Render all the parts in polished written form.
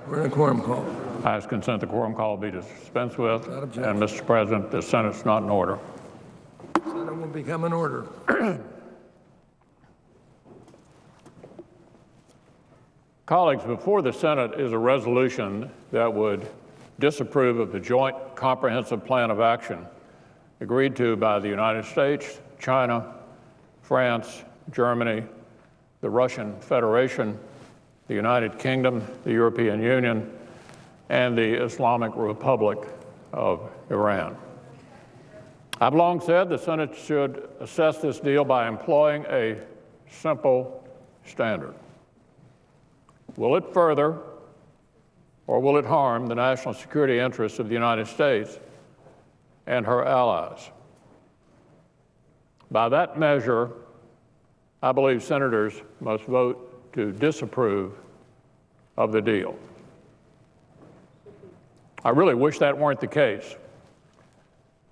We're in a quorum call. I ask consent the quorum call be dispensed with. Without objection. And, Mr. President, the Senate's not in order. Senate will become in order. Colleagues, before the Senate is a resolution that would disapprove of the Joint Comprehensive Plan of Action agreed to by the United States, China, France, Germany, the Russian Federation, the United Kingdom, the European Union, and the Islamic Republic of Iran. I've long said the Senate should assess this deal by employing a simple standard. Will it further or will it harm the national security interests of the United States and her allies? By that measure, I believe senators must vote to disapprove of the deal. I really wish that weren't the case,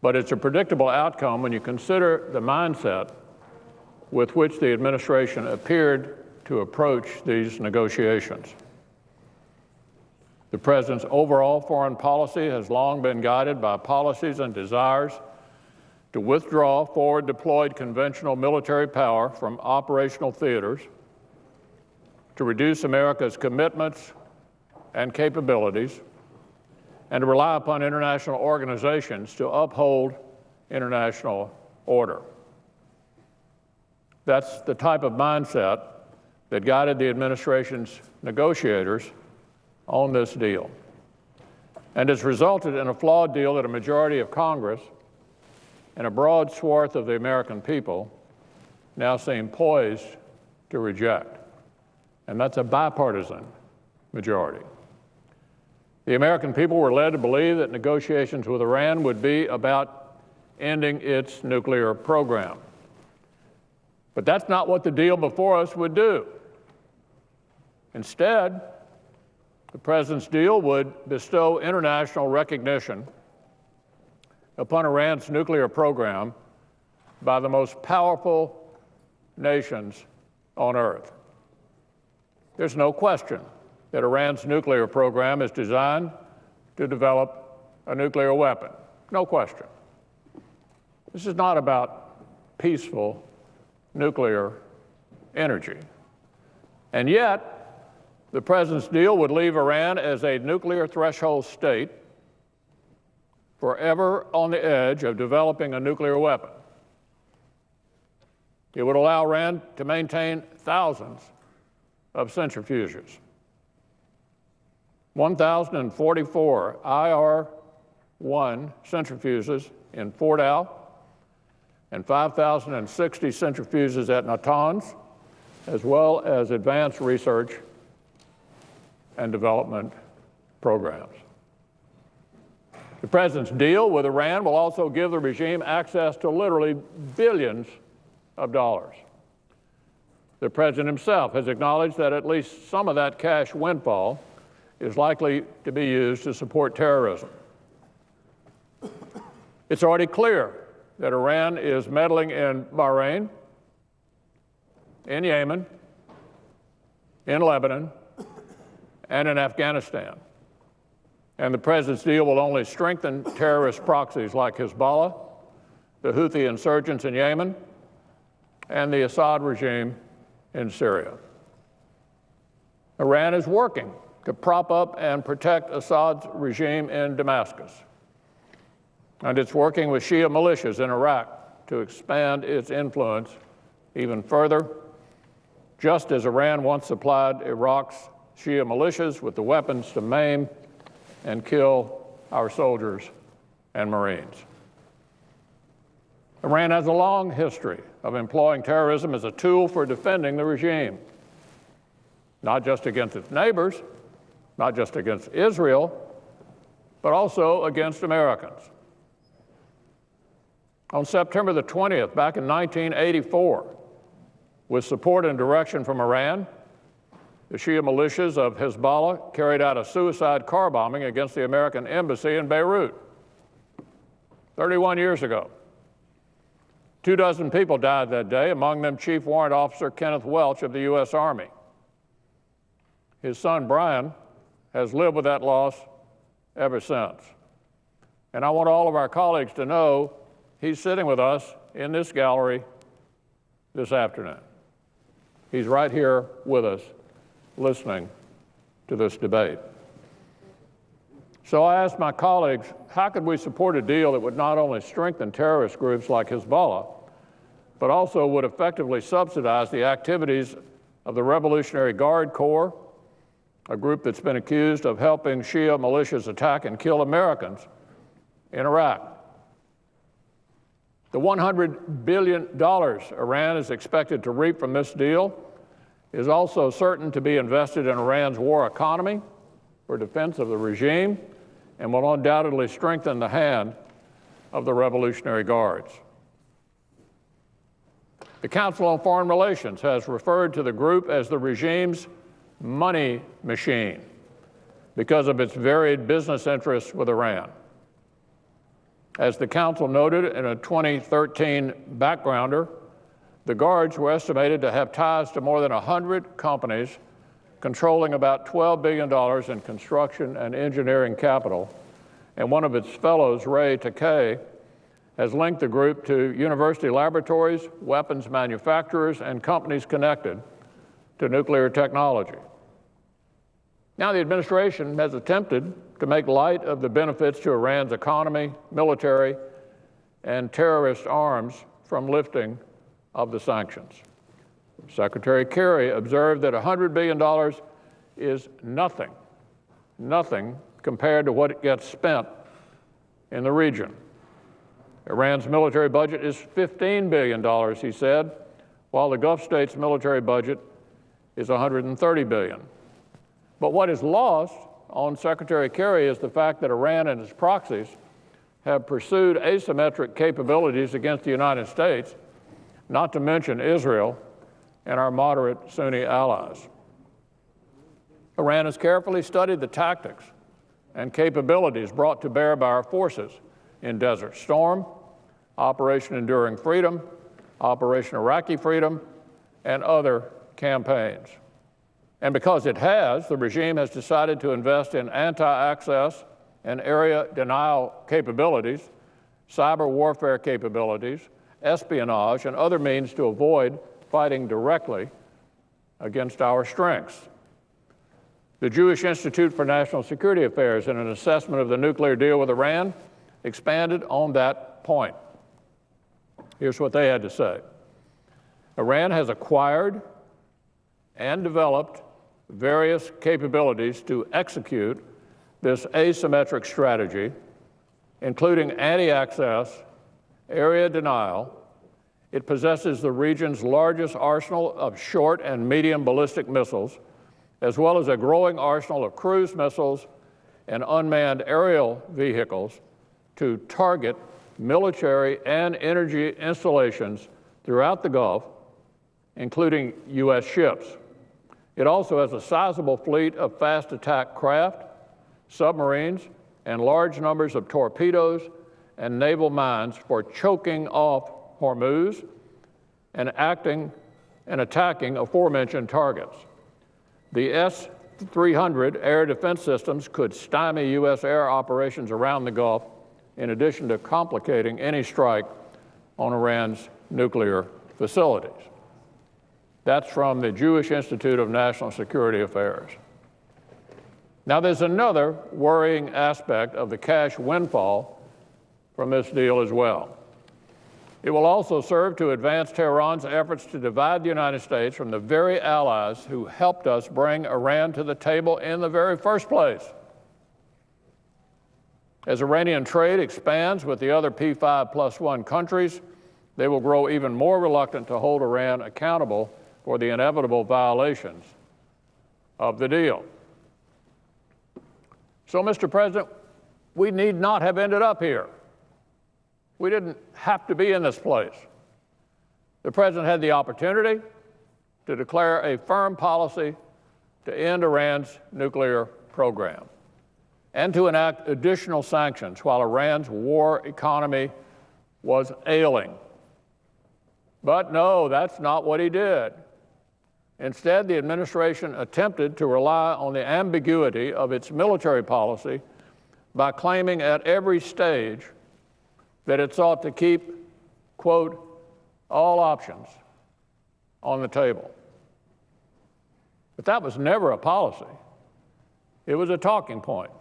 but it's a predictable outcome when you consider the mindset with which the administration appeared to approach these negotiations. The President's overall foreign policy has long been guided by policies and desires to withdraw forward deployed conventional military power from operational theaters, to reduce America's commitments and capabilities, and to rely upon international organizations to uphold international order. That's the type of mindset that guided the administration's negotiators on this deal, and has resulted in a flawed deal that a majority of Congress and a broad swath of the American people now seem poised to reject. And that's a bipartisan majority. The American people were led to believe that negotiations with Iran would be about ending its nuclear program. But that's not what the deal before us would do. Instead, the President's deal would bestow international recognition upon Iran's nuclear program by the most powerful nations on earth. There's no question that Iran's nuclear program is designed to develop a nuclear weapon. No question. This is not about peaceful nuclear energy. And yet, the President's deal would leave Iran as a nuclear threshold state forever on the edge of developing a nuclear weapon. It would allow Iran to maintain thousands of centrifuges. 1,044 IR-1 centrifuges in Fordow and 5,060 centrifuges at Natanz, as well as advanced research and development programs. The President's deal with Iran will also give the regime access to literally billions of dollars. The President himself has acknowledged that at least some of that cash windfall is likely to be used to support terrorism. It's already clear that Iran is meddling in Bahrain, in Yemen, in Lebanon, and in Afghanistan. And the President's deal will only strengthen terrorist proxies like Hezbollah, the Houthi insurgents in Yemen, and the Assad regime in Syria. Iran is working to prop up and protect Assad's regime in Damascus. And it's working with Shia militias in Iraq to expand its influence even further, just as Iran once supplied Iraq's Shia militias with the weapons to maim and kill our soldiers and Marines. Iran has a long history of employing terrorism as a tool for defending the regime, not just against its neighbors, not just against Israel, but also against Americans. On September the 20th, back in 1984, with support and direction from Iran, the Shia militias of Hezbollah carried out a suicide car bombing against the American embassy in Beirut 31 years ago. 24 people died that day, among them Chief Warrant Officer Kenneth Welch of the U.S. Army. His son, Brian, has lived with that loss ever since. And I want all of our colleagues to know he's sitting with us in this gallery this afternoon. He's right here with us, listening to this debate. So I asked my colleagues, how could we support a deal that would not only strengthen terrorist groups like Hezbollah, but also would effectively subsidize the activities of the Revolutionary Guard Corps, a group that's been accused of helping Shia militias attack and kill Americans in Iraq? The $100 billion Iran is expected to reap from this deal is also certain to be invested in Iran's war economy for defense of the regime and will undoubtedly strengthen the hand of the Revolutionary Guards. The Council on Foreign Relations has referred to the group as the regime's money machine because of its varied business interests with Iran. As the Council noted in a 2013 backgrounder, the Guards were estimated to have ties to more than 100 companies controlling about $12 billion in construction and engineering capital, and one of its fellows, Ray Takei, has linked the group to university laboratories, weapons manufacturers, and companies connected to nuclear technology. Now, the administration has attempted to make light of the benefits to Iran's economy, military, and terrorist arms from lifting of the sanctions. Secretary Kerry observed that $100 billion is nothing compared to what it gets spent in the region. Iran's military budget is $15 billion, he said, while the Gulf states' military budget is $130 billion. But what is lost on Secretary Kerry is the fact that Iran and its proxies have pursued asymmetric capabilities against the United States, not to mention Israel and our moderate Sunni allies. Iran has carefully studied the tactics and capabilities brought to bear by our forces in Desert Storm, Operation Enduring Freedom, Operation Iraqi Freedom, and other campaigns. And because it has, the regime has decided to invest in anti-access and area denial capabilities, cyber warfare capabilities, espionage, and other means to avoid fighting directly against our strengths. The Jewish Institute for National Security Affairs, in an assessment of the nuclear deal with Iran, expanded on that point. Here's what they had to say. Iran has acquired and developed various capabilities to execute this asymmetric strategy, including anti-access, area denial. It possesses the region's largest arsenal of short and medium ballistic missiles, as well as a growing arsenal of cruise missiles and unmanned aerial vehicles to target military and energy installations throughout the Gulf, including U.S. ships. It also has a sizable fleet of fast attack craft, submarines, and large numbers of torpedoes and naval mines for choking off Hormuz and attacking aforementioned targets. The S-300 air defense systems could stymie U.S. air operations around the Gulf, in addition to complicating any strike on Iran's nuclear facilities. That's from the Jewish Institute of National Security Affairs. Now, there's another worrying aspect of the cash windfall from this deal as well. It will also serve to advance Tehran's efforts to divide the United States from the very allies who helped us bring Iran to the table in the very first place. As Iranian trade expands with the other P5+1 countries, they will grow even more reluctant to hold Iran accountable for the inevitable violations of the deal. So, Mr. President, we need not have ended up here. We didn't have to be in this place. The President had the opportunity to declare a firm policy to end Iran's nuclear program and to enact additional sanctions while Iran's war economy was ailing. But no, that's not what he did. Instead, the administration attempted to rely on the ambiguity of its military policy by claiming at every stage that it sought to keep, quote, all options on the table. But that was never a policy. It was a talking point.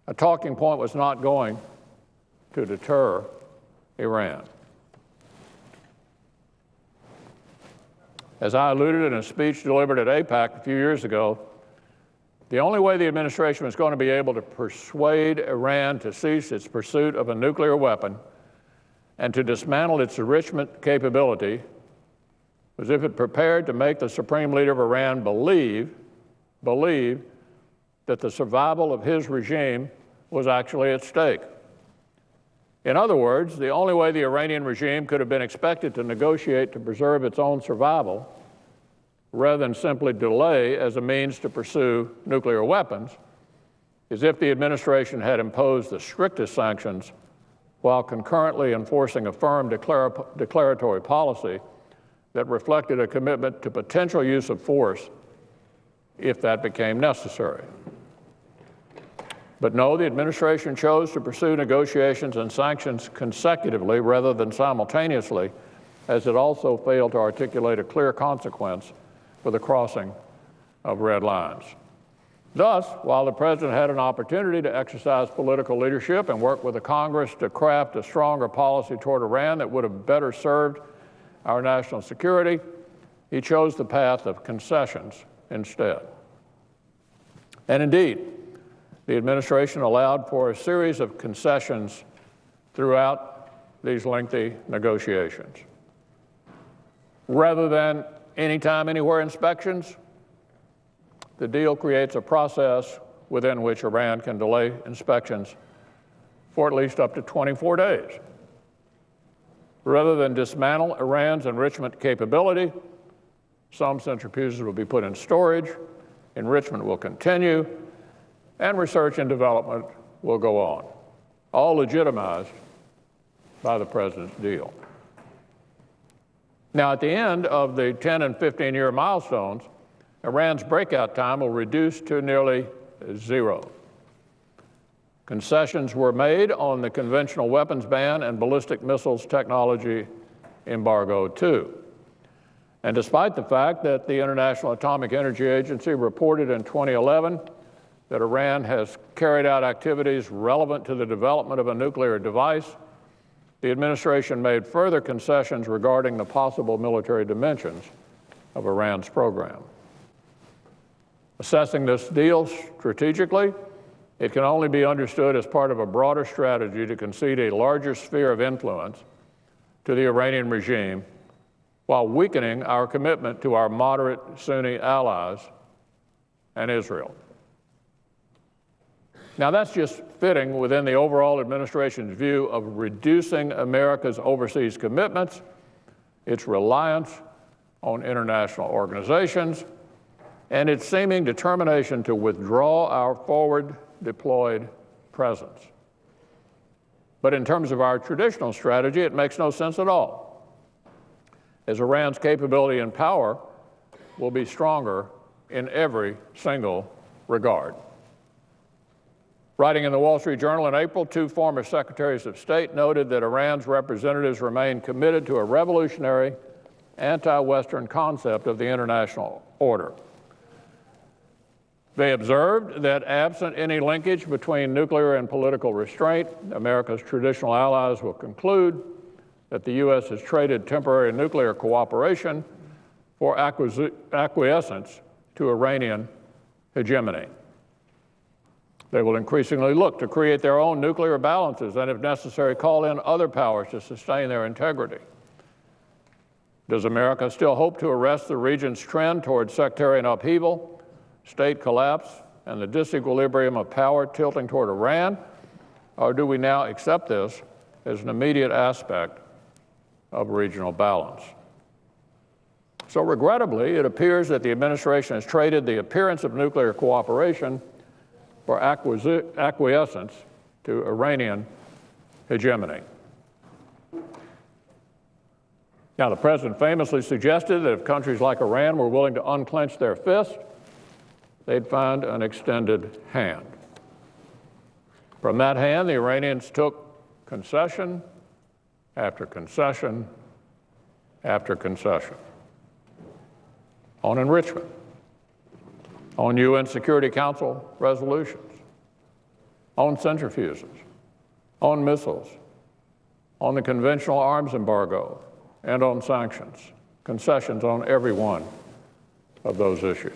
A talking point was not going to deter Iran. As I alluded in a speech delivered at AIPAC a few years ago, the only way the administration was going to be able to persuade Iran to cease its pursuit of a nuclear weapon and to dismantle its enrichment capability was if it prepared to make the supreme leader of Iran believe that the survival of his regime was actually at stake. In other words, the only way the Iranian regime could have been expected to negotiate to preserve its own survival, rather than simply delay as a means to pursue nuclear weapons, is if the administration had imposed the strictest sanctions while concurrently enforcing a firm declaratory policy that reflected a commitment to potential use of force if that became necessary. But no, the administration chose to pursue negotiations and sanctions consecutively rather than simultaneously, as it also failed to articulate a clear consequence for the crossing of red lines. Thus, while the president had an opportunity to exercise political leadership and work with the Congress to craft a stronger policy toward Iran that would have better served our national security, he chose the path of concessions instead. And indeed, the administration allowed for a series of concessions throughout these lengthy negotiations. Rather than anytime, anywhere inspections, the deal creates a process within which Iran can delay inspections for at least up to 24 days. Rather than dismantle Iran's enrichment capability, some centrifuges will be put in storage, enrichment will continue, and research and development will go on, all legitimized by the president's deal. Now, at the end of the 10 and 15-year milestones, Iran's breakout time will reduce to nearly zero. Concessions were made on the conventional weapons ban and ballistic missiles technology embargo, too. And despite the fact that the International Atomic Energy Agency reported in 2011 that Iran has carried out activities relevant to the development of a nuclear device, the administration made further concessions regarding the possible military dimensions of Iran's program. Assessing this deal strategically, it can only be understood as part of a broader strategy to concede a larger sphere of influence to the Iranian regime while weakening our commitment to our moderate Sunni allies and Israel. Now, that's just fitting within the overall administration's view of reducing America's overseas commitments, its reliance on international organizations, and its seeming determination to withdraw our forward deployed presence. But in terms of our traditional strategy, it makes no sense at all, as Iran's capability and power will be stronger in every single regard. Writing in the Wall Street Journal in April, two former secretaries of state noted that Iran's representatives remain committed to a revolutionary, anti-Western concept of the international order. They observed that absent any linkage between nuclear and political restraint, America's traditional allies will conclude that the U.S. has traded temporary nuclear cooperation for acquiescence to Iranian hegemony. They will increasingly look to create their own nuclear balances and, if necessary, call in other powers to sustain their integrity. Does America still hope to arrest the region's trend toward sectarian upheaval, state collapse, and the disequilibrium of power tilting toward Iran? Or do we now accept this as an immediate aspect of regional balance? So regrettably, it appears that the administration has traded the appearance of nuclear cooperation for acquiescence to Iranian hegemony. Now, the president famously suggested that if countries like Iran were willing to unclench their fist, they'd find an extended hand. From that hand, the Iranians took concession after concession after concession on enrichment, on UN Security Council resolutions, on centrifuges, on missiles, on the conventional arms embargo, and on sanctions, concessions on every one of those issues.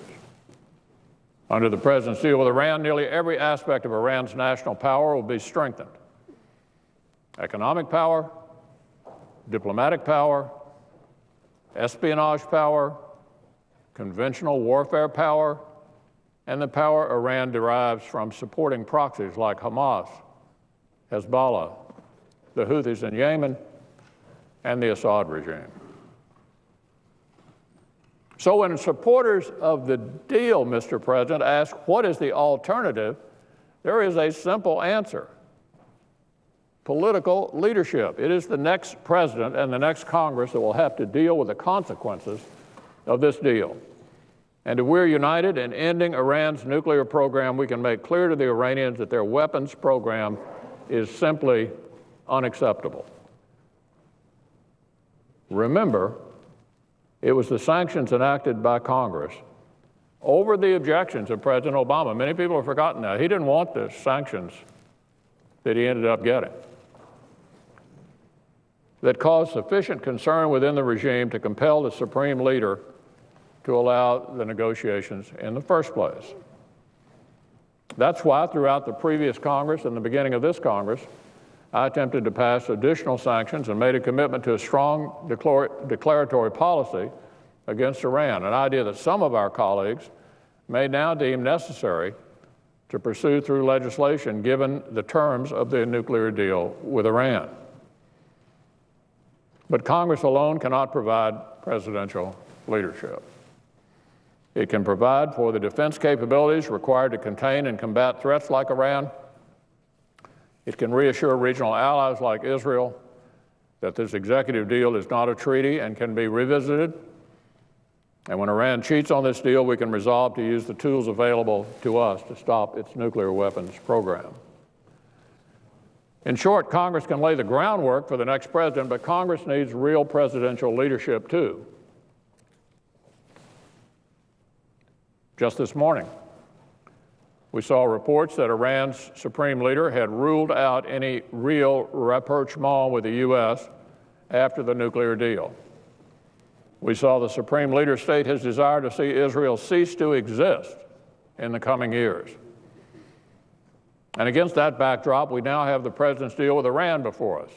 Under the president's deal with Iran, nearly every aspect of Iran's national power will be strengthened. Economic power, diplomatic power, espionage power, conventional warfare power, and the power Iran derives from supporting proxies like Hamas, Hezbollah, the Houthis in Yemen, and the Assad regime. So when supporters of the deal, Mr. President, ask what is the alternative, there is a simple answer: political leadership. It is the next president and the next Congress that will have to deal with the consequences of this deal. And if we're united in ending Iran's nuclear program, we can make clear to the Iranians that their weapons program is simply unacceptable. Remember, it was the sanctions enacted by Congress over the objections of President Obama. Many people have forgotten that. He didn't want the sanctions that he ended up getting, that caused sufficient concern within the regime to compel the supreme leader to allow the negotiations in the first place. That's why throughout the previous Congress and the beginning of this Congress, I attempted to pass additional sanctions and made a commitment to a strong declaratory policy against Iran, an idea that some of our colleagues may now deem necessary to pursue through legislation given the terms of the nuclear deal with Iran. But Congress alone cannot provide presidential leadership. It can provide for the defense capabilities required to contain and combat threats like Iran. It can reassure regional allies like Israel that this executive deal is not a treaty and can be revisited. And when Iran cheats on this deal, we can resolve to use the tools available to us to stop its nuclear weapons program. In short, Congress can lay the groundwork for the next president, but Congress needs real presidential leadership too. Just this morning, we saw reports that Iran's supreme leader had ruled out any real rapprochement with the U.S. after the nuclear deal. We saw the supreme leader state his desire to see Israel cease to exist in the coming years. And against that backdrop, we now have the president's deal with Iran before us.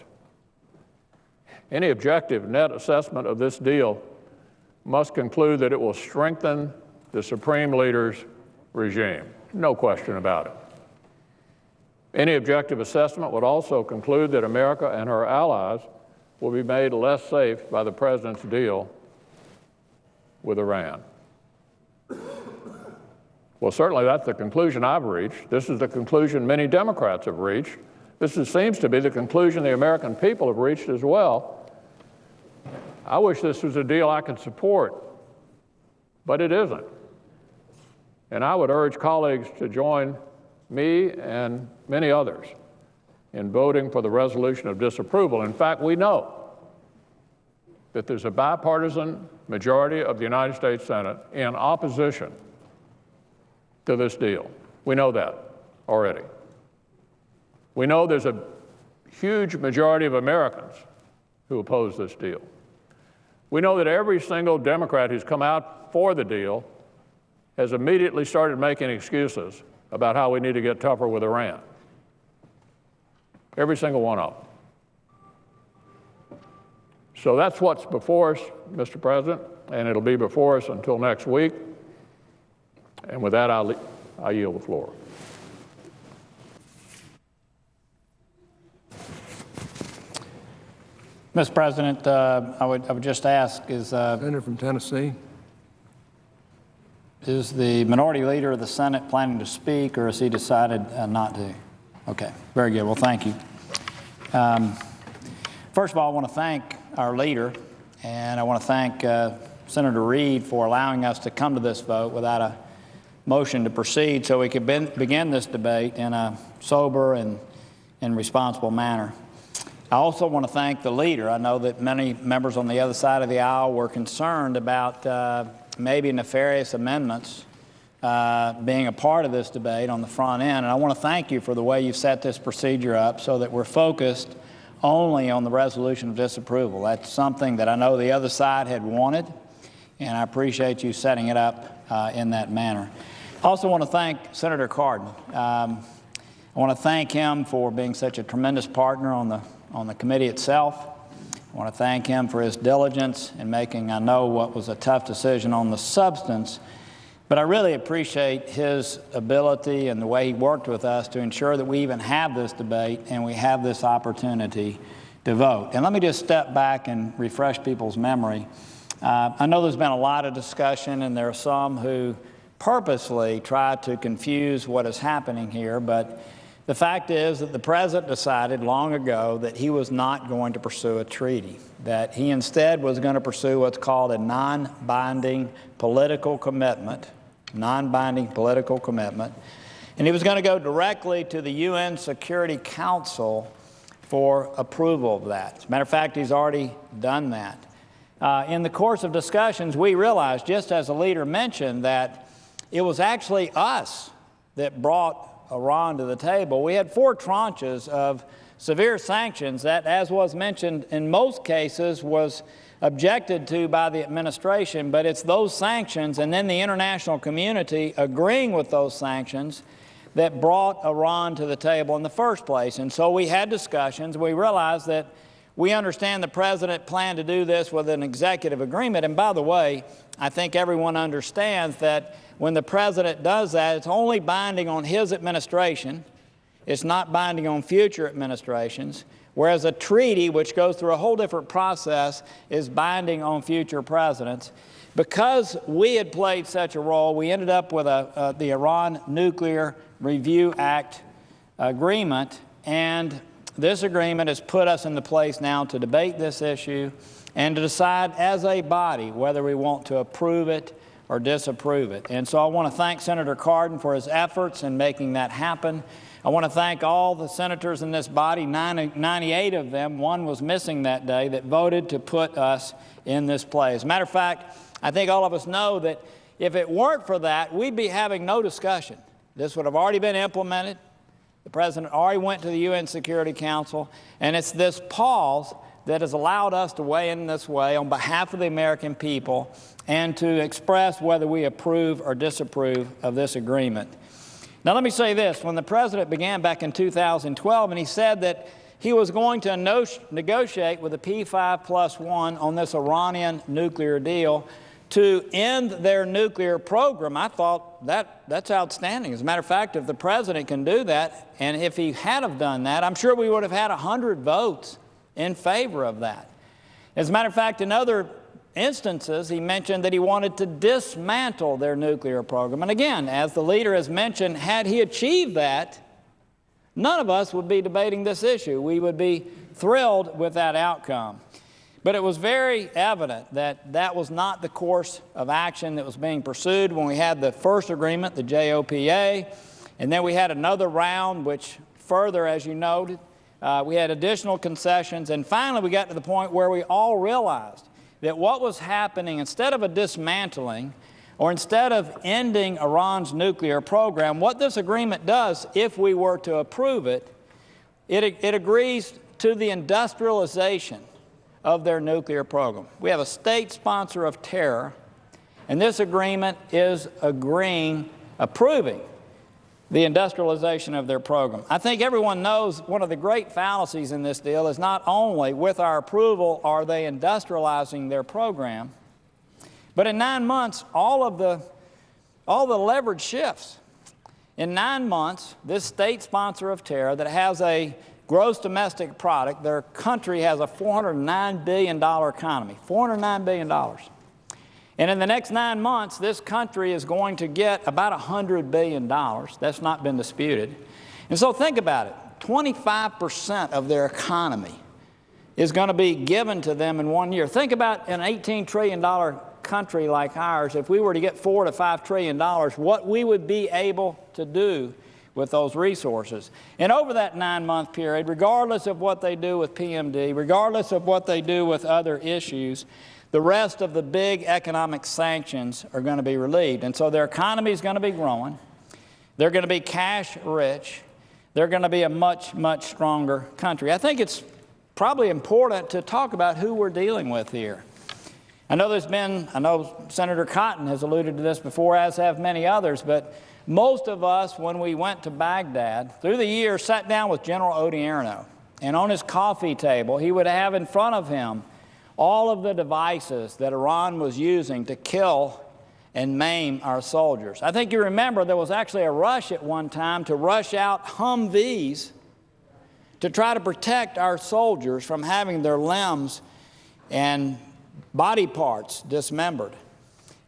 Any objective net assessment of this deal must conclude that it will strengthen the supreme leader's regime. No question about it. Any objective assessment would also conclude that America and her allies will be made less safe by the president's deal with Iran. Well, certainly that's the conclusion I've reached. This is the conclusion many Democrats have reached. This seems to be the conclusion the American people have reached as well. I wish this was a deal I could support, but it isn't. And I would urge colleagues to join me and many others in voting for the resolution of disapproval. In fact, we know that there's a bipartisan majority of the United States Senate in opposition to this deal. We know that already. We know there's a huge majority of Americans who oppose this deal. We know that every single Democrat who's come out for the deal has immediately started making excuses about how we need to get tougher with Iran. Every single one of them. So that's what's before us, Mr. President, and it'll be before us until next week. And with that, I yield the floor. Mr. President, I would just ask, is Senator from Tennessee. Is the minority leader of the Senate planning to speak, or has he decided not to? Okay, very good. Well, thank you. First of all, I want to thank our leader And I want to thank Senator Reid for allowing us to come to this vote without a motion to proceed so we could begin this debate in a sober and responsible manner. I also want to thank the leader. I know that many members on the other side of the aisle were concerned about maybe nefarious amendments being a part of this debate on the front end. And I want to thank you for the way you've set this procedure up so that we're focused only on the resolution of disapproval. That's something that I know the other side had wanted, and I appreciate you setting it up in that manner. I also want to thank Senator Cardin. I want to thank him for being such a tremendous partner on the committee itself. I want to thank him for his diligence in making, I know, what was a tough decision on the substance. But I really appreciate his ability and the way he worked with us to ensure that we even have this debate and we have this opportunity to vote. And let me just step back and refresh people's memory. I know there's been a lot of discussion, and there are some who purposely try to confuse what is happening here, but the fact is that the President decided long ago that he was not going to pursue a treaty, that he instead was going to pursue what's called a non-binding political commitment, and he was going to go directly to the UN Security Council for approval of that. As a matter of fact, he's already done that. In the course of discussions, we realized, just as the leader mentioned, that it was actually us that brought Iran to the table. We had 4 tranches of severe sanctions that, as was mentioned, in most cases was objected to by the administration, but it's those sanctions and then the international community agreeing with those sanctions that brought Iran to the table in the first place. And so we had discussions. We realized that we understand the President planned to do this with an executive agreement. And by the way, I think everyone understands that when the President does that, it's only binding on his administration. It's not binding on future administrations, whereas a treaty, which goes through a whole different process, is binding on future presidents. Because we had played such a role, we ended up with the Iran Nuclear Review Act agreement, and this agreement has put us in the place now to debate this issue and to decide as a body whether we want to approve it or disapprove it. And so I want to thank Senator Cardin for his efforts in making that happen. I want to thank all the senators in this body, 98 of them, one was missing that day, that voted to put us in this place. As a matter of fact, I think all of us know that if it weren't for that, we'd be having no discussion. This would have already been implemented. The President already went to the UN Security Council, and it's this pause that has allowed us to weigh in this way on behalf of the American people and to express whether we approve or disapprove of this agreement. Now, let me say this. When the President began back in 2012, and he said that he was going to negotiate with the P5+1 on this Iranian nuclear deal to end their nuclear program, I thought that's outstanding. As a matter of fact, if the President can do that, and if he had have done that, I'm sure we would have had 100 votes in favor of that. As a matter of fact, in other instances, he mentioned that he wanted to dismantle their nuclear program. And again, as the leader has mentioned, had he achieved that, none of us would be debating this issue. We would be thrilled with that outcome. But it was very evident that that was not the course of action that was being pursued when we had the first agreement, the JOPA, and then we had another round which further, as you noted, we had additional concessions, and finally we got to the point where we all realized that what was happening, instead of a dismantling or instead of ending Iran's nuclear program, what this agreement does, if we were to approve it, it agrees to the industrialization of their nuclear program. We have a state sponsor of terror, and this agreement is approving the industrialization of their program. I think everyone knows one of the great fallacies in this deal is not only with our approval are they industrializing their program, but in 9 months, all the leverage shifts. In 9 months, this state sponsor of terror that has a gross domestic product, their country has a $409 billion economy, $409 billion. And in the next 9 months, this country is going to get about $100 billion. That's not been disputed. And so think about it. 25% of their economy is going to be given to them in 1 year. Think about an $18 trillion country like ours, if we were to get $4 to $5 trillion, what we would be able to do with those resources. And over that 9-month period, regardless of what they do with PMD, regardless of what they do with other issues, the rest of the big economic sanctions are going to be relieved. And so their economy is going to be growing. They're going to be cash rich. They're going to be a much, much stronger country. I think it's probably important to talk about who we're dealing with here. I know Senator Cotton has alluded to this before, as have many others, but most of us, when we went to Baghdad, through the years, sat down with General Odierno, and on his coffee table, he would have in front of him all of the devices that Iran was using to kill and maim our soldiers. I think you remember there was actually a rush at one time to rush out Humvees to try to protect our soldiers from having their limbs and body parts dismembered.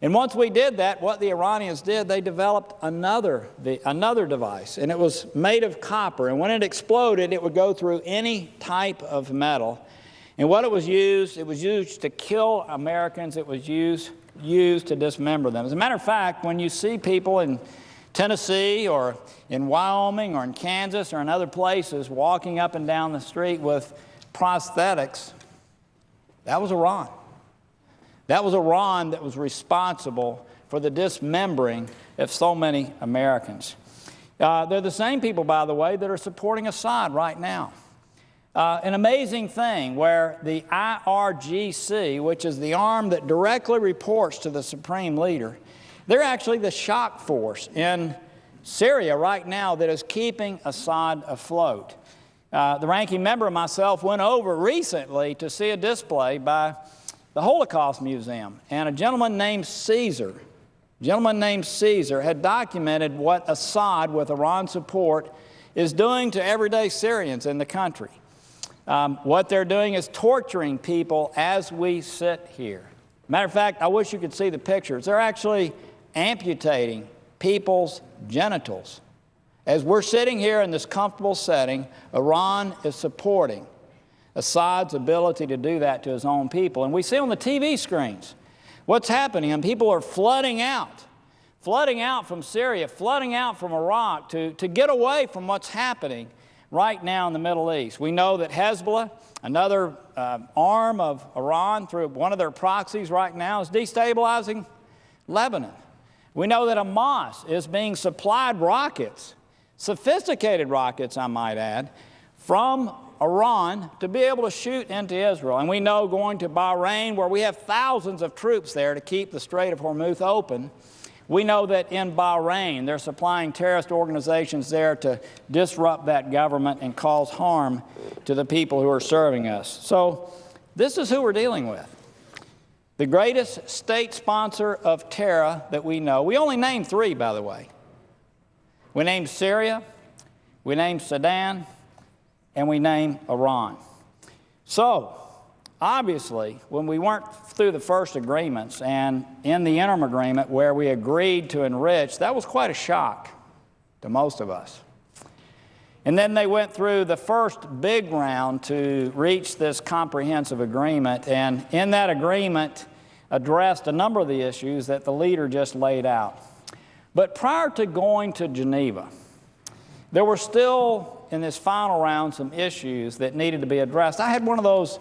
And once we did that, what the Iranians did, they developed another device, and it was made of copper. And when it exploded, it would go through any type of metal. And what it was used to kill Americans. It was used to dismember them. As a matter of fact, when you see people in Tennessee or in Wyoming or in Kansas or in other places walking up and down the street with prosthetics, that was Iran. That was Iran that was responsible for the dismembering of so many Americans. They're the same people, by the way, that are supporting Assad right now. An amazing thing where the IRGC, which is the arm that directly reports to the supreme leader, they're actually the shock force in Syria right now that is keeping Assad afloat. The ranking member and myself went over recently to see a display by the Holocaust Museum, and a gentleman named Caesar had documented what Assad, with Iran support, is doing to everyday Syrians in the country. What they're doing is torturing people as we sit here. Matter of fact, I wish you could see the pictures. They're actually amputating people's genitals. As we're sitting here in this comfortable setting, Iran is supporting Assad's ability to do that to his own people. And we see on the TV screens what's happening, and people are flooding out from Syria, flooding out from Iraq to get away from what's happening right now in the Middle East. We know that Hezbollah, another arm of Iran through one of their proxies right now, is destabilizing Lebanon. We know that Hamas is being supplied rockets, sophisticated rockets, I might add, from Iran to be able to shoot into Israel. And we know going to Bahrain, where we have thousands of troops there to keep the Strait of Hormuz open, we know that in Bahrain they're supplying terrorist organizations there to disrupt that government and cause harm to the people who are serving us. So this is who we're dealing with. The greatest state sponsor of terror that we know. We only named 3, by the way. We named Syria, we named Sudan, and we named Iran. So, obviously, when we weren't through the first agreements and in the interim agreement where we agreed to enrich, that was quite a shock to most of us. And then they went through the first big round to reach this comprehensive agreement, and in that agreement addressed a number of the issues that the leader just laid out. But prior to going to Geneva, there were still, in this final round, some issues that needed to be addressed. I had one of those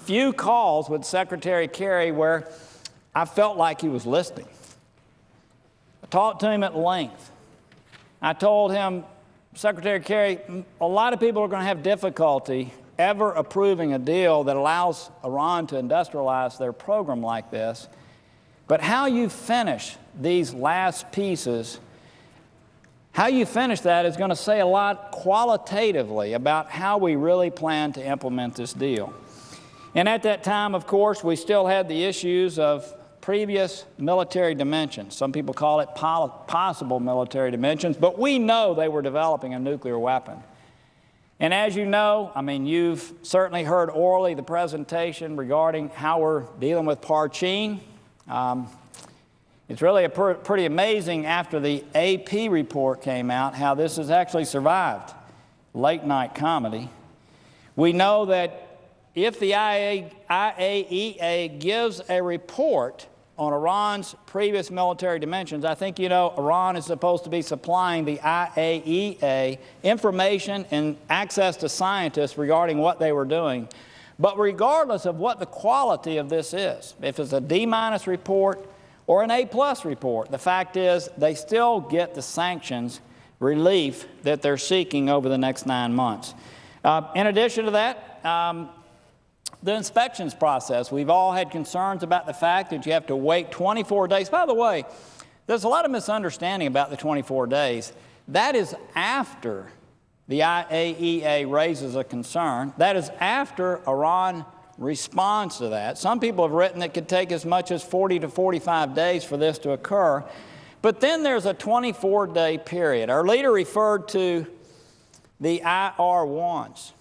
few calls with Secretary Kerry where I felt like he was listening. I talked to him at length. I told him, Secretary Kerry, a lot of people are going to have difficulty ever approving a deal that allows Iran to industrialize their program like this. But how you finish these last pieces, how you finish that is going to say a lot qualitatively about how we really plan to implement this deal. And at that time, of course, we still had the issues of previous military dimensions. Some people call it possible military dimensions, but we know they were developing a nuclear weapon. And as you know, I mean, you've certainly heard orally the presentation regarding how we're dealing with Parchin. It's really pretty amazing after the AP report came out how this has actually survived late-night comedy. We know that if the IAEA gives a report on Iran's previous military dimensions, I think you know Iran is supposed to be supplying the IAEA information and access to scientists regarding what they were doing. But regardless of what the quality of this is, if it's a D- report or an A+ report, the fact is they still get the sanctions relief that they're seeking over the next 9 months. In addition to that, the inspections process. We've all had concerns about the fact that you have to wait 24 days. By the way, there's a lot of misunderstanding about the 24 days. That is after the IAEA raises a concern. That is after Iran responds to that. Some people have written it could take as much as 40 to 45 days for this to occur. But then there's a 24-day period. Our leader referred to the IR-1s.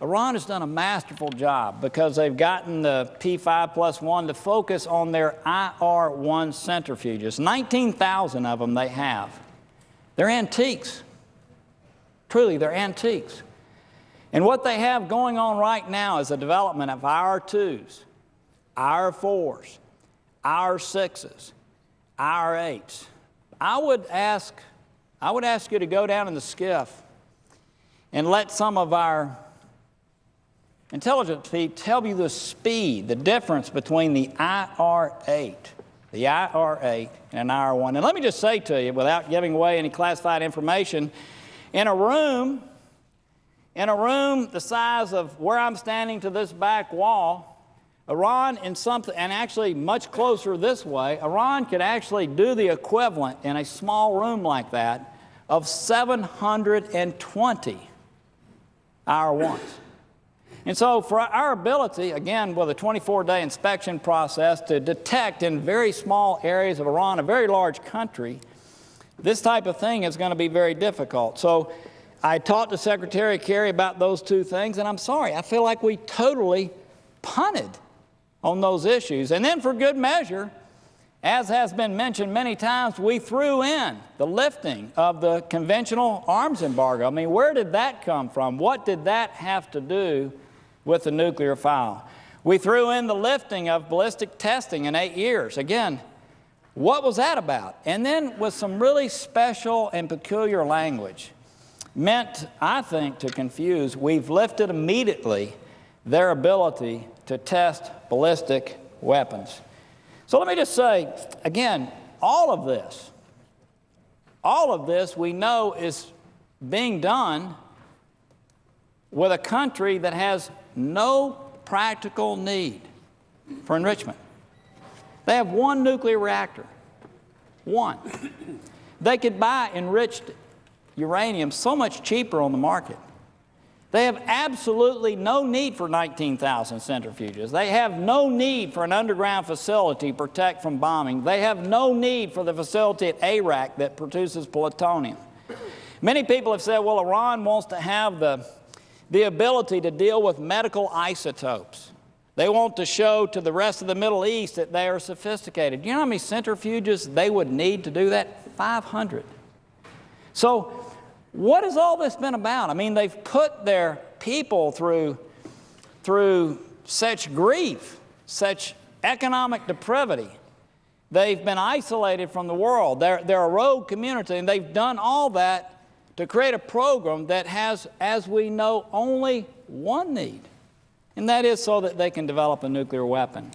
Iran has done a masterful job because they've gotten the P5+1 to focus on their IR-1 centrifuges. 19,000 of them they have. They're antiques. Truly, they're antiques. And what they have going on right now is the development of IR-2s, IR-4s, IR-6s, IR-8s. I would ask you to go down in the skiff and let some of our intelligence people tell you the speed, the difference between the IR-8 and an IR-1. And let me just say to you, without giving away any classified information, in a room the size of where I'm standing to this back wall, Iran and actually much closer this way, Iran could actually do the equivalent in a small room like that of 720 IR-1s. And so for our ability, again, with a 24-day inspection process to detect in very small areas of Iran, a very large country, this type of thing is going to be very difficult. So I talked to Secretary Kerry about those two things, and I'm sorry, I feel like we totally punted on those issues. And then for good measure, as has been mentioned many times, we threw in the lifting of the conventional arms embargo. I mean, where did that come from? What did that have to do with the nuclear file? We threw in the lifting of ballistic testing in 8 years. Again, what was that about? And then with some really special and peculiar language, meant, I think, to confuse, we've lifted immediately their ability to test ballistic weapons. So let me just say, again, all of this we know is being done with a country that has no practical need for enrichment. They have one nuclear reactor. One. They could buy enriched uranium so much cheaper on the market. They have absolutely no need for 19,000 centrifuges. They have no need for an underground facility to protect from bombing. They have no need for the facility at Iraq that produces plutonium. Many people have said, well, Iran wants to have the ability to deal with medical isotopes. They want to show to the rest of the Middle East that they are sophisticated. You know how many centrifuges they would need to do that? 500. So what has all this been about? I mean, they've put their people through such grief, such economic depravity. They've been isolated from the world. They're a rogue community, and they've done all that to create a program that has, as we know, only one need, and that is so that they can develop a nuclear weapon.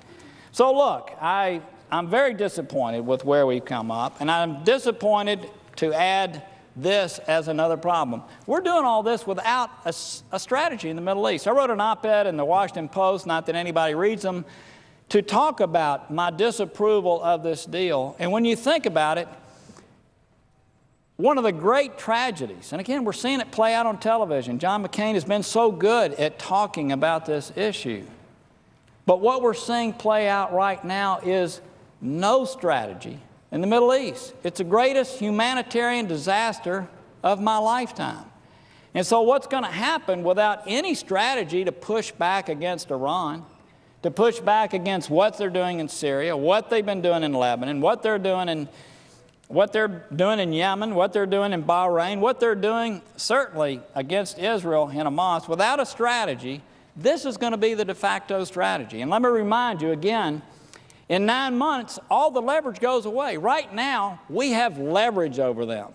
So look, I'm very disappointed with where we've come up, and I'm disappointed to add this as another problem. We're doing all this without a strategy in the Middle East. I wrote an op-ed in the Washington Post, not that anybody reads them, to talk about my disapproval of this deal. And when you think about it, one of the great tragedies, and again, we're seeing it play out on television. John McCain has been so good at talking about this issue. But what we're seeing play out right now is no strategy in the Middle East. It's the greatest humanitarian disaster of my lifetime. And so what's going to happen without any strategy to push back against Iran, to push back against what they're doing in Syria, what they've been doing in Lebanon, what they're doing in Yemen, what they're doing in Bahrain, what they're doing certainly against Israel and Hamas, without a strategy, this is going to be the de facto strategy. And let me remind you again, in 9 months, all the leverage goes away. Right now, we have leverage over them.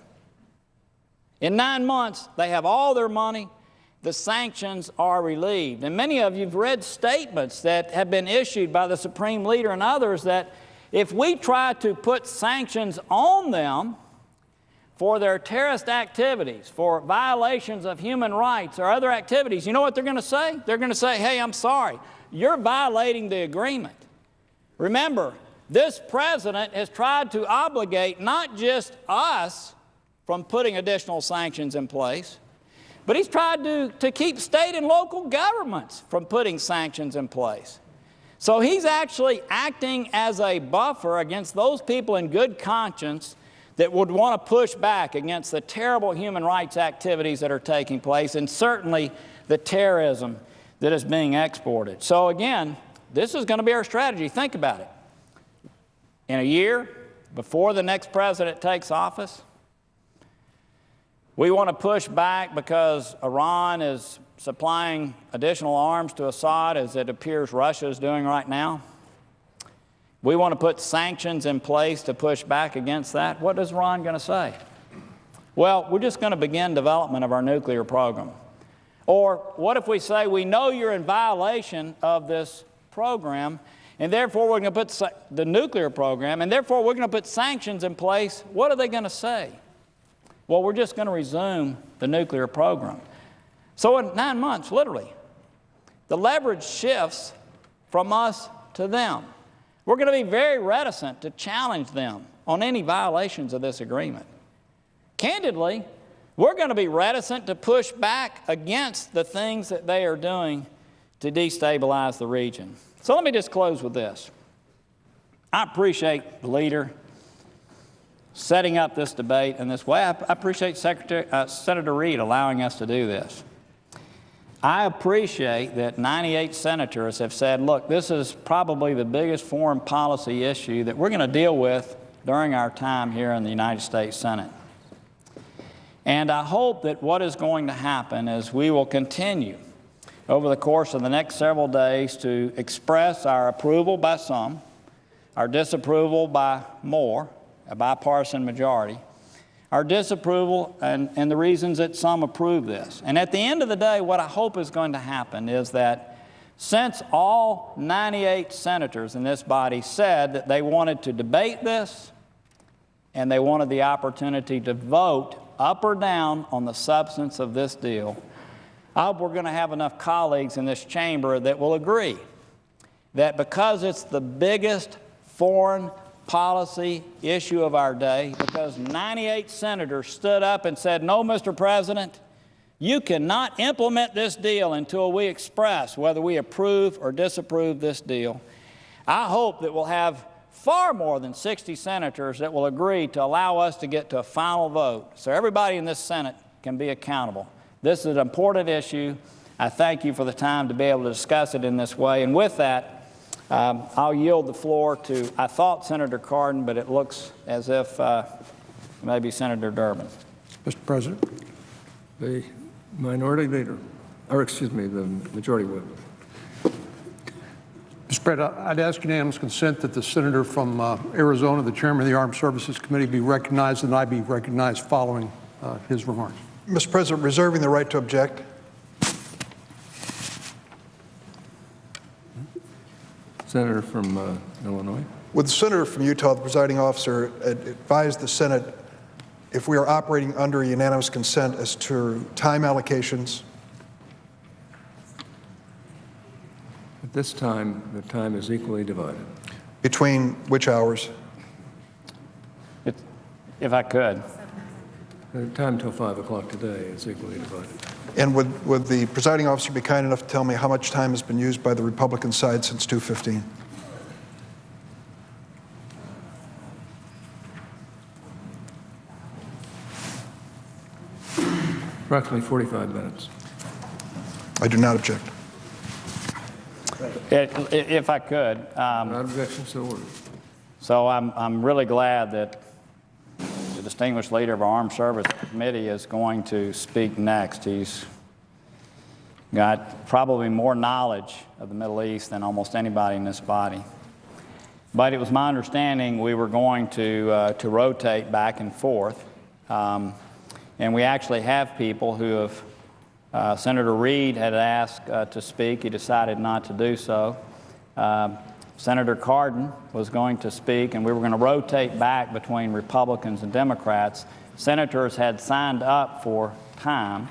In 9 months, they have all their money. The sanctions are relieved. And many of you have read statements that have been issued by the Supreme Leader and others that if we try to put sanctions on them for their terrorist activities, for violations of human rights or other activities, you know what they're going to say? They're going to say, hey, I'm sorry, you're violating the agreement. Remember, this president has tried to obligate not just us from putting additional sanctions in place, but he's tried to keep state and local governments from putting sanctions in place. So he's actually acting as a buffer against those people in good conscience that would want to push back against the terrible human rights activities that are taking place and certainly the terrorism that is being exported. So again, this is going to be our strategy. Think about it. In a year, before the next president takes office, we want to push back because Iran is supplying additional arms to Assad, as it appears Russia is doing right now. We want to put sanctions in place to push back against that. What is Iran going to say? Well, we're just going to begin development of our nuclear program. Or what if we say, we know you're in violation of this program, and therefore we're going to put the nuclear program, and therefore we're going to put sanctions in place. What are they going to say? Well, we're just going to resume the nuclear program. So in 9 months, literally, the leverage shifts from us to them. We're going to be very reticent to challenge them on any violations of this agreement. Candidly, we're going to be reticent to push back against the things that they are doing to destabilize the region. So let me just close with this. I appreciate the leader setting up this debate in this way. I appreciate Senator Reid allowing us to do this. I appreciate that 98 senators have said, look, this is probably the biggest foreign policy issue that we're going to deal with during our time here in the United States Senate. And I hope that what is going to happen is we will continue over the course of the next several days to express our approval by some, our disapproval by more, a bipartisan majority, our disapproval and the reasons that some approve this. And at the end of the day, what I hope is going to happen is that since all 98 senators in this body said that they wanted to debate this and they wanted the opportunity to vote up or down on the substance of this deal, I hope we're going to have enough colleagues in this chamber that will agree that because it's the biggest foreign policy issue of our day, because 98 senators stood up and said, no, Mr. President, you cannot implement this deal until we express whether we approve or disapprove this deal. I hope that we'll have far more than 60 senators that will agree to allow us to get to a final vote so everybody in this Senate can be accountable. This is an important issue. I thank you for the time to be able to discuss it in this way. And with that, I'll yield the floor to, I thought Senator Cardin, but it looks as if maybe Senator Durbin. Mr. President, the minority leader, or excuse me, the majority whip. Mr. President, I'd ask unanimous consent that the senator from Arizona, the chairman of the Armed Services Committee, be recognized and I be recognized following his remarks. Mr. President, reserving the right to object. Senator from Illinois. Would the senator from Utah, the presiding officer, advise the Senate if we are operating under unanimous consent as to time allocations? At this time, the time is equally divided. Between which hours? If I could. The time till 5 o'clock today is equally divided. And would the presiding officer be kind enough to tell me how much time has been used by the Republican side since 2:15? Approximately 45 minutes. I do not object. If I could. Not objection, so ordered. So I'm really glad that the distinguished leader of our Armed Services Committee is going to speak next. He's got probably more knowledge of the Middle East than almost anybody in this body. But it was my understanding we were going to rotate back and forth. And we actually have people who have, Senator Reid had asked to speak. He decided not to do so. Senator Cardin was going to speak, and we were going to rotate back between Republicans and Democrats. Senators had signed up for time,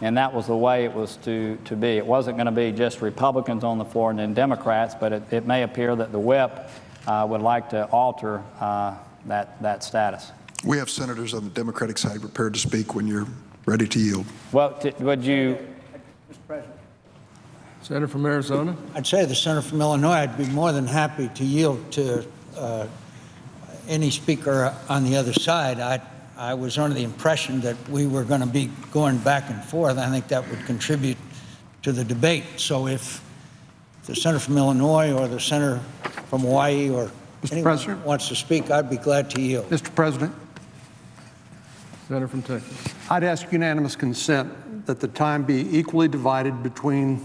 and that was the way it was to be. It wasn't going to be just Republicans on the floor and then Democrats, but it may appear that the whip would like to alter that status. We have senators on the Democratic side prepared to speak when you're ready to yield. Well, would you... Mr. President. Senator from Arizona. I'd say the senator from Illinois, I'd be more than happy to yield to any speaker on the other side. I was under the impression that we were going to be going back and forth. I think that would contribute to the debate. So if the senator from Illinois or the senator from Hawaii or anyone wants to speak, I'd be glad to yield. Mr. President, Senator from Texas. I'd ask unanimous consent that the time be equally divided between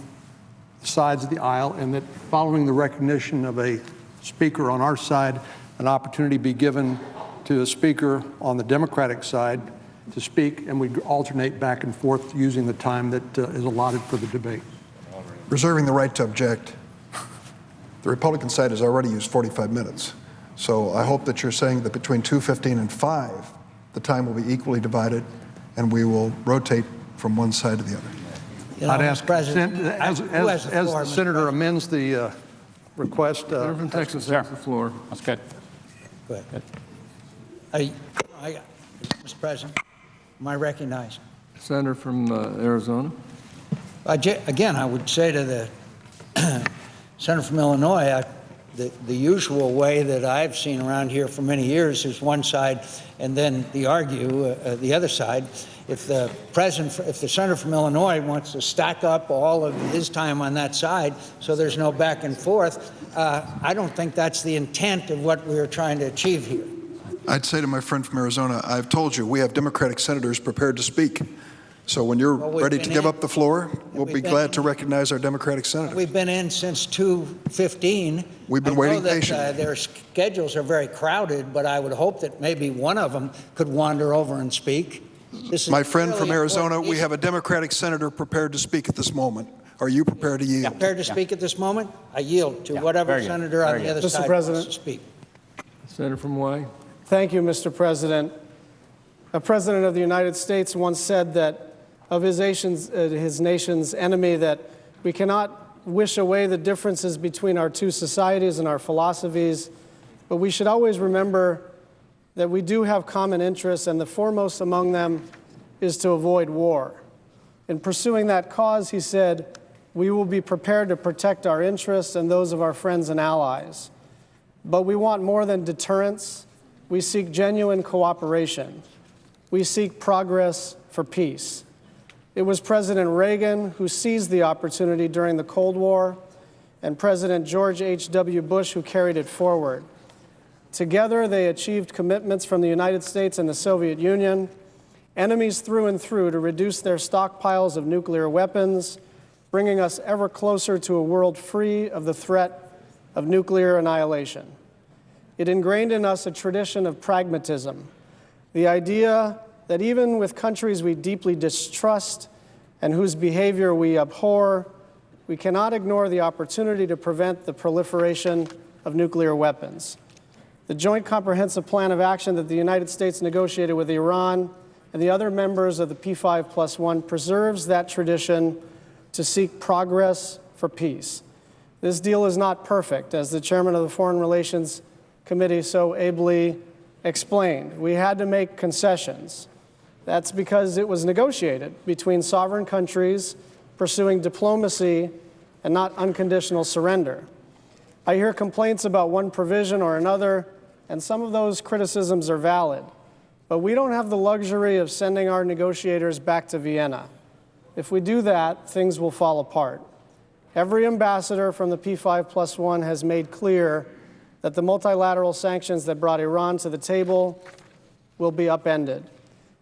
the sides of the aisle, and that following the recognition of a speaker on our side, an opportunity be given to a speaker on the Democratic side to speak, and we alternate back and forth using the time that is allotted for the debate. Reserving the right to object. The Republican side has already used 45 minutes. So I hope that you're saying that between 2:15 and 5, the time will be equally divided, and we will rotate from one side to the other. You know, I'd ask President, as the senator amends the request. Senator from Texas has the floor. That's good. Good. Mr. President, am I recognized? Senator from Arizona. Again, I would say to the senator from Illinois, the usual way that I've seen around here for many years is one side and then the other side. If the senator from Illinois wants to stack up all of his time on that side so there's no back and forth, I don't think that's the intent of what we're trying to achieve here. I'd say to my friend from Arizona, I've told you, we have Democratic senators prepared to speak. So when you're ready to give up the floor, we'll be glad to recognize our Democratic senators. We've been in since 2:15. We've been waiting patiently. Their schedules are very crowded, but I would hope that maybe one of them could wander over and speak. My friend from Arizona, we have a Democratic senator prepared to speak at this moment. Are you prepared to yield? Prepared to speak at this moment? I yield to whatever senator on the other side wants to speak. Senator from Hawaii. Thank you, Mr. President. A president of the United States once said that of his nation's enemy, that we cannot wish away the differences between our two societies and our philosophies, but we should always remember that we do have common interests, and the foremost among them is to avoid war. In pursuing that cause, he said, we will be prepared to protect our interests and those of our friends and allies. But we want more than deterrence. We seek genuine cooperation. We seek progress for peace. It was President Reagan who seized the opportunity during the Cold War, and President George H.W. Bush who carried it forward. Together, they achieved commitments from the United States and the Soviet Union, enemies through and through, to reduce their stockpiles of nuclear weapons, bringing us ever closer to a world free of the threat of nuclear annihilation. It ingrained in us a tradition of pragmatism, the idea that even with countries we deeply distrust and whose behavior we abhor, we cannot ignore the opportunity to prevent the proliferation of nuclear weapons. The Joint Comprehensive Plan of Action that the United States negotiated with Iran and the other members of the P5+1 preserves that tradition to seek progress for peace. This deal is not perfect, as the chairman of the Foreign Relations Committee so ably explained. We had to make concessions. That's because it was negotiated between sovereign countries pursuing diplomacy and not unconditional surrender. I hear complaints about one provision or another, and some of those criticisms are valid. But we don't have the luxury of sending our negotiators back to Vienna. If we do that, things will fall apart. Every ambassador from the P5+1 has made clear that the multilateral sanctions that brought Iran to the table will be upended.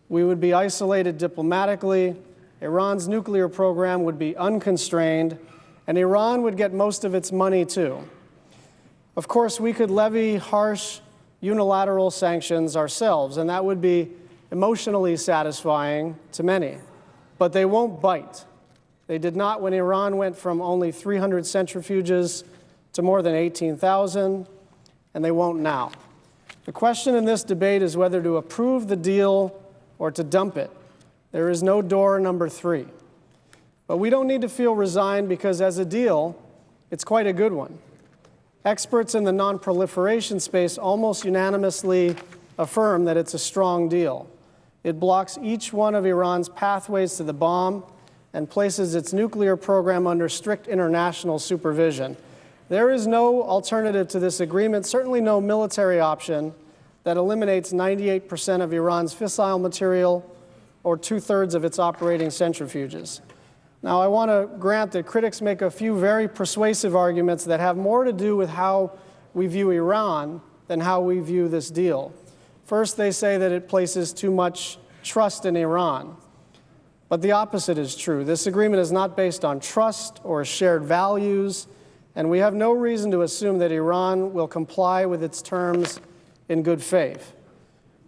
We would be isolated diplomatically, Iran's nuclear program would be unconstrained, and Iran would get most of its money too. Of course, we could levy harsh unilateral sanctions ourselves, and that would be emotionally satisfying to many, but they won't bite. They did not when Iran went from only 300 centrifuges to more than 18,000, and they won't now. The question in this debate is whether to approve the deal or to dump it. There is no door number 3. But we don't need to feel resigned because as a deal, it's quite a good one. Experts in the non-proliferation space almost unanimously affirm that it's a strong deal. It blocks each one of Iran's pathways to the bomb and places its nuclear program under strict international supervision. There is no alternative to this agreement, certainly no military option that eliminates 98% of Iran's fissile material or 2/3 of its operating centrifuges. Now, I want to grant that critics make a few very persuasive arguments that have more to do with how we view Iran than how we view this deal. First, they say that it places too much trust in Iran. But the opposite is true. This agreement is not based on trust or shared values, and we have no reason to assume that Iran will comply with its terms in good faith.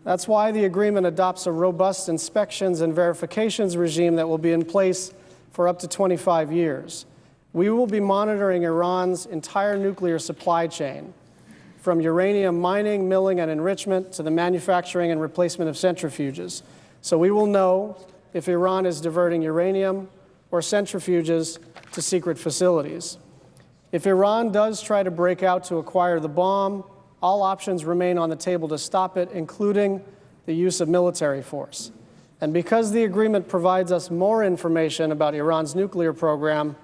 That's why the agreement adopts a robust inspections and verifications regime that will be in place for up to 25 years. We will be monitoring Iran's entire nuclear supply chain, from uranium mining, milling, and enrichment to the manufacturing and replacement of centrifuges. So we will know if Iran is diverting uranium or centrifuges to secret facilities. If Iran does try to break out to acquire the bomb, all options remain on the table to stop it, including the use of military force. And because the agreement provides us more information about Iran's nuclear program,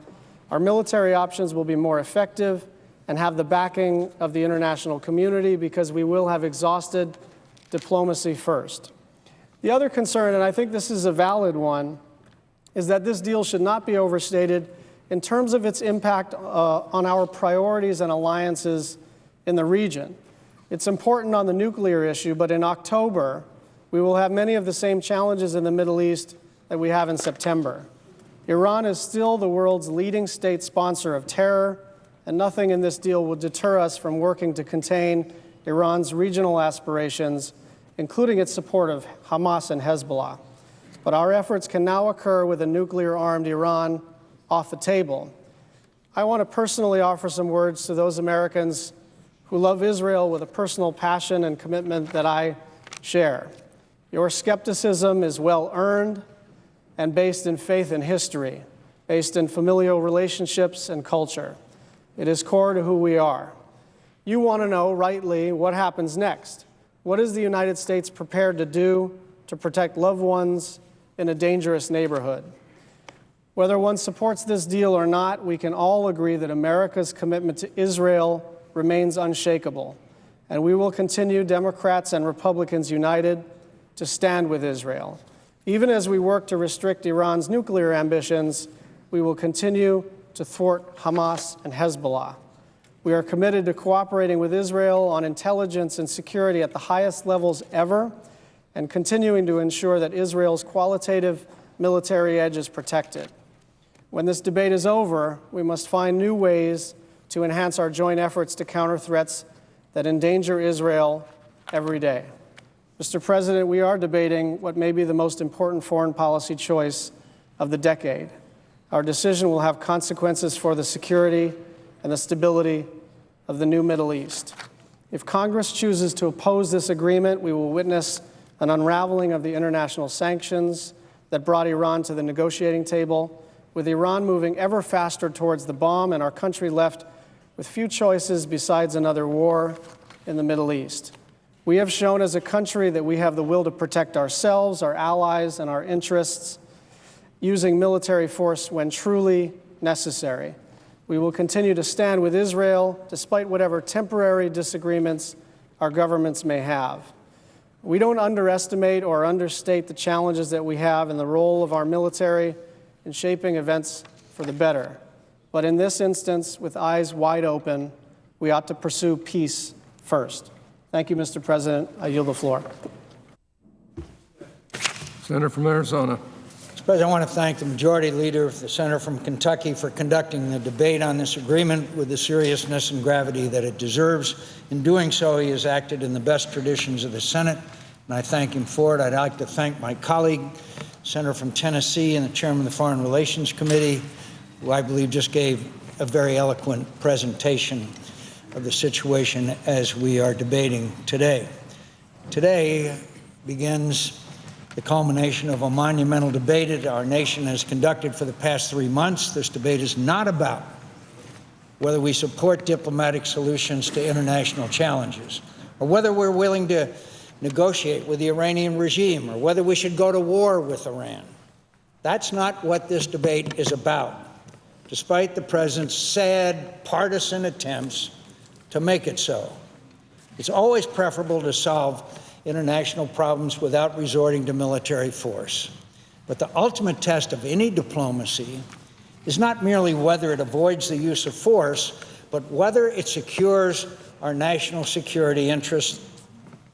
our military options will be more effective and have the backing of the international community because we will have exhausted diplomacy first. The other concern, and I think this is a valid one, is that this deal should not be overstated in terms of its impact on our priorities and alliances in the region. It's important on the nuclear issue, but in October, we will have many of the same challenges in the Middle East that we have in September. Iran is still the world's leading state sponsor of terror, and nothing in this deal will deter us from working to contain Iran's regional aspirations, including its support of Hamas and Hezbollah. But our efforts can now occur with a nuclear-armed Iran off the table. I want to personally offer some words to those Americans who love Israel with a personal passion and commitment that I share. Your skepticism is well-earned and based in faith and history, based in familial relationships and culture. It is core to who we are. You want to know, rightly, what happens next. What is the United States prepared to do to protect loved ones in a dangerous neighborhood? Whether one supports this deal or not, we can all agree that America's commitment to Israel remains unshakable, and we will continue, Democrats and Republicans united, to stand with Israel. Even as we work to restrict Iran's nuclear ambitions, we will continue to thwart Hamas and Hezbollah. We are committed to cooperating with Israel on intelligence and security at the highest levels ever, and continuing to ensure that Israel's qualitative military edge is protected. When this debate is over, we must find new ways to enhance our joint efforts to counter threats that endanger Israel every day. Mr. President, we are debating what may be the most important foreign policy choice of the decade. Our decision will have consequences for the security and the stability of the new Middle East. If Congress chooses to oppose this agreement, we will witness an unraveling of the international sanctions that brought Iran to the negotiating table, with Iran moving ever faster towards the bomb and our country left with few choices besides another war in the Middle East. We have shown as a country that we have the will to protect ourselves, our allies, and our interests, using military force when truly necessary. We will continue to stand with Israel despite whatever temporary disagreements our governments may have. We don't underestimate or understate the challenges that we have and the role of our military in shaping events for the better. But in this instance, with eyes wide open, we ought to pursue peace first. Thank you, Mr. President. I yield the floor. Senator from Arizona. Mr. President, I want to thank the Majority Leader of the Senator from Kentucky for conducting the debate on this agreement with the seriousness and gravity that it deserves. In doing so, he has acted in the best traditions of the Senate, and I thank him for it. I'd like to thank my colleague, Senator from Tennessee and the Chairman of the Foreign Relations Committee, who I believe just gave a very eloquent presentation of the situation as we are debating today. Today begins the culmination of a monumental debate that our nation has conducted for the past 3 months. This debate is not about whether we support diplomatic solutions to international challenges, or whether we're willing to negotiate with the Iranian regime, or whether we should go to war with Iran. That's not what this debate is about, despite the President's sad partisan attempts to make it so. It's always preferable to solve international problems without resorting to military force. But the ultimate test of any diplomacy is not merely whether it avoids the use of force, but whether it secures our national security interests.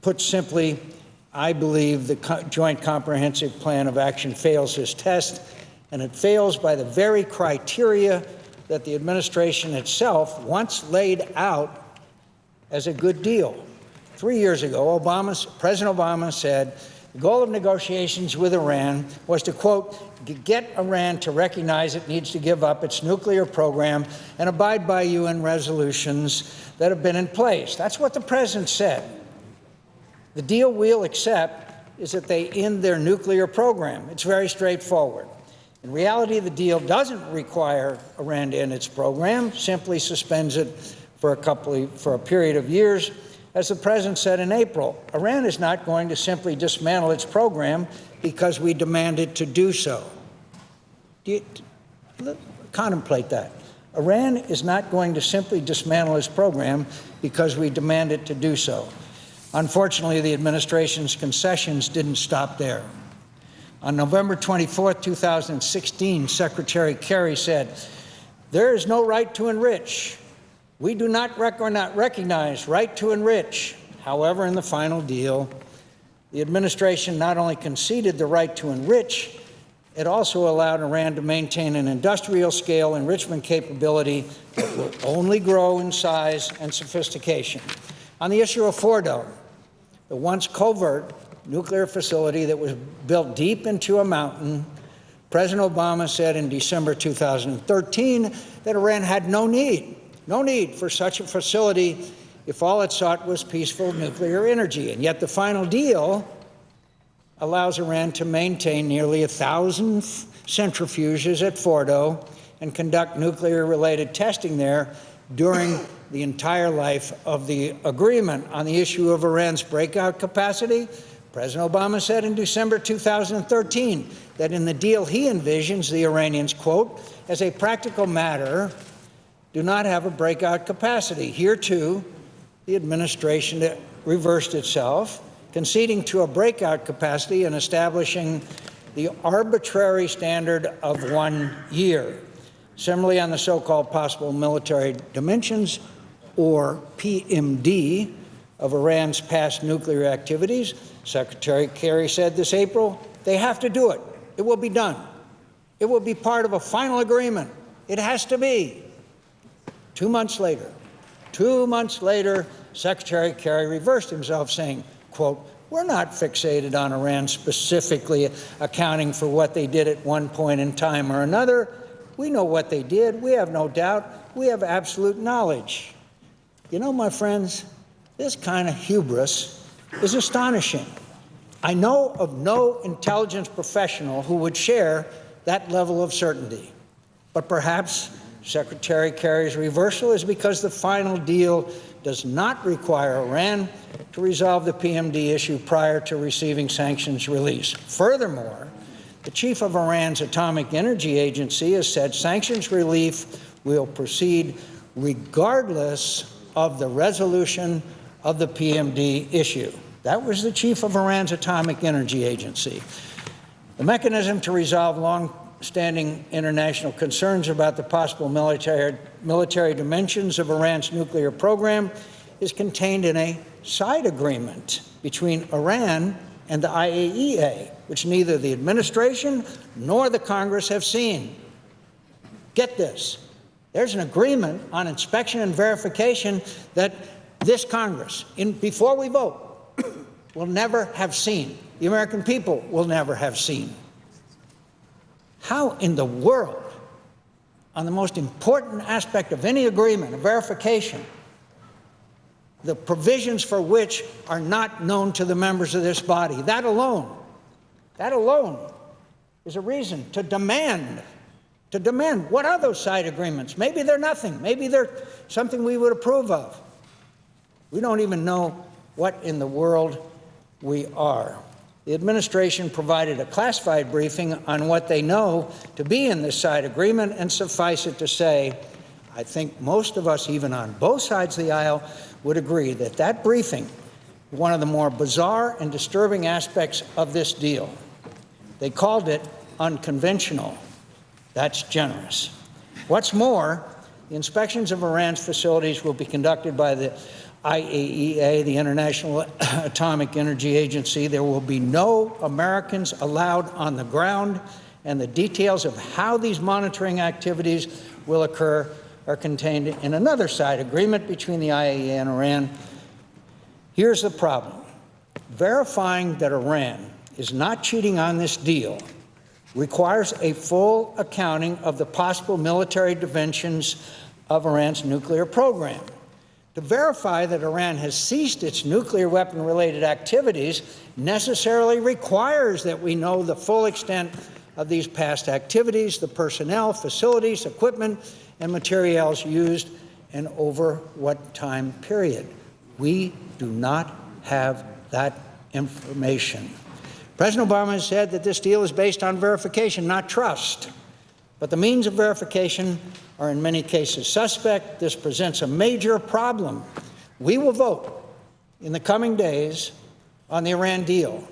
Put simply, I believe the Joint Comprehensive Plan of Action fails this test, and it fails by the very criteria that the administration itself once laid out as a good deal. 3 years ago, President Obama said the goal of negotiations with Iran was to, quote, get Iran to recognize it needs to give up its nuclear program and abide by UN resolutions that have been in place. That's what the President said. The deal we'll accept is that they end their nuclear program. It's very straightforward. In reality, the deal doesn't require Iran to end its program, simply suspends it for a period of years. As the President said in April, Iran is not going to simply dismantle its program because we demand it to do so. Contemplate that. Iran is not going to simply dismantle its program because we demand it to do so. Unfortunately, the administration's concessions didn't stop there. On November 24, 2016, Secretary Kerry said, "There is no right to enrich. We do not recognize right to enrich." However, in the final deal, the administration not only conceded the right to enrich, it also allowed Iran to maintain an industrial-scale enrichment capability that will only grow in size and sophistication. On the issue of Fordo, the once covert nuclear facility that was built deep into a mountain, President Obama said in December 2013 that Iran had no need for such a facility if all it sought was peaceful nuclear energy. And yet the final deal allows Iran to maintain nearly 1,000 centrifuges at Fordo and conduct nuclear-related testing there during the entire life of the agreement. On the issue of Iran's breakout capacity, President Obama said in December 2013 that in the deal he envisions, the Iranians, quote, as a practical matter, do not have a breakout capacity. Here, too, the administration reversed itself, conceding to a breakout capacity and establishing the arbitrary standard of 1 year. Similarly, on the so-called possible military dimensions, or PMD, of Iran's past nuclear activities, Secretary Kerry said this April, they have to do it. It will be done. It will be part of a final agreement. It has to be. 2 months later, Secretary Kerry reversed himself, saying, quote, we're not fixated on Iran specifically accounting for what they did at one point in time or another. We know what they did. We have no doubt. We have absolute knowledge. You know, my friends, this kind of hubris is astonishing. I know of no intelligence professional who would share that level of certainty. But perhaps Secretary Kerry's reversal is because the final deal does not require Iran to resolve the PMD issue prior to receiving sanctions release. Furthermore, the chief of Iran's Atomic Energy Agency has said sanctions relief will proceed regardless of the resolution of the PMD issue. That was the chief of Iran's Atomic Energy Agency. The mechanism to resolve long-standing international concerns about the possible military dimensions of Iran's nuclear program is contained in a side agreement between Iran and the IAEA, which neither the administration nor the Congress have seen. Get this. There's an agreement on inspection and verification that this Congress, before we vote, will never have seen. The American people will never have seen. How in the world, on the most important aspect of any agreement, a verification, the provisions for which are not known to the members of this body, that alone is a reason to demand. What are those side agreements? Maybe they're nothing. Maybe they're something we would approve of. We don't even know what in the world we are. The administration provided a classified briefing on what they know to be in this side agreement, and suffice it to say, I think most of us, even on both sides of the aisle, would agree that that briefing is one of the more bizarre and disturbing aspects of this deal. They called it unconventional. That's generous. What's more, the inspections of Iran's facilities will be conducted by the IAEA, the International Atomic Energy Agency. There will be no Americans allowed on the ground, and the details of how these monitoring activities will occur are contained in another side agreement between the IAEA and Iran. Here's the problem. Verifying that Iran is not cheating on this deal requires a full accounting of the possible military dimensions of Iran's nuclear program. To verify that Iran has ceased its nuclear weapon-related activities necessarily requires that we know the full extent of these past activities, the personnel, facilities, equipment, and materials used, and over what time period. We do not have that information. President Obama has said that this deal is based on verification, not trust. But the means of verification are in many cases suspect. This presents a major problem. We will vote in the coming days on the Iran deal,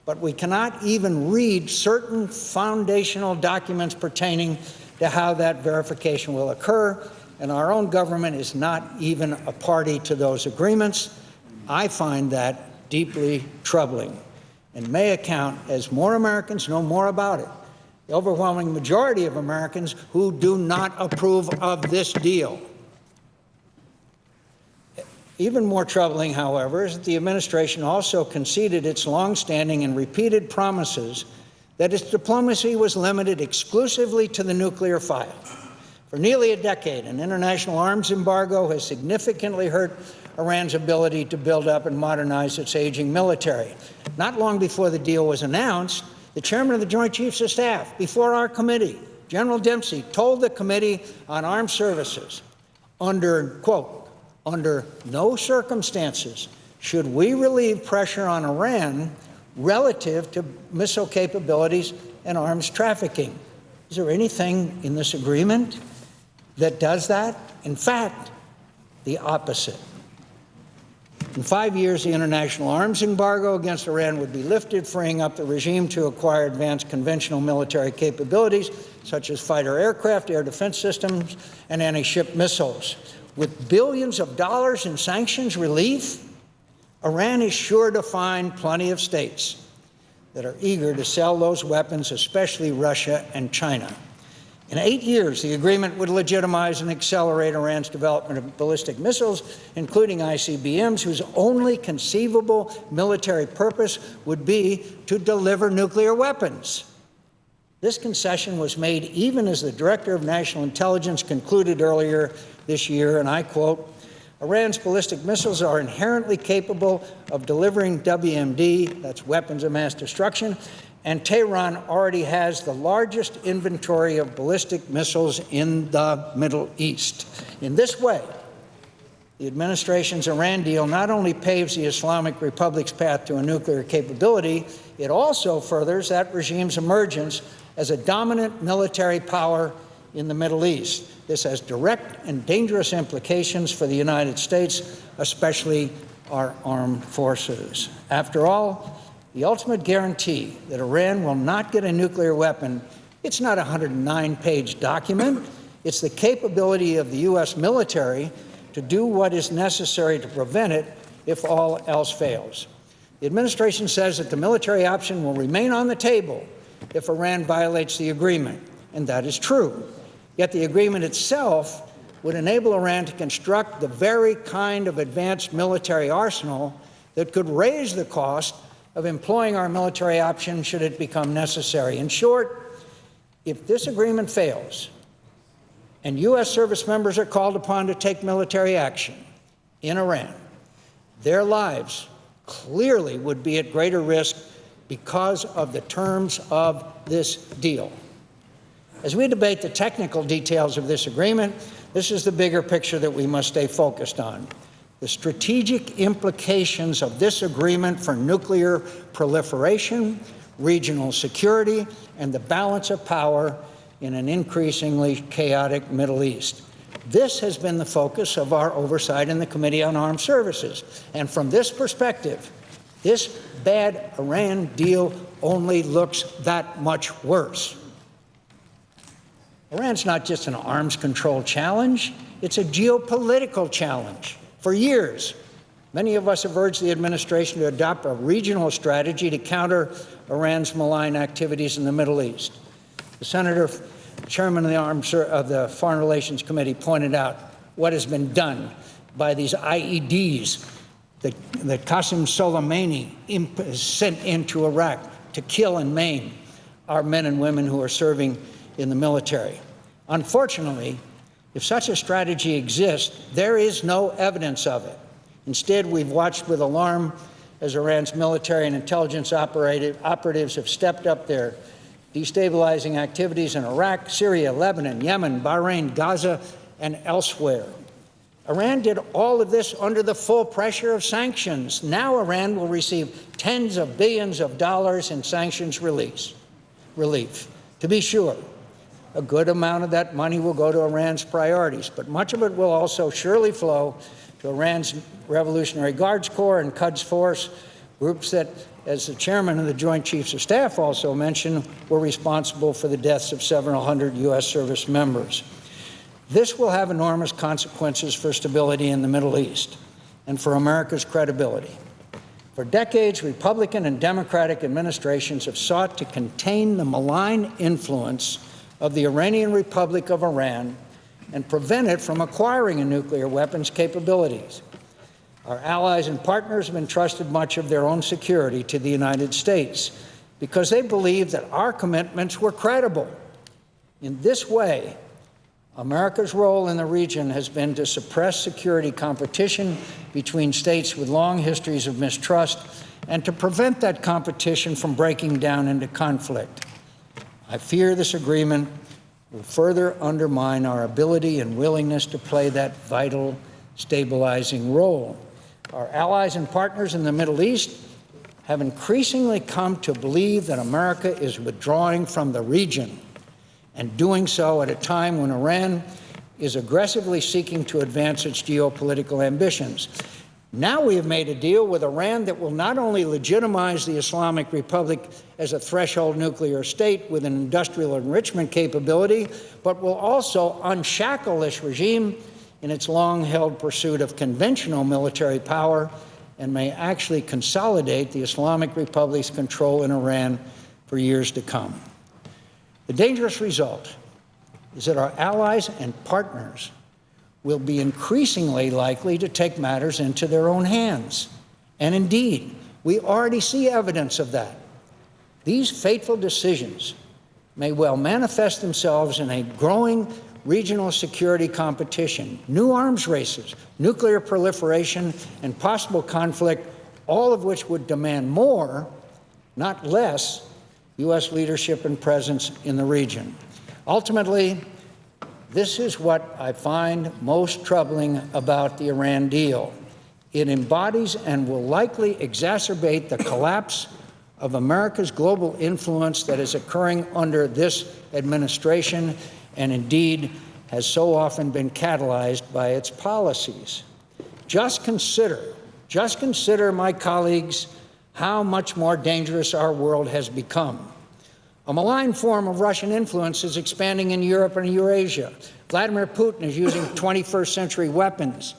but we cannot even read certain foundational documents pertaining to how that verification will occur, and our own government is not even a party to those agreements. I find that deeply troubling and may account as more Americans know more about it. The overwhelming majority of Americans who do not approve of this deal. Even more troubling, however, is that the administration also conceded its longstanding and repeated promises that its diplomacy was limited exclusively to the nuclear file. For nearly a decade, an international arms embargo has significantly hurt Iran's ability to build up and modernize its aging military. Not long before the deal was announced, the chairman of the Joint Chiefs of Staff, before our committee, General Dempsey, told the Committee on Armed Services, quote, under no circumstances should we relieve pressure on Iran relative to missile capabilities and arms trafficking. Is there anything in this agreement that does that? In fact, the opposite. In 5 years, the international arms embargo against Iran would be lifted, freeing up the regime to acquire advanced conventional military capabilities, such as fighter aircraft, air defense systems, and anti-ship missiles. With billions of dollars in sanctions relief, Iran is sure to find plenty of states that are eager to sell those weapons, especially Russia and China. In 8 years, the agreement would legitimize and accelerate Iran's development of ballistic missiles, including ICBMs, whose only conceivable military purpose would be to deliver nuclear weapons. This concession was made even as the Director of National Intelligence concluded earlier this year, and I quote, Iran's ballistic missiles are inherently capable of delivering WMD, that's weapons of mass destruction, and Tehran already has the largest inventory of ballistic missiles in the Middle East. In this way, the administration's Iran deal not only paves the Islamic Republic's path to a nuclear capability, it also furthers that regime's emergence as a dominant military power in the Middle East. This has direct and dangerous implications for the United States, especially our armed forces. After all, the ultimate guarantee that Iran will not get a nuclear weapon, it's not a 109-page document. It's the capability of the U.S. military to do what is necessary to prevent it if all else fails. The administration says that the military option will remain on the table if Iran violates the agreement, and that is true. Yet the agreement itself would enable Iran to construct the very kind of advanced military arsenal that could raise the cost of employing our military option should it become necessary. In short, if this agreement fails and U.S. service members are called upon to take military action in Iran, their lives clearly would be at greater risk because of the terms of this deal. As we debate the technical details of this agreement, this is the bigger picture that we must stay focused on. The strategic implications of this agreement for nuclear proliferation, regional security, and the balance of power in an increasingly chaotic Middle East. This has been the focus of our oversight in the Committee on Armed Services. And from this perspective, this bad Iran deal only looks that much worse. Iran's not just an arms control challenge, it's a geopolitical challenge. For years, many of us have urged the administration to adopt a regional strategy to counter Iran's malign activities in the Middle East. The Senator, Chairman of the Foreign Relations Committee, pointed out what has been done by these IEDs that Qasem Soleimani sent into Iraq to kill and maim our men and women who are serving in the military. Unfortunately, if such a strategy exists, there is no evidence of it. Instead, we've watched with alarm as Iran's military and intelligence operatives have stepped up their destabilizing activities in Iraq, Syria, Lebanon, Yemen, Bahrain, Gaza, and elsewhere. Iran did all of this under the full pressure of sanctions. Now Iran will receive tens of billions of dollars in sanctions relief. To be sure, a good amount of that money will go to Iran's priorities, but much of it will also surely flow to Iran's Revolutionary Guards Corps and Quds Force, groups that, as the chairman of the Joint Chiefs of Staff also mentioned, were responsible for the deaths of several hundred U.S. service members. This will have enormous consequences for stability in the Middle East and for America's credibility. For decades, Republican and Democratic administrations have sought to contain the malign influence of the Iranian Republic of Iran and prevent it from acquiring a nuclear weapons capabilities. Our allies and partners have entrusted much of their own security to the United States because they believed that our commitments were credible. In this way, America's role in the region has been to suppress security competition between states with long histories of mistrust and to prevent that competition from breaking down into conflict. I fear this agreement will further undermine our ability and willingness to play that vital stabilizing role. Our allies and partners in the Middle East have increasingly come to believe that America is withdrawing from the region and doing so at a time when Iran is aggressively seeking to advance its geopolitical ambitions. Now we have made a deal with Iran that will not only legitimize the Islamic Republic as a threshold nuclear state with an industrial enrichment capability, but will also unshackle this regime in its long-held pursuit of conventional military power and may actually consolidate the Islamic Republic's control in Iran for years to come. The dangerous result is that our allies and partners will be increasingly likely to take matters into their own hands. And indeed, we already see evidence of that. These fateful decisions may well manifest themselves in a growing regional security competition, new arms races, nuclear proliferation, and possible conflict, all of which would demand more, not less, U.S. leadership and presence in the region. Ultimately, this is what I find most troubling about the Iran deal. It embodies and will likely exacerbate the collapse of America's global influence that is occurring under this administration and indeed has so often been catalyzed by its policies. Just consider, my colleagues, how much more dangerous our world has become. A malign form of Russian influence is expanding in Europe and Eurasia. Vladimir Putin is using 21st century weapons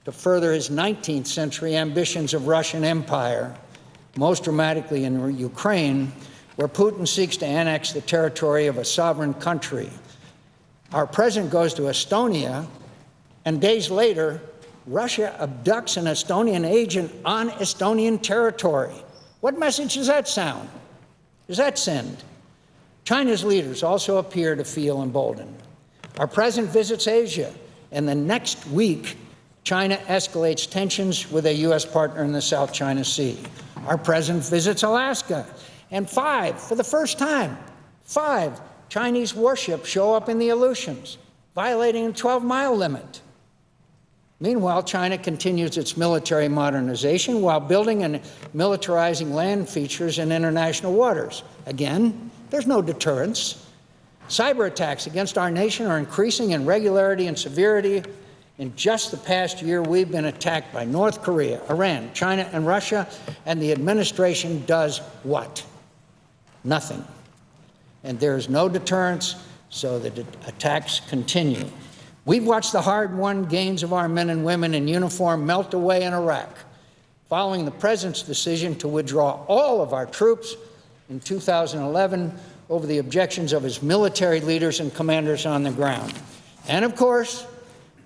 to further his 19th century ambitions of Russian empire. most dramatically in Ukraine, where Putin seeks to annex the territory of a sovereign country. Our president goes to Estonia, and days later, Russia abducts an Estonian agent on Estonian territory. What message does that sound? Does that send? China's leaders also appear to feel emboldened. Our president visits Asia, and the next week, China escalates tensions with a U.S. partner in the South China Sea. Our president visits Alaska, and for the first time, 5 Chinese warships show up in the Aleutians, violating a 12-mile limit. Meanwhile, China continues its military modernization while building and militarizing land features in international waters. Again, there's no deterrence. Cyber attacks against our nation are increasing in regularity and severity. In just the past year, we've been attacked by North Korea, Iran, China, and Russia, and the administration does what? Nothing. And there is no deterrence, so the attacks continue. We've watched the hard-won gains of our men and women in uniform melt away in Iraq, following the president's decision to withdraw all of our troops in 2011 over the objections of his military leaders and commanders on the ground. And of course,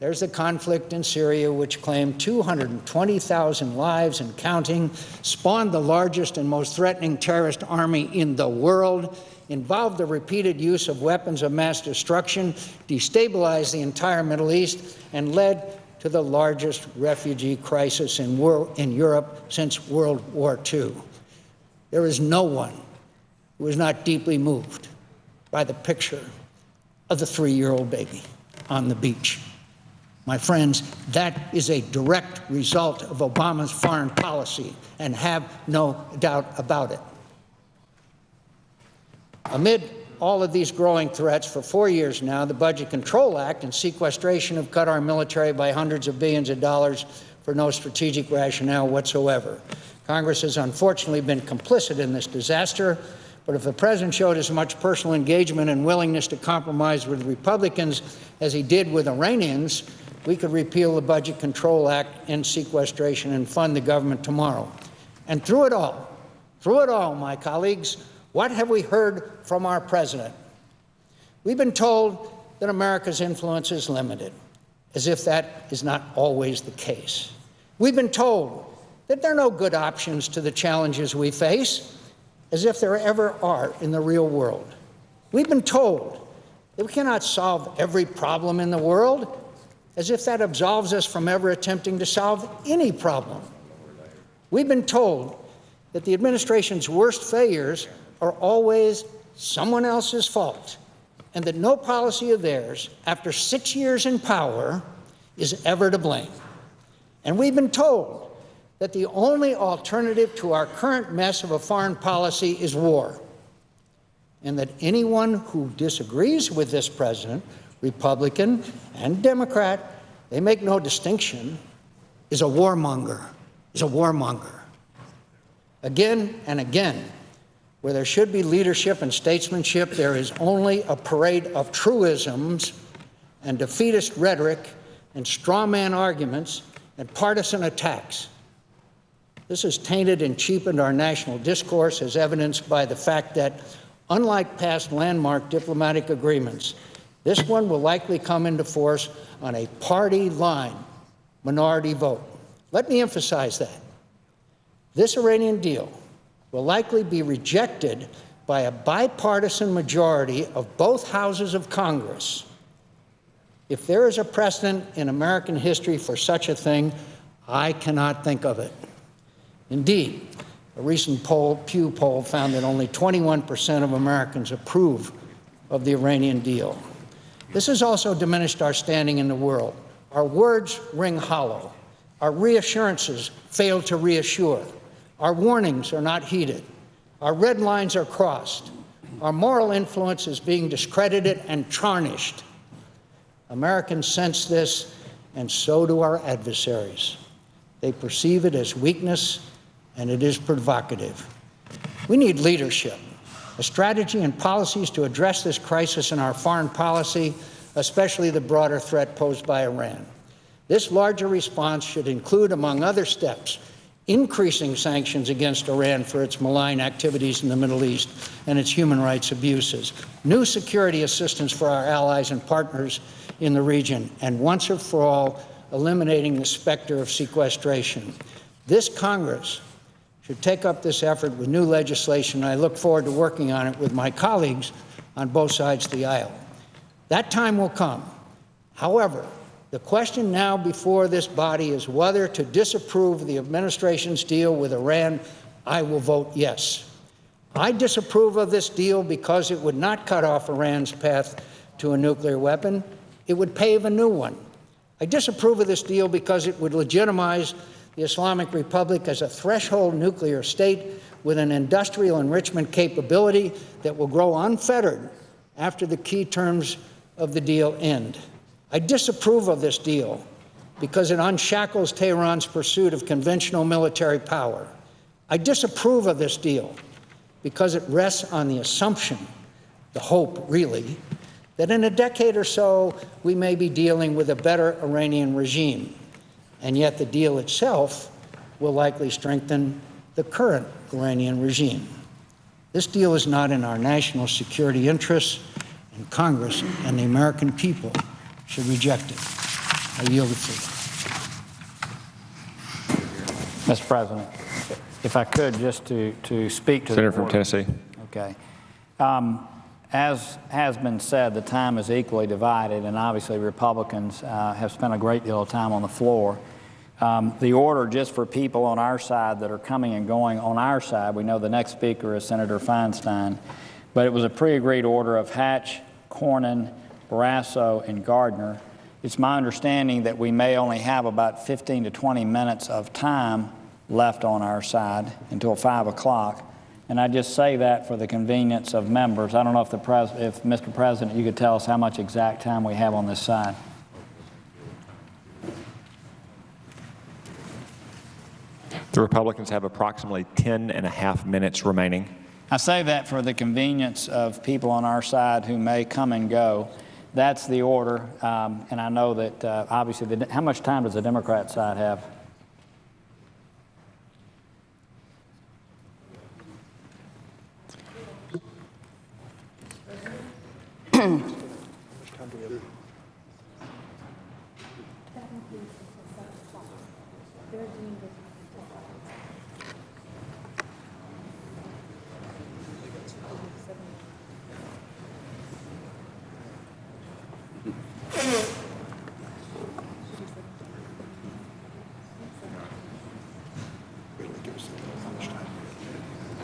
there's the conflict in Syria, which claimed 220,000 lives and counting, spawned the largest and most threatening terrorist army in the world, involved the repeated use of weapons of mass destruction, destabilized the entire Middle East, and led to the largest refugee crisis in Europe since World War II. There is no one who is not deeply moved by the picture of the 3-year-old baby on the beach. My friends, that is a direct result of Obama's foreign policy, and have no doubt about it. Amid all of these growing threats, for 4 years now, the Budget Control Act and sequestration have cut our military by hundreds of billions of dollars for no strategic rationale whatsoever. Congress has unfortunately been complicit in this disaster, but if the president showed as much personal engagement and willingness to compromise with Republicans as he did with Iranians, we could repeal the Budget Control Act, end sequestration, and fund the government tomorrow. And through it all, my colleagues, what have we heard from our president? We've been told that America's influence is limited, as if that is not always the case. We've been told that there are no good options to the challenges we face, as if there ever are in the real world. We've been told that we cannot solve every problem in the world, as if that absolves us from ever attempting to solve any problem. We've been told that the administration's worst failures are always someone else's fault, and that no policy of theirs, after 6 years in power, is ever to blame. And we've been told that the only alternative to our current mess of a foreign policy is war, and that anyone who disagrees with this president, Republican and Democrat, they make no distinction, is a warmonger, Again and again, where there should be leadership and statesmanship, there is only a parade of truisms and defeatist rhetoric and straw man arguments and partisan attacks. This has tainted and cheapened our national discourse, as evidenced by the fact that, unlike past landmark diplomatic agreements, this one will likely come into force on a party line minority vote. Let me emphasize that. This Iranian deal will likely be rejected by a bipartisan majority of both houses of Congress. If there is a precedent in American history for such a thing, I cannot think of it. Indeed, a recent Pew poll found that only 21% of Americans approve of the Iranian deal. This has also diminished our standing in the world. Our words ring hollow. Our reassurances fail to reassure. Our warnings are not heeded. Our red lines are crossed. Our moral influence is being discredited and tarnished. Americans sense this, and so do our adversaries. They perceive it as weakness, and it is provocative. We need leadership, a strategy and policies to address this crisis in our foreign policy, especially the broader threat posed by Iran. This larger response should include, among other steps, increasing sanctions against Iran for its malign activities in the Middle East and its human rights abuses, new security assistance for our allies and partners in the region, and once and for all, eliminating the specter of sequestration. This Congress should take up this effort with new legislation, and I look forward to working on it with my colleagues on both sides of the aisle. That time will come. However, the question now before this body is whether to disapprove the administration's deal with Iran. I will vote yes. I disapprove of this deal because it would not cut off Iran's path to a nuclear weapon. It would pave a new one. I disapprove of this deal because it would legitimize the Islamic Republic as a threshold nuclear state with an industrial enrichment capability that will grow unfettered after the key terms of the deal end. I disapprove of this deal because it unshackles Tehran's pursuit of conventional military power. I disapprove of this deal because it rests on the assumption, the hope really, that in a decade or so we may be dealing with a better Iranian regime. And yet the deal itself will likely strengthen the current Iranian regime. This deal is not in our national security interests, and Congress and the American people should reject it. I yield the floor. Mr. President, if I could, just to speak to Senator the from order. Tennessee. Okay. As has been said, the time is equally divided, and obviously Republicans have spent a great deal of time on the floor. The order, just for people on our side that are coming and going on our side, we know the next speaker is Senator Feinstein, but it was a pre-agreed order of Hatch, Cornyn, Barrasso, and Gardner. It's my understanding that we may only have about 15 to 20 minutes of time left on our side until 5 o'clock. And I just say that for the convenience of members. I don't know if Mr. President, you could tell us how much exact time we have on this side. The Republicans have approximately 10.5 minutes remaining. I say that for the convenience of people on our side who may come and go. That's the order, and I know that obviously, how much time does the Democrat side have?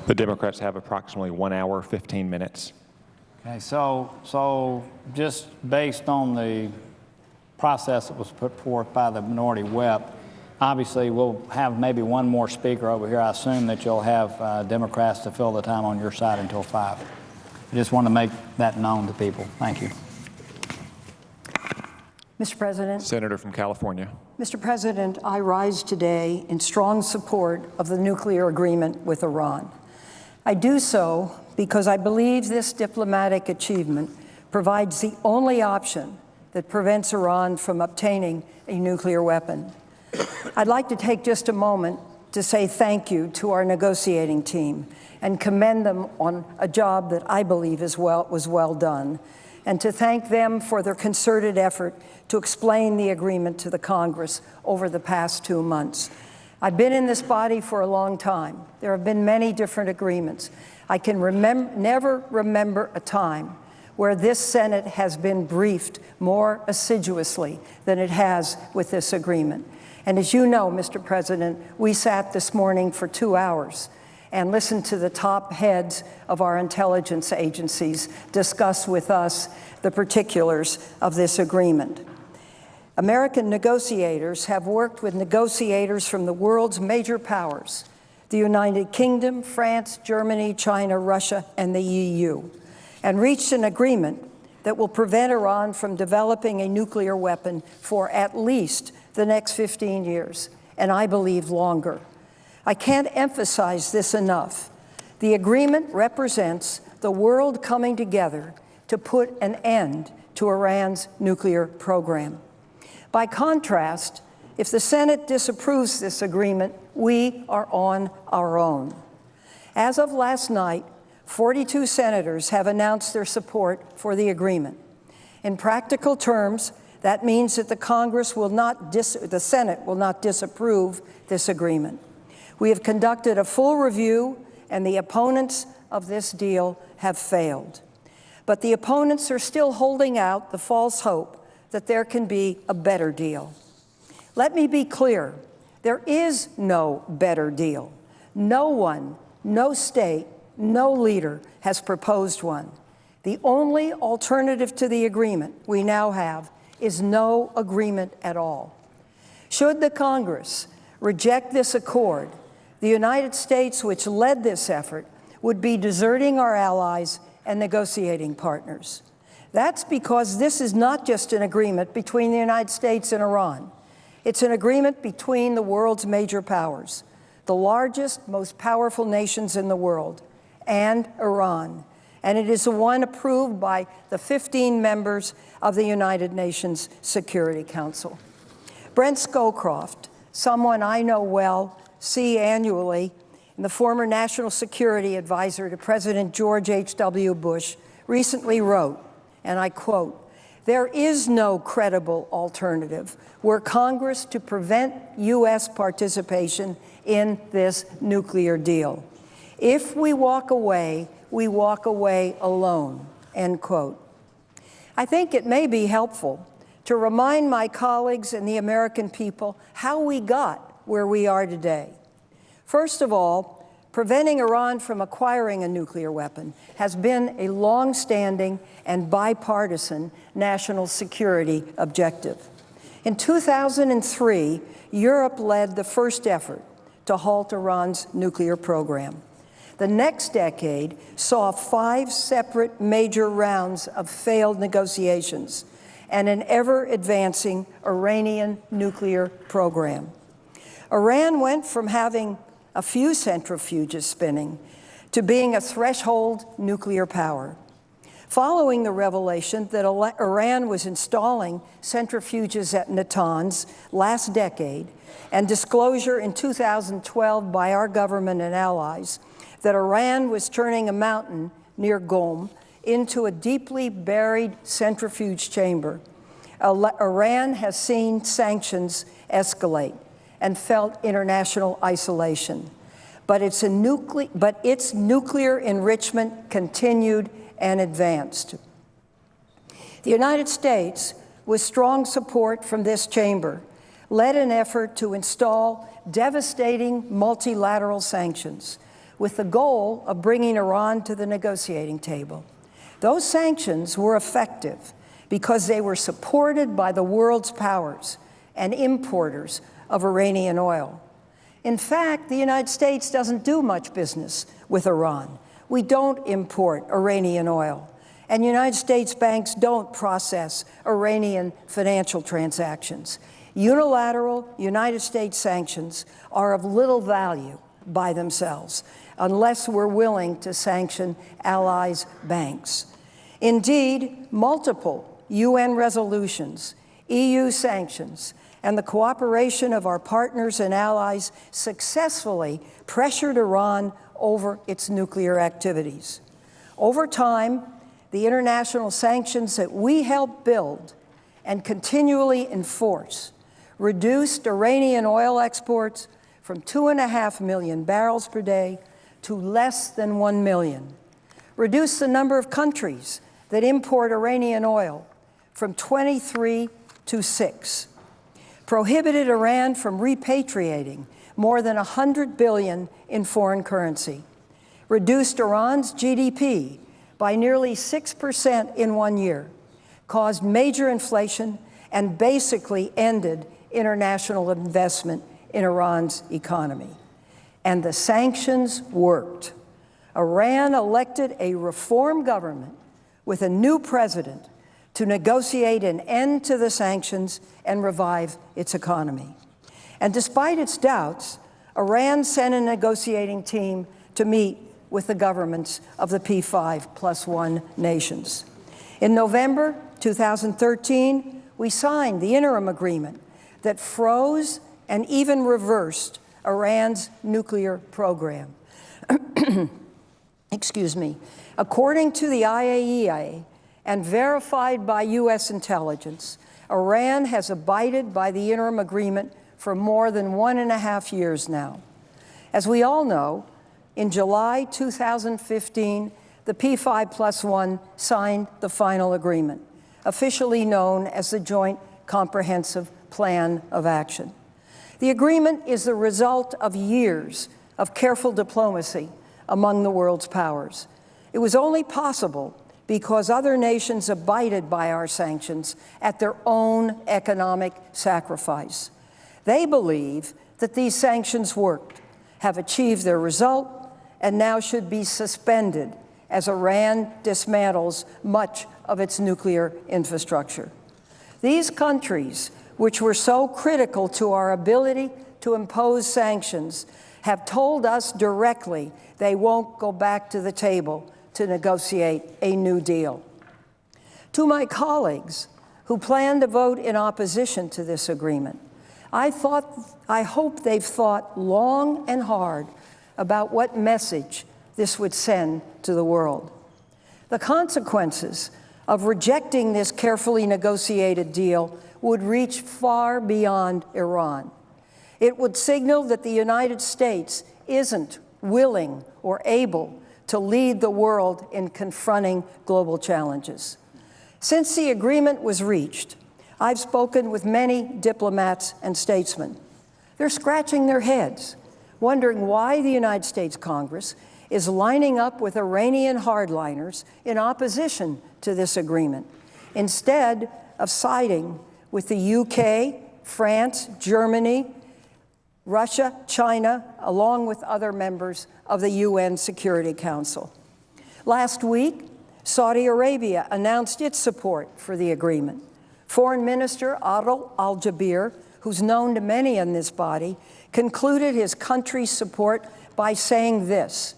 The Democrats have approximately 1 hour, 15 minutes. Okay, so just based on the process that was put forth by the minority whip, obviously we'll have maybe one more speaker over here. I assume that you'll have Democrats to fill the time on your side until 5. I just want to make that known to people. Thank you. Mr. President. Senator from California. Mr. President, I rise today in strong support of the nuclear agreement with Iran. I do so because I believe this diplomatic achievement provides the only option that prevents Iran from obtaining a nuclear weapon. I'd like to take just a moment to say thank you to our negotiating team and commend them on a job that I believe was well done, and to thank them for their concerted effort to explain the agreement to the Congress over the past 2 months. I've been in this body for a long time. There have been many different agreements. I can never remember a time where this Senate has been briefed more assiduously than it has with this agreement. And as you know, Mr. President, we sat this morning for 2 hours and listened to the top heads of our intelligence agencies discuss with us the particulars of this agreement. American negotiators have worked with negotiators from the world's major powers, the United Kingdom, France, Germany, China, Russia, and the EU, and reached an agreement that will prevent Iran from developing a nuclear weapon for at least the next 15 years, and I believe longer. I can't emphasize this enough. The agreement represents the world coming together to put an end to Iran's nuclear program. By contrast, If the Senate disapproves this agreement, we are on our own. As of last night, 42 senators have announced their support for the agreement. In practical terms, that means that the Senate will not disapprove this agreement. We have conducted a full review, and the opponents of this deal have failed. But the opponents are still holding out the false hope that there can be a better deal. Let me be clear, there is no better deal. No one, no state, no leader has proposed one. The only alternative to the agreement we now have is no agreement at all. Should the Congress reject this accord, the United States, which led this effort, would be deserting our allies and negotiating partners. That's because this is not just an agreement between the United States and Iran. It's an agreement between the world's major powers, the largest, most powerful nations in the world, and Iran. And it is the one approved by the 15 members of the United Nations Security Council. Brent Scowcroft, someone I know well, see annually, and the former National Security Advisor to President George H.W. Bush, recently wrote, and I quote, "There is no credible alternative were Congress to prevent U.S. participation in this nuclear deal. If we walk away alone," end quote. I think it may be helpful to remind my colleagues and the American people how we got where we are today. First of all, preventing Iran from acquiring a nuclear weapon has been a long-standing and bipartisan national security objective. In 2003, Europe led the first effort to halt Iran's nuclear program. The next decade saw 5 separate major rounds of failed negotiations and an ever-advancing Iranian nuclear program. Iran went from having a few centrifuges spinning to being a threshold nuclear power. Following the revelation that Iran was installing centrifuges at Natanz last decade, and disclosure in 2012 by our government and allies that Iran was turning a mountain near Qom into a deeply buried centrifuge chamber, Iran has seen sanctions escalate and felt international isolation. But its nuclear enrichment continued and advanced. The United States, with strong support from this chamber, led an effort to install devastating multilateral sanctions with the goal of bringing Iran to the negotiating table. Those sanctions were effective because they were supported by the world's powers and importers of Iranian oil. In fact, the United States doesn't do much business with Iran. We don't import Iranian oil, and United States banks don't process Iranian financial transactions. Unilateral United States sanctions are of little value by themselves unless we're willing to sanction allies' banks. Indeed, multiple UN resolutions, EU sanctions, and the cooperation of our partners and allies successfully pressured Iran over its nuclear activities. Over time, the international sanctions that we helped build and continually enforce reduced Iranian oil exports from 2.5 million barrels per day to less than 1 million, reduced the number of countries that import Iranian oil from 23 to 6, prohibited Iran from repatriating more than $100 billion in foreign currency, reduced Iran's GDP by nearly 6% in 1 year, caused major inflation, and basically ended international investment in Iran's economy. And the sanctions worked. Iran elected a reform government with a new president to negotiate an end to the sanctions and revive its economy. And despite its doubts, Iran sent a negotiating team to meet with the governments of the P5+1 nations. In November 2013, we signed the interim agreement that froze and even reversed Iran's nuclear program. Excuse me. According to the IAEA and verified by U.S. intelligence, Iran has abided by the interim agreement for more than 1.5 years now. As we all know, in July 2015, the P5+1 signed the final agreement, officially known as the Joint Comprehensive Plan of Action. The agreement is the result of years of careful diplomacy among the world's powers. It was only possible because other nations abided by our sanctions at their own economic sacrifice. They believe that these sanctions worked, have achieved their result, and now should be suspended as Iran dismantles much of its nuclear infrastructure. These countries, which were so critical to our ability to impose sanctions, have told us directly they won't go back to the table to negotiate a new deal. To my colleagues who plan to vote in opposition to this agreement, I hope they've thought long and hard about what message this would send to the world. The consequences of rejecting this carefully negotiated deal would reach far beyond Iran. It would signal that the United States isn't willing or able to lead the world in confronting global challenges. Since the agreement was reached, I've spoken with many diplomats and statesmen. They're scratching their heads, wondering why the United States Congress is lining up with Iranian hardliners in opposition to this agreement, instead of siding with the UK, France, Germany, Russia, China, along with other members of the UN Security Council. Last week, Saudi Arabia announced its support for the agreement. Foreign Minister Adel al-Jubeir, who's known to many in this body, concluded his country's support by saying this: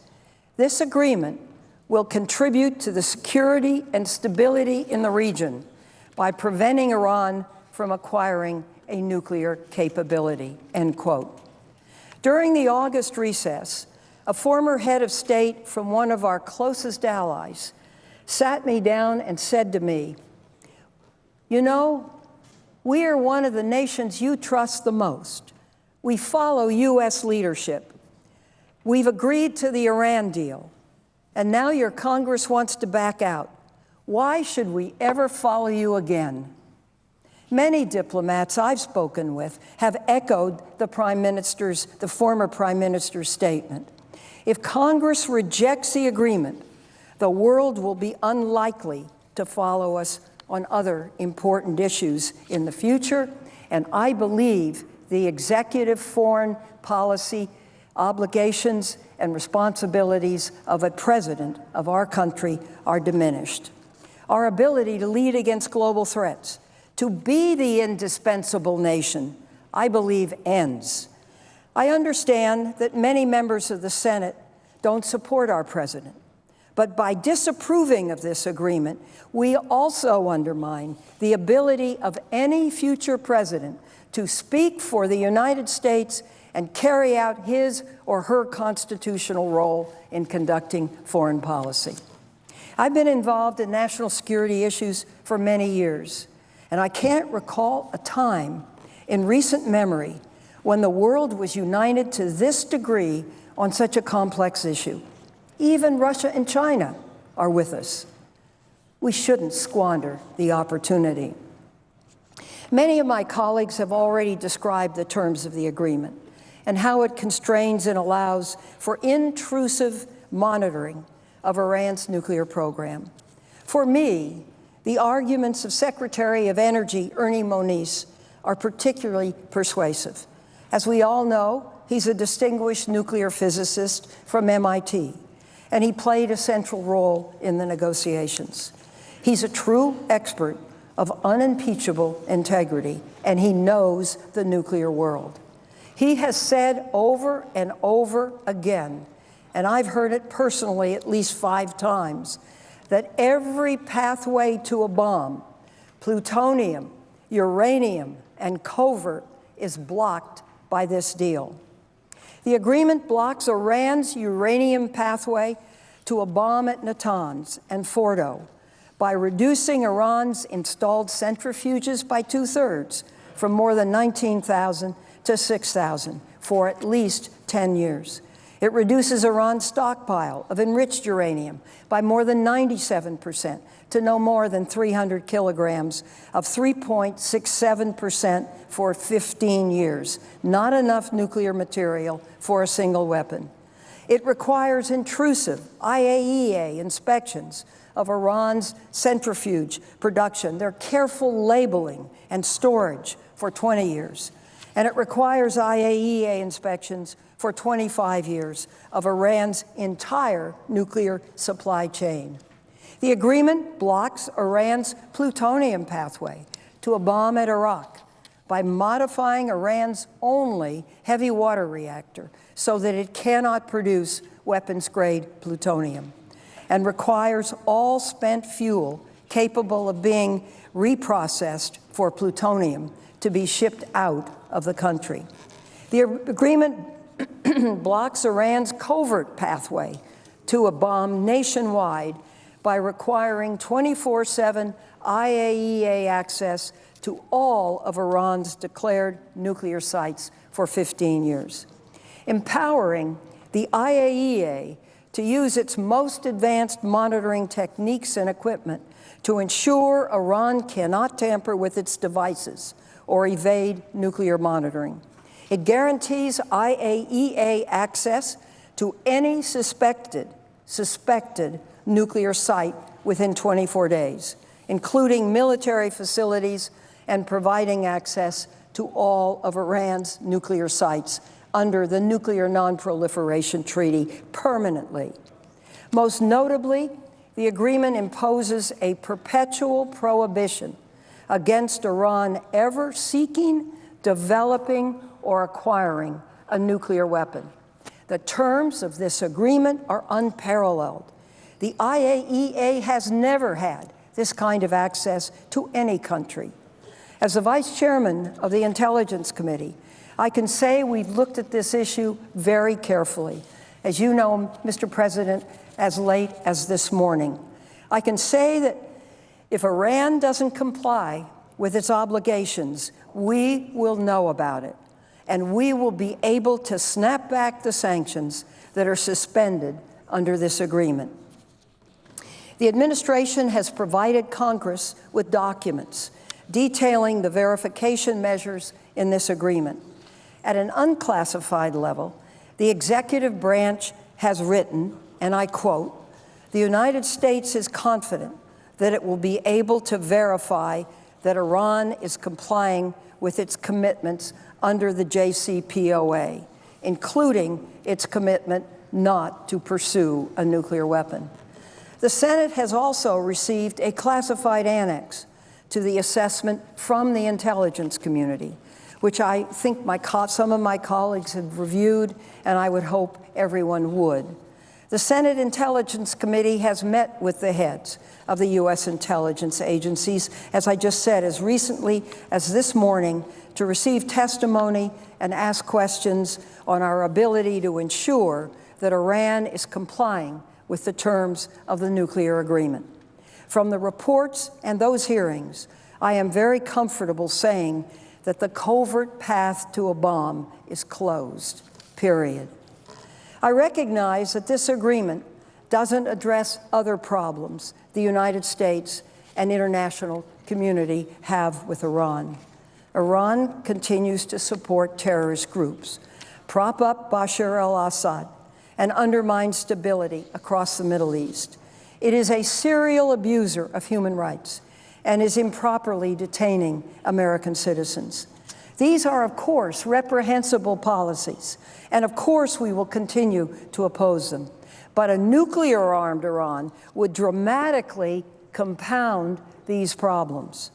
"This agreement will contribute to the security and stability in the region by preventing Iran from acquiring a nuclear capability," end quote. During the August recess, a former head of state from one of our closest allies sat me down and said to me, "You know, we are one of the nations you trust the most. We follow U.S. leadership. We've agreed to the Iran deal, and now your Congress wants to back out. Why should we ever follow you again?" Many diplomats I've spoken with have echoed the former Prime Minister's statement. If Congress rejects the agreement, the world will be unlikely to follow us on other important issues in the future, and I believe the executive foreign policy obligations and responsibilities of a president of our country are diminished. Our ability to lead against global threats, to be the indispensable nation, I believe, ends. I understand that many members of the Senate don't support our president, but by disapproving of this agreement, we also undermine the ability of any future president to speak for the United States and carry out his or her constitutional role in conducting foreign policy. I've been involved in national security issues for many years, and I can't recall a time in recent memory when the world was united to this degree on such a complex issue. Even Russia and China are with us. We shouldn't squander the opportunity. Many of my colleagues have already described the terms of the agreement and how it constrains and allows for intrusive monitoring of Iran's nuclear program. For me, the arguments of Secretary of Energy Ernie Moniz are particularly persuasive. As we all know, he's a distinguished nuclear physicist from MIT, and he played a central role in the negotiations. He's a true expert of unimpeachable integrity, and he knows the nuclear world. He has said over and over again, and I've heard it personally at least 5 times, that every pathway to a bomb, plutonium, uranium, and covert, is blocked by this deal. The agreement blocks Iran's uranium pathway to a bomb at Natanz and Fordo by reducing Iran's installed centrifuges by 2/3, from more than 19,000 to 6,000 for at least 10 years. It reduces Iran's stockpile of enriched uranium by more than 97% to no more than 300 kilograms of 3.67% for 15 years. Not enough nuclear material for a single weapon. It requires intrusive IAEA inspections of Iran's centrifuge production, their careful labeling and storage for 20 years. And it requires IAEA inspections for 25 years of Iran's entire nuclear supply chain. The agreement blocks Iran's plutonium pathway to a bomb at Iraq by modifying Iran's only heavy water reactor so that it cannot produce weapons-grade plutonium, and requires all spent fuel capable of being reprocessed for plutonium to be shipped out of the country. The agreement blocks Iran's covert pathway to a bomb nationwide by requiring 24/7 IAEA access to all of Iran's declared nuclear sites for 15 years. Empowering the IAEA to use its most advanced monitoring techniques and equipment to ensure Iran cannot tamper with its devices or evade nuclear monitoring. It guarantees IAEA access to any suspected nuclear site within 24 days, including military facilities, and providing access to all of Iran's nuclear sites under the Nuclear Non-Proliferation Treaty permanently. Most notably, the agreement imposes a perpetual prohibition against Iran ever seeking, developing, or acquiring a nuclear weapon. The terms of this agreement are unparalleled. The IAEA has never had this kind of access to any country. As the Vice Chairman of the Intelligence Committee, I can say we've looked at this issue very carefully. As you know, Mr. President, as late as this morning. I can say that if Iran doesn't comply with its obligations, we will know about it, and we will be able to snap back the sanctions that are suspended under this agreement. The administration has provided Congress with documents detailing the verification measures in this agreement. At an unclassified level, the executive branch has written, and I quote, "The United States is confident that it will be able to verify that Iran is complying with its commitments under the JCPOA, including its commitment not to pursue a nuclear weapon." The Senate has also received a classified annex to the assessment from the intelligence community, which I think some of my colleagues have reviewed, and I would hope everyone would. The Senate Intelligence Committee has met with the heads of the U.S. intelligence agencies, as I just said, as recently as this morning, to receive testimony and ask questions on our ability to ensure that Iran is complying with the terms of the nuclear agreement. From the reports and those hearings, I am very comfortable saying that the covert path to a bomb is closed, period. I recognize that this agreement doesn't address other problems the United States and international community have with Iran. Iran continues to support terrorist groups, prop up Bashar al-Assad, and undermine stability across the Middle East. It is a serial abuser of human rights and is improperly detaining American citizens. These are, of course, reprehensible policies, and of course we will continue to oppose them. But a nuclear-armed Iran would dramatically compound these problems.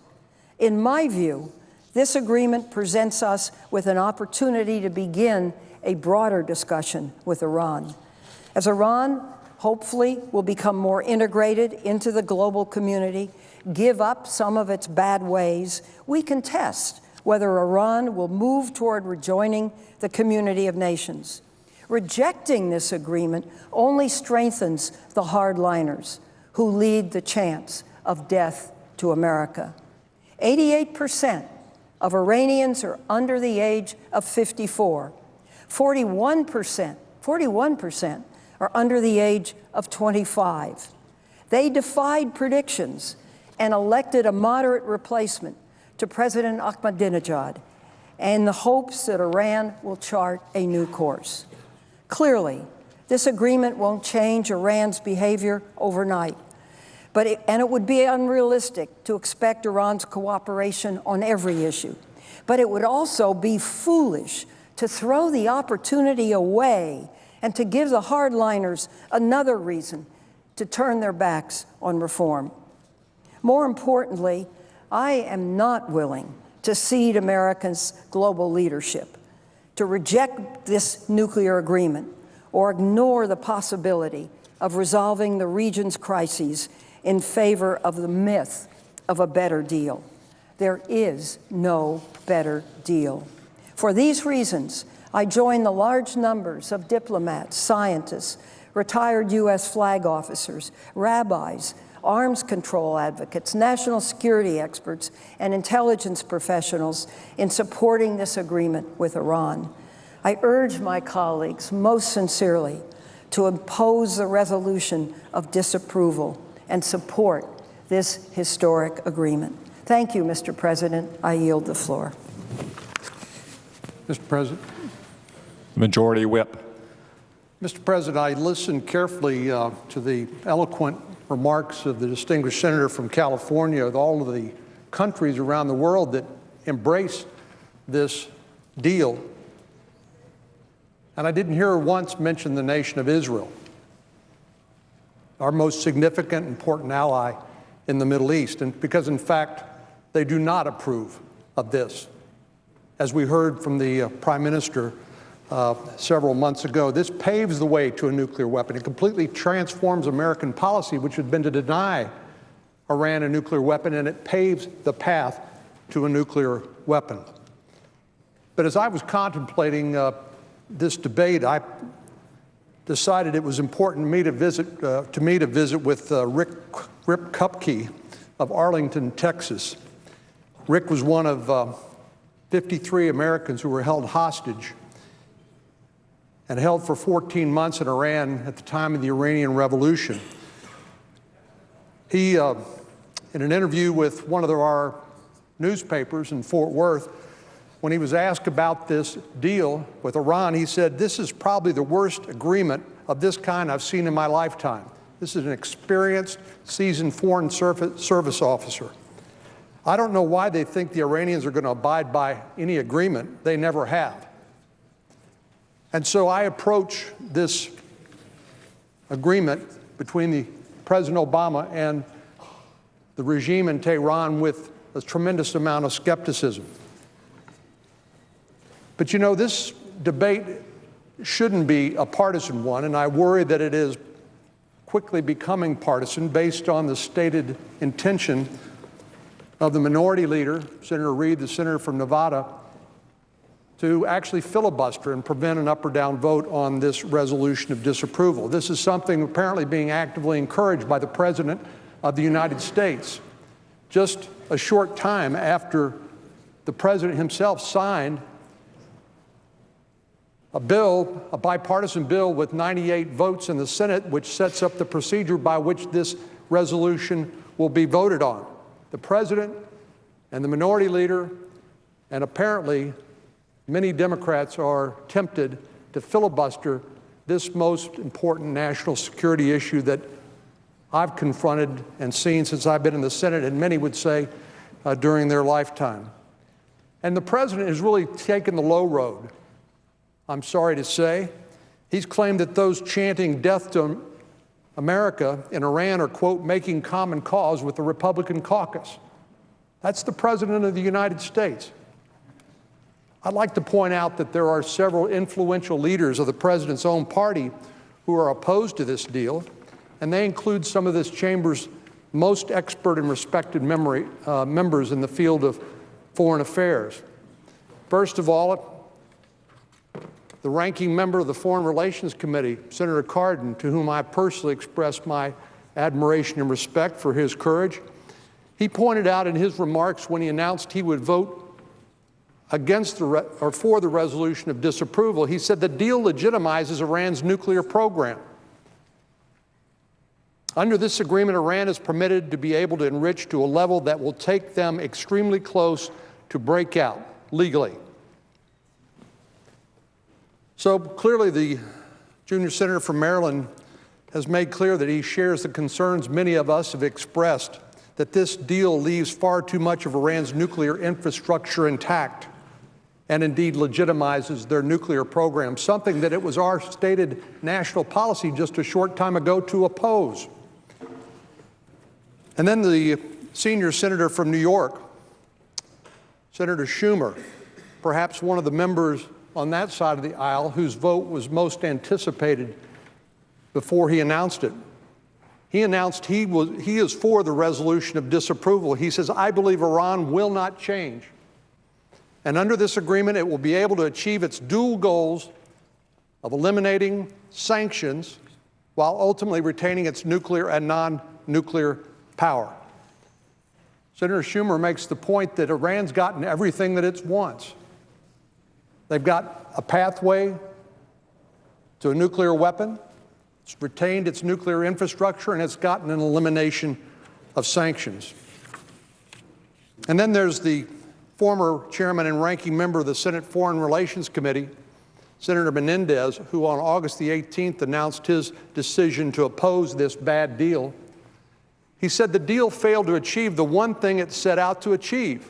In my view, this agreement presents us with an opportunity to begin a broader discussion with Iran. As Iran hopefully will become more integrated into the global community, give up some of its bad ways, we can test whether Iran will move toward rejoining the community of nations. Rejecting this agreement only strengthens the hardliners who lead the chants of death to America. 88% of Iranians are under the age of 54. 41% are under the age of 25. They defied predictions and elected a moderate replacement to President Ahmadinejad in the hopes that Iran will chart a new course. Clearly, this agreement won't change Iran's behavior overnight, and it would be unrealistic to expect Iran's cooperation on every issue. But it would also be foolish to throw the opportunity away and to give the hardliners another reason to turn their backs on reform. More importantly, I am not willing to cede America's global leadership, to reject this nuclear agreement, or ignore the possibility of resolving the region's crises in favor of the myth of a better deal. There is no better deal. For these reasons, I join the large numbers of diplomats, scientists, retired U.S. flag officers, rabbis, arms control advocates, national security experts, and intelligence professionals in supporting this agreement with Iran. I urge my colleagues most sincerely to oppose the resolution of disapproval and support this historic agreement. Thank you, Mr. President. I yield the floor. Mr. President. Majority Whip. Mr. President, I listened carefully to the eloquent remarks of the distinguished senator from California, of all of the countries around the world that embrace this deal. And I didn't hear her once mention the nation of Israel, our most significant, important ally in the Middle East, and because, in fact, they do not approve of this. As we heard from the Prime Minister several months ago, this paves the way to a nuclear weapon. It completely transforms American policy, which had been to deny Iran a nuclear weapon, and it paves the path to a nuclear weapon. But as I was contemplating this debate, I decided it was important to me to visit with Rick Kupke of Arlington, Texas. Rick was one of 53 Americans who were held hostage and held for 14 months in Iran at the time of the Iranian Revolution. He, in an interview with one of our newspapers in Fort Worth, when he was asked about this deal with Iran, he said, "This is probably the worst agreement of this kind I've seen in my lifetime." This is an experienced, seasoned Foreign Service officer. I don't know why they think the Iranians are going to abide by any agreement. They never have. And so I approach this agreement between President Obama and the regime in Tehran with a tremendous amount of skepticism. But you know, this debate shouldn't be a partisan one, and I worry that it is quickly becoming partisan based on the stated intention of the minority leader, Senator Reid, the senator from Nevada, to actually filibuster and prevent an up or down vote on this resolution of disapproval. This is something apparently being actively encouraged by the President of the United States. Just a short time after the President himself signed a bill, a bipartisan bill with 98 votes in the Senate, which sets up the procedure by which this resolution will be voted on. The President and the minority leader, and apparently many Democrats, are tempted to filibuster this most important national security issue that I've confronted and seen since I've been in the Senate, and many would say during their lifetime. And the President has really taken the low road, I'm sorry to say. He's claimed that those chanting death to America in Iran are, quote, making common cause with the Republican caucus. That's the President of the United States. I'd like to point out that there are several influential leaders of the President's own party who are opposed to this deal, and they include some of this chamber's most expert and respected members in the field of foreign affairs. First of all, the ranking member of the Foreign Relations Committee, Senator Cardin, to whom I personally expressed my admiration and respect for his courage, he pointed out in his remarks when he announced he would vote against or for the resolution of disapproval, he said the deal legitimizes Iran's nuclear program. Under this agreement, Iran is permitted to be able to enrich to a level that will take them extremely close to breakout legally. So clearly the junior senator from Maryland has made clear that he shares the concerns many of us have expressed that this deal leaves far too much of Iran's nuclear infrastructure intact and indeed legitimizes their nuclear program, something that it was our stated national policy just a short time ago to oppose. And then the senior senator from New York, Senator Schumer, perhaps one of the members on that side of the aisle whose vote was most anticipated before he announced it. He announced he is for the resolution of disapproval. He says, I believe Iran will not change. And under this agreement, it will be able to achieve its dual goals of eliminating sanctions while ultimately retaining its nuclear and non-nuclear power. Senator Schumer makes the point that Iran's gotten everything that it wants. They've got a pathway to a nuclear weapon. It's retained its nuclear infrastructure, and it's gotten an elimination of sanctions. And then there's the former chairman and ranking member of the Senate Foreign Relations Committee, Senator Menendez, who on August the 18th announced his decision to oppose this bad deal. He said the deal failed to achieve the one thing it set out to achieve.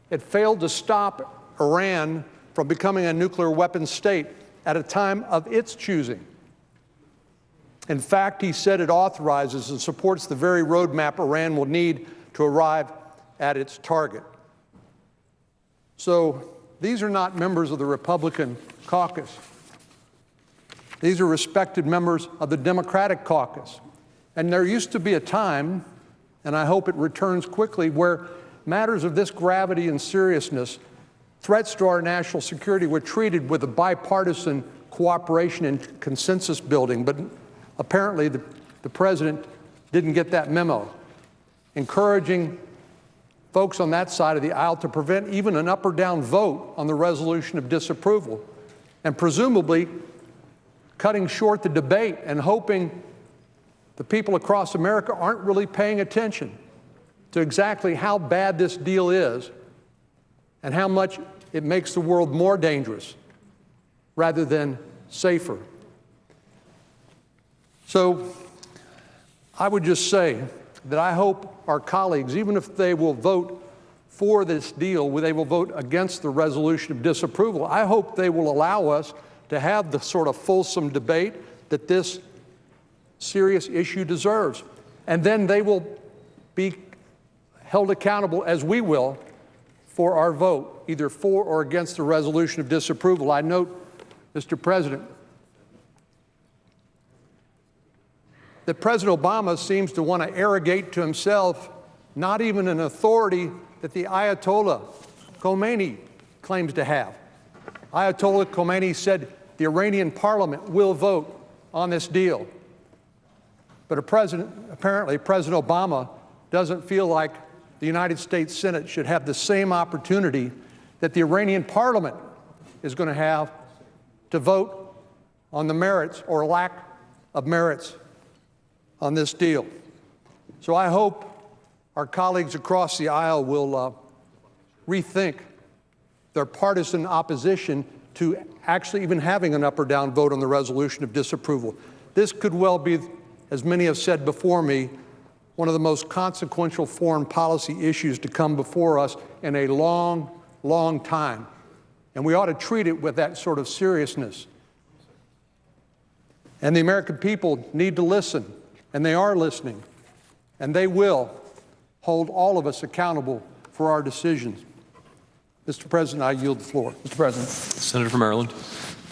It failed to stop Iran from becoming a nuclear weapons state at a time of its choosing. In fact, he said it authorizes and supports the very roadmap Iran will need to arrive at its target. So these are not members of the Republican caucus. These are respected members of the Democratic caucus. And there used to be a time, and I hope it returns quickly, where matters of this gravity and seriousness, threats to our national security, were treated with a bipartisan cooperation and consensus building. But apparently the president didn't get that memo, encouraging folks on that side of the aisle to prevent even an up or down vote on the resolution of disapproval, and presumably cutting short the debate and hoping the people across America aren't really paying attention to exactly how bad this deal is and how much it makes the world more dangerous rather than safer. So I would just say that I hope our colleagues, even if they will vote for this deal, they will vote against the resolution of disapproval, I hope they will allow us to have the sort of fulsome debate that this serious issue deserves. And then they will be held accountable, as we will, for our vote, either for or against the resolution of disapproval. I note, Mr. President, that President Obama seems to want to arrogate to himself not even an authority that the Ayatollah Khomeini claims to have. Ayatollah Khomeini said the Iranian parliament will vote on this deal. But apparently President Obama doesn't feel like the United States Senate should have the same opportunity that the Iranian parliament is going to have to vote on the merits or lack of merits on this deal. So I hope our colleagues across the aisle will rethink their partisan opposition to actually even having an up or down vote on the resolution of disapproval. This could well be, as many have said before me, one of the most consequential foreign policy issues to come before us in a long, long time. And we ought to treat it with that sort of seriousness. And the American people need to listen, and they are listening, and they will hold all of us accountable for our decisions. Mr. President, I yield the floor. Mr. President. Senator from Maryland.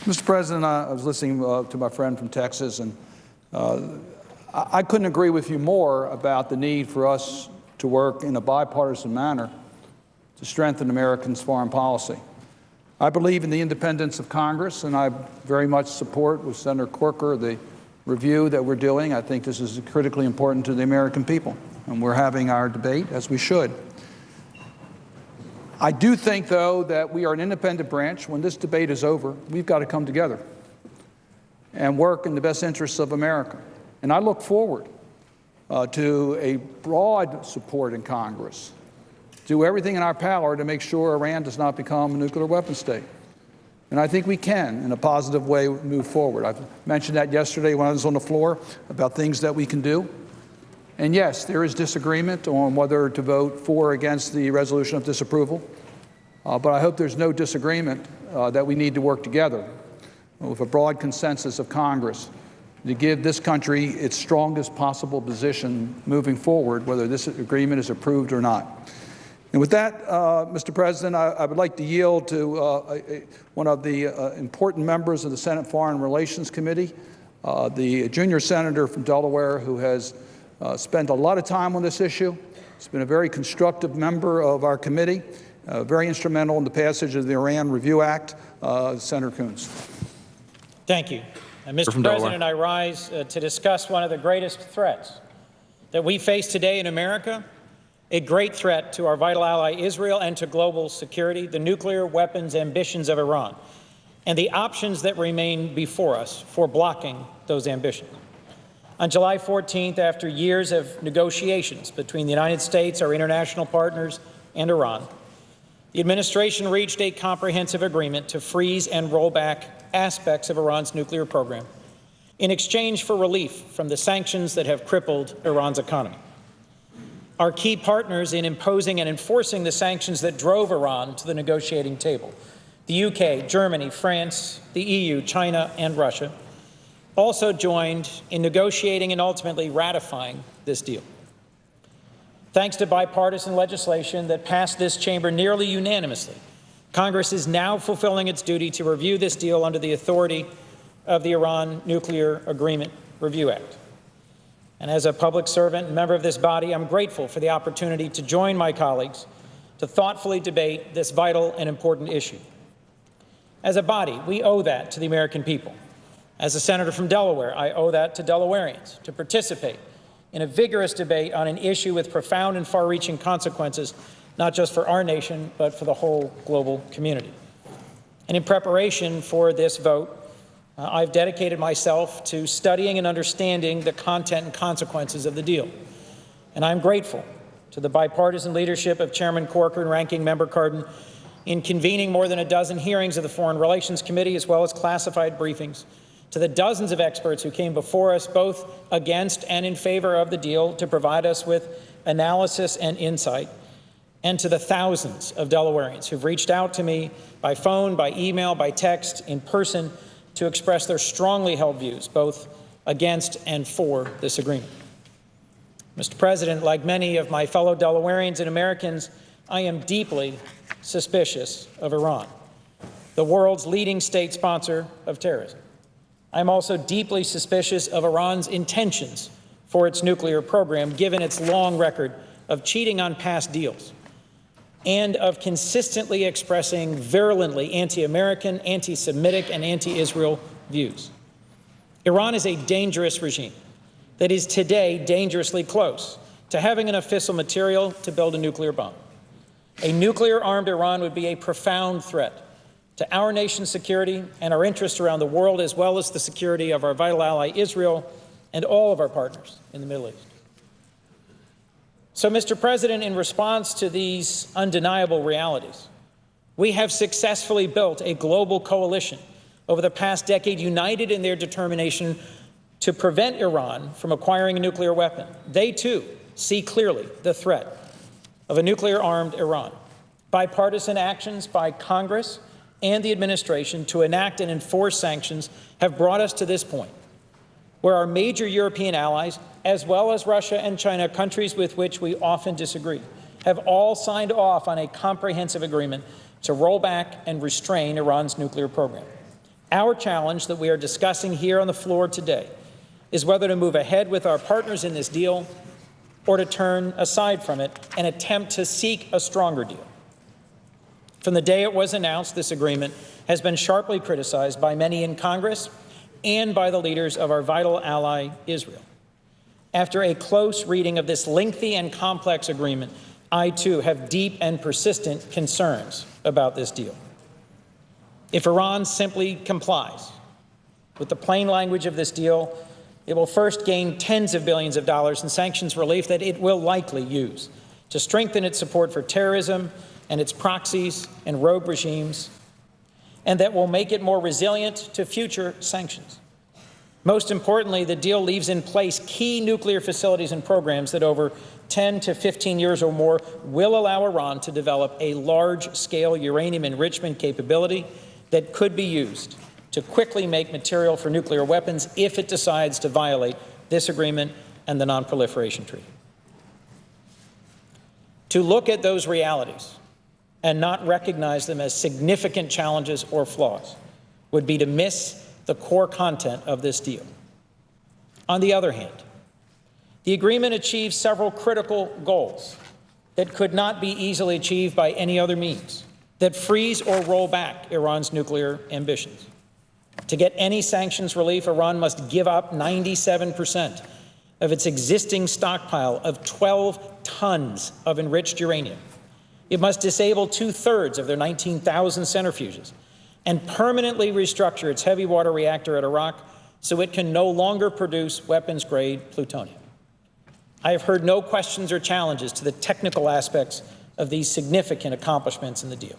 Mr. President, I was listening to my friend from Texas, and I couldn't agree with you more about the need for us to work in a bipartisan manner to strengthen Americans' foreign policy. I believe in the independence of Congress, and I very much support with Senator Corker the review that we're doing. I think this is critically important to the American people, and we're having our debate, as we should. I do think, though, that we are an independent branch. When this debate is over, we've got to come together and work in the best interests of America. And I look forward to a broad support in Congress, do everything in our power to make sure Iran does not become a nuclear weapon state. And I think we can, in a positive way, move forward. I mentioned that yesterday when I was on the floor about things that we can do. And yes, there is disagreement on whether to vote for or against the resolution of disapproval. But I hope there's no disagreement that we need to work together with a broad consensus of Congress to give this country its strongest possible position moving forward, whether this agreement is approved or not. And with that, Mr. President, I would like to yield to one of the important members of the Senate Foreign Relations Committee, the junior senator from Delaware who has spent a lot of time on this issue. He's been a very constructive member of our committee, very instrumental in the passage of the Iran Review Act, Senator Coons. Thank you. Mr. President, I rise to discuss one of the greatest threats that we face today in America, a great threat to our vital ally Israel and to global security, the nuclear weapons ambitions of Iran, and the options that remain before us for blocking those ambitions. On July 14th, after years of negotiations between the United States, our international partners, and Iran, the administration reached a comprehensive agreement to freeze and roll back aspects of Iran's nuclear program in exchange for relief from the sanctions that have crippled Iran's economy. Our key partners in imposing and enforcing the sanctions that drove Iran to the negotiating table, the UK, Germany, France, the EU, China, and Russia, also joined in negotiating and ultimately ratifying this deal. Thanks to bipartisan legislation that passed this chamber nearly unanimously, Congress is now fulfilling its duty to review this deal under the authority of the Iran Nuclear Agreement Review Act. And as a public servant and member of this body, I'm grateful for the opportunity to join my colleagues to thoughtfully debate this vital and important issue. As a body, we owe that to the American people. As a senator from Delaware, I owe that to Delawareans to participate in a vigorous debate on an issue with profound and far-reaching consequences, not just for our nation, but for the whole global community. And in preparation for this vote, I've dedicated myself to studying and understanding the content and consequences of the deal. And I'm grateful to the bipartisan leadership of Chairman Corker and Ranking Member Cardin in convening more than a dozen hearings of the Foreign Relations Committee, as well as classified briefings, to the dozens of experts who came before us, both against and in favor of the deal, to provide us with analysis and insight, and to the thousands of Delawareans who've reached out to me by phone, by email, by text, in person, to express their strongly held views, both against and for this agreement. Mr. President, like many of my fellow Delawareans and Americans, I am deeply suspicious of Iran, the world's leading state sponsor of terrorism. I'm also deeply suspicious of Iran's intentions for its nuclear program, given its long record of cheating on past deals and of consistently expressing virulently anti-American, anti-Semitic, and anti-Israel views. Iran is a dangerous regime that is today dangerously close to having enough fissile material to build a nuclear bomb. A nuclear-armed Iran would be a profound threat to our nation's security and our interests around the world, as well as the security of our vital ally Israel and all of our partners in the Middle East. So, Mr. President, in response to these undeniable realities, we have successfully built a global coalition over the past decade, united in their determination to prevent Iran from acquiring a nuclear weapon. They, too, see clearly the threat of a nuclear-armed Iran. Bipartisan actions by Congress and the administration to enact and enforce sanctions have brought us to this point, where our major European allies, as well as Russia and China, countries with which we often disagree, have all signed off on a comprehensive agreement to roll back and restrain Iran's nuclear program. Our challenge that we are discussing here on the floor today is whether to move ahead with our partners in this deal or to turn aside from it and attempt to seek a stronger deal. From the day it was announced, this agreement has been sharply criticized by many in Congress and by the leaders of our vital ally, Israel. After a close reading of this lengthy and complex agreement, I too have deep and persistent concerns about this deal. If Iran simply complies with the plain language of this deal, it will first gain tens of billions of dollars in sanctions relief that it will likely use to strengthen its support for terrorism and its proxies and rogue regimes, and that will make it more resilient to future sanctions. Most importantly, the deal leaves in place key nuclear facilities and programs that over 10 to 15 years or more will allow Iran to develop a large-scale uranium enrichment capability that could be used to quickly make material for nuclear weapons if it decides to violate this agreement and the Non-Proliferation Treaty. To look at those realities and not recognize them as significant challenges or flaws would be to miss the core content of this deal. On the other hand, the agreement achieves several critical goals that could not be easily achieved by any other means that freeze or roll back Iran's nuclear ambitions. To get any sanctions relief, Iran must give up 97% of its existing stockpile of 12 tons of enriched uranium. It must disable 2/3 of their 19,000 centrifuges and permanently restructure its heavy water reactor at Arak so it can no longer produce weapons-grade plutonium. I have heard no questions or challenges to the technical aspects of these significant accomplishments in the deal.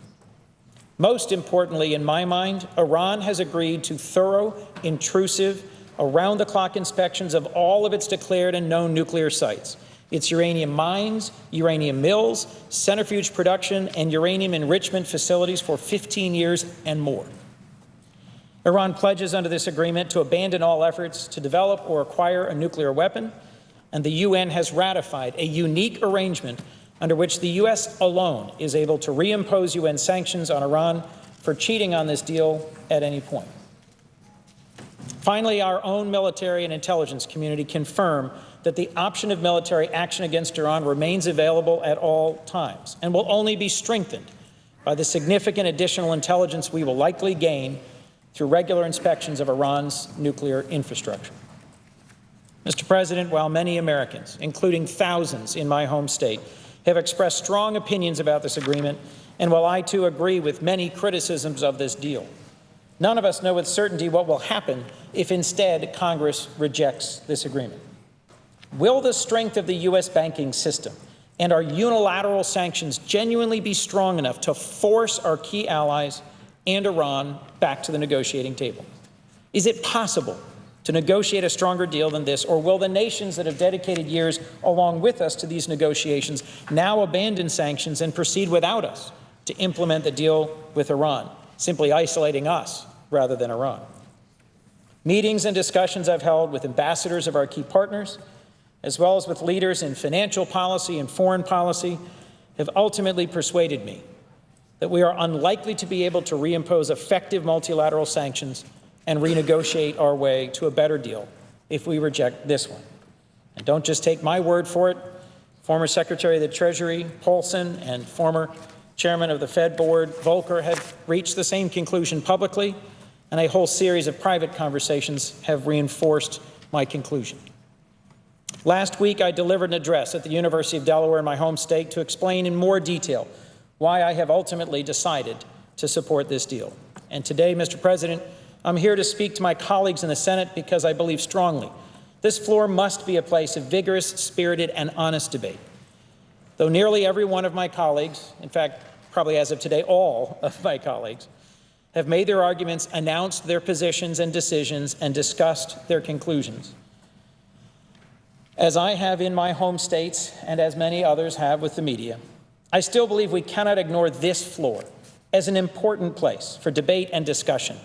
Most importantly, in my mind, Iran has agreed to thorough, intrusive, around-the-clock inspections of all of its declared and known nuclear sites, its uranium mines, uranium mills, centrifuge production, and uranium enrichment facilities for 15 years and more. Iran pledges under this agreement to abandon all efforts to develop or acquire a nuclear weapon, and the UN has ratified a unique arrangement under which the U.S. alone is able to reimpose UN sanctions on Iran for cheating on this deal at any point. Finally, our own military and intelligence community confirm that the option of military action against Iran remains available at all times and will only be strengthened by the significant additional intelligence we will likely gain through regular inspections of Iran's nuclear infrastructure. Mr. President, while many Americans, including thousands in my home state, have expressed strong opinions about this agreement, and while I too agree with many criticisms of this deal, none of us know with certainty what will happen if instead Congress rejects this agreement. Will the strength of the U.S. banking system and our unilateral sanctions genuinely be strong enough to force our key allies and Iran back to the negotiating table? Is it possible to negotiate a stronger deal than this, or will the nations that have dedicated years along with us to these negotiations now abandon sanctions and proceed without us to implement the deal with Iran, simply isolating us rather than Iran? Meetings and discussions I've held with ambassadors of our key partners, as well as with leaders in financial policy and foreign policy, have ultimately persuaded me that we are unlikely to be able to reimpose effective multilateral sanctions and renegotiate our way to a better deal if we reject this one. And don't just take my word for it. Former Secretary of the Treasury Paulson and former Chairman of the Fed Board Volcker have reached the same conclusion publicly, and a whole series of private conversations have reinforced my conclusion. Last week, I delivered an address at the University of Delaware in my home state to explain in more detail why I have ultimately decided to support this deal. And today, Mr. President, I'm here to speak to my colleagues in the Senate because I believe strongly this floor must be a place of vigorous, spirited, and honest debate. Though nearly every one of my colleagues, in fact, probably as of today, all of my colleagues, have made their arguments, announced their positions and decisions, and discussed their conclusions, as I have in my home states and as many others have with the media, I still believe we cannot ignore this floor as an important place for debate and discussion.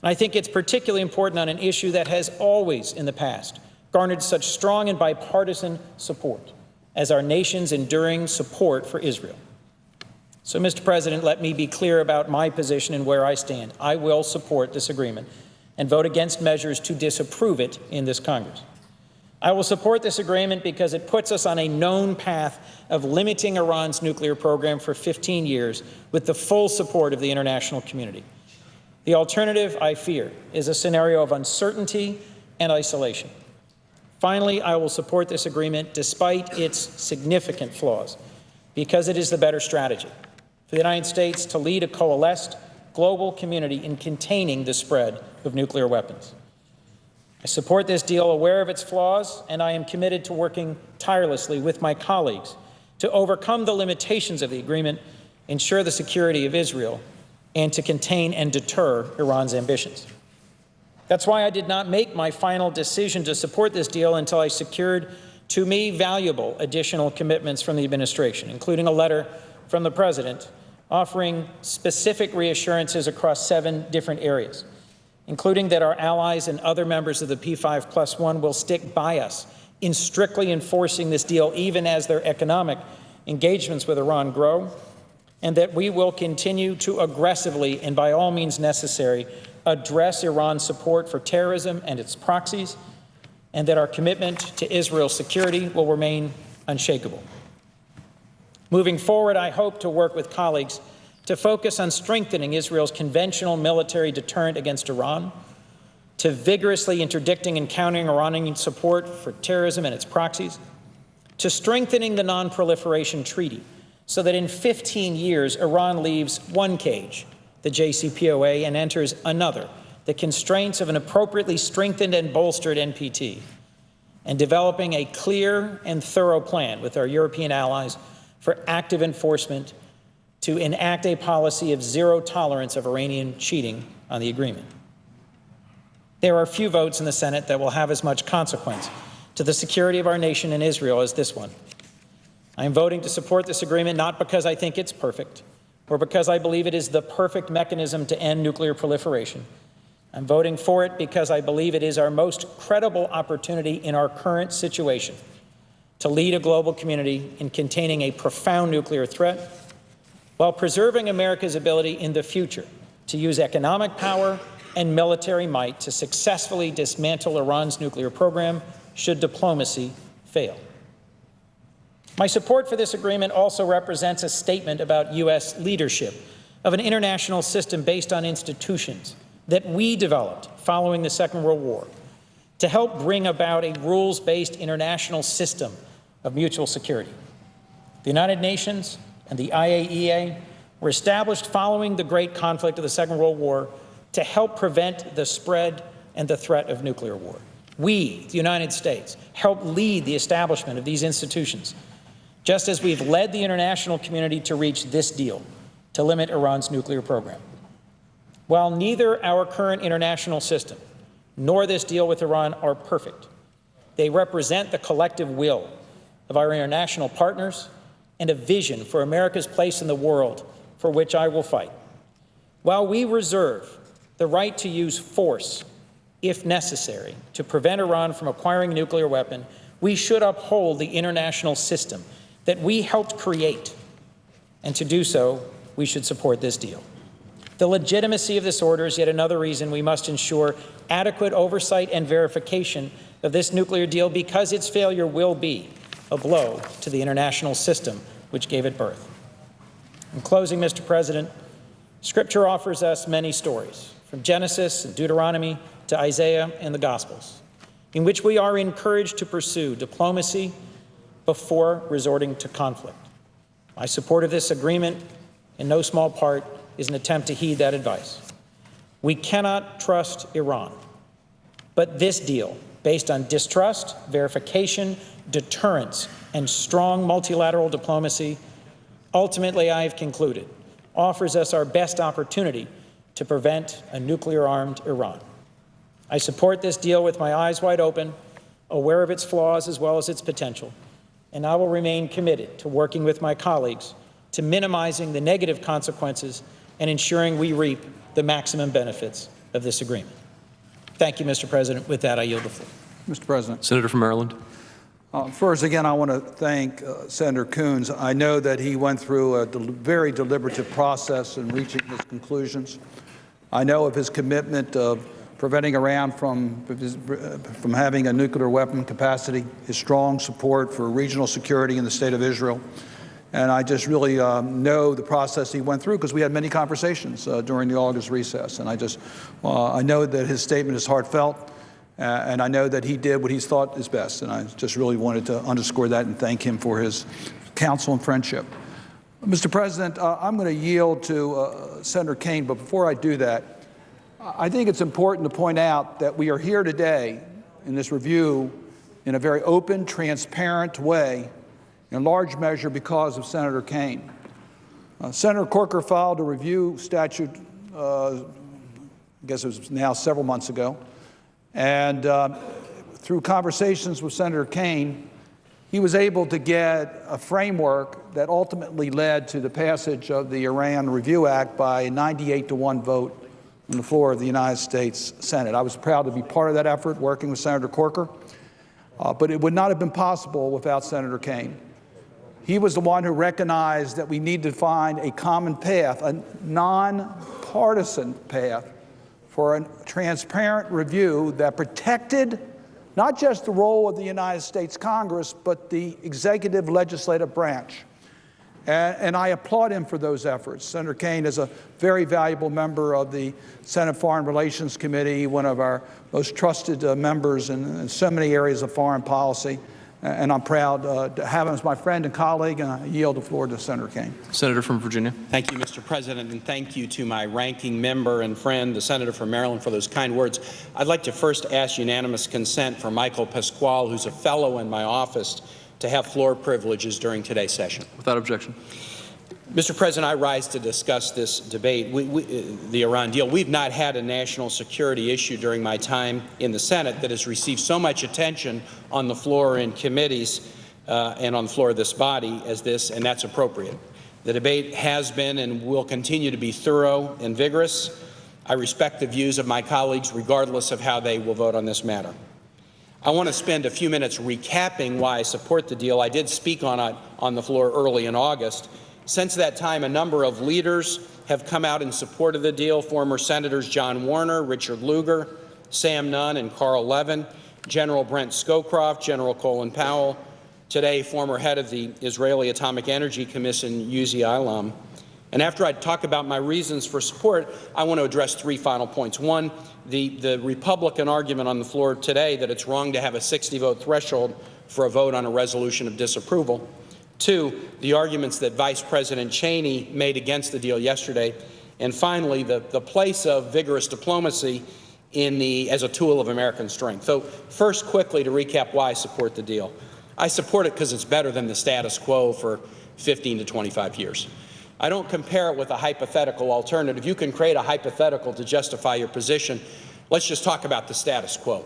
And I think it's particularly important on an issue that has always in the past garnered such strong and bipartisan support as our nation's enduring support for Israel. So, Mr. President, let me be clear about my position and where I stand. I will support this agreement and vote against measures to disapprove it in this Congress. I will support this agreement because it puts us on a known path of limiting Iran's nuclear program for 15 years with the full support of the international community. The alternative, I fear, is a scenario of uncertainty and isolation. Finally, I will support this agreement despite its significant flaws, because it is the better strategy for the United States to lead a coalesced global community in containing the spread of nuclear weapons. I support this deal aware of its flaws, and I am committed to working tirelessly with my colleagues to overcome the limitations of the agreement, ensure the security of Israel, and to contain and deter Iran's ambitions. That's why I did not make my final decision to support this deal until I secured, to me, valuable additional commitments from the administration, including a letter from the President offering specific reassurances across 7 different areas, including that our allies and other members of the P5+1 will stick by us in strictly enforcing this deal, even as their economic engagements with Iran grow, and that we will continue to aggressively and by all means necessary address Iran's support for terrorism and its proxies, and that our commitment to Israel's security will remain unshakable. Moving forward, I hope to work with colleagues to focus on strengthening Israel's conventional military deterrent against Iran, to vigorously interdicting and countering Iranian support for terrorism and its proxies, to strengthening the Non-Proliferation Treaty so that in 15 years Iran leaves one cage, the JCPOA, and enters another, the constraints of an appropriately strengthened and bolstered NPT, and developing a clear and thorough plan with our European allies for active enforcement to enact a policy of zero tolerance of Iranian cheating on the agreement. There are few votes in the Senate that will have as much consequence to the security of our nation and Israel as this one. I am voting to support this agreement not because I think it's perfect or because I believe it is the perfect mechanism to end nuclear proliferation. I'm voting for it because I believe it is our most credible opportunity in our current situation to lead a global community in containing a profound nuclear threat while preserving America's ability in the future to use economic power and military might to successfully dismantle Iran's nuclear program should diplomacy fail. My support for this agreement also represents a statement about U.S. leadership of an international system based on institutions that we developed following the Second World War to help bring about a rules-based international system of mutual security. The United Nations and the IAEA were established following the great conflict of the Second World War to help prevent the spread and the threat of nuclear war. We, the United States, helped lead the establishment of these institutions, just as we've led the international community to reach this deal to limit Iran's nuclear program. While neither our current international system nor this deal with Iran are perfect, they represent the collective will of our international partners and a vision for America's place in the world for which I will fight. While we reserve the right to use force, if necessary, to prevent Iran from acquiring a nuclear weapon, we should uphold the international system that we helped create, and to do so, we should support this deal. The legitimacy of this order is yet another reason we must ensure adequate oversight and verification of this nuclear deal, because its failure will be a blow to the international system which gave it birth. In closing, Mr. President, Scripture offers us many stories, from Genesis and Deuteronomy to Isaiah and the Gospels, in which we are encouraged to pursue diplomacy before resorting to conflict. My support of this agreement, in no small part, is an attempt to heed that advice. We cannot trust Iran, but this deal, based on distrust, verification, deterrence, and strong multilateral diplomacy, ultimately, I have concluded, offers us our best opportunity to prevent a nuclear-armed Iran. I support this deal with my eyes wide open, aware of its flaws as well as its potential, and I will remain committed to working with my colleagues to minimizing the negative consequences and ensuring we reap the maximum benefits of this agreement. Thank you, Mr. President. With that, I yield the floor. Mr. President. Senator from Maryland. First, again, I want to thank Senator Coons. I know that he went through a very deliberative process in reaching his conclusions. I know of his commitment of preventing Iran from having a nuclear weapon capacity, his strong support for regional security in the state of Israel. And I just really know the process he went through because we had many conversations during the August recess. And I know that his statement is heartfelt, and I know that he did what he thought is best. And I just really wanted to underscore that and thank him for his counsel and friendship. Mr. President, I'm going to yield to Senator Kaine, but before I do that, I think it's important to point out that we are here today in this review in a very open, transparent way, in large measure because of Senator Kaine. Senator Corker filed a review statute, I guess it was now several months ago, and through conversations with Senator Kaine, he was able to get a framework that ultimately led to the passage of the Iran Review Act by a 98-to-1 vote on the floor of the United States Senate. I was proud to be part of that effort, working with Senator Corker, but it would not have been possible without Senator Kaine. He was the one who recognized that we need to find a common path, a nonpartisan path for a transparent review that protected not just the role of the United States Congress, but the executive legislative branch. And I applaud him for those efforts. Senator Kaine is a very valuable member of the Senate Foreign Relations Committee, one of our most trusted members in so many areas of foreign policy. And I'm proud to have him as my friend and colleague, and I yield the floor to Senator Kaine. Senator from Virginia. Thank you, Mr. President, and thank you to my ranking member and friend, the Senator from Maryland, for those kind words. I'd like to first ask unanimous consent for Michael Pasquale, who's a fellow in my office, to have floor privileges during today's session. Without objection. Mr. President, I rise to discuss this debate, the Iran deal. We've not had a national security issue during my time in the Senate that has received so much attention on the floor in committees and on the floor of this body as this, and that's appropriate. The debate has been and will continue to be thorough and vigorous. I respect the views of my colleagues regardless of how they will vote on this matter. I want to spend a few minutes recapping why I support the deal. I did speak on it on the floor early in August. Since that time, a number of leaders have come out in support of the deal. Former Senators John Warner, Richard Lugar, Sam Nunn, and Carl Levin, General Brent Scowcroft, General Colin Powell, today former head of the Israeli Atomic Energy Commission, Uzi Ilam. And after I talk about my reasons for support, I want to address three final points. One, the Republican argument on the floor today that it's wrong to have a 60-vote threshold for a vote on a resolution of disapproval. Two, the arguments that Vice President Cheney made against the deal yesterday. And finally, the place of vigorous diplomacy as a tool of American strength. So first, quickly, to recap why I support the deal. I support it because it's better than the status quo for 15 to 25 years. I don't compare it with a hypothetical alternative. You can create a hypothetical to justify your position. Let's just talk about the status quo.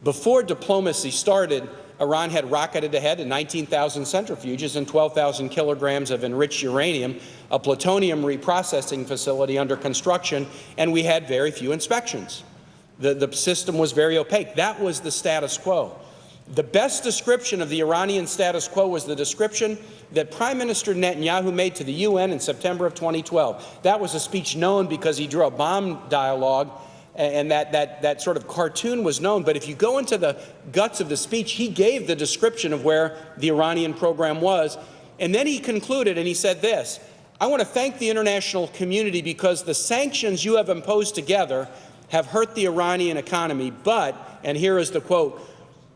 Before diplomacy started, Iran had rocketed ahead in 19,000 centrifuges and 12,000 kilograms of enriched uranium, a plutonium reprocessing facility under construction, and we had very few inspections. The system was very opaque. That was the status quo. The best description of the Iranian status quo was the description that Prime Minister Netanyahu made to the UN in September of 2012. That was a speech known because he drew a bomb dialogue, and that sort of cartoon was known. But if you go into the guts of the speech, he gave the description of where the Iranian program was. And then he concluded, and he said this: I want to thank the international community because the sanctions you have imposed together have hurt the Iranian economy. But, and here is the quote,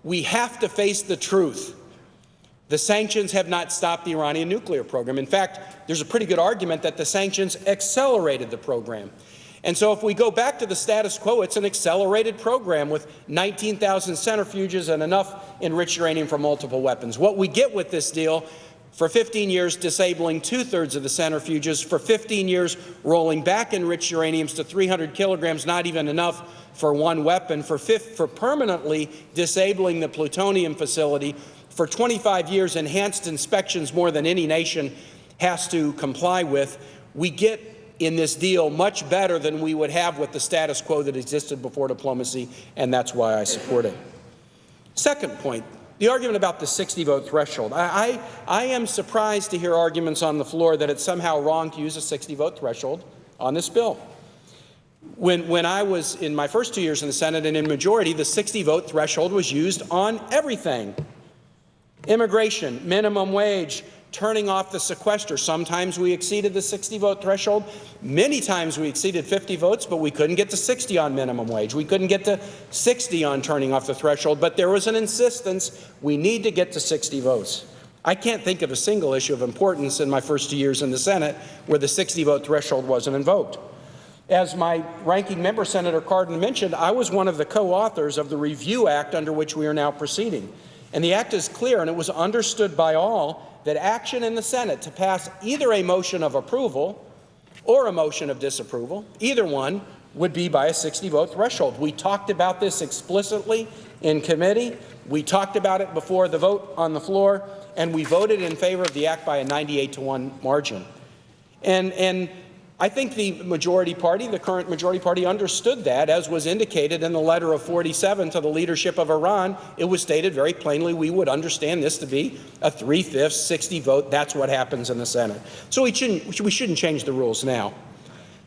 we have to face the truth. The sanctions have not stopped the Iranian nuclear program. In fact, there's a pretty good argument that the sanctions accelerated the program. And so if we go back to the status quo, it's an accelerated program with 19,000 centrifuges and enough enriched uranium for multiple weapons. What we get with this deal, for 15 years disabling 2/3 of the centrifuges, for 15 years rolling back enriched uraniums to 300 kilograms, not even enough for one weapon, for permanently disabling the plutonium facility, for 25 years enhanced inspections more than any nation has to comply with. We get in this deal much better than we would have with the status quo that existed before diplomacy, and that's why I support it. Second point, the argument about the 60-vote threshold. I am surprised to hear arguments on the floor that it's somehow wrong to use a 60-vote threshold on this bill. When I was in my first 2 years in the Senate and in majority, the 60-vote threshold was used on everything. Immigration, minimum wage, turning off the sequester. Sometimes we exceeded the 60-vote threshold. Many times we exceeded 50 votes, but we couldn't get to 60 on minimum wage. We couldn't get to 60 on turning off the threshold, but there was an insistence we need to get to 60 votes. I can't think of a single issue of importance in my first 2 years in the Senate where the 60-vote threshold wasn't invoked. As my ranking member, Senator Cardin, mentioned, I was one of the co-authors of the Review Act under which we are now proceeding. And the act is clear, and it was understood by all, that action in the Senate to pass either a motion of approval or a motion of disapproval, either one, would be by a 60-vote threshold. We talked about this explicitly in committee. We talked about it before the vote on the floor, and we voted in favor of the act by a 98-to-1 margin. And I think the majority party, the current majority party, understood that, as was indicated in the letter of 47 to the leadership of Iran. It was stated very plainly we would understand this to be a 3/5, 60 vote. That's what happens in the Senate. So we shouldn't change the rules now.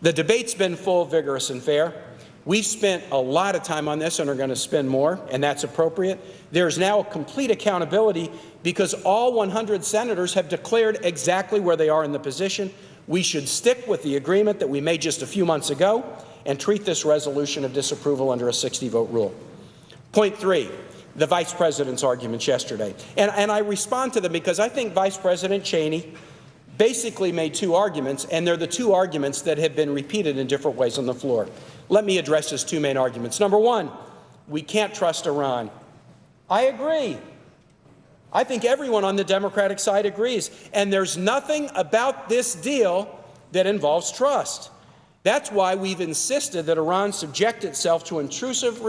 The debate's been full, vigorous, and fair. We've spent a lot of time on this and are going to spend more, and that's appropriate. There's now complete accountability because all 100 senators have declared exactly where they are in the position. We should stick with the agreement that we made just a few months ago and treat this resolution of disapproval under a 60-vote rule. Point 3, the Vice President's arguments yesterday. And I respond to them because I think Vice President Cheney basically made two arguments, and they're the two arguments that have been repeated in different ways on the floor. Let me address his two main arguments. Number one, we can't trust Iran. I agree. I think everyone on the Democratic side agrees. And there's nothing about this deal that involves trust. That's why we've insisted that Iran subject itself to intrusive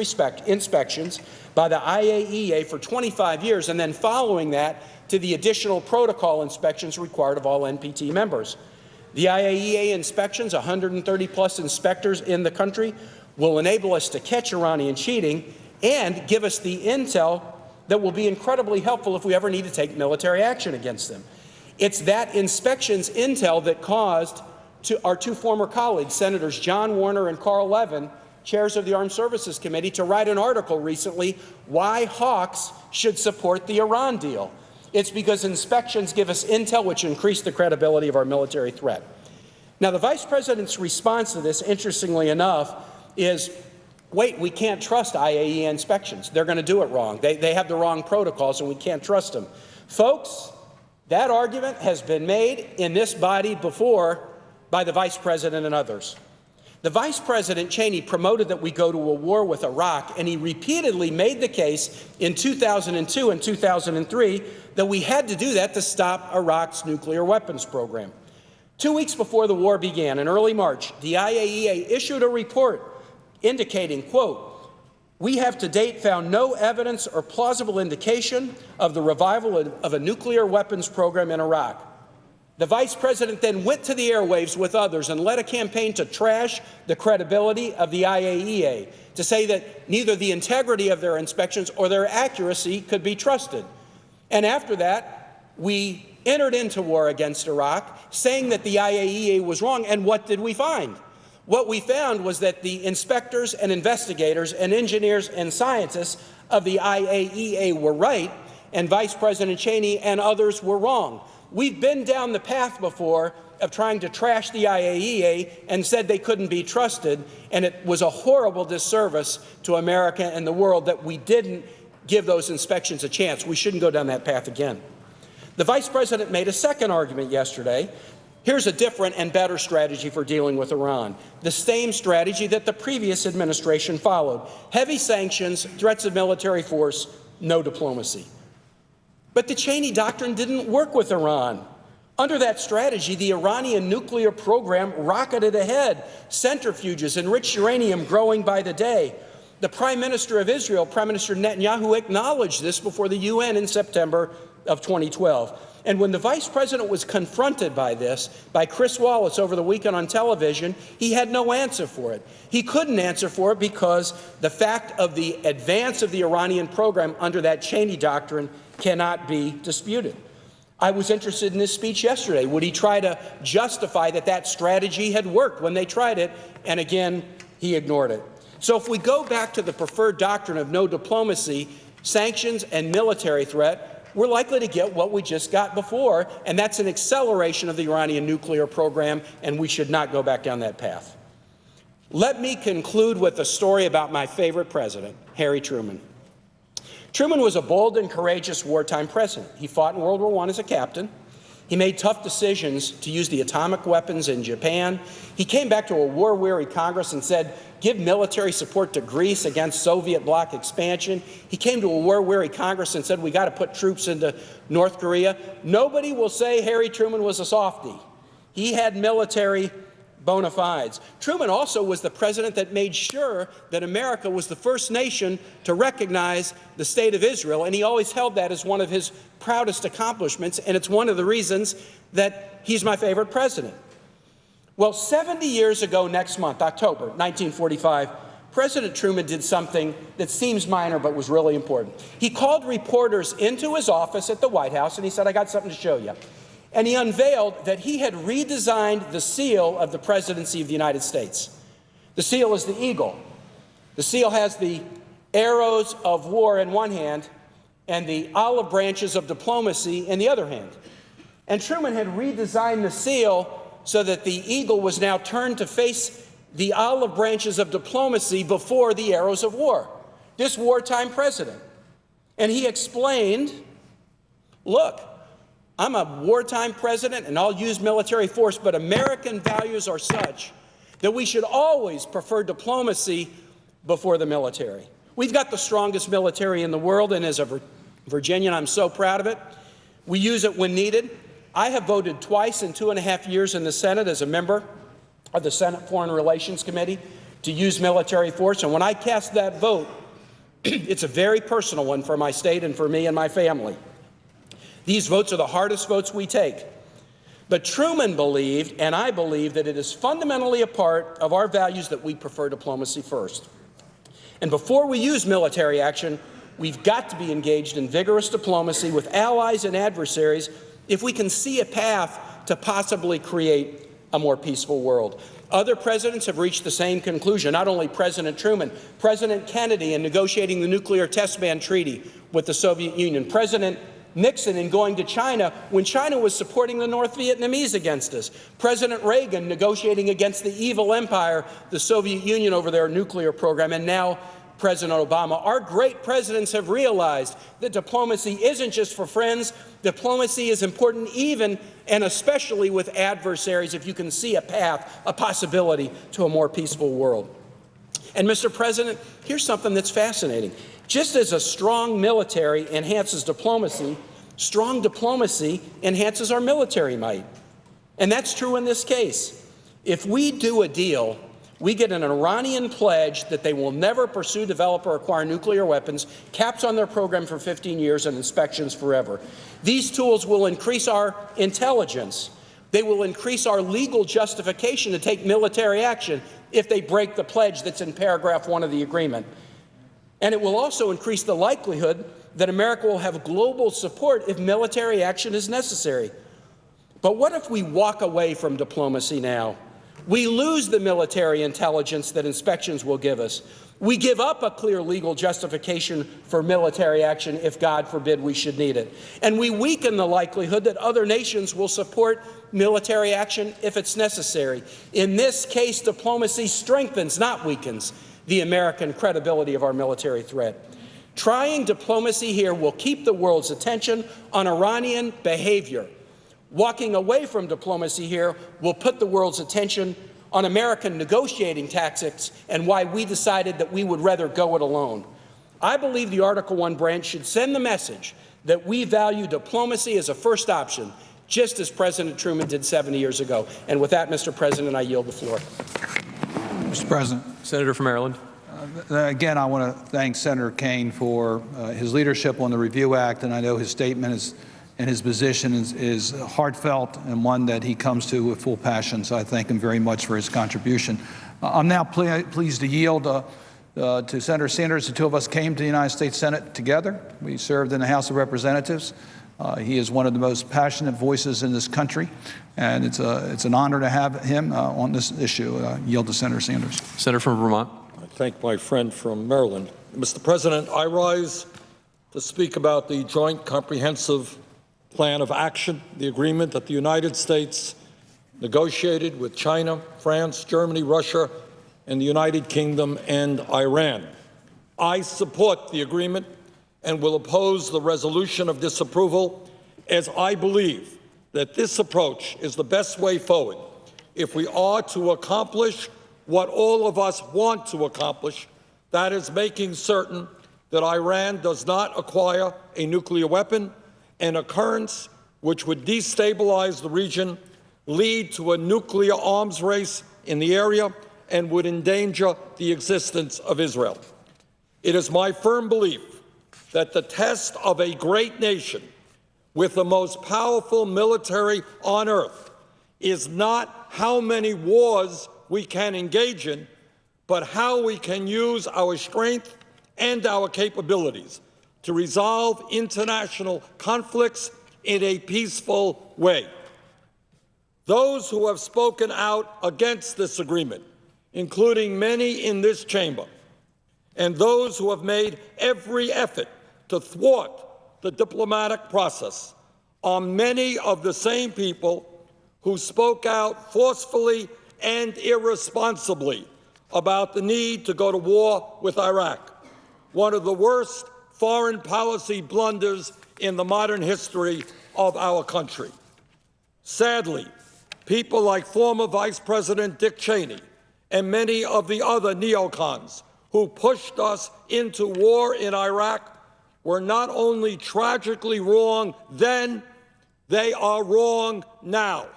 inspections by the IAEA for 25 years, and then following that to the additional protocol inspections required of all NPT members. The IAEA inspections, 130-plus inspectors in the country, will enable us to catch Iranian cheating and give us the intel that will be incredibly helpful if we ever need to take military action against them. It's that inspections intel that caused our two former colleagues, Senators John Warner and Carl Levin, chairs of the Armed Services Committee, to write an article recently, Why Hawks Should Support the Iran Deal. It's because inspections give us intel which increase the credibility of our military threat. Now, the Vice President's response to this, interestingly enough, is, wait, we can't trust IAEA inspections. They're going to do it wrong. They have the wrong protocols, and we can't trust them. Folks, that argument has been made in this body before by the Vice President and others. The Vice President Cheney promoted that we go to a war with Iraq, and he repeatedly made the case in 2002 and 2003 that we had to do that to stop Iraq's nuclear weapons program. 2 weeks before the war began, in early March, the IAEA issued a report indicating, quote, we have to date found no evidence or plausible indication of the revival of a nuclear weapons program in Iraq. The Vice President then went to the airwaves with others and led a campaign to trash the credibility of the IAEA, to say that neither the integrity of their inspections or their accuracy could be trusted. And after that, we entered into war against Iraq, saying that the IAEA was wrong. And what did we find? What we found was that the inspectors and investigators and engineers and scientists of the IAEA were right, and Vice President Cheney and others were wrong. We've been down the path before of trying to trash the IAEA and said they couldn't be trusted, and it was a horrible disservice to America and the world that we didn't give those inspections a chance. We shouldn't go down that path again. The Vice President made a second argument yesterday. Here's a different and better strategy for dealing with Iran, the same strategy that the previous administration followed. Heavy sanctions, threats of military force, no diplomacy. But the Cheney Doctrine didn't work with Iran. Under that strategy, the Iranian nuclear program rocketed ahead, centrifuges, enriched uranium growing by the day. The Prime Minister of Israel, Prime Minister Netanyahu, acknowledged this before the UN in September of 2012. And when the Vice President was confronted by this, by Chris Wallace over the weekend on television, he had no answer for it. He couldn't answer for it because the fact of the advance of the Iranian program under that Cheney Doctrine cannot be disputed. I was interested in his speech yesterday. Would he try to justify that that strategy had worked when they tried it? And again, he ignored it. So if we go back to the preferred doctrine of no diplomacy, sanctions, and military threat, we're likely to get what we just got before, and that's an acceleration of the Iranian nuclear program, and we should not go back down that path. Let me conclude with a story about my favorite president, Harry Truman. Truman was a bold and courageous wartime president. He fought in World War I as a captain. He made tough decisions to use the atomic weapons in Japan. He came back to a war-weary Congress and said, give military support to Greece against Soviet bloc expansion. He came to a war-weary Congress and said, we got to put troops into North Korea. Nobody will say Harry Truman was a softie. He had military bona fides. Truman also was the president that made sure that America was the first nation to recognize the state of Israel, and he always held that as one of his proudest accomplishments, and it's one of the reasons that he's my favorite president. Well, 70 years ago next month, October 1945, President Truman did something that seems minor but was really important. He called reporters into his office at the White House, and he said, I got something to show you. And he unveiled that he had redesigned the seal of the presidency of the United States. The seal is the eagle. The seal has the arrows of war in one hand and the olive branches of diplomacy in the other hand. And Truman had redesigned the seal so that the eagle was now turned to face the olive branches of diplomacy before the arrows of war. This wartime president. And he explained, look, I'm a wartime president and I'll use military force, but American values are such that we should always prefer diplomacy before the military. We've got the strongest military in the world, and as a Virginian, I'm so proud of it. We use it when needed. I have voted twice in 2.5 years in the Senate as a member of the Senate Foreign Relations Committee to use military force, and when I cast that vote, it's a very personal one for my state and for me and my family. These votes are the hardest votes we take. But Truman believed, and I believe, that it is fundamentally a part of our values that we prefer diplomacy first. And before we use military action, we've got to be engaged in vigorous diplomacy with allies and adversaries if we can see a path to possibly create a more peaceful world. Other presidents have reached the same conclusion, not only President Truman, President Kennedy in negotiating the nuclear test ban treaty with the Soviet Union, President Nixon in going to China when China was supporting the North Vietnamese against us, President Reagan negotiating against the evil empire, the Soviet Union, over their nuclear program, and now President Obama. Our great presidents have realized that diplomacy isn't just for friends. Diplomacy is important even and especially with adversaries if you can see a path, a possibility to a more peaceful world. And Mr. President, here's something that's fascinating. Just as a strong military enhances diplomacy, strong diplomacy enhances our military might. And that's true in this case. If we do a deal, we get an Iranian pledge that they will never pursue, develop, or acquire nuclear weapons, caps on their program for 15 years, and inspections forever. These tools will increase our intelligence. They will increase our legal justification to take military action if they break the pledge that's in paragraph 1 of the agreement. And it will also increase the likelihood that America will have global support if military action is necessary. But what if we walk away from diplomacy now? We lose the military intelligence that inspections will give us. We give up a clear legal justification for military action if, God forbid, we should need it. And we weaken the likelihood that other nations will support military action if it's necessary. In this case, diplomacy strengthens, not weakens, the American credibility of our military threat. Trying diplomacy here will keep the world's attention on Iranian behavior. Walking away from diplomacy here will put the world's attention on American negotiating tactics and why we decided that we would rather go it alone. I believe the Article I branch should send the message that we value diplomacy as a first option, just as President Truman did 70 years ago. And with that, Mr. President, I yield the floor. Mr. President. Senator from Maryland. Again, I want to thank Senator Kaine for his leadership on the Review Act, and I know his statement and his position is heartfelt and one that he comes to with full passion, so I thank him very much for his contribution. I'm now pleased to yield to Senator Sanders. The two of us came to the United States Senate together. We served in the House of Representatives. He is one of the most passionate voices in this country, and it's an honor to have him on this issue. Yield to Senator Sanders. Senator from Vermont. I thank my friend from Maryland. Mr. President, I rise to speak about the Joint Comprehensive Plan of Action, the agreement that the United States negotiated with China, France, Germany, Russia, and the United Kingdom and Iran. I support the agreement and will oppose the resolution of disapproval, as I believe that this approach is the best way forward if we are to accomplish what all of us want to accomplish, that is making certain that Iran does not acquire a nuclear weapon, an occurrence which would destabilize the region, lead to a nuclear arms race in the area, and would endanger the existence of Israel. It is my firm belief that the test of a great nation with the most powerful military on earth is not how many wars we can engage in, but how we can use our strength and our capabilities to resolve international conflicts in a peaceful way. Those who have spoken out against this agreement, including many in this chamber, and those who have made every effort to thwart the diplomatic process, are many of the same people who spoke out forcefully and irresponsibly about the need to go to war with Iraq, one of the worst foreign policy blunders in the modern history of our country. Sadly, people like former Vice President Dick Cheney and many of the other neocons who pushed us into war in Iraq were not only tragically wrong then, they are wrong now.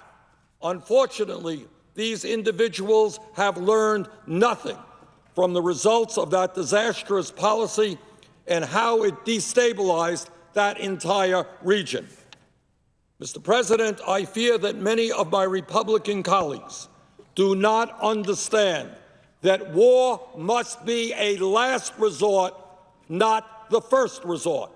Unfortunately, these individuals have learned nothing from the results of that disastrous policy and how it destabilized that entire region. Mr. President, I fear that many of my Republican colleagues do not understand that war must be a last resort, not the first resort.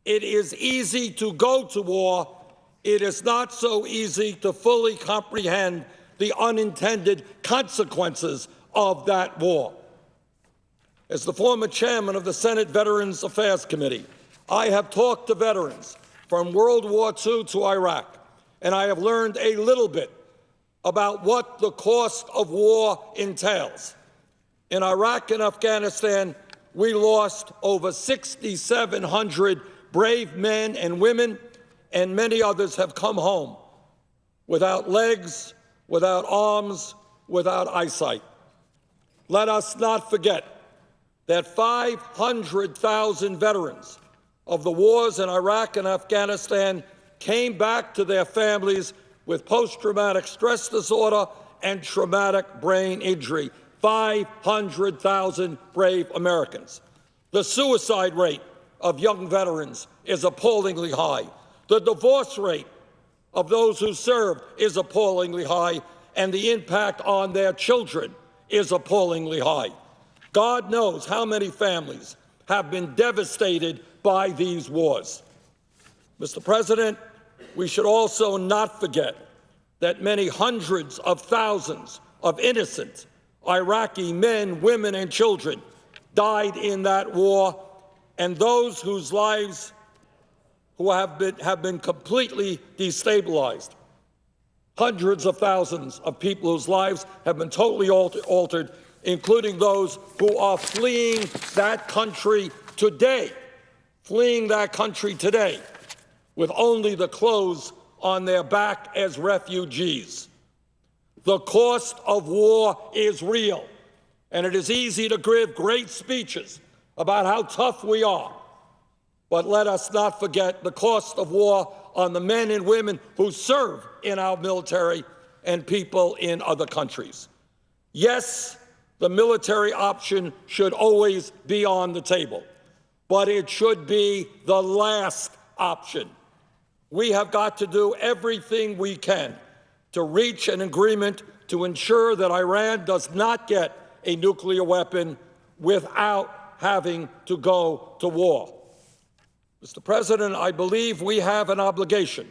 It is easy to go to war. It is not so easy to fully comprehend the unintended consequences of that war. As the former chairman of the Senate Veterans Affairs Committee, I have talked to veterans from World War II to Iraq, and I have learned a little bit about what the cost of war entails. In Iraq and Afghanistan, we lost over 6,700 brave men and women, and many others have come home without legs, without arms, without eyesight. Let us not forget that 500,000 veterans of the wars in Iraq and Afghanistan came back to their families with post-traumatic stress disorder and traumatic brain injury. 500,000 brave Americans. The suicide rate of young veterans is appallingly high. The divorce rate of those who served is appallingly high, and the impact on their children is appallingly high. God knows how many families have been devastated by these wars. Mr. President, we should also not forget that many hundreds of thousands of innocent Iraqi men, women, and children died in that war, and those whose lives who have been completely destabilized. Hundreds of thousands of people whose lives have been totally altered, including those who are fleeing that country today, with only the clothes on their back as refugees. The cost of war is real, and it is easy to give great speeches about how tough we are. But let us not forget the cost of war on the men and women who serve in our military and people in other countries. Yes, the military option should always be on the table, but it should be the last option. We have got to do everything we can to reach an agreement to ensure that Iran does not get a nuclear weapon without having to go to war. Mr. President, I believe we have an obligation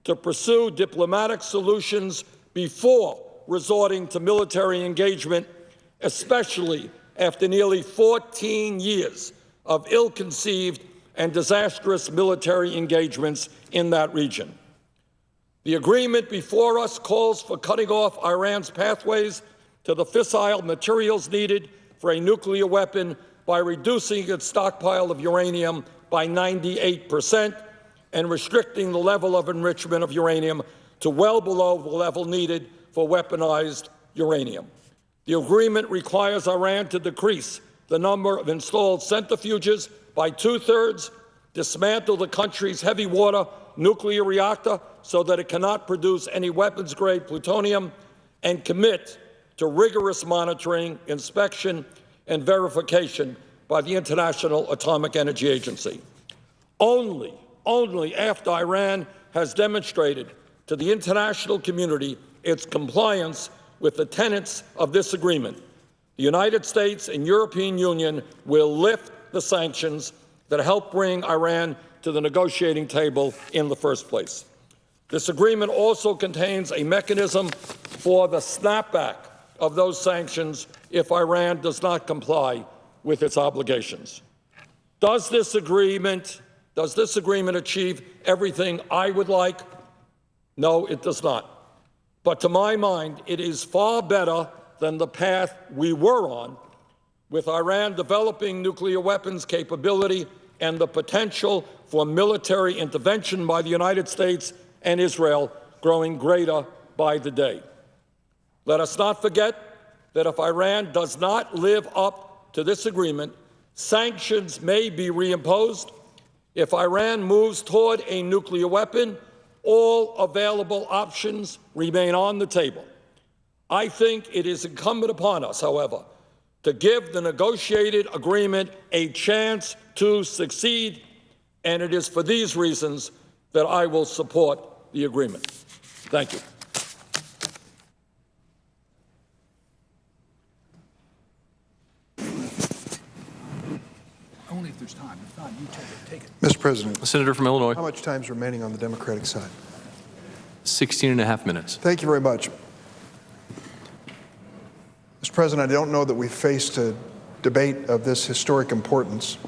to pursue diplomatic solutions before resorting to military engagement, especially after nearly 14 years of ill-conceived and disastrous military engagements in that region. The agreement before us calls for cutting off Iran's pathways to the fissile materials needed for a nuclear weapon by reducing its stockpile of uranium by 98% and restricting the level of enrichment of uranium to well below the level needed for weaponized uranium. The agreement requires Iran to decrease the number of installed centrifuges by 2/3, dismantle the country's heavy water nuclear reactor so that it cannot produce any weapons-grade plutonium, and commit to rigorous monitoring, inspection, and verification by the International Atomic Energy Agency. Only after Iran has demonstrated to the international community its compliance with the tenets of this agreement, the United States and European Union will lift the sanctions that helped bring Iran to the negotiating table in the first place. This agreement also contains a mechanism for the snapback of those sanctions if Iran does not comply with its obligations. Does this agreement achieve everything I would like? No, it does not. But to my mind, it is far better than the path we were on, with Iran developing nuclear weapons capability and the potential for military intervention by the United States and Israel growing greater by the day. Let us not forget that if Iran does not live up to this agreement, sanctions may be reimposed. If Iran moves toward a nuclear weapon, all available options remain on the table. I think it is incumbent upon us, however, to give the negotiated agreement a chance to succeed, and it is for these reasons that I will support the agreement. Thank you. Only if there's time. If not, you take it. Mr. President. The senator from Illinois. How much time is remaining on the Democratic side? 16.5 minutes. Thank you very much. Mr. President, I don't know that we've faced a debate of this historic importance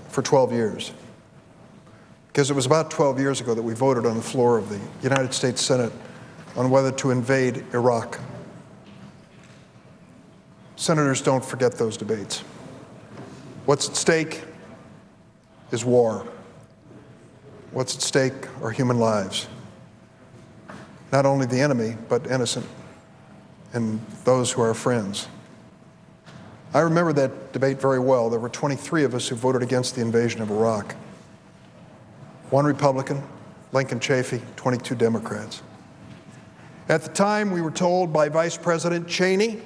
for 12 years. Because it was about 12 years ago that we voted on the floor of the United States Senate on whether to invade Iraq. Senators don't forget those debates. What's at stake is war. What's at stake are human lives. Not only the enemy, but innocent and those who are friends. I remember that debate very well. There were 23 of us who voted against the invasion of Iraq. 1 Republican, Lincoln Chafee, 22 Democrats. At the time, we were told by Vice President Cheney,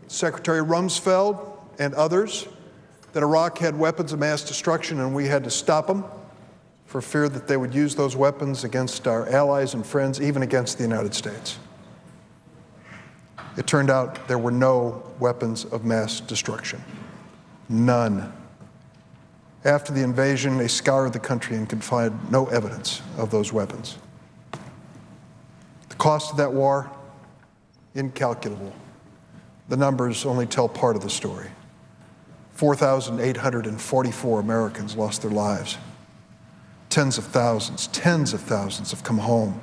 Secretary Rumsfeld, and others that Iraq had weapons of mass destruction and we had to stop them for fear that they would use those weapons against our allies and friends, even against the United States. It turned out there were no weapons of mass destruction. None. After the invasion, they scoured the country and could find no evidence of those weapons. The cost of that war, incalculable. The numbers only tell part of the story. 4,844 Americans lost their lives. Tens of thousands have come home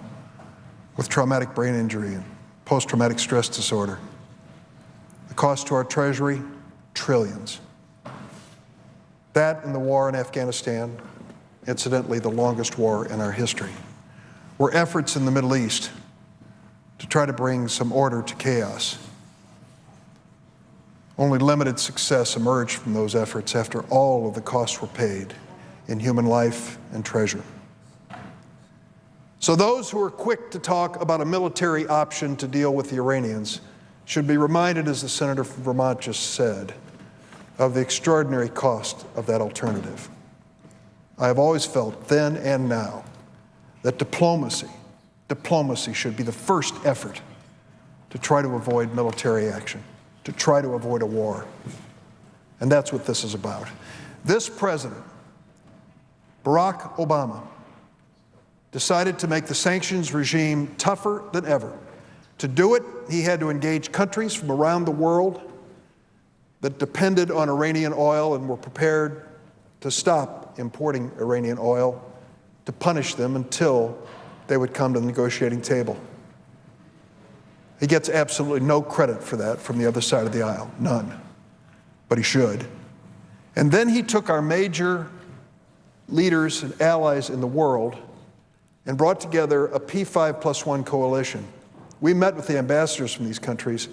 with traumatic brain injury and post-traumatic stress disorder. The cost to our Treasury, trillions. That and the war in Afghanistan, incidentally the longest war in our history, were efforts in the Middle East to try to bring some order to chaos. Only limited success emerged from those efforts after all of the costs were paid in human life and treasure. So those who are quick to talk about a military option to deal with the Iranians should be reminded, as the senator from Vermont just said, of the extraordinary cost of that alternative. I have always felt, then and now, that diplomacy should be the first effort to try to avoid military action, to try to avoid a war. And that's what this is about. This president Barack Obama decided to make the sanctions regime tougher than ever. To do it, he had to engage countries from around the world that depended on Iranian oil and were prepared to stop importing Iranian oil, to punish them until they would come to the negotiating table. He gets absolutely no credit for that from the other side of the aisle, none, but he should. And then he took our major leaders and allies in the world and brought together a P5+1 coalition. We met with the ambassadors from these countries.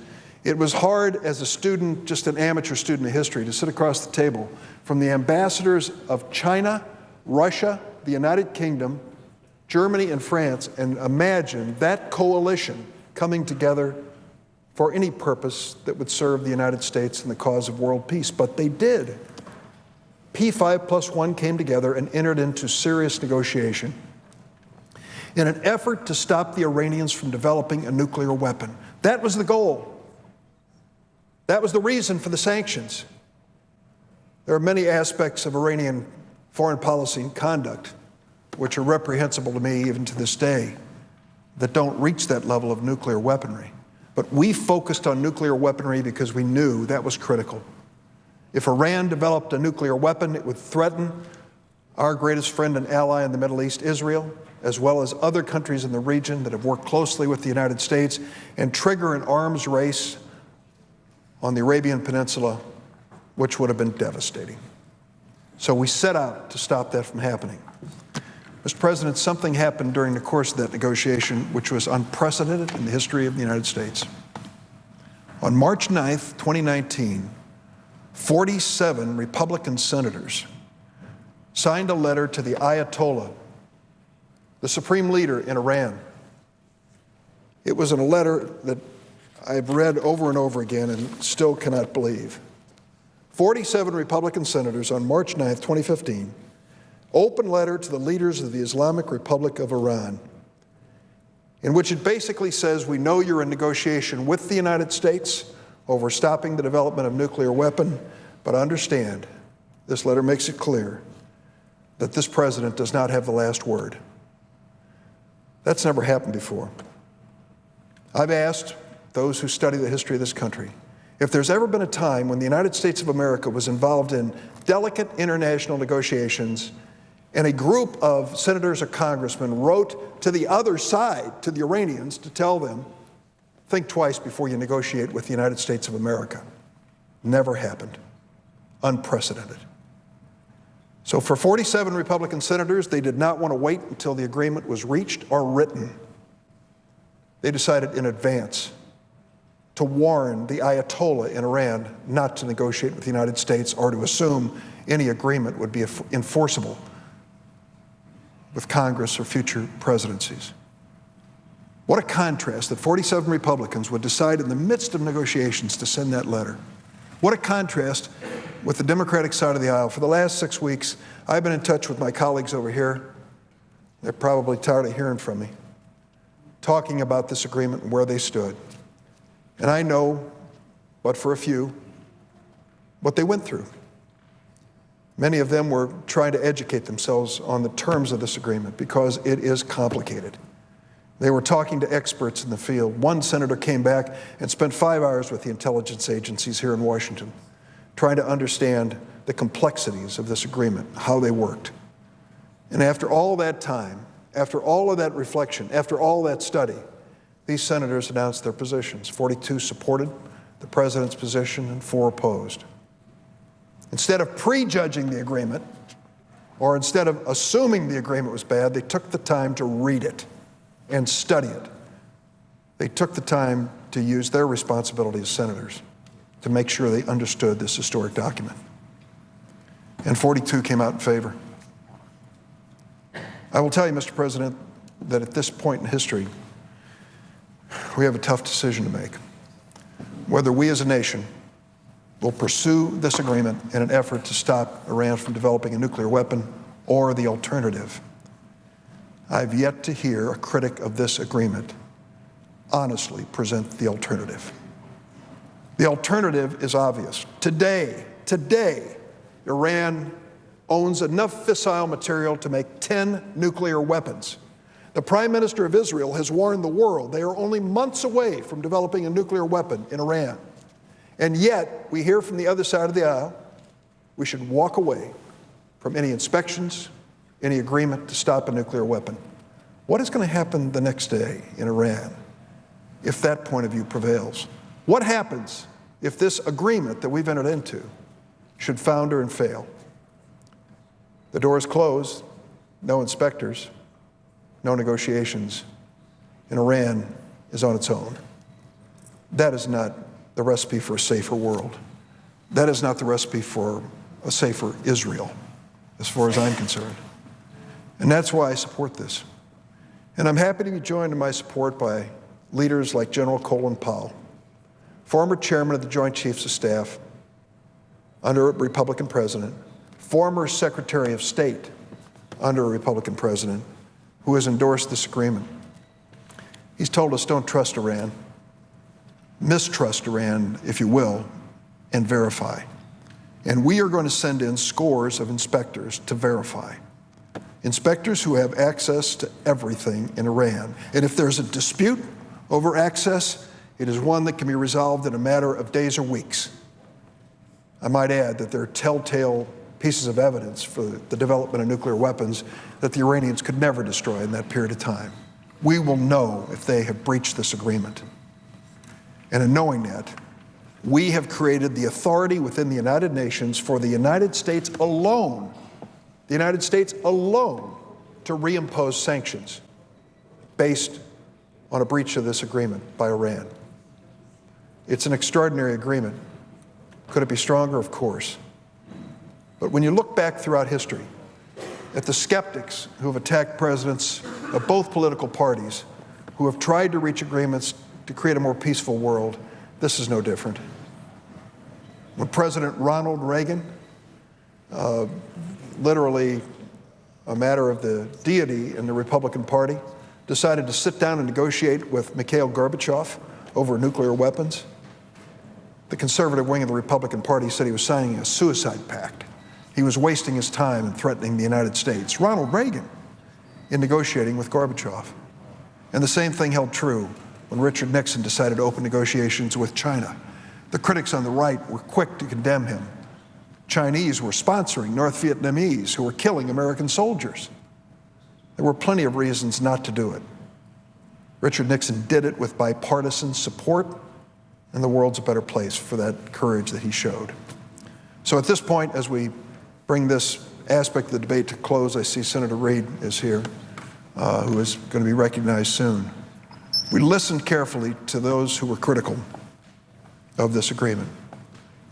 It was hard as a student, just an amateur student of history, to sit across the table from the ambassadors of China, Russia, the United Kingdom, Germany, and France, and imagine that coalition coming together for any purpose that would serve the United States and the cause of world peace. But they did. P5+1 came together and entered into serious negotiation in an effort to stop the Iranians from developing a nuclear weapon. That was the goal. That was the reason for the sanctions. There are many aspects of Iranian foreign policy and conduct which are reprehensible to me even to this day, that don't reach that level of nuclear weaponry. But we focused on nuclear weaponry because we knew that was critical. If Iran developed a nuclear weapon, it would threaten our greatest friend and ally in the Middle East, Israel, as well as other countries in the region that have worked closely with the United States, and trigger an arms race on the Arabian Peninsula, which would have been devastating. So we set out to stop that from happening. Mr. President, something happened during the course of that negotiation which was unprecedented in the history of the United States. On March 9th, 2019, 47 Republican senators signed a letter to the Ayatollah, the supreme leader in Iran. It was in a letter that I've read over and over again and still cannot believe. 47 Republican senators on March 9th, 2015, open letter to the leaders of the Islamic Republic of Iran, in which it basically says, we know you're in negotiation with the United States over stopping the development of nuclear weapon, but understand, this letter makes it clear that this president does not have the last word. That's never happened before. I've asked those who study the history of this country if there's ever been a time when the United States of America was involved in delicate international negotiations and a group of senators or congressmen wrote to the other side, to the Iranians, to tell them, think twice before you negotiate with the United States of America. Never happened. Unprecedented. So for 47 Republican senators, they did not want to wait until the agreement was reached or written. They decided in advance to warn the Ayatollah in Iran not to negotiate with the United States or to assume any agreement would be enforceable with Congress or future presidencies. What a contrast that 47 Republicans would decide in the midst of negotiations to send that letter. What a contrast with the Democratic side of the aisle. For the last 6 weeks, I've been in touch with my colleagues over here. They're probably tired of hearing from me, talking about this agreement and where they stood. And I know, but for a few, what they went through. Many of them were trying to educate themselves on the terms of this agreement because it is complicated. They were talking to experts in the field. One senator came back and spent 5 hours with the intelligence agencies here in Washington, trying to understand the complexities of this agreement, how they worked. And after all that time, after all of that reflection, after all that study, these senators announced their positions. 42 supported the president's position and 4 opposed. Instead of prejudging the agreement, or instead of assuming the agreement was bad, they took the time to read it and study it. They took the time to use their responsibility as senators to make sure they understood this historic document. And 42 came out in favor. I will tell you, Mr. President, that at this point in history, we have a tough decision to make. Whether we as a nation will pursue this agreement in an effort to stop Iran from developing a nuclear weapon, or the alternative. I've yet to hear a critic of this agreement honestly present the alternative. The alternative is obvious. Today, Iran owns enough fissile material to make 10 nuclear weapons. The Prime Minister of Israel has warned the world they are only months away from developing a nuclear weapon in Iran. And yet, we hear from the other side of the aisle, we should walk away from any inspections, any agreement to stop a nuclear weapon. What is going to happen the next day in Iran if that point of view prevails? What happens if this agreement that we've entered into should founder and fail? The door is closed, no inspectors, no negotiations, and Iran is on its own. That is not the recipe for a safer world. That is not the recipe for a safer Israel, as far as I'm concerned. And that's why I support this. And I'm happy to be joined in my support by leaders like General Colin Powell, former chairman of the Joint Chiefs of Staff under a Republican president, former Secretary of State under a Republican president, who has endorsed this agreement. He's told us don't trust Iran, mistrust Iran, if you will, and verify. And we are going to send in scores of inspectors to verify. Inspectors who have access to everything in Iran. And if there's a dispute over access, it is one that can be resolved in a matter of days or weeks. I might add that there are telltale pieces of evidence for the development of nuclear weapons that the Iranians could never destroy in that period of time. We will know if they have breached this agreement. And in knowing that, we have created the authority within the United Nations for the United States alone, to reimpose sanctions based on a breach of this agreement by Iran. It's an extraordinary agreement. Could it be stronger? Of course. But when you look back throughout history at the skeptics who have attacked presidents of both political parties, who have tried to reach agreements to create a more peaceful world, this is no different. When President Ronald Reagan, literally a matter of the deity in the Republican Party, decided to sit down and negotiate with Mikhail Gorbachev over nuclear weapons, the conservative wing of the Republican Party said he was signing a suicide pact. He was wasting his time and threatening the United States. Ronald Reagan in negotiating with Gorbachev. And the same thing held true when Richard Nixon decided to open negotiations with China. The critics on the right were quick to condemn him. Chinese were sponsoring North Vietnamese who were killing American soldiers. There were plenty of reasons not to do it. Richard Nixon did it with bipartisan support, and the world's a better place for that courage that he showed. So at this point, as we bring this aspect of the debate to close, I see Senator Reid is here, who is going to be recognized soon. We listened carefully to those who were critical of this agreement.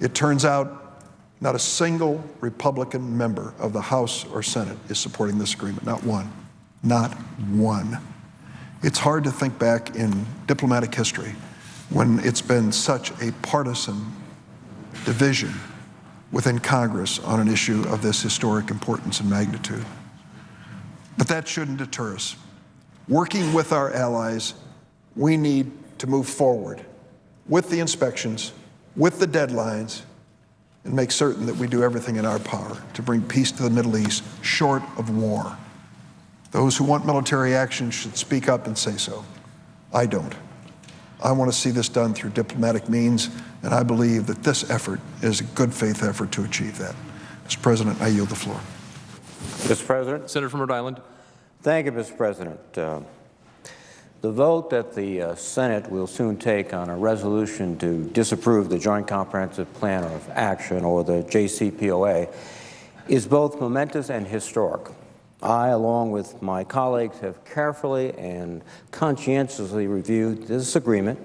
It turns out not a single Republican member of the House or Senate is supporting this agreement, not one, not one. It's hard to think back in diplomatic history when it's been such a partisan division within Congress on an issue of this historic importance and magnitude. But that shouldn't deter us. Working with our allies, we need to move forward with the inspections, with the deadlines, and make certain that we do everything in our power to bring peace to the Middle East, short of war. Those who want military action should speak up and say so. I don't. I want to see this done through diplomatic means, and I believe that this effort is a good faith effort to achieve that. Mr. President, I yield the floor. Mr. President. Senator from Rhode Island. Thank you, Mr. President. The vote that the Senate will soon take on a resolution to disapprove the Joint Comprehensive Plan of Action, or the JCPOA, is both momentous and historic. I, along with my colleagues, have carefully and conscientiously reviewed this agreement,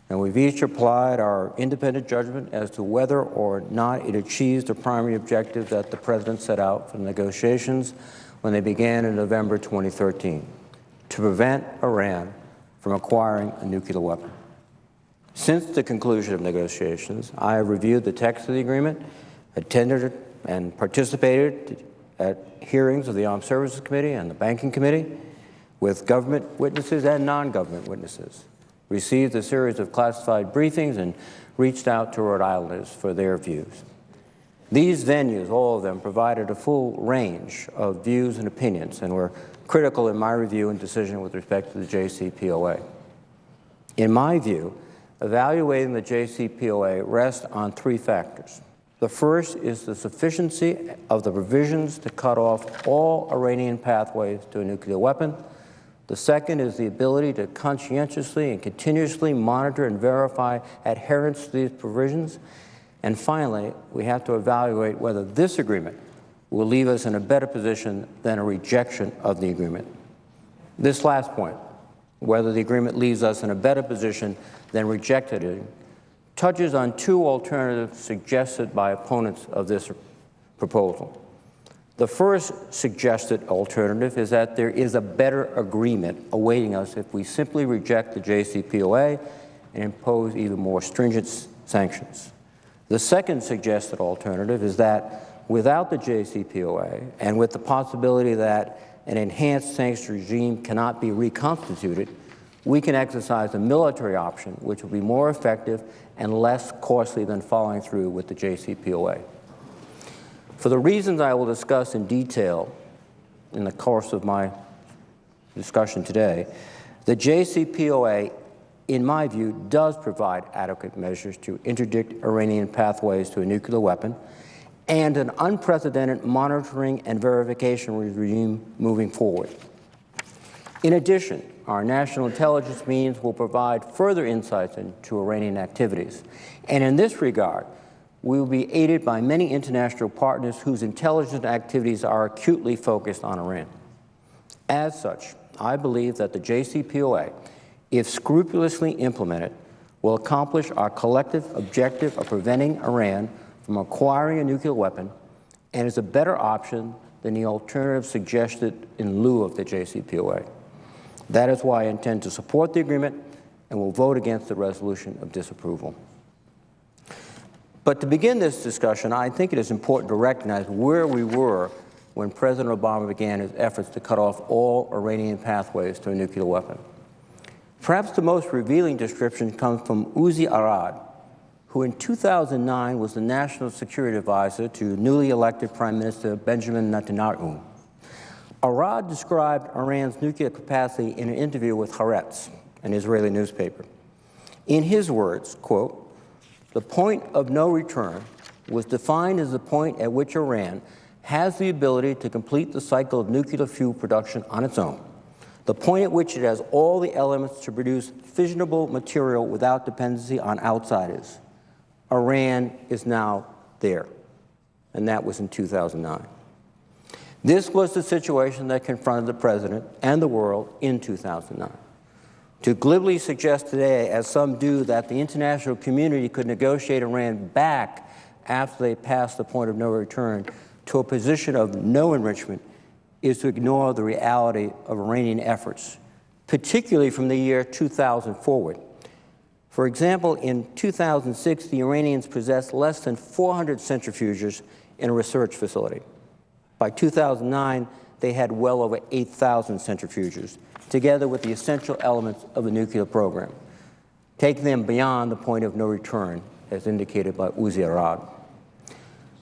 and we've each applied our independent judgment as to whether or not it achieves the primary objective that the President set out for the negotiations when they began in November 2013, to prevent Iran from acquiring a nuclear weapon. Since the conclusion of negotiations, I have reviewed the text of the agreement, attended and participated at hearings of the Armed Services Committee and the Banking Committee with government witnesses and non-government witnesses, received a series of classified briefings, and reached out to Rhode Islanders for their views. These venues, all of them, provided a full range of views and opinions and were critical in my review and decision with respect to the JCPOA. In my view, evaluating the JCPOA rests on three factors. The first is the sufficiency of the provisions to cut off all Iranian pathways to a nuclear weapon. The second is the ability to conscientiously and continuously monitor and verify adherence to these provisions. And finally, we have to evaluate whether this agreement will leave us in a better position than a rejection of the agreement. This last point, whether the agreement leaves us in a better position than rejected it, touches on two alternatives suggested by opponents of this proposal. The first suggested alternative is that there is a better agreement awaiting us if we simply reject the JCPOA and impose even more stringent sanctions. The second suggested alternative is that without the JCPOA and with the possibility that an enhanced sanctions regime cannot be reconstituted, we can exercise a military option which will be more effective and less costly than following through with the JCPOA. For the reasons I will discuss in detail in the course of my discussion today, the JCPOA, in my view, does provide adequate measures to interdict Iranian pathways to a nuclear weapon and an unprecedented monitoring and verification regime moving forward. In addition, our national intelligence means will provide further insights into Iranian activities. And in this regard, we will be aided by many international partners whose intelligence activities are acutely focused on Iran. As such, I believe that the JCPOA, if scrupulously implemented, will accomplish our collective objective of preventing Iran from acquiring a nuclear weapon and is a better option than the alternative suggested in lieu of the JCPOA. That is why I intend to support the agreement and will vote against the resolution of disapproval. But to begin this discussion, I think it is important to recognize where we were when President Obama began his efforts to cut off all Iranian pathways to a nuclear weapon. Perhaps the most revealing description comes from Uzi Arad, who in 2009 was the National Security Advisor to newly elected Prime Minister Benjamin Netanyahu. Arad described Iran's nuclear capacity in an interview with Haaretz, an Israeli newspaper. In his words, quote, "The point of no return was defined as the point at which Iran has the ability to complete the cycle of nuclear fuel production on its own, the point at which it has all the elements to produce fissionable material without dependency on outsiders. Iran is now there." And that was in 2009. This was the situation that confronted the president and the world in 2009. To glibly suggest today, as some do, that the international community could negotiate Iran back after they passed the point of no return to a position of no enrichment is to ignore the reality of Iranian efforts, particularly from the year 2000 forward. For example, in 2006, the Iranians possessed less than 400 centrifuges in a research facility. By 2009, they had well over 8,000 centrifuges, together with the essential elements of a nuclear program, taking them beyond the point of no return, as indicated by Uzi Arad.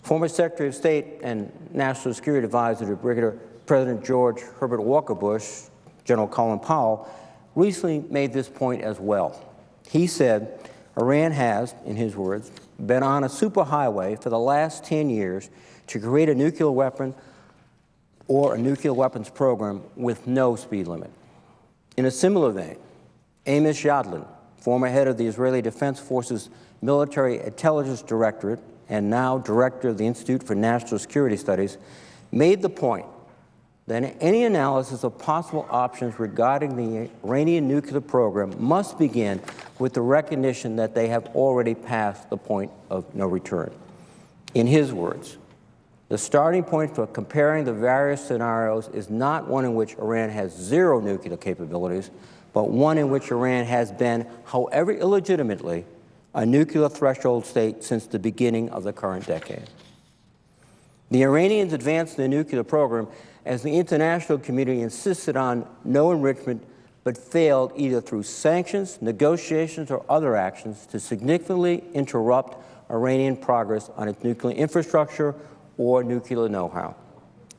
Former Secretary of State and National Security Advisor to Brigadier President George Herbert Walker Bush, General Colin Powell, recently made this point as well. He said, Iran has, in his words, been on a superhighway for the last 10 years to create a nuclear weapon or a nuclear weapons program with no speed limit. In a similar vein, Amos Yadlin, former head of the Israeli Defense Forces Military Intelligence Directorate and now director of the Institute for National Security Studies, made the point that any analysis of possible options regarding the Iranian nuclear program must begin with the recognition that they have already passed the point of no return. In his words, the starting point for comparing the various scenarios is not one in which Iran has zero nuclear capabilities, but one in which Iran has been, however illegitimately, a nuclear threshold state since the beginning of the current decade. The Iranians advanced their nuclear program as the international community insisted on no enrichment but failed either through sanctions, negotiations, or other actions to significantly interrupt Iranian progress on its nuclear infrastructure or nuclear know-how.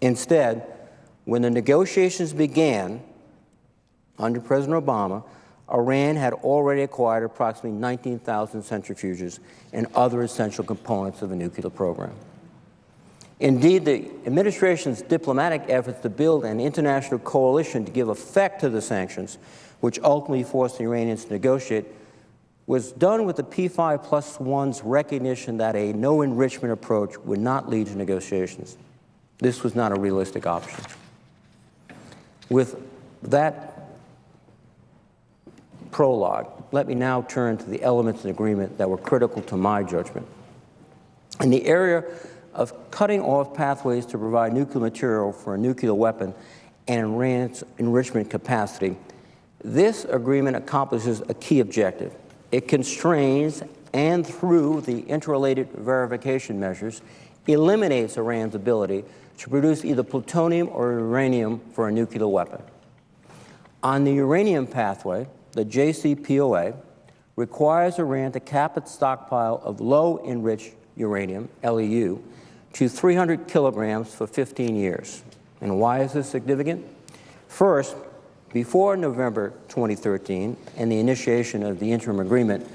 Instead, when the negotiations began under President Obama, Iran had already acquired approximately 19,000 centrifuges and other essential components of a nuclear program. Indeed, the administration's diplomatic efforts to build an international coalition to give effect to the sanctions, which ultimately forced the Iranians to negotiate, was done with the P5+1's recognition that a no-enrichment approach would not lead to negotiations. This was not a realistic option. With that prologue, let me now turn to the elements of the agreement that were critical to my judgment. In the area of cutting off pathways to provide nuclear material for a nuclear weapon and Iran's enrichment capacity, this agreement accomplishes a key objective. It constrains and, through the interrelated verification measures, eliminates Iran's ability to produce either plutonium or uranium for a nuclear weapon. On the uranium pathway, the JCPOA requires Iran to cap its stockpile of low-enriched uranium, LEU, to 300 kilograms for 15 years. And why is this significant? First, before November 2013 and the initiation of the interim agreement,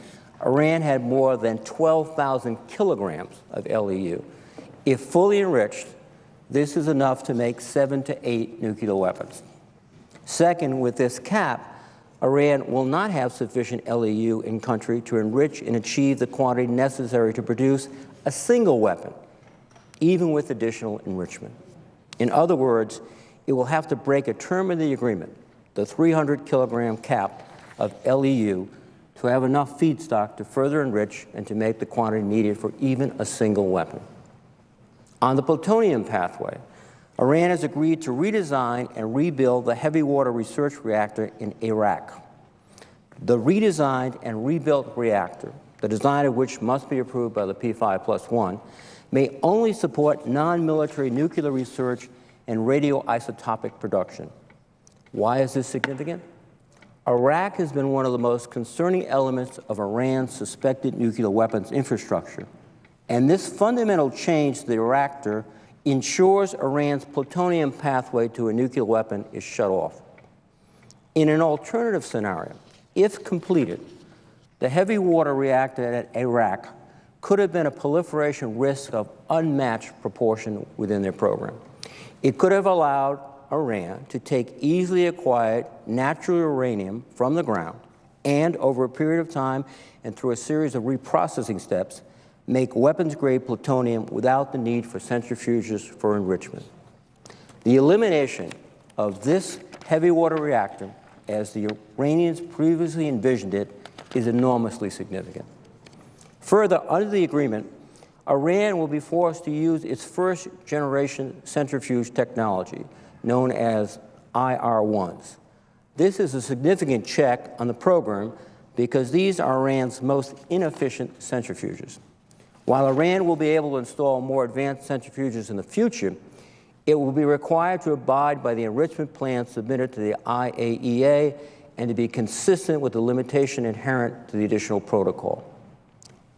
Iran had more than 12,000 kilograms of LEU. If fully enriched, this is enough to make 7 to 8 nuclear weapons. Second, with this cap, Iran will not have sufficient LEU in country to enrich and achieve the quantity necessary to produce a single weapon, even with additional enrichment. In other words, it will have to break a term of the agreement, the 300-kilogram cap of LEU, to have enough feedstock to further enrich and to make the quantity needed for even a single weapon. On the plutonium pathway, Iran has agreed to redesign and rebuild the heavy water research reactor in Iraq. The redesigned and rebuilt reactor, the design of which must be approved by the P5+1, may only support non-military nuclear research and radioisotopic production. Why is this significant? Iraq has been one of the most concerning elements of Iran's suspected nuclear weapons infrastructure, and this fundamental change to the reactor ensures Iran's plutonium pathway to a nuclear weapon is shut off. In an alternative scenario, if completed, the heavy water reactor at Iraq could have been a proliferation risk of unmatched proportion within their program. It could have allowed Iran to take easily acquired natural uranium from the ground and, over a period of time and through a series of reprocessing steps, make weapons-grade plutonium without the need for centrifuges for enrichment. The elimination of this heavy water reactor, as the Iranians previously envisioned it, is enormously significant. Further, under the agreement, Iran will be forced to use its first-generation centrifuge technology, known as IR-1s. This is a significant check on the program because these are Iran's most inefficient centrifuges. While Iran will be able to install more advanced centrifuges in the future, it will be required to abide by the enrichment plan submitted to the IAEA and to be consistent with the limitation inherent to the additional protocol.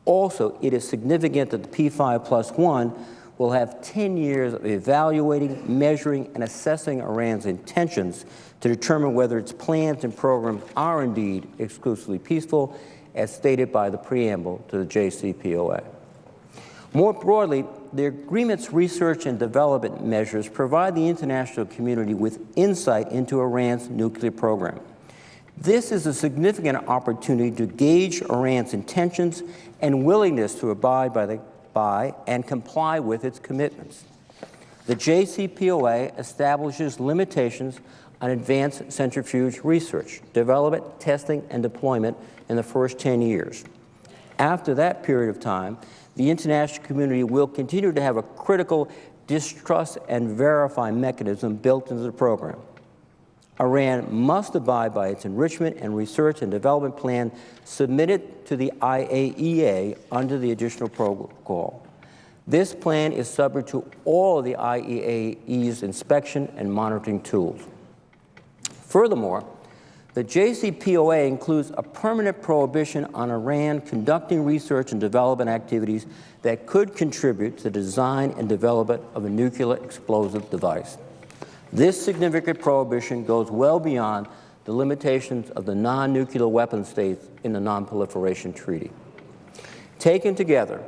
Also, it is significant that the P5+1 will have 10 years of evaluating, measuring, and assessing Iran's intentions to determine whether its plans and programs are indeed exclusively peaceful, as stated by the preamble to the JCPOA. More broadly, the agreement's research and development measures provide the international community with insight into Iran's nuclear program. This is a significant opportunity to gauge Iran's intentions and willingness to abide by and comply with its commitments. The JCPOA establishes limitations on advanced centrifuge research, development, testing, and deployment in the first 10 years. After that period of time, the international community will continue to have a critical distrust and verify mechanism built into the program. Iran must abide by its enrichment and research and development plan submitted to the IAEA under the additional protocol. This plan is subject to all of the IAEA's inspection and monitoring tools. Furthermore, The JCPOA includes a permanent prohibition on Iran conducting research and development activities that could contribute to the design and development of a nuclear explosive device. This significant prohibition goes well beyond the limitations of the non-nuclear weapon states in the Non-Proliferation Treaty. Taken together,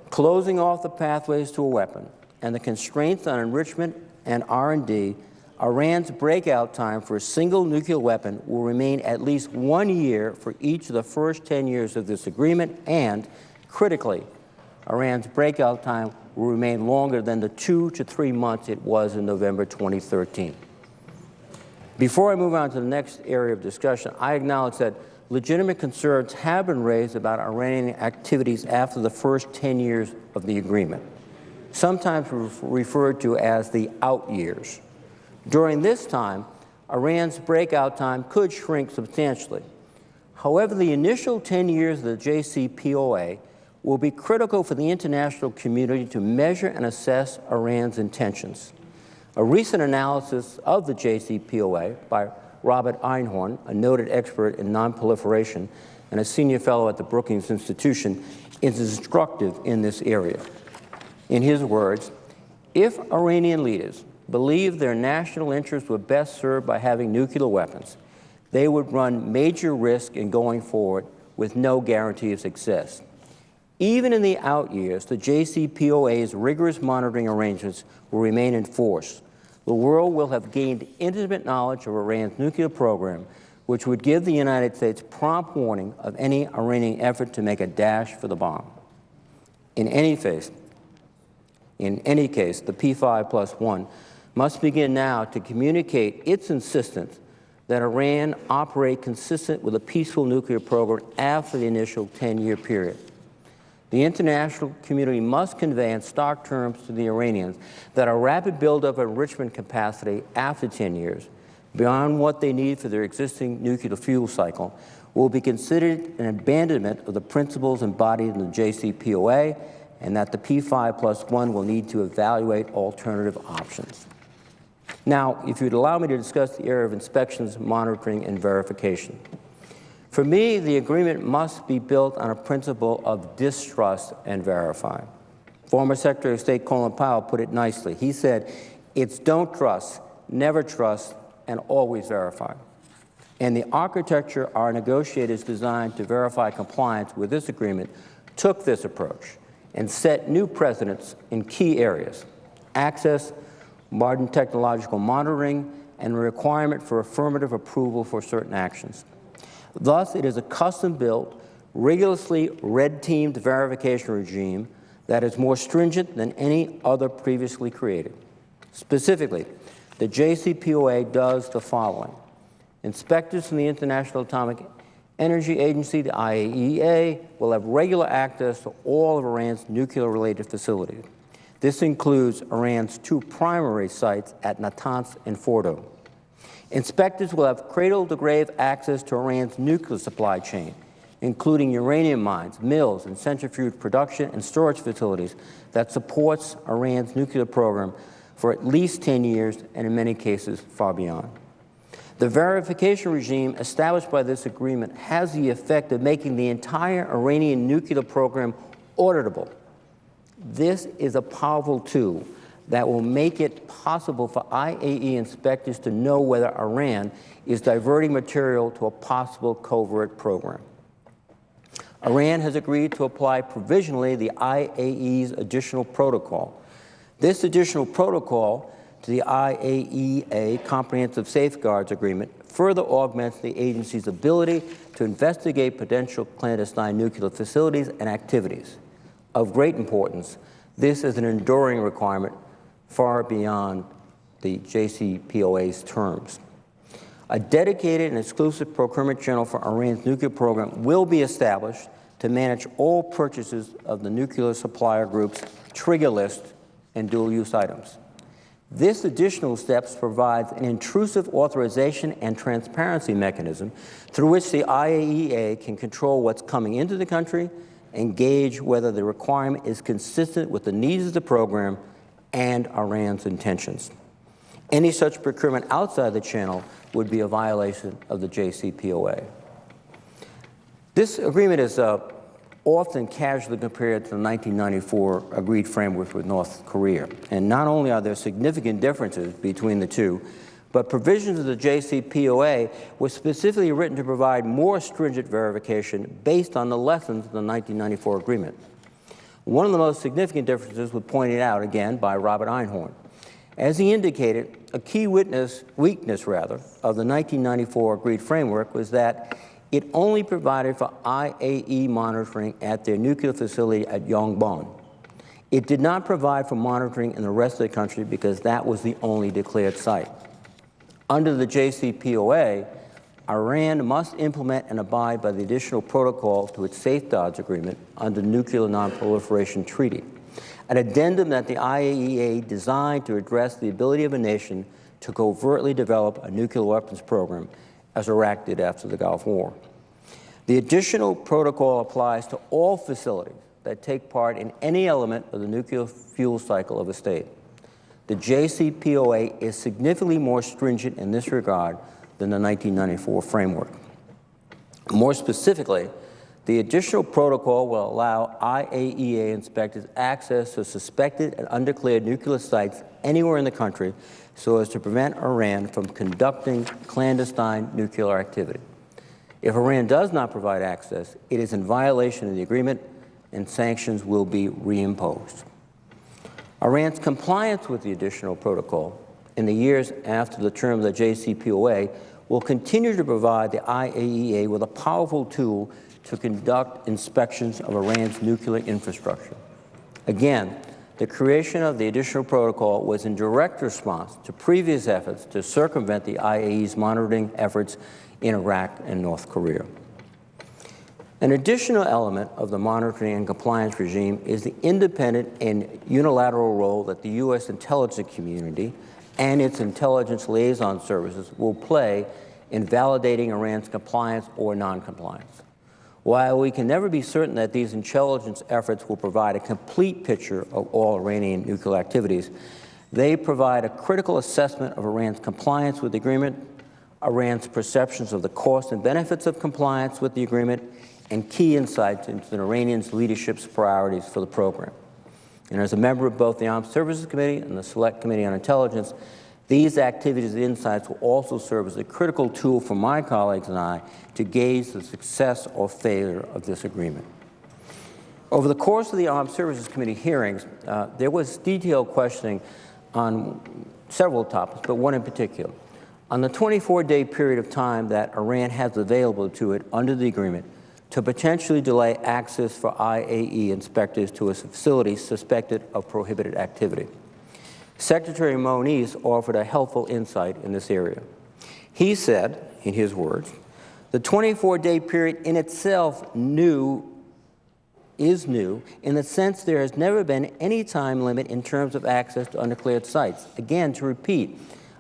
closing off the pathways to a weapon and the constraints on enrichment and R&D, Iran's breakout time for a single nuclear weapon will remain at least 1 year for each of the first 10 years of this agreement, and, critically, Iran's breakout time will remain longer than the 2 to 3 months it was in November 2013. Before I move on to the next area of discussion, I acknowledge that legitimate concerns have been raised about Iranian activities after the first 10 years of the agreement, sometimes referred to as the out years. During this time, Iran's breakout time could shrink substantially. However, the initial 10 years of the JCPOA will be critical for the international community to measure and assess Iran's intentions. A recent analysis of the JCPOA by Robert Einhorn, a noted expert in nonproliferation and a senior fellow at the Brookings Institution, is instructive in this area. In his words, if Iranian leaders believe their national interests were best served by having nuclear weapons, they would run major risk in going forward with no guarantee of success. Even in the out years, the JCPOA's rigorous monitoring arrangements will remain in force. The world will have gained intimate knowledge of Iran's nuclear program, which would give the United States prompt warning of any Iranian effort to make a dash for the bomb. In any case, the P5+1 must begin now to communicate its insistence that Iran operate consistent with a peaceful nuclear program after the initial 10-year period. The international community must convey in stark terms to the Iranians that a rapid buildup of enrichment capacity after 10 years, beyond what they need for their existing nuclear fuel cycle, will be considered an abandonment of the principles embodied in the JCPOA, and that the P5+1 will need to evaluate alternative options. Now, if you'd allow me to discuss the area of inspections, monitoring, and verification. For me, the agreement must be built on a principle of distrust and verify. Former Secretary of State Colin Powell put it nicely. He said, it's don't trust, never trust, and always verify. And the architecture our negotiators designed to verify compliance with this agreement took this approach and set new precedents in key areas: access, modern technological monitoring, and the requirement for affirmative approval for certain actions. Thus, it is a custom-built, rigorously red-teamed verification regime that is more stringent than any other previously created. Specifically, the JCPOA does the following. Inspectors from the International Atomic Energy Agency, the IAEA, will have regular access to all of Iran's nuclear-related facilities. This includes Iran's 2 primary sites at Natanz and Fordo. Inspectors will have cradle-to-grave access to Iran's nuclear supply chain, including uranium mines, mills, and centrifuge production and storage facilities that supports Iran's nuclear program for at least 10 years and in many cases far beyond. The verification regime established by this agreement has the effect of making the entire Iranian nuclear program auditable. This is a powerful tool that will make it possible for IAEA inspectors to know whether Iran is diverting material to a possible covert program. Iran has agreed to apply provisionally the IAEA's additional protocol. This additional protocol to the IAEA Comprehensive Safeguards Agreement further augments the agency's ability to investigate potential clandestine nuclear facilities and activities. Of great importance, this is an enduring requirement far beyond the JCPOA's terms. A dedicated and exclusive procurement channel for Iran's nuclear program will be established to manage all purchases of the nuclear supplier group's trigger list and dual-use items. This additional steps provides an intrusive authorization and transparency mechanism through which the IAEA can control what's coming into the country and gauge whether the requirement is consistent with the needs of the program and Iran's intentions. Any such procurement outside the channel would be a violation of the JCPOA. This agreement is often casually compared to the 1994 agreed framework with North Korea. And not only are there significant differences between the two, but provisions of the JCPOA were specifically written to provide more stringent verification based on the lessons of the 1994 agreement. One of the most significant differences was pointed out again by Robert Einhorn. As he indicated, a key weakness of the 1994 agreed framework was that it only provided for IAE monitoring at their nuclear facility at Yongbyon. It did not provide for monitoring in the rest of the country because that was the only declared site. Under the JCPOA, Iran must implement and abide by the additional protocol to its safeguards agreement under the Nuclear Non-Proliferation Treaty, an addendum that the IAEA designed to address the ability of a nation to covertly develop a nuclear weapons program, as Iraq did after the Gulf War. The additional protocol applies to all facilities that take part in any element of the nuclear fuel cycle of a state. The JCPOA is significantly more stringent in this regard than the 1994 framework. More specifically, the additional protocol will allow IAEA inspectors access to suspected and undeclared nuclear sites anywhere in the country so as to prevent Iran from conducting clandestine nuclear activity. If Iran does not provide access, it is in violation of the agreement and sanctions will be reimposed. Iran's compliance with the additional protocol in the years after the term of the JCPOA will continue to provide the IAEA with a powerful tool to conduct inspections of Iran's nuclear infrastructure. Again, the creation of the additional protocol was in direct response to previous efforts to circumvent the IAEA's monitoring efforts in Iraq and North Korea. An additional element of the monitoring and compliance regime is the independent and unilateral role that the U.S. intelligence community and its intelligence liaison services will play in validating Iran's compliance or noncompliance. While we can never be certain that these intelligence efforts will provide a complete picture of all Iranian nuclear activities, they provide a critical assessment of Iran's compliance with the agreement, Iran's perceptions of the costs and benefits of compliance with the agreement, and key insights into the Iranian leadership's priorities for the program. And as a member of both the Armed Services Committee and the Select Committee on Intelligence, these activities and insights will also serve as a critical tool for my colleagues and I to gauge the success or failure of this agreement. Over the course of the Armed Services Committee hearings, there was detailed questioning on several topics, but one in particular. On the 24-day period of time that Iran has available to it under the agreement to potentially delay access for IAEA inspectors to a facility suspected of prohibited activity. Secretary Moniz offered a helpful insight in this area. He said, in his words, the 24-day period in itself is new in the sense there has never been any time limit in terms of access to undeclared sites. Again, to repeat,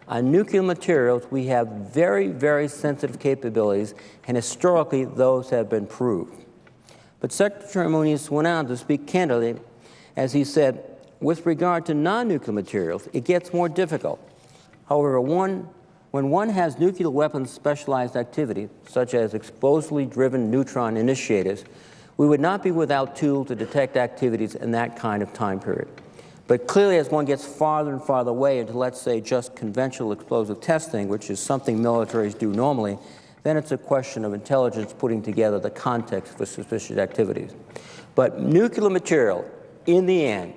on nuclear materials, we have very, very sensitive capabilities, and historically, those have been proved. But Secretary Moniz went on to speak candidly, as he said, with regard to non-nuclear materials, it gets more difficult. However, when one has nuclear weapons specialized activity, such as explosively driven neutron initiators, we would not be without tools to detect activities in that kind of time period. But clearly, as one gets farther and farther away into, let's say, just conventional explosive testing, which is something militaries do normally, then it's a question of intelligence putting together the context for suspicious activities. But nuclear material, in the end,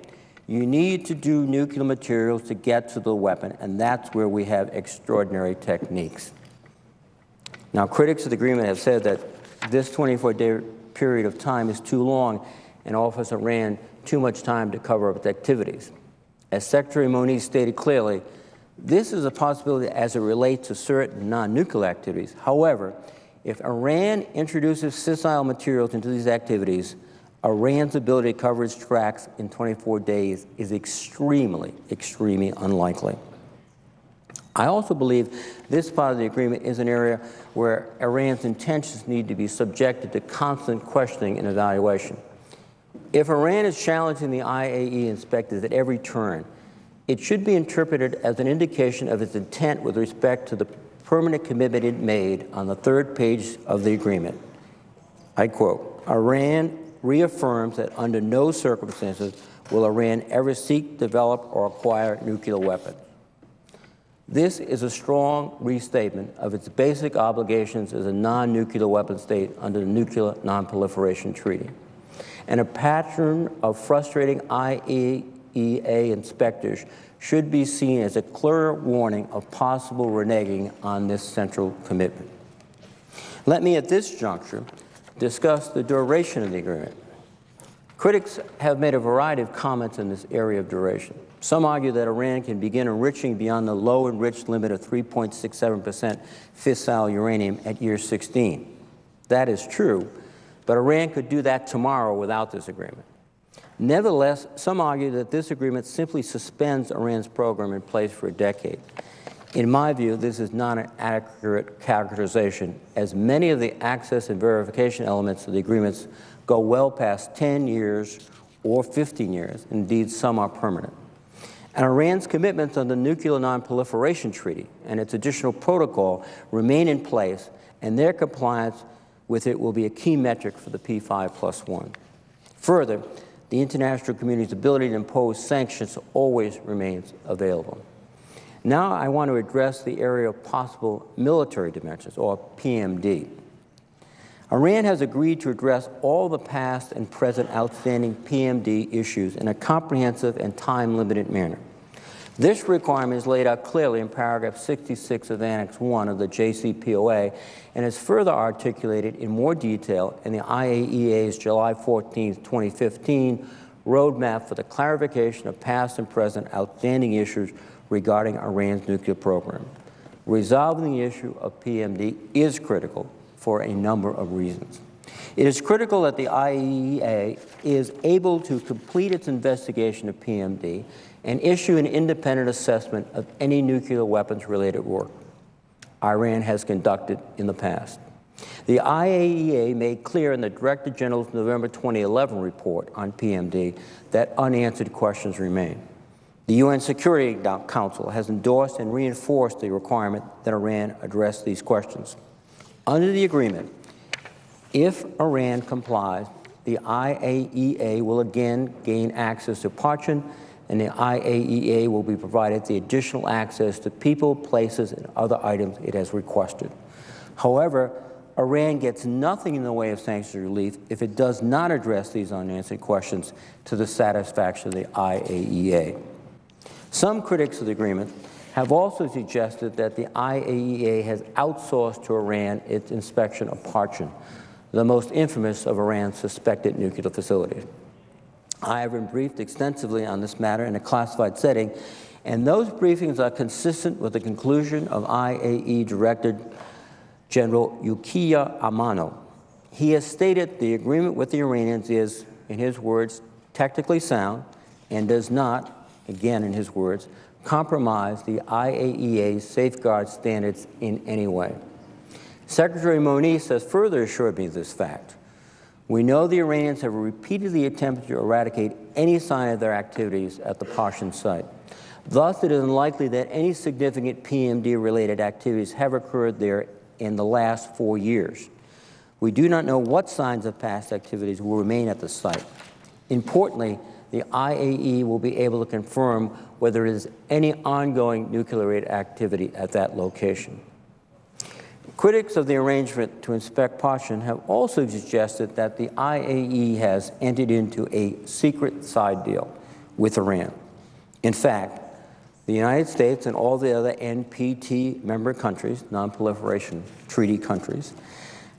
you need to do nuclear materials to get to the weapon, and that's where we have extraordinary techniques. Now, critics of the agreement have said that this 24-day period of time is too long and offers Iran too much time to cover up its activities. As Secretary Moniz stated clearly, this is a possibility as it relates to certain non-nuclear activities. However, if Iran introduces fissile materials into these activities, Iran's ability to cover its tracks in 24 days is extremely, extremely unlikely. I also believe this part of the agreement is an area where Iran's intentions need to be subjected to constant questioning and evaluation. If Iran is challenging the IAEA inspectors at every turn, It should be interpreted as an indication of its intent with respect to the permanent commitment it made on the third page of the agreement. I quote, "Iran reaffirms that under no circumstances will Iran ever seek, develop, or acquire nuclear weapons." This is a strong restatement of its basic obligations as a non-nuclear weapon state under the Nuclear Non-Proliferation Treaty, and a pattern of frustrating IAEA inspectors should be seen as a clear warning of possible reneging on this central commitment. Let me at this juncture discuss the duration of the agreement. Critics have made a variety of comments in this area of duration. Some argue that Iran can begin enriching beyond the low enriched limit of 3.67% fissile uranium at year 16. That is true, but Iran could do that tomorrow without this agreement. Nevertheless, some argue that this agreement simply suspends Iran's program in place for a decade. In my view, this is not an accurate characterization, as many of the access and verification elements of the agreements go well past 10 years or 15 years. Indeed, some are permanent. And Iran's commitments under the Nuclear Non-Proliferation Treaty and its additional protocol remain in place, and their compliance with it will be a key metric for the P5+1. Further, the international community's ability to impose sanctions always remains available. Now I want to address the area of possible military dimensions, or PMD. Iran has agreed to address all the past and present outstanding PMD issues in a comprehensive and time-limited manner. This requirement is laid out clearly in paragraph 66 of Annex 1 of the JCPOA and is further articulated in more detail in the IAEA's July 14, 2015 roadmap for the clarification of past and present outstanding issues regarding Iran's nuclear program. Resolving the issue of PMD is critical for a number of reasons. It is critical that the IAEA is able to complete its investigation of PMD and issue an independent assessment of any nuclear weapons-related work Iran has conducted in the past. The IAEA made clear in the Director General's November 2011 report on PMD that unanswered questions remain. The UN Security Council has endorsed and reinforced the requirement that Iran address these questions. Under the agreement, if Iran complies, the IAEA will again gain access to Parchin, and the IAEA will be provided the additional access to people, places, and other items it has requested. However, Iran gets nothing in the way of sanctions relief if it does not address these unanswered questions to the satisfaction of the IAEA. Some critics of the agreement have also suggested that the IAEA has outsourced to Iran its inspection of Parchin, the most infamous of Iran's suspected nuclear facilities. I have been briefed extensively on this matter in a classified setting, and those briefings are consistent with the conclusion of IAEA Director General Yukiya Amano. He has stated the agreement with the Iranians is, in his words, technically sound and does not, again in his words, compromise the IAEA's safeguard standards in any way. Secretary Moniz has further assured me of this fact. We know the Iranians have repeatedly attempted to eradicate any sign of their activities at the Parchin site. Thus, it is unlikely that any significant PMD-related activities have occurred there in the last 4 years. We do not know what signs of past activities will remain at the site. Importantly, the IAEA will be able to confirm whether there is any ongoing nuclear activity at that location. Critics of the arrangement to inspect Parchin have also suggested that the IAEA has entered into a secret side deal with Iran. In fact, the United States and all the other NPT member countries, non-proliferation treaty countries,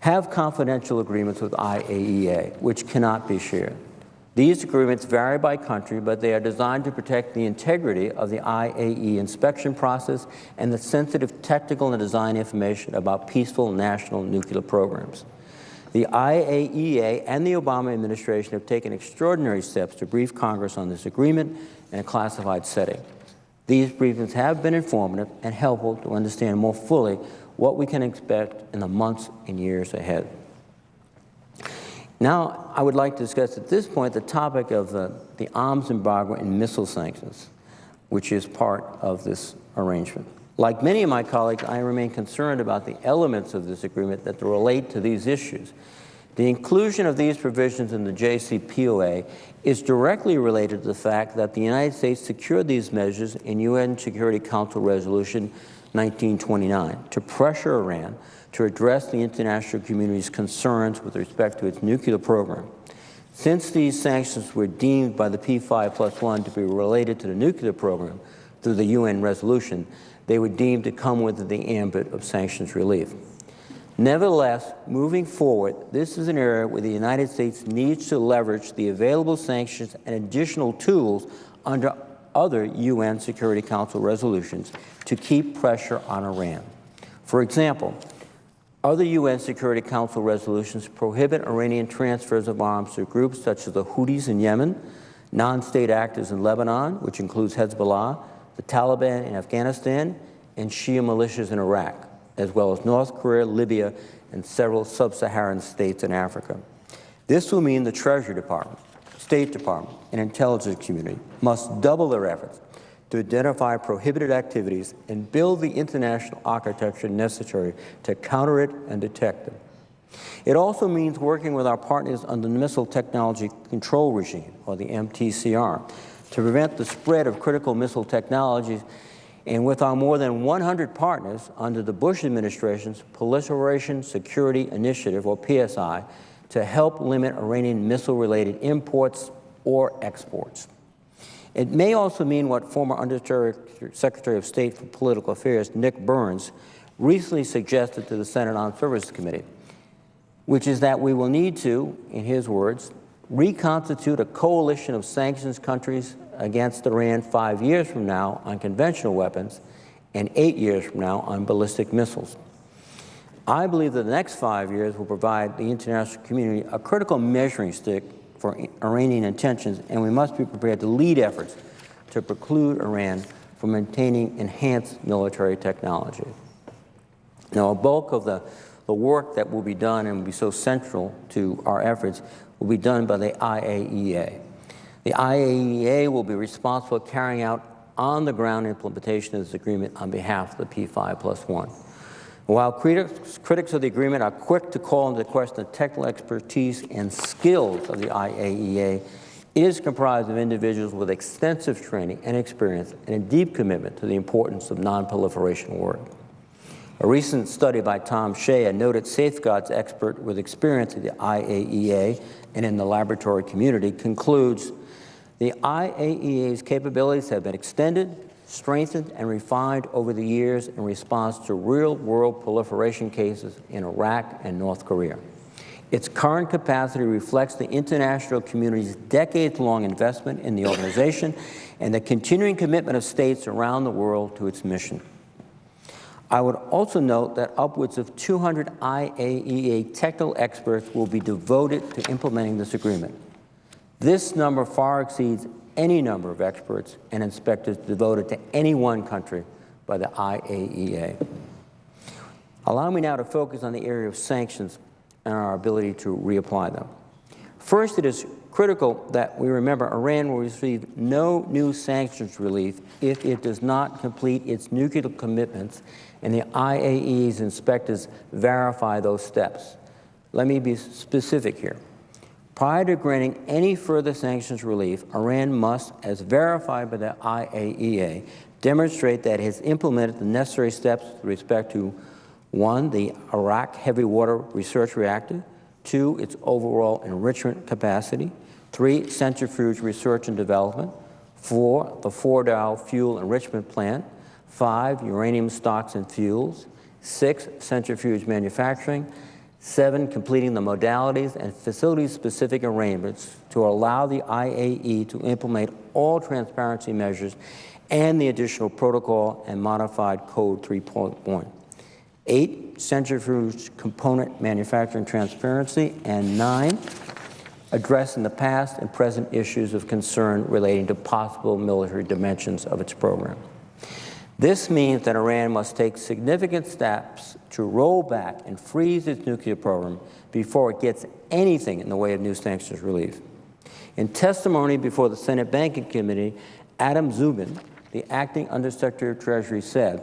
have confidential agreements with IAEA, which cannot be shared. These agreements vary by country, but they are designed to protect the integrity of the IAEA inspection process and the sensitive technical and design information about peaceful national nuclear programs. The IAEA and the Obama administration have taken extraordinary steps to brief Congress on this agreement in a classified setting. These briefings have been informative and helpful to understand more fully what we can expect in the months and years ahead. Now, I would like to discuss at this point the topic of the arms embargo and missile sanctions. which is part of this arrangement. Like many of my colleagues, I remain concerned about the elements of this agreement that relate to these issues. The inclusion of these provisions in the JCPOA is directly related to the fact that the United States secured these measures in UN Security Council Resolution 1929 to pressure Iran to address the international community's concerns with respect to its nuclear program. Since these sanctions were deemed by the P5+1 to be related to the nuclear program through the UN resolution, they were deemed to come within the ambit of sanctions relief. Nevertheless, moving forward, this is an area where the United States needs to leverage the available sanctions and additional tools under other UN Security Council resolutions to keep pressure on Iran. For example, other UN Security Council resolutions prohibit Iranian transfers of arms to groups such as the Houthis in Yemen, non-state actors in Lebanon, which includes Hezbollah, the Taliban in Afghanistan, and Shia militias in Iraq, as well as North Korea, Libya, and several sub-Saharan states in Africa. This will mean the Treasury Department, State Department, and intelligence community must double their efforts to identify prohibited activities and build the international architecture necessary to counter it and detect them. It also means working with our partners under the Missile Technology Control Regime, or the MTCR, to prevent the spread of critical missile technologies, and with our more than 100 partners under the Bush administration's Proliferation Security Initiative, or PSI, to help limit Iranian missile-related imports or exports. It may also mean what former Undersecretary of State for Political Affairs Nick Burns recently suggested to the Senate Armed Services Committee, which is that we will need to, in his words, reconstitute a coalition of sanctions countries against Iran 5 years from now on conventional weapons and 8 years from now on ballistic missiles. I believe that the next 5 years will provide the international community a critical measuring stick for Iranian intentions, and we must be prepared to lead efforts to preclude Iran from maintaining enhanced military technology. Now, a bulk of the work that will be done and will be so central to our efforts will be done by the IAEA. The IAEA will be responsible for carrying out on-the-ground implementation of this agreement on behalf of the P5+1. While critics of the agreement are quick to call into question the technical expertise and skills of the IAEA, it is comprised of individuals with extensive training and experience and a deep commitment to the importance of nonproliferation work. A recent study by Tom Shea, a noted safeguards expert with experience at the IAEA and in the laboratory community, concludes the IAEA's capabilities have been extended, strengthened, and refined over the years in response to real-world proliferation cases in Iraq and North Korea. Its current capacity reflects the international community's decades-long investment in the organization and the continuing commitment of states around the world to its mission. I would also note that upwards of 200 IAEA technical experts will be devoted to implementing this agreement. This number far exceeds any number of experts and inspectors devoted to any one country by the IAEA. Allow me now to focus on the area of sanctions and our ability to reapply them. First, it is critical that we remember Iran will receive no new sanctions relief if it does not complete its nuclear commitments and the IAEA's inspectors verify those steps. Let me be specific here. Prior to granting any further sanctions relief, Iran must, as verified by the IAEA, demonstrate that it has implemented the necessary steps with respect to 1, the Iraq heavy water research reactor, 2, its overall enrichment capacity, 3, centrifuge research and development, 4, the Fordow fuel enrichment plant, 5, uranium stocks and fuels, 6, centrifuge manufacturing, 7, completing the modalities and facility-specific arrangements to allow the IAEA to implement all transparency measures and the additional protocol and modified Code 3.1. 8, centrifuge component manufacturing transparency, and 9, addressing the past and present issues of concern relating to possible military dimensions of its program. This means that Iran must take significant steps to roll back and freeze its nuclear program before it gets anything in the way of new sanctions relief. In testimony before the Senate Banking Committee, Adam Zubin, the acting Undersecretary of Treasury, said,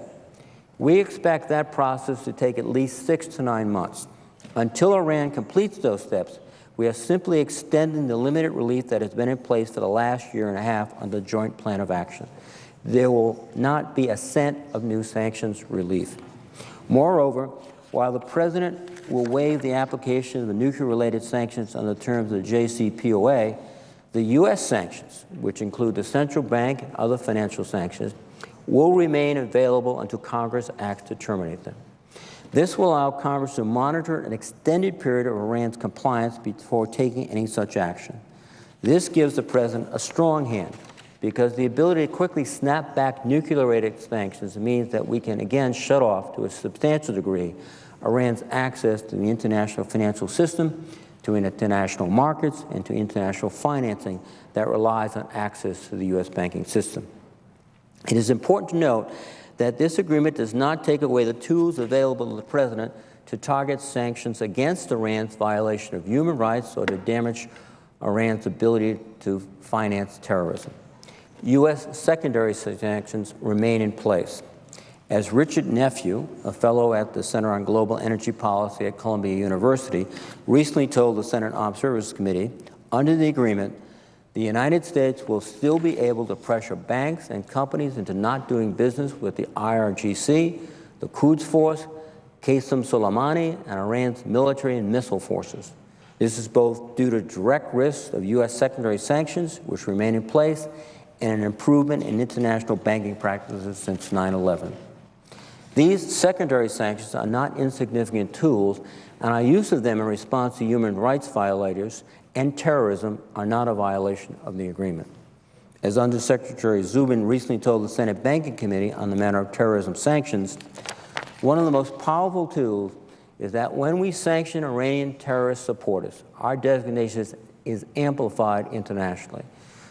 "We expect that process to take at least 6 to 9 months. Until Iran completes those steps, we are simply extending the limited relief that has been in place for the last year and a half under the Joint Plan of Action. There will not be a cent of new sanctions relief." Moreover, while the President will waive the application of the nuclear-related sanctions on the terms of the JCPOA, the U.S. sanctions, which include the central bank and other financial sanctions, will remain available until Congress acts to terminate them. This will allow Congress to monitor an extended period of Iran's compliance before taking any such action. This gives the President a strong hand, because the ability to quickly snap back nuclear-related sanctions means that we can again shut off, to a substantial degree, Iran's access to the international financial system, to international markets, and to international financing that relies on access to the U.S. banking system. It is important to note that this agreement does not take away the tools available to the President to target sanctions against Iran's violation of human rights or to damage Iran's ability to finance terrorism. U.S. secondary sanctions remain in place. As Richard Nephew, a fellow at the Center on Global Energy Policy at Columbia University, recently told the Senate Armed Services Committee, under the agreement, the United States will still be able to pressure banks and companies into not doing business with the IRGC, the Quds Force, Qasem Soleimani, and Iran's military and missile forces. This is both due to direct risks of U.S. secondary sanctions, which remain in place, and an improvement in international banking practices since 9/11. These secondary sanctions are not insignificant tools, and our use of them in response to human rights violators and terrorism are not a violation of the agreement. As Undersecretary Zubin recently told the Senate Banking Committee on the matter of terrorism sanctions, one of the most powerful tools is that when we sanction Iranian terrorist supporters, our designation is amplified internationally.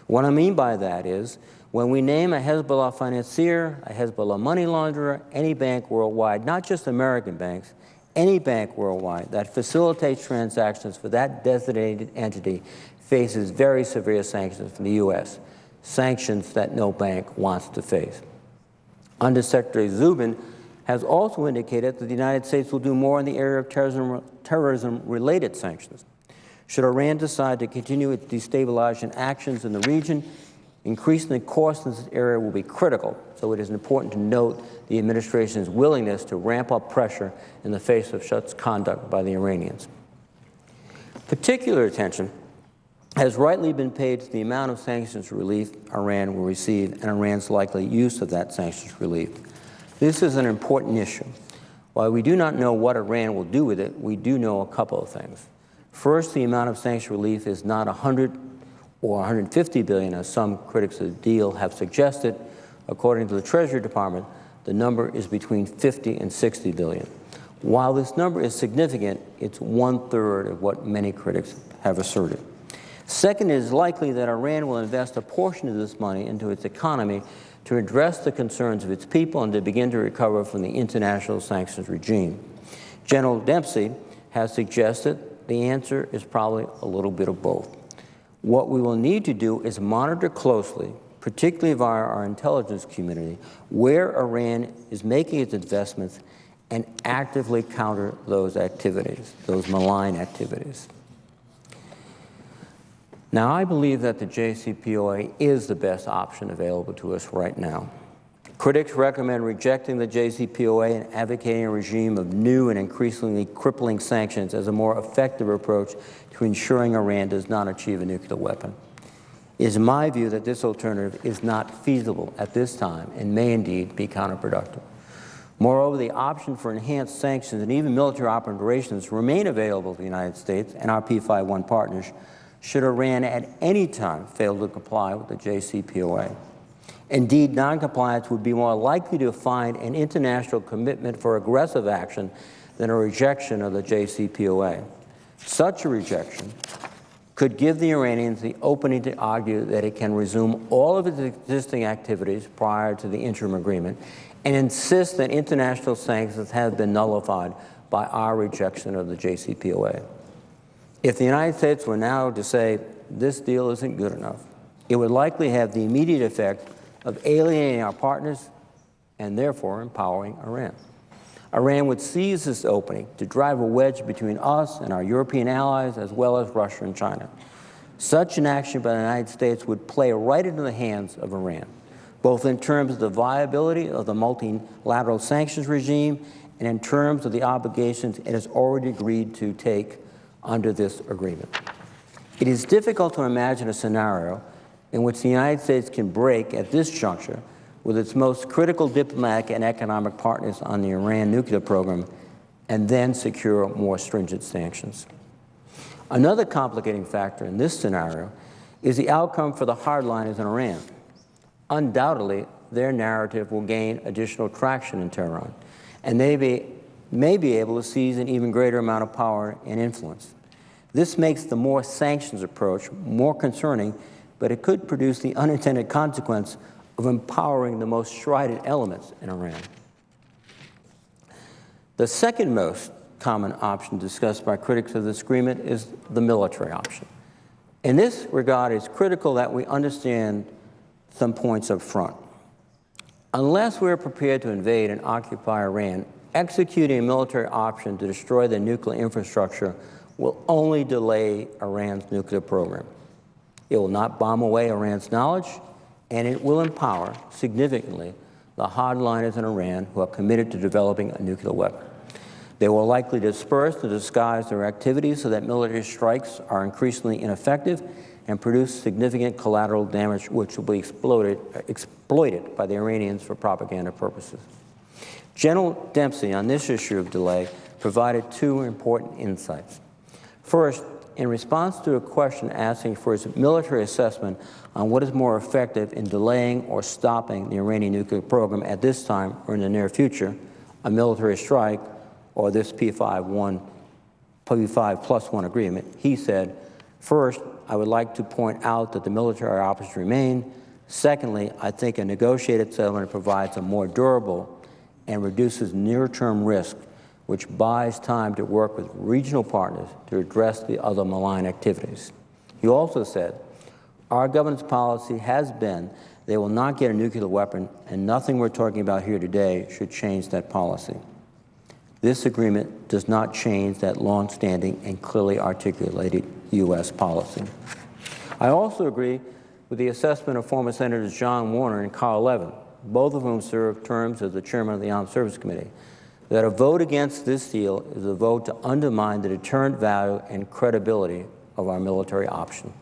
What I mean by that is, when we name a Hezbollah financier, a Hezbollah money launderer, any bank worldwide, not just American banks, any bank worldwide that facilitates transactions for that designated entity faces very severe sanctions from the U.S., sanctions that no bank wants to face. Undersecretary Zubin has also indicated that the United States will do more in the area of terrorism-related sanctions. Should Iran decide to continue its destabilizing actions in the region, increasing the cost in this area will be critical, so it is important to note the administration's willingness to ramp up pressure in the face of such conduct by the Iranians. Particular attention has rightly been paid to the amount of sanctions relief Iran will receive and Iran's likely use of that sanctions relief. This is an important issue. While we do not know what Iran will do with it, we do know a couple of things. First, the amount of sanctions relief is not 100 or 150 billion, as some critics of the deal have suggested. According to the Treasury Department, the number is between 50 and 60 billion. While this number is significant, it's 1/3 of what many critics have asserted. Second, it is likely that Iran will invest a portion of this money into its economy to address the concerns of its people and to begin to recover from the international sanctions regime. General Dempsey has suggested the answer is probably a little bit of both. What we will need to do is monitor closely, particularly via our intelligence community, where Iran is making its investments and actively counter those activities, those malign activities. Now, I believe that the JCPOA is the best option available to us right now. Critics recommend rejecting the JCPOA and advocating a regime of new and increasingly crippling sanctions as a more effective approach to ensuring Iran does not achieve a nuclear weapon. It is my view that this alternative is not feasible at this time and may indeed be counterproductive. Moreover, the option for enhanced sanctions and even military operations remain available to the United States and our P5-1 partners should Iran at any time fail to comply with the JCPOA. Indeed, noncompliance would be more likely to find an international commitment for aggressive action than a rejection of the JCPOA. Such a rejection could give the Iranians the opening to argue that it can resume all of its existing activities prior to the interim agreement and insist that international sanctions have been nullified by our rejection of the JCPOA. If the United States were now to say this deal isn't good enough, it would likely have the immediate effect of alienating our partners and therefore empowering Iran. Iran would seize this opening to drive a wedge between us and our European allies, as well as Russia and China. Such an action by the United States would play right into the hands of Iran, both in terms of the viability of the multilateral sanctions regime and in terms of the obligations it has already agreed to take under this agreement. It is difficult to imagine a scenario in which the United States can break at this juncture with its most critical diplomatic and economic partners on the Iran nuclear program and then secure more stringent sanctions. Another complicating factor in this scenario is the outcome for the hardliners in Iran. Undoubtedly, their narrative will gain additional traction in Tehran, and they may be able to seize an even greater amount of power and influence. This makes the more sanctions approach more concerning, but it could produce the unintended consequence of empowering the most strident elements in Iran. The second most common option discussed by critics of this agreement is the military option. In this regard, it's critical that we understand some points up front. Unless we're prepared to invade and occupy Iran, executing a military option to destroy the nuclear infrastructure will only delay Iran's nuclear program. It will not bomb away Iran's knowledge, and it will empower significantly the hardliners in Iran who are committed to developing a nuclear weapon. They will likely disperse to disguise their activities so that military strikes are increasingly ineffective and produce significant collateral damage which will be exploited by the Iranians for propaganda purposes. General Dempsey, on this issue of delay, provided two important insights. First, in response to a question asking for his military assessment on what is more effective in delaying or stopping the Iranian nuclear program at this time or in the near future, a military strike or this P5+1 agreement, he said, first, I would like to point out that the military options remain. Secondly, I think a negotiated settlement provides a more durable and reduces near-term risk, which buys time to work with regional partners to address the other malign activities. He also said, our government's policy has been they will not get a nuclear weapon, and nothing we're talking about here today should change that policy. This agreement does not change that long-standing and clearly articulated U.S. policy. I also agree with the assessment of former Senators John Warner and Carl Levin, both of whom served terms as the chairman of the Armed Services Committee, that a vote against this deal is a vote to undermine the deterrent value and credibility of our military option.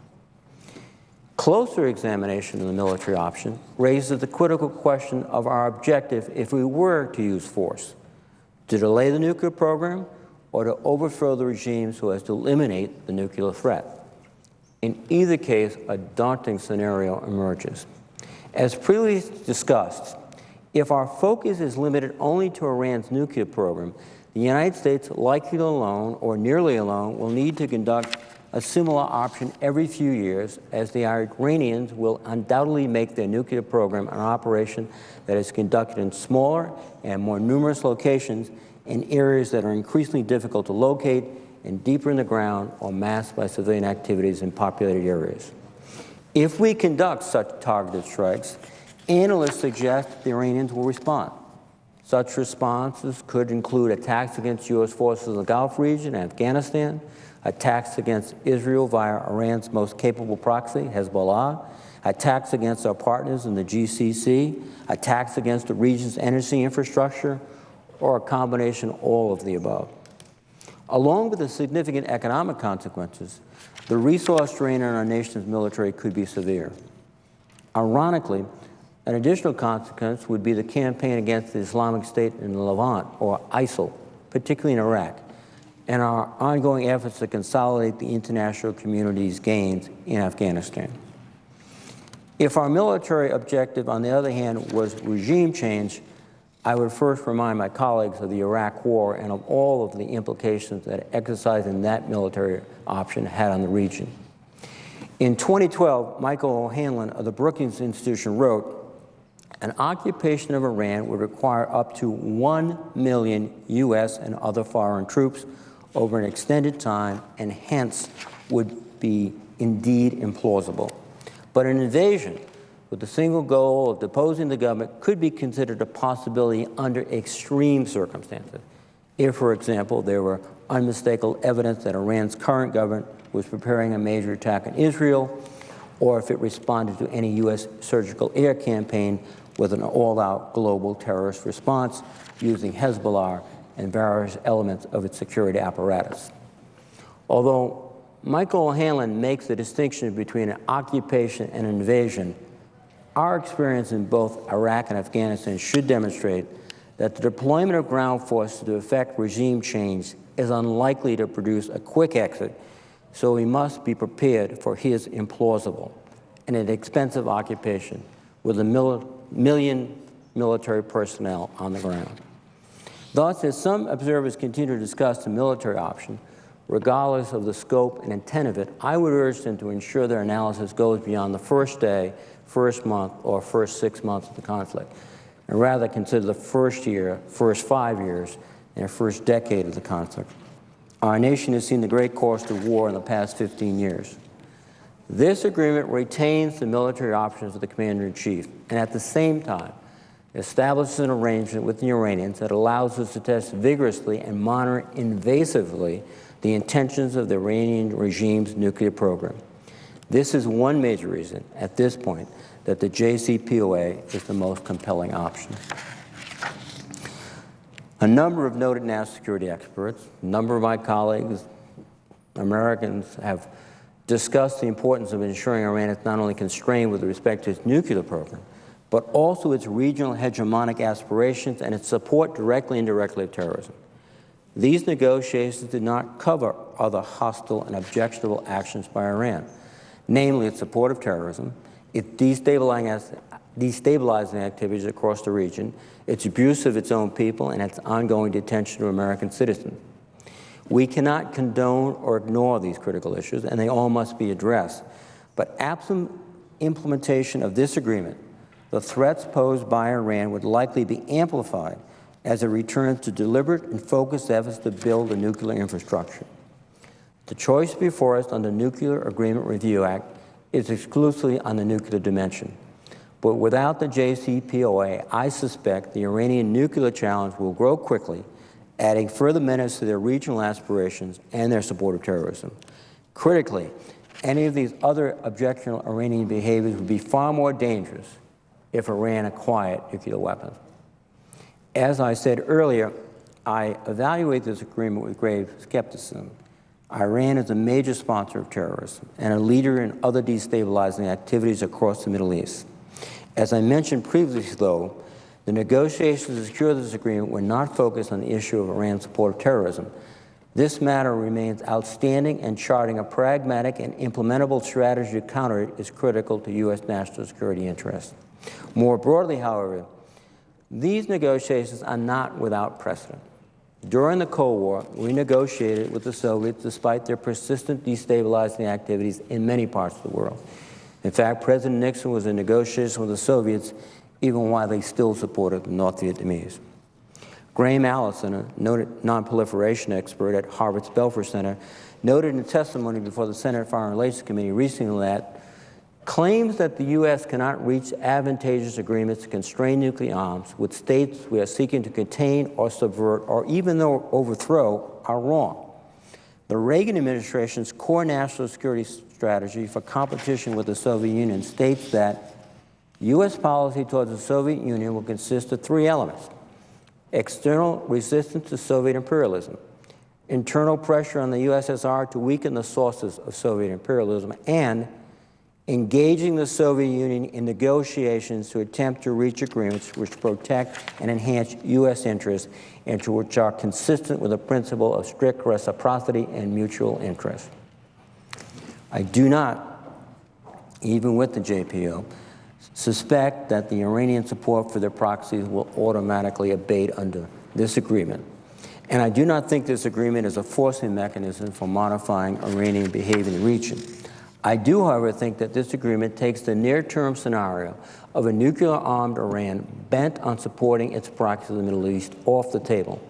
Closer examination of the military option raises the critical question of our objective if we were to use force: to delay the nuclear program or to overthrow the regime so as to eliminate the nuclear threat. In either case, a daunting scenario emerges. As previously discussed, if our focus is limited only to Iran's nuclear program, the United States, likely alone or nearly alone, will need to conduct a similar option every few years, as the Iranians will undoubtedly make their nuclear program an operation that is conducted in smaller and more numerous locations in areas that are increasingly difficult to locate and deeper in the ground or masked by civilian activities in populated areas. If we conduct such targeted strikes, analysts suggest the Iranians will respond. Such responses could include attacks against U.S. forces in the Gulf region and Afghanistan, attacks against Israel via Iran's most capable proxy, Hezbollah, attacks against our partners in the GCC, attacks against the region's energy infrastructure, or a combination of all of the above. Along with the significant economic consequences, the resource drain on our nation's military could be severe. Ironically, an additional consequence would be the campaign against the Islamic State in the Levant, or ISIL, particularly in Iraq, and our ongoing efforts to consolidate the international community's gains in Afghanistan. If our military objective, on the other hand, was regime change, I would first remind my colleagues of the Iraq War and of all of the implications that exercising that military option had on the region. In 2012, Michael O'Hanlon of the Brookings Institution wrote, an occupation of Iran would require up to 1 million U.S. and other foreign troops over an extended time, and hence would be indeed implausible. But an invasion with the single goal of deposing the government could be considered a possibility under extreme circumstances. If, for example, there were unmistakable evidence that Iran's current government was preparing a major attack on Israel, or if it responded to any U.S. surgical air campaign with an all-out global terrorist response using Hezbollah and various elements of its security apparatus. Although Michael O'Hanlon makes the distinction between an occupation and an invasion, our experience in both Iraq and Afghanistan should demonstrate that the deployment of ground forces to effect regime change is unlikely to produce a quick exit, so we must be prepared for his implausible and an expensive occupation with a million military personnel on the ground. Thus, as some observers continue to discuss the military option, regardless of the scope and intent of it, I would urge them to ensure their analysis goes beyond the first day, first month, or first 6 months of the conflict, and rather consider the first year, first 5 years, and the first decade of the conflict. Our nation has seen the great cost of war in the past 15 years. This agreement retains the military options of the Commander-in-Chief, and at the same time, establishes an arrangement with the Iranians that allows us to test vigorously and monitor invasively the intentions of the Iranian regime's nuclear program. This is one major reason, at this point, that the JCPOA is the most compelling option. A number of noted national security experts, a number of my colleagues, Americans, have discussed the importance of ensuring Iran is not only constrained with respect to its nuclear program, but also its regional hegemonic aspirations and its support directly and indirectly of terrorism. These negotiations did not cover other hostile and objectionable actions by Iran, namely its support of terrorism, its destabilizing activities across the region, its abuse of its own people, and its ongoing detention of American citizens. We cannot condone or ignore these critical issues, and they all must be addressed. But absent implementation of this agreement, the threats posed by Iran would likely be amplified as it returns to deliberate and focused efforts to build a nuclear infrastructure. The choice before us on the Nuclear Agreement Review Act is exclusively on the nuclear dimension. But without the JCPOA, I suspect the Iranian nuclear challenge will grow quickly, adding further menace to their regional aspirations and their support of terrorism. Critically, any of these other objectionable Iranian behaviors would be far more dangerous if Iran acquired nuclear weapons. As I said earlier, I evaluate this agreement with grave skepticism. Iran is a major sponsor of terrorism and a leader in other destabilizing activities across the Middle East. As I mentioned previously, though, the negotiations to secure this agreement were not focused on the issue of Iran's support of terrorism. This matter remains outstanding, and charting a pragmatic and implementable strategy to counter it is critical to U.S. national security interests. More broadly, however, these negotiations are not without precedent. During the Cold War, we negotiated with the Soviets despite their persistent destabilizing activities in many parts of the world. In fact, President Nixon was in negotiations with the Soviets even while they still supported the North Vietnamese. Graham Allison, a noted nonproliferation expert at Harvard's Belfer Center, noted in testimony before the Senate Foreign Relations Committee recently that claims that the U.S. cannot reach advantageous agreements to constrain nuclear arms with states we are seeking to contain or subvert or even overthrow are wrong. The Reagan administration's core national security strategy for competition with the Soviet Union states that U.S. policy towards the Soviet Union will consist of three elements: external resistance to Soviet imperialism, internal pressure on the USSR to weaken the sources of Soviet imperialism, and engaging the Soviet Union in negotiations to attempt to reach agreements which protect and enhance U.S. interests and which are consistent with the principle of strict reciprocity and mutual interest. I do not, even with the JPO, suspect that the Iranian support for their proxies will automatically abate under this agreement. And I do not think this agreement is a forcing mechanism for modifying Iranian behavior in the region. I do, however, think that this agreement takes the near-term scenario of a nuclear-armed Iran bent on supporting its proxies in the Middle East off the table.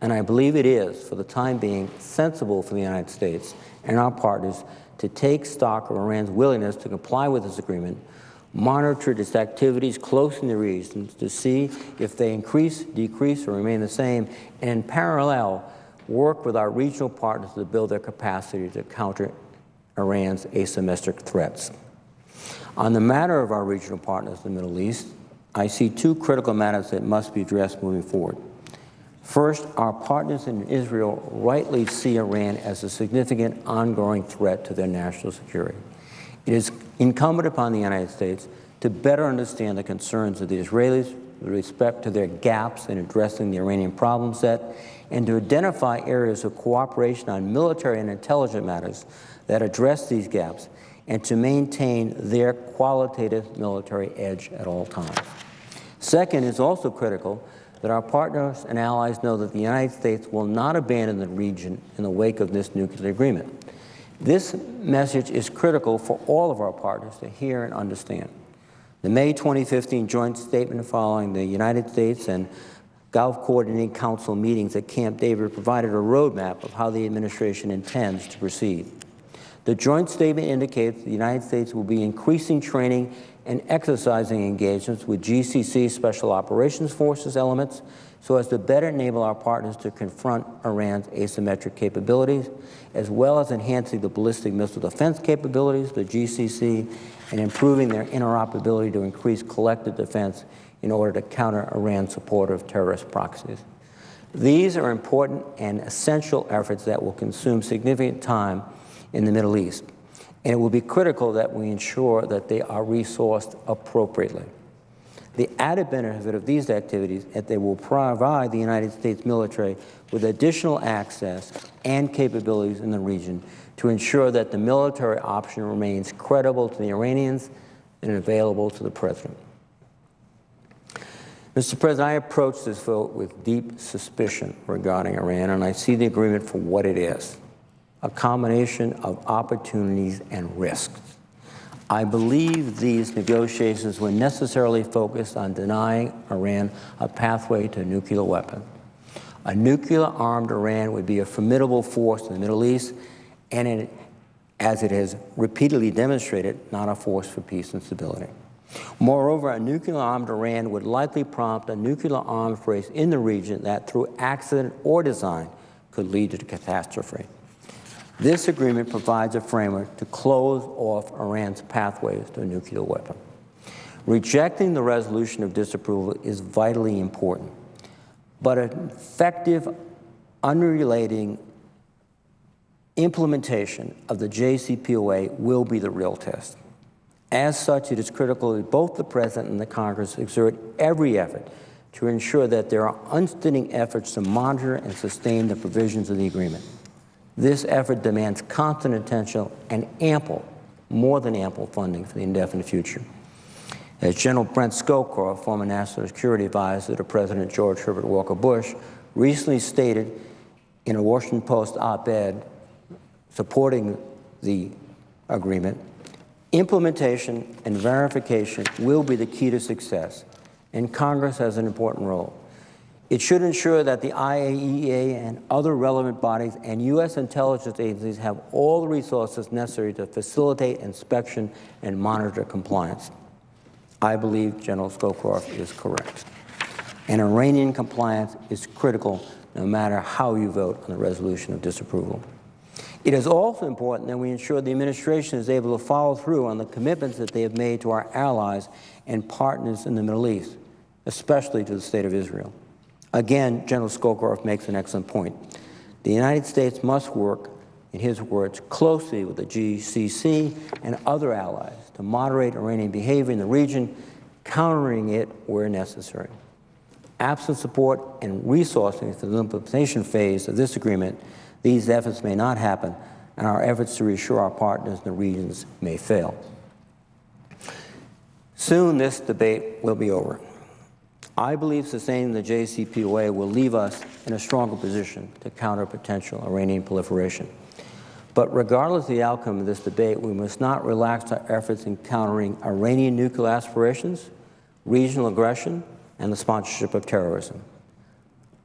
And I believe it is, for the time being, sensible for the United States and our partners to take stock of Iran's willingness to comply with this agreement monitored its activities close in the region to see if they increase, decrease, or remain the same, and in parallel, work with our regional partners to build their capacity to counter Iran's asymmetric threats. On the matter of our regional partners in the Middle East, I see two critical matters that must be addressed moving forward. First, our partners in Israel rightly see Iran as a significant ongoing threat to their national security. It is incumbent upon the United States to better understand the concerns of the Israelis with respect to their gaps in addressing the Iranian problem set, and to identify areas of cooperation on military and intelligence matters that address these gaps, and to maintain their qualitative military edge at all times. Second, it's also critical that our partners and allies know that the United States will not abandon the region in the wake of this nuclear agreement. This message is critical for all of our partners to hear and understand. The May 2015 joint statement following the United States and Gulf Coordinating Council meetings at Camp David provided a roadmap of how the administration intends to proceed. The joint statement indicates the United States will be increasing training and exercising engagements with GCC Special Operations Forces elements so as to better enable our partners to confront Iran's asymmetric capabilities, as well as enhancing the ballistic missile defense capabilities of the GCC and improving their interoperability to increase collective defense in order to counter Iran's support of terrorist proxies. These are important and essential efforts that will consume significant time in the Middle East, and it will be critical that we ensure that they are resourced appropriately. The added benefit of these activities is that they will provide the United States military with additional access and capabilities in the region to ensure that the military option remains credible to the Iranians and available to the President. Mr. President, I approach this vote with deep suspicion regarding Iran, and I see the agreement for what it is: a combination of opportunities and risks. I believe these negotiations were necessarily focused on denying Iran a pathway to a nuclear weapon. A nuclear-armed Iran would be a formidable force in the Middle East, and as it has repeatedly demonstrated, not a force for peace and stability. Moreover, a nuclear-armed Iran would likely prompt a nuclear arms race in the region that, through accident or design, could lead to catastrophe. This agreement provides a framework to close off Iran's pathways to a nuclear weapon. Rejecting the resolution of disapproval is vitally important, but an effective, unrelating implementation of the JCPOA will be the real test. As such, it is critical that both the President and the Congress exert every effort to ensure that there are unstinting efforts to monitor and sustain the provisions of the agreement. This effort demands constant attention and ample, more than ample funding for the indefinite future. As General Brent Scowcroft, former National Security Advisor to President George Herbert Walker Bush, recently stated in a Washington Post op-ed supporting the agreement, implementation and verification will be the key to success, and Congress has an important role. It should ensure that the IAEA and other relevant bodies and U.S. intelligence agencies have all the resources necessary to facilitate inspection and monitor compliance. I believe General Scowcroft is correct. And Iranian compliance is critical no matter how you vote on the resolution of disapproval. It is also important that we ensure the administration is able to follow through on the commitments that they have made to our allies and partners in the Middle East, especially to the State of Israel. Again, General Scowcroft makes an excellent point. The United States must work, in his words, closely with the GCC and other allies to moderate Iranian behavior in the region, countering it where necessary. Absent support and resourcing for the implementation phase of this agreement, these efforts may not happen, and our efforts to reassure our partners in the regions may fail. Soon this debate will be over. I believe sustaining the JCPOA will leave us in a stronger position to counter potential Iranian proliferation. But regardless of the outcome of this debate, we must not relax our efforts in countering Iranian nuclear aspirations, regional aggression, and the sponsorship of terrorism.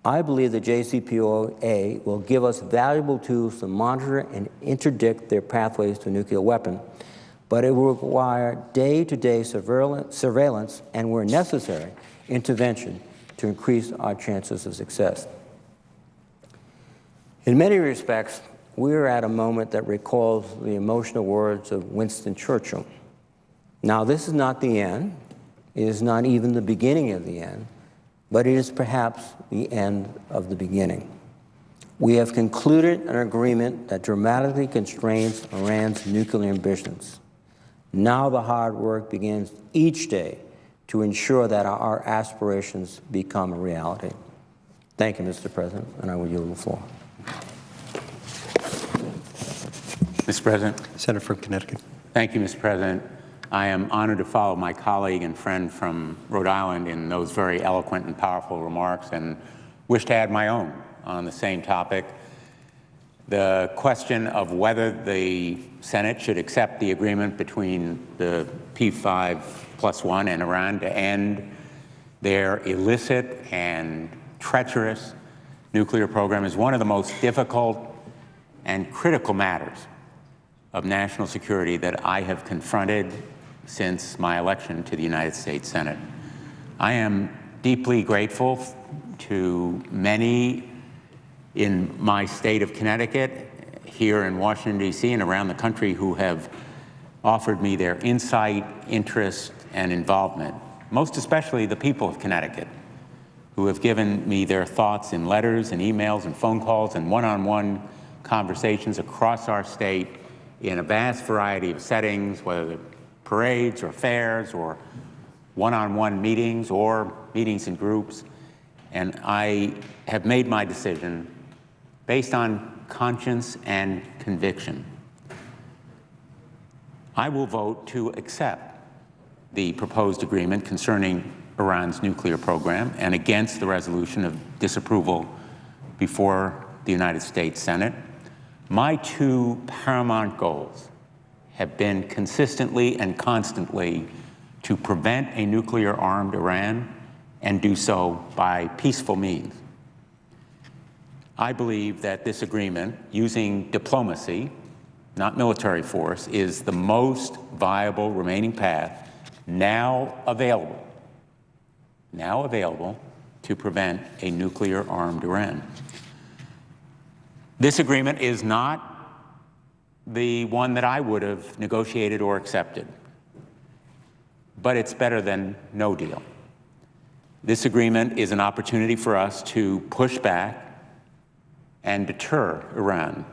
I believe the JCPOA will give us valuable tools to monitor and interdict their pathways to a nuclear weapon, but it will require day-to-day surveillance and, where necessary, intervention to increase our chances of success. In many respects, we are at a moment that recalls the emotional words of Winston Churchill. Now, this is not the end. It is not even the beginning of the end, but it is perhaps the end of the beginning. We have concluded an agreement that dramatically constrains Iran's nuclear ambitions. Now the hard work begins each day to ensure that our aspirations become a reality. Thank you, Mr. President, and I will yield the floor. Mr. President. Senator from Connecticut. Thank you, Mr. President. I am honored to follow my colleague and friend from Rhode Island in those very eloquent and powerful remarks, and wish to add my own on the same topic. The question of whether the Senate should accept the agreement between the P5+1 and Iran to end their illicit and treacherous nuclear program is one of the most difficult and critical matters of national security that I have confronted since my election to the United States Senate. I am deeply grateful to many in my state of Connecticut, here in Washington, D.C., and around the country who have offered me their insight, interest, and involvement, most especially the people of Connecticut, who have given me their thoughts in letters and emails and phone calls and one-on-one conversations across our state in a vast variety of settings, whether they're parades or fairs or one-on-one meetings or meetings in groups. And I have made my decision based on conscience and conviction. I will vote to accept the proposed agreement concerning Iran's nuclear program and against the resolution of disapproval before the United States Senate. My two paramount goals have been consistently and constantly to prevent a nuclear-armed Iran and do so by peaceful means. I believe that this agreement, using diplomacy, not military force, is the most viable remaining path now available to prevent a nuclear-armed Iran. This agreement is not the one that I would have negotiated or accepted, but it's better than no deal. This agreement is an opportunity for us to push back and deter Iran.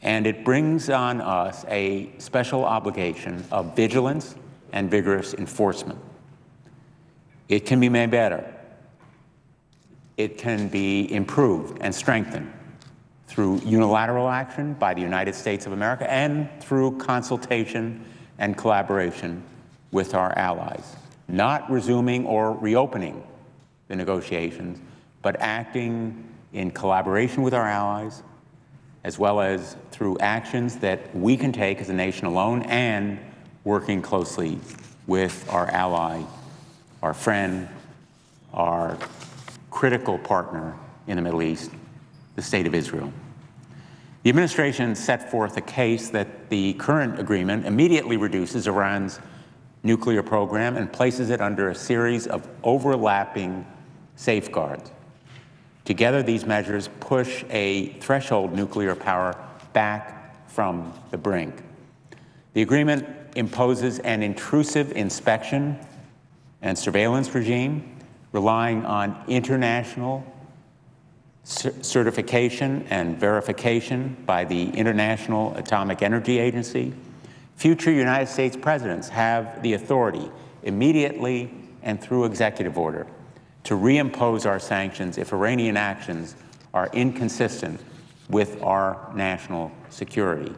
And it brings on us a special obligation of vigilance and vigorous enforcement. It can be made better. It can be improved and strengthened through unilateral action by the United States of America and through consultation and collaboration with our allies. Not resuming or reopening the negotiations, but acting in collaboration with our allies, as well as through actions that we can take as a nation alone and working closely with our ally, our friend, our critical partner in the Middle East, the State of Israel. The administration set forth a case that the current agreement immediately reduces Iran's nuclear program and places it under a series of overlapping safeguards. Together, these measures push a threshold nuclear power back from the brink. The agreement imposes an intrusive inspection and surveillance regime, relying on international certification and verification by the International Atomic Energy Agency. Future United States presidents have the authority, immediately and through executive order, to reimpose our sanctions if Iranian actions are inconsistent with our national security.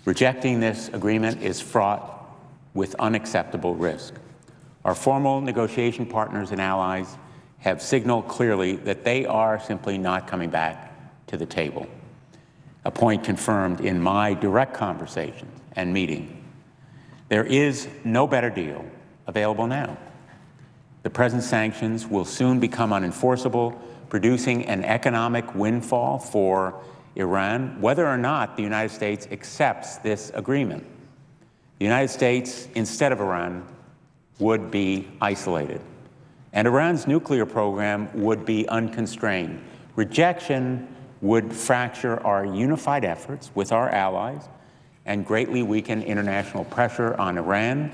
Rejecting this agreement is fraught with unacceptable risk. Our formal negotiation partners and allies have signaled clearly that they are simply not coming back to the table, a point confirmed in my direct conversations and meetings. There is no better deal available now. The present sanctions will soon become unenforceable, producing an economic windfall for Iran, whether or not the United States accepts this agreement. The United States, instead of Iran, would be isolated, and Iran's nuclear program would be unconstrained. Rejection would fracture our unified efforts with our allies and greatly weaken international pressure on Iran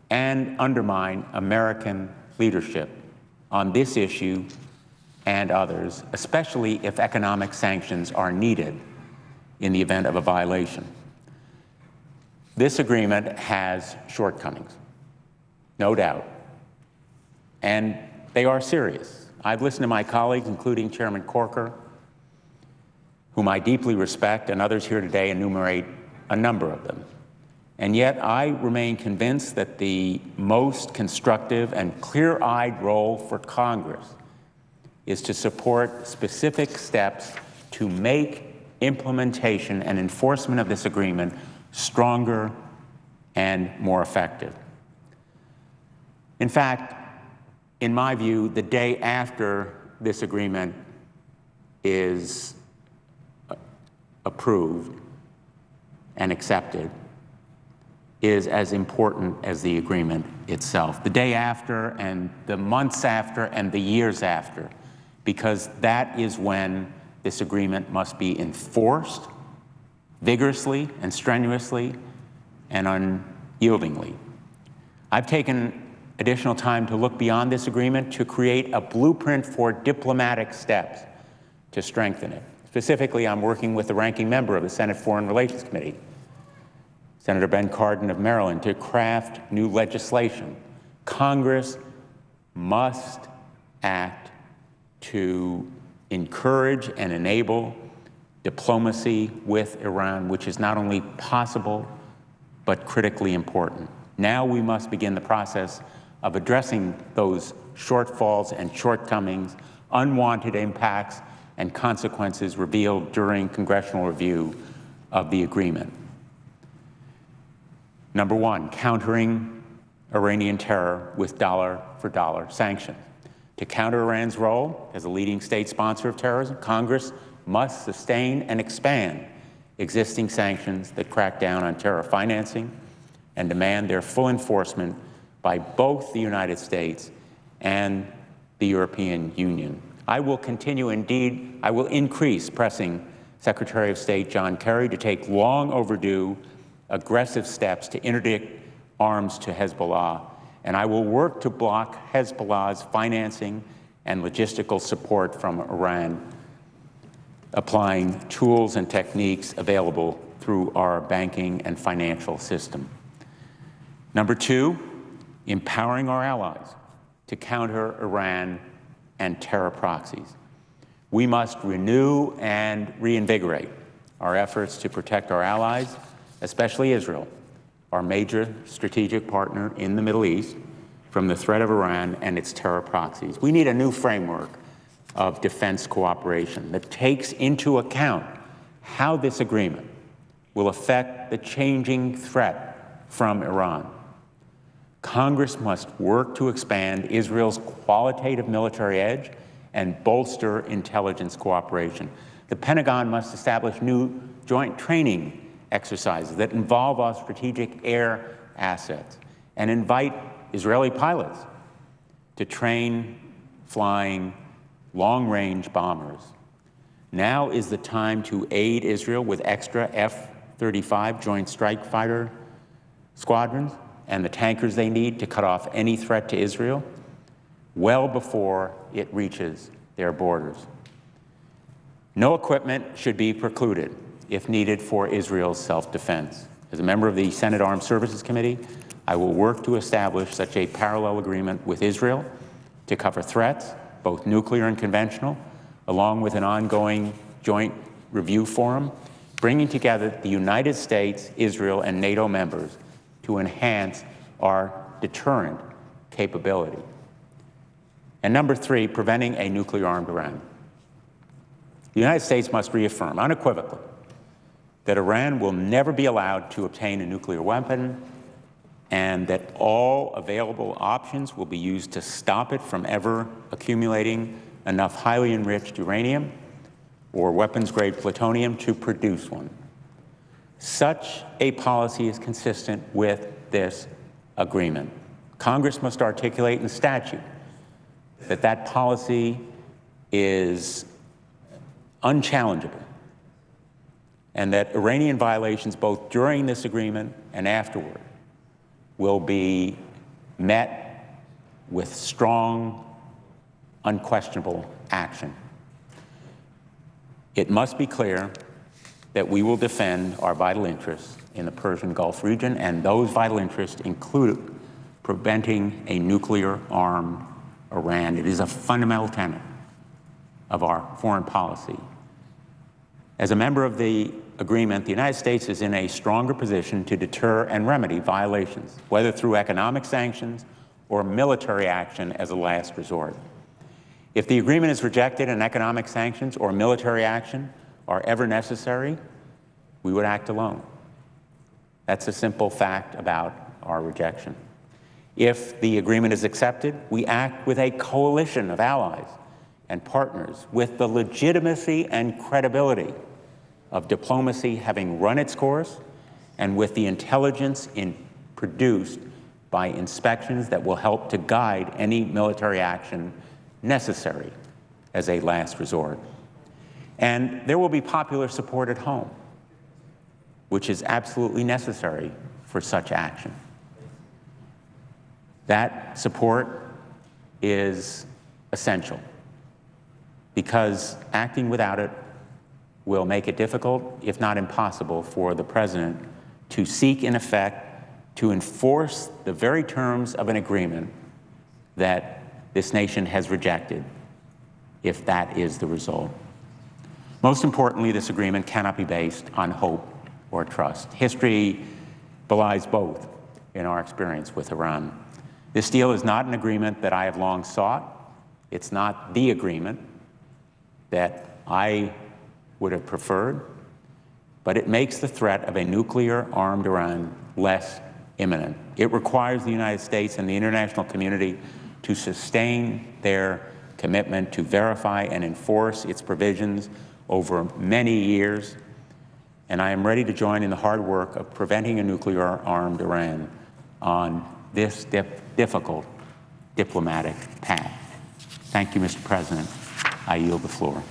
and undermine American leadership on this issue and others, especially if economic sanctions are needed in the event of a violation. This agreement has shortcomings, no doubt, and they are serious. I've listened to my colleagues, including Chairman Corker, whom I deeply respect, and others here today enumerate a number of them. And yet I remain convinced that the most constructive and clear-eyed role for Congress is to support specific steps to make implementation and enforcement of this agreement stronger and more effective. In fact, in my view, the day after this agreement is approved and accepted is as important as the agreement itself. The day after and the months after and the years after, because that is when this agreement must be enforced vigorously and strenuously and unyieldingly. I've taken additional time to look beyond this agreement to create a blueprint for diplomatic steps to strengthen it. Specifically, I'm working with the ranking member of the Senate Foreign Relations Committee, Senator Ben Cardin of Maryland, to craft new legislation. Congress must act to encourage and enable diplomacy with Iran, which is not only possible, but critically important. Now we must begin the process of addressing those shortfalls and shortcomings, unwanted impacts, and consequences revealed during congressional review of the agreement. Number one, countering Iranian terror with dollar-for-dollar sanctions. To counter Iran's role as a leading state sponsor of terrorism, Congress must sustain and expand existing sanctions that crack down on terror financing and demand their full enforcement by both the United States and the European Union. I will continue, indeed, I will increase pressing Secretary of State John Kerry to take long overdue aggressive steps to interdict arms to Hezbollah, and I will work to block Hezbollah's financing and logistical support from Iran, applying tools and techniques available through our banking and financial system. Number two, empowering our allies to counter Iran and terror proxies. We must renew and reinvigorate our efforts to protect our allies, especially Israel, our major strategic partner in the Middle East, from the threat of Iran and its terror proxies. We need a new framework of defense cooperation that takes into account how this agreement will affect the changing threat from Iran. Congress must work to expand Israel's qualitative military edge and bolster intelligence cooperation. The Pentagon must establish new joint training exercises that involve our strategic air assets and invite Israeli pilots to train flying long-range bombers. Now is the time to aid Israel with extra F-35 Joint Strike Fighter squadrons and the tankers they need to cut off any threat to Israel well before it reaches their borders. No equipment should be precluded if needed for Israel's self-defense. As a member of the Senate Armed Services Committee, I will work to establish such a parallel agreement with Israel to cover threats, both nuclear and conventional, along with an ongoing joint review forum, bringing together the United States, Israel, and NATO members to enhance our deterrent capability. And number three, preventing a nuclear-armed Iran. The United States must reaffirm unequivocally that Iran will never be allowed to obtain a nuclear weapon and that all available options will be used to stop it from ever accumulating enough highly enriched uranium or weapons-grade plutonium to produce one. Such a policy is consistent with this agreement. Congress must articulate in statute that that policy is unchallengeable and that Iranian violations both during this agreement and afterward will be met with strong, unquestionable action. It must be clear that we will defend our vital interests in the Persian Gulf region, and those vital interests include preventing a nuclear-armed Iran. It is a fundamental tenet of our foreign policy. As a member of the agreement, the United States is in a stronger position to deter and remedy violations, whether through economic sanctions or military action as a last resort. If the agreement is rejected and economic sanctions or military action are ever necessary, we would act alone. That's a simple fact about our rejection. If the agreement is accepted, we act with a coalition of allies and partners with the legitimacy and credibility of diplomacy having run its course and with the intelligence produced by inspections that will help to guide any military action necessary as a last resort. And there will be popular support at home, which is absolutely necessary for such action. That support is essential because acting without it will make it difficult, if not impossible, for the President to seek, in effect, to enforce the very terms of an agreement that this nation has rejected, if that is the result. Most importantly, this agreement cannot be based on hope or trust. History belies both in our experience with Iran. This deal is not an agreement that I have long sought. It's not the agreement that I would have preferred, but it makes the threat of a nuclear-armed Iran less imminent. It requires the United States and the international community to sustain their commitment to verify and enforce its provisions over many years, and I am ready to join in the hard work of preventing a nuclear-armed Iran on this difficult diplomatic path. Thank you, Mr. President. I yield the floor.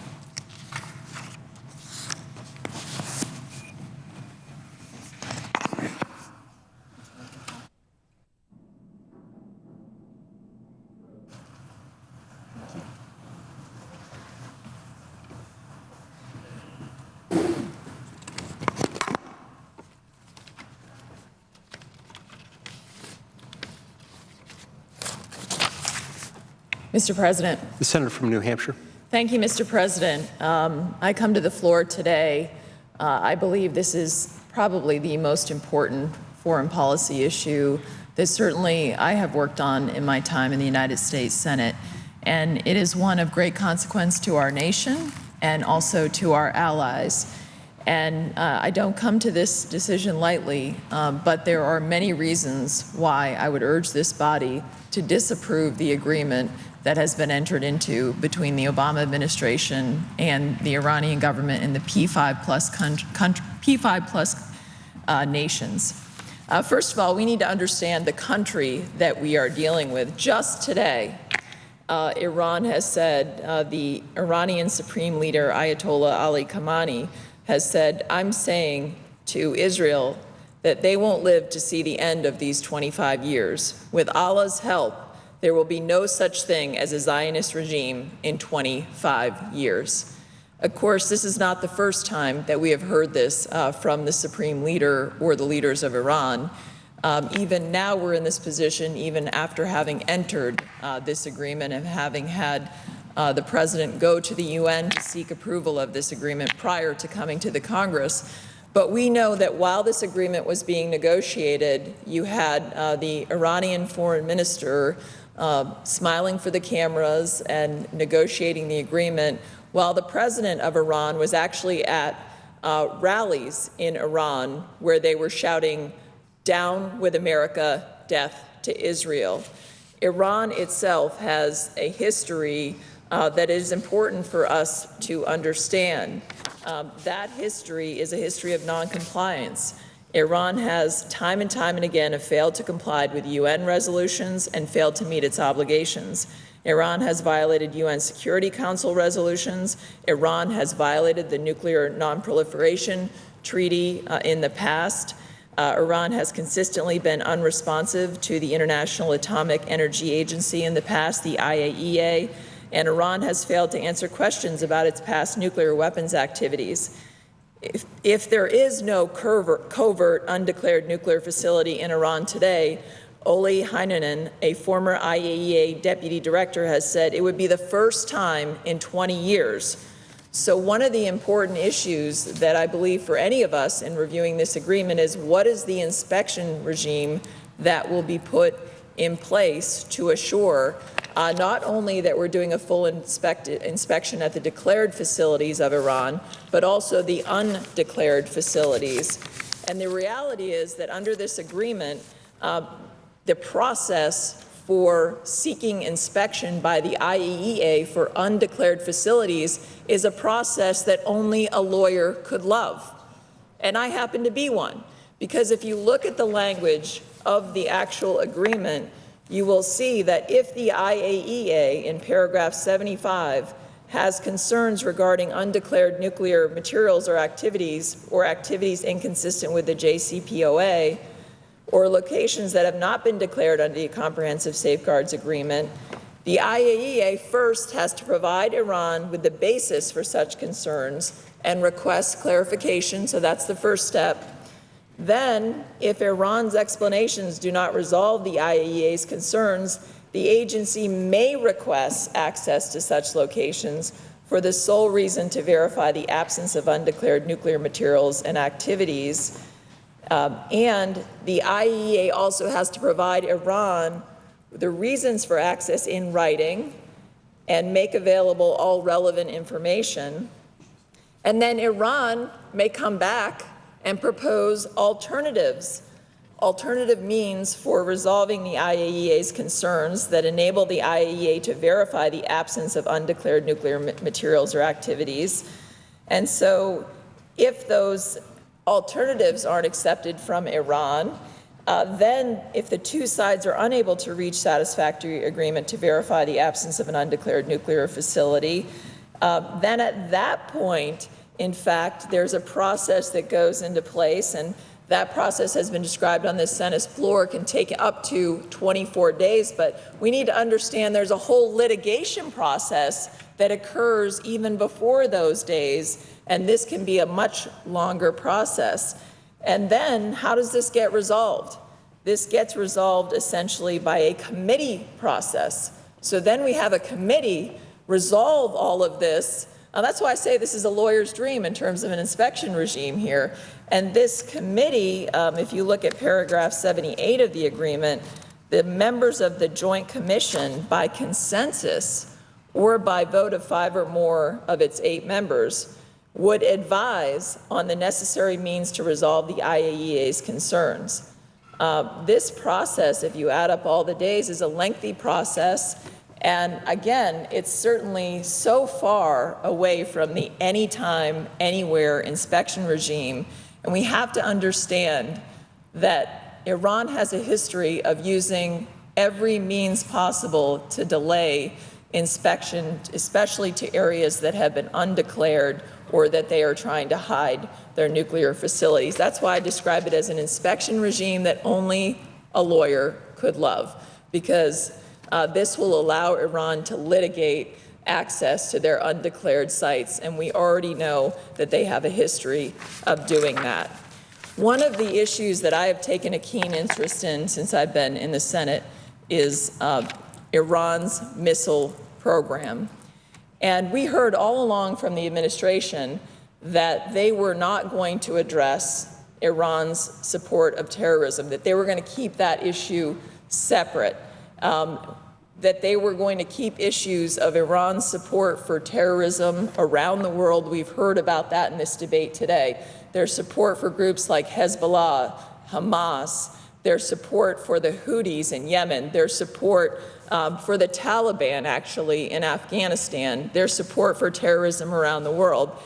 Mr. President. The senator from New Hampshire. Thank you, Mr. President. I come to the floor today. I believe this is probably the most important foreign policy issue that certainly I have worked on in my time in the United States Senate. And it is one of great consequence to our nation and also to our allies. And I don't come to this decision lightly, but there are many reasons why I would urge this body to disapprove the agreement that has been entered into between the Obama administration and the Iranian government and the P5 plus nations. First of all, we need to understand the country that we are dealing with. Just today, Iran has said, the Iranian Supreme Leader Ayatollah Ali Khamenei has said, I'm saying to Israel that they won't live to see the end of these 25 years. With Allah's help, there will be no such thing as a Zionist regime in 25 years. Of course, this is not the first time that we have heard this from the Supreme Leader or the leaders of Iran. Even now we're in this position, even after having entered this agreement and having had the President go to the UN to seek approval of this agreement prior to coming to the Congress. But we know that while this agreement was being negotiated, you had the Iranian foreign minister smiling for the cameras and negotiating the agreement, while the president of Iran was actually at rallies in Iran where they were shouting, "Down with America, death to Israel." Iran itself has a history that is important for us to understand. That history is a history of noncompliance. Iran has time and time and again failed to comply with UN resolutions and failed to meet its obligations. Iran has violated UN Security Council resolutions. Iran has violated the Nuclear Non-Proliferation Treaty in the past. Iran has consistently been unresponsive to the International Atomic Energy Agency in the past, the IAEA, and Iran has failed to answer questions about its past nuclear weapons activities. If there is no covert undeclared nuclear facility in Iran today, Oli Heinonen, a former IAEA deputy director, has said it would be the first time in 20 years. So one of the important issues that I believe for any of us in reviewing this agreement is what is the inspection regime that will be put in place to assure not only that we're doing a full inspection at the declared facilities of Iran, but also the undeclared facilities. And the reality is that under this agreement, the process for seeking inspection by the IAEA for undeclared facilities is a process that only a lawyer could love. And I happen to be one, because if you look at the language of the actual agreement, you will see that if the IAEA in paragraph 75 has concerns regarding undeclared nuclear materials or activities inconsistent with the JCPOA, or locations that have not been declared under the Comprehensive Safeguards Agreement, the IAEA first has to provide Iran with the basis for such concerns and request clarification, so that's the first step. Then, if Iran's explanations do not resolve the IAEA's concerns, the agency may request access to such locations for the sole reason to verify the absence of undeclared nuclear materials and activities. And the IAEA also has to provide Iran the reasons for access in writing and make available all relevant information. And then Iran may come back and propose alternatives, alternative means for resolving the IAEA's concerns that enable the IAEA to verify the absence of undeclared nuclear materials or activities. And so if those alternatives aren't accepted from Iran, then if the two sides are unable to reach satisfactory agreement to verify the absence of an undeclared nuclear facility, then at that point, in fact, there's a process that goes into place, and that process has been described on this Senate floor, can take up to 24 days, but we need to understand there's a whole litigation process that occurs even before those days, and this can be a much longer process. And then how does this get resolved? This gets resolved essentially by a committee process. So then we have a committee resolve all of this. That's why I say this is a lawyer's dream in terms of an inspection regime here. And this committee, if you look at paragraph 78 of the agreement, the members of the Joint Commission, by consensus or by vote of 5 or more of its 8 members, would advise on the necessary means to resolve the IAEA's concerns. This process, if you add up all the days, is a lengthy process. And again, it's certainly so far away from the anytime, anywhere inspection regime. And we have to understand that Iran has a history of using every means possible to delay inspection, especially to areas that have been undeclared or that they are trying to hide their nuclear facilities. That's why I describe it as an inspection regime that only a lawyer could love, because this will allow Iran to litigate access to their undeclared sites, and we already know that they have a history of doing that. One of the issues that I have taken a keen interest in since I've been in the Senate is Iran's missile program. And we heard all along from the administration that they were not going to address Iran's support of terrorism, that they were going to keep that issue separate, that they were going to keep issues of Iran's support for terrorism around the world. We've heard about that in this debate today. Their support for groups like Hezbollah, Hamas, their support for the Houthis in Yemen, their support for the Taliban, actually, in Afghanistan, their support for terrorism around the world.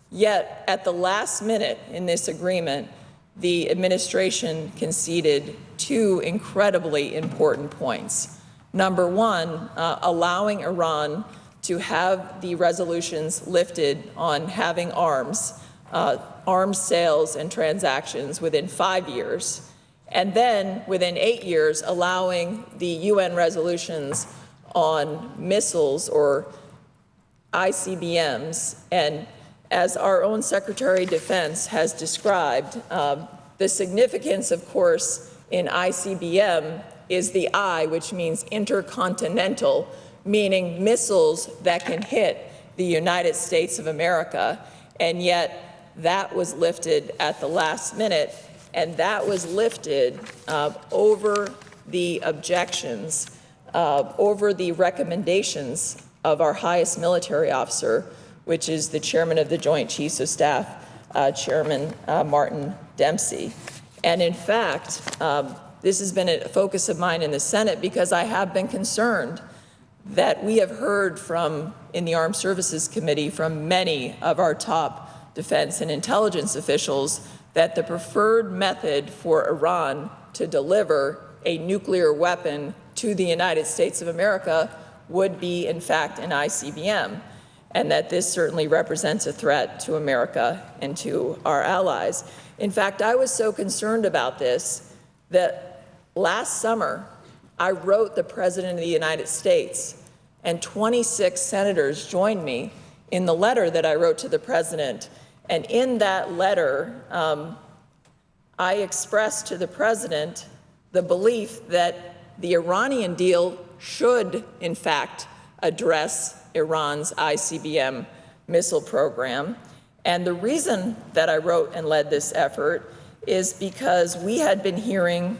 Yet, at the last minute in this agreement, the administration conceded two incredibly important points. Number one, allowing Iran to have the resolutions lifted on having arms sales and transactions within 5 years, and then within 8 years, allowing the UN resolutions on missiles or ICBMs. And as our own Secretary of Defense has described, the significance, of course, in ICBM is the I, which means intercontinental, meaning missiles that can hit the United States of America. And yet that was lifted at the last minute, and that was lifted over the objections, over the recommendations of our highest military officer, which is the chairman of the Joint Chiefs of Staff, Chairman Martin Dempsey. And in fact, this has been a focus of mine in the Senate because I have been concerned that we have heard from, in the Armed Services Committee, from many of our top defense and intelligence officials that the preferred method for Iran to deliver a nuclear weapon to the United States of America would be, in fact, an ICBM, and that this certainly represents a threat to America and to our allies. In fact, I was so concerned about this that last summer, I wrote the President of the United States, and 26 senators joined me in the letter that I wrote to the President. And in that letter, I expressed to the President the belief that the Iranian deal should, in fact, address Iran's ICBM missile program. And the reason that I wrote and led this effort is because we had been hearing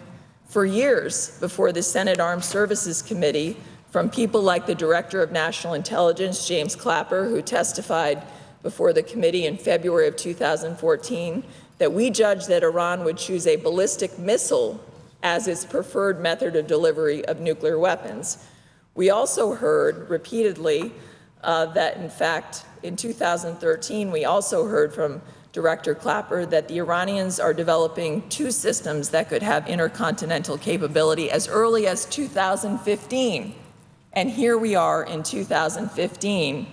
for years before the Senate Armed Services Committee from people like the Director of National Intelligence, James Clapper, who testified before the committee in February of 2014, that we judged that Iran would choose a ballistic missile as its preferred method of delivery of nuclear weapons. We also heard repeatedly that, in fact, in 2013, we also heard from Director Clapper that the Iranians are developing two systems that could have intercontinental capability as early as 2015. And here we are in 2015.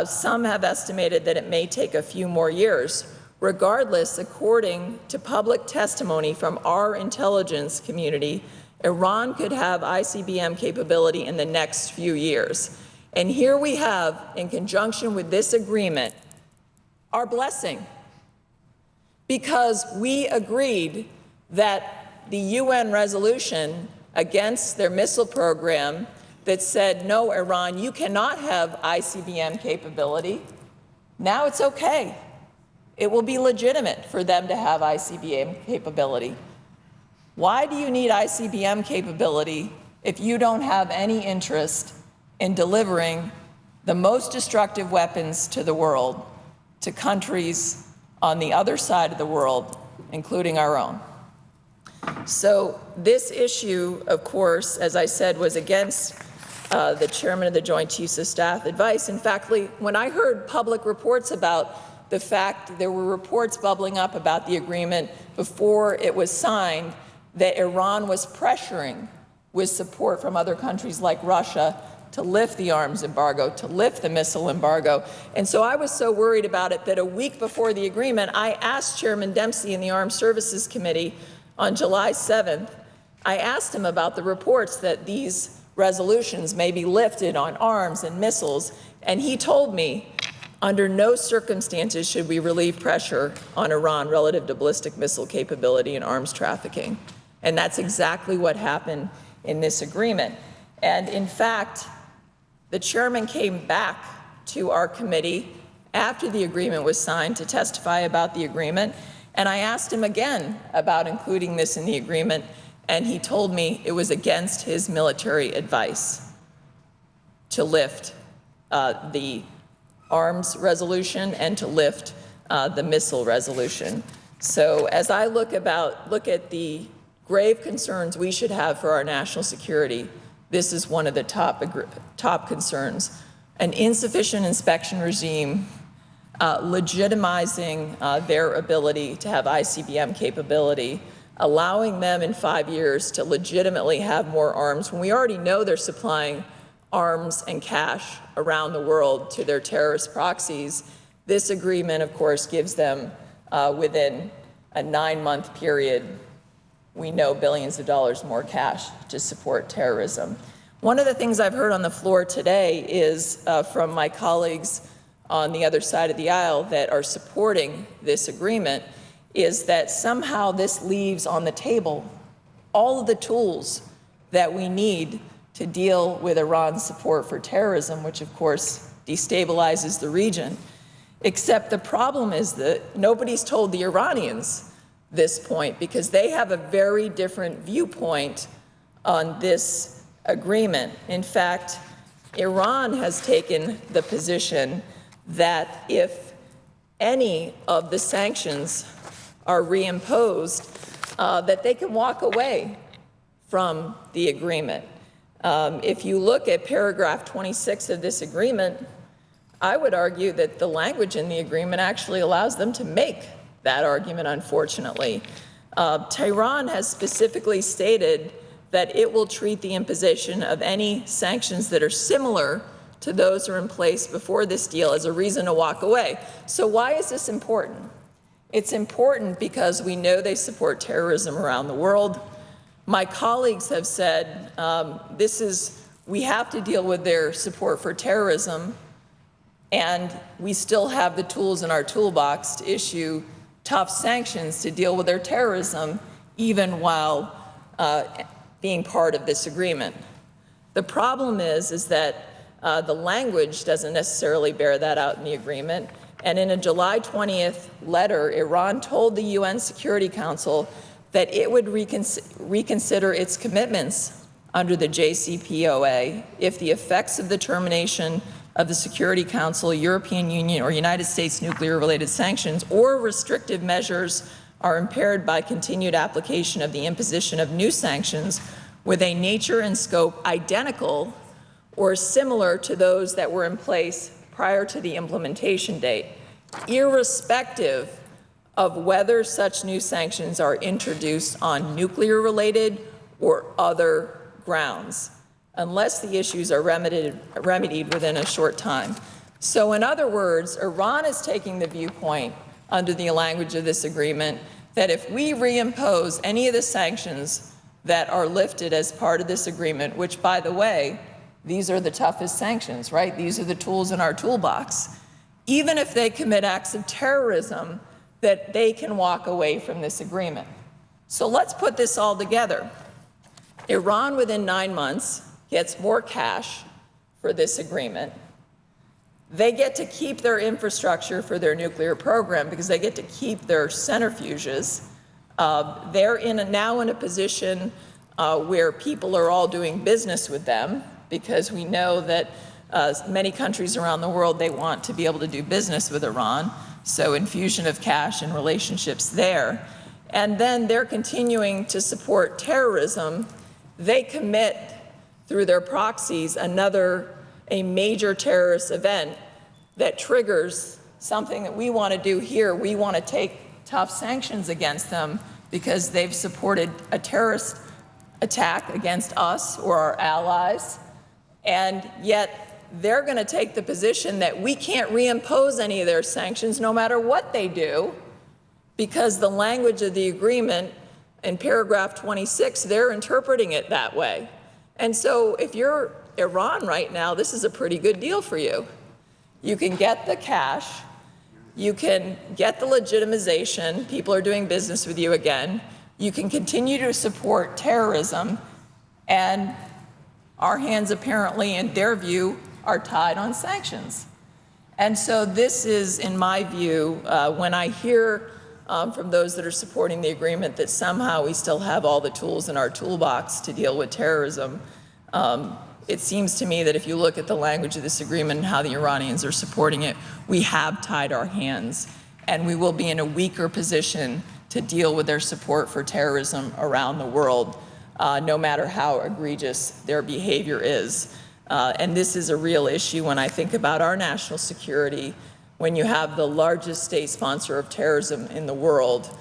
Some have estimated that it may take a few more years. Regardless, according to public testimony from our intelligence community, Iran could have ICBM capability in the next few years. And here we have, in conjunction with this agreement, our blessing, because we agreed that the UN resolution against their missile program that said, no, Iran, you cannot have ICBM capability, now it's okay. It will be legitimate for them to have ICBM capability. Why do you need ICBM capability if you don't have any interest in delivering the most destructive weapons to the world, to countries on the other side of the world, including our own? So this issue, of course, as I said, was against the chairman of the Joint Chiefs of Staff advice. In fact, when I heard public reports about the fact there were reports bubbling up about the agreement before it was signed, that Iran was pressuring with support from other countries like Russia to lift the arms embargo, to lift the missile embargo. And so I was so worried about it that a week before the agreement, I asked Chairman Dempsey in the Armed Services Committee on July 7th, I asked him about the reports that these resolutions may be lifted on arms and missiles, and he told me, under no circumstances should we relieve pressure on Iran relative to ballistic missile capability and arms trafficking. And that's exactly what happened in this agreement. And in fact, the chairman came back to our committee after the agreement was signed to testify about the agreement, and I asked him again about including this in the agreement, and he told me it was against his military advice to lift the arms resolution and to lift the missile resolution. So as I look at the grave concerns we should have for our national security, this is one of the top concerns. An insufficient inspection regime legitimizing their ability to have ICBM capability, allowing them in 5 years to legitimately have more arms when we already know they're supplying arms and cash around the world to their terrorist proxies. This agreement, of course, gives them, within a 9-month period, we know billions of dollars more cash to support terrorism. One of the things I've heard on the floor today is from my colleagues on the other side of the aisle that are supporting this agreement is that somehow this leaves on the table all of the tools that we need to deal with Iran's support for terrorism, which of course destabilizes the region. Except the problem is that nobody's told the Iranians this point because they have a very different viewpoint on this agreement. In fact, Iran has taken the position that if any of the sanctions are reimposed, that they can walk away from the agreement. If you look at paragraph 26 of this agreement, I would argue that the language in the agreement actually allows them to make that argument, unfortunately. Tehran has specifically stated that it will treat the imposition of any sanctions that are similar to those that are in place before this deal as a reason to walk away. So why is this important? It's important because we know they support terrorism around the world. My colleagues have said we have to deal with their support for terrorism, and we still have the tools in our toolbox to issue tough sanctions to deal with their terrorism, even while being part of this agreement. The problem is that the language doesn't necessarily bear that out in the agreement. And in a July 20th letter, Iran told the UN Security Council that it would reconsider its commitments under the JCPOA if the effects of the termination of the Security Council, European Union, or United States nuclear-related sanctions or restrictive measures are impaired by continued application of the imposition of new sanctions with a nature and scope identical or similar to those that were in place prior to the implementation date, irrespective of whether such new sanctions are introduced on nuclear-related or other grounds, unless the issues are remedied within a short time. So in other words, Iran is taking the viewpoint under the language of this agreement that if we reimpose any of the sanctions that are lifted as part of this agreement, which, by the way, these are the toughest sanctions, right? These are the tools in our toolbox. Even if they commit acts of terrorism, that they can walk away from this agreement. So let's put this all together. Iran, within 9 months, gets more cash for this agreement. They get to keep their infrastructure for their nuclear program because they get to keep their centrifuges. They're now in a position where people are all doing business with them because we know that many countries around the world, they want to be able to do business with Iran. So infusion of cash and relationships there. And then they're continuing to support terrorism. They commit through their proxies a major terrorist event that triggers something that we want to do here. We want to take tough sanctions against them because they've supported a terrorist attack against us or our allies, and yet they're going to take the position that we can't reimpose any of their sanctions no matter what they do, because the language of the agreement in paragraph 26, they're interpreting it that way. And so if you're Iran right now, this is a pretty good deal for you. You can get the cash, you can get the legitimization, people are doing business with you again, you can continue to support terrorism, and our hands apparently, in their view, are tied on sanctions. And so this is, in my view, when I hear from those that are supporting the agreement that somehow we still have all the tools in our toolbox to deal with terrorism, it seems to me that if you look at the language of this agreement and how the Iranians are supporting it, we have tied our hands, and we will be in a weaker position to deal with their support for terrorism around the world, no matter how egregious their behavior is. And this is a real issue when I think about our national security, when you have the largest state sponsor of terrorism in the world,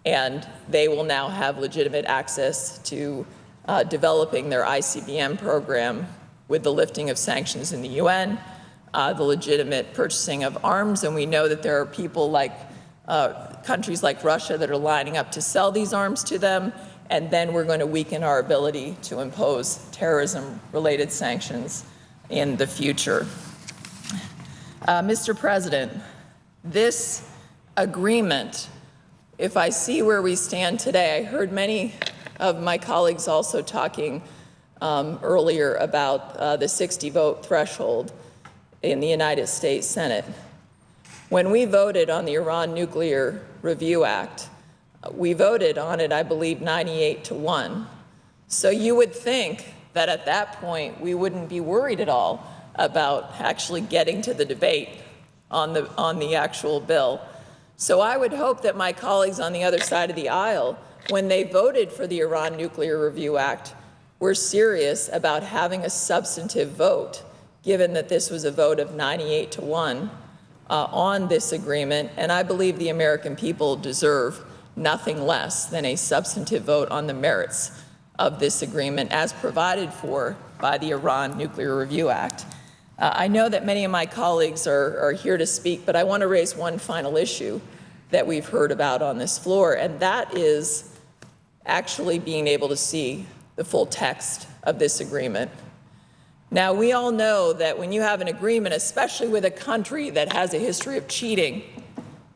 and they will now have legitimate access to developing their ICBM program with the lifting of sanctions in the UN, the legitimate purchasing of arms, and we know that there are people like countries like Russia that are lining up to sell these arms to them, and then we're going to weaken our ability to impose terrorism-related sanctions in the future. Mr. President, this agreement, if I see where we stand today, I heard many of my colleagues also talking earlier about the 60-vote threshold in the United States Senate. When we voted on the Iran Nuclear Review Act, we voted on it, I believe, 98-1. So you would think that at that point we wouldn't be worried at all about actually getting to the debate on the actual bill. So I would hope that my colleagues on the other side of the aisle, when they voted for the Iran Nuclear Review Act, were serious about having a substantive vote, given that this was a vote of 98-1 on this agreement. And I believe the American people deserve nothing less than a substantive vote on the merits of this agreement as provided for by the Iran Nuclear Review Act. I know that many of my colleagues are here to speak, but I want to raise one final issue that we've heard about on this floor, and that is actually being able to see the full text of this agreement. Now, we all know that when you have an agreement, especially with a country that has a history of cheating,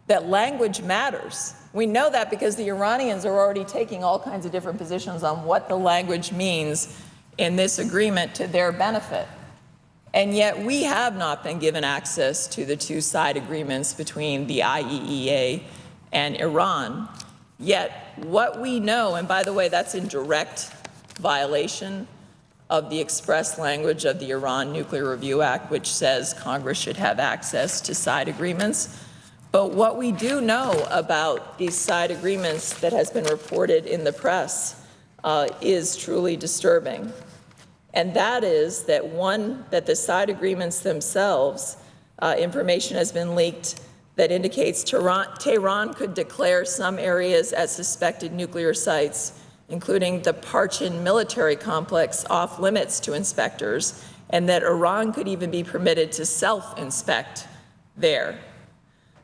that language matters. We know that because the Iranians are already taking all kinds of different positions on what the language means in this agreement to their benefit. And yet we have not been given access to the two-side agreements between the IAEA and Iran. Yet what we know, and by the way, that's in direct violation of the express language of the Iran Nuclear Review Act, which says Congress should have access to side agreements. But what we do know about these side agreements that has been reported in the press is truly disturbing. And that is that, one, that the side agreements themselves, information has been leaked that indicates Tehran could declare some areas as suspected nuclear sites, including the Parchin military complex, off limits to inspectors, and that Iran could even be permitted to self-inspect there.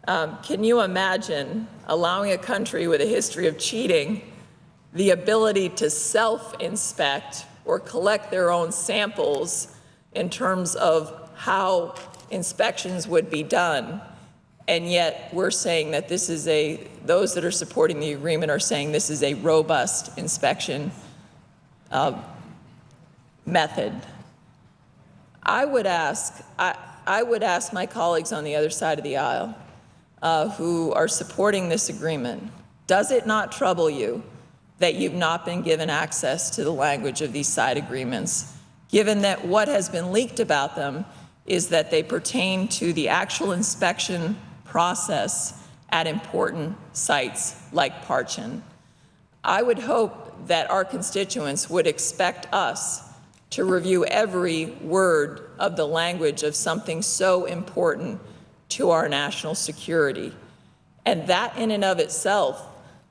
Can you imagine allowing a country with a history of cheating the ability to self-inspect or collect their own samples in terms of how inspections would be done? And yet we're saying that this is those that are supporting the agreement are saying this is a robust inspection method. I would ask my colleagues on the other side of the aisle who are supporting this agreement, does it not trouble you that you've not been given access to the language of these side agreements, given that what has been leaked about them is that they pertain to the actual inspection process at important sites like Parchin? I would hope that our constituents would expect us to review every word of the language of something so important to our national security. And that in and of itself,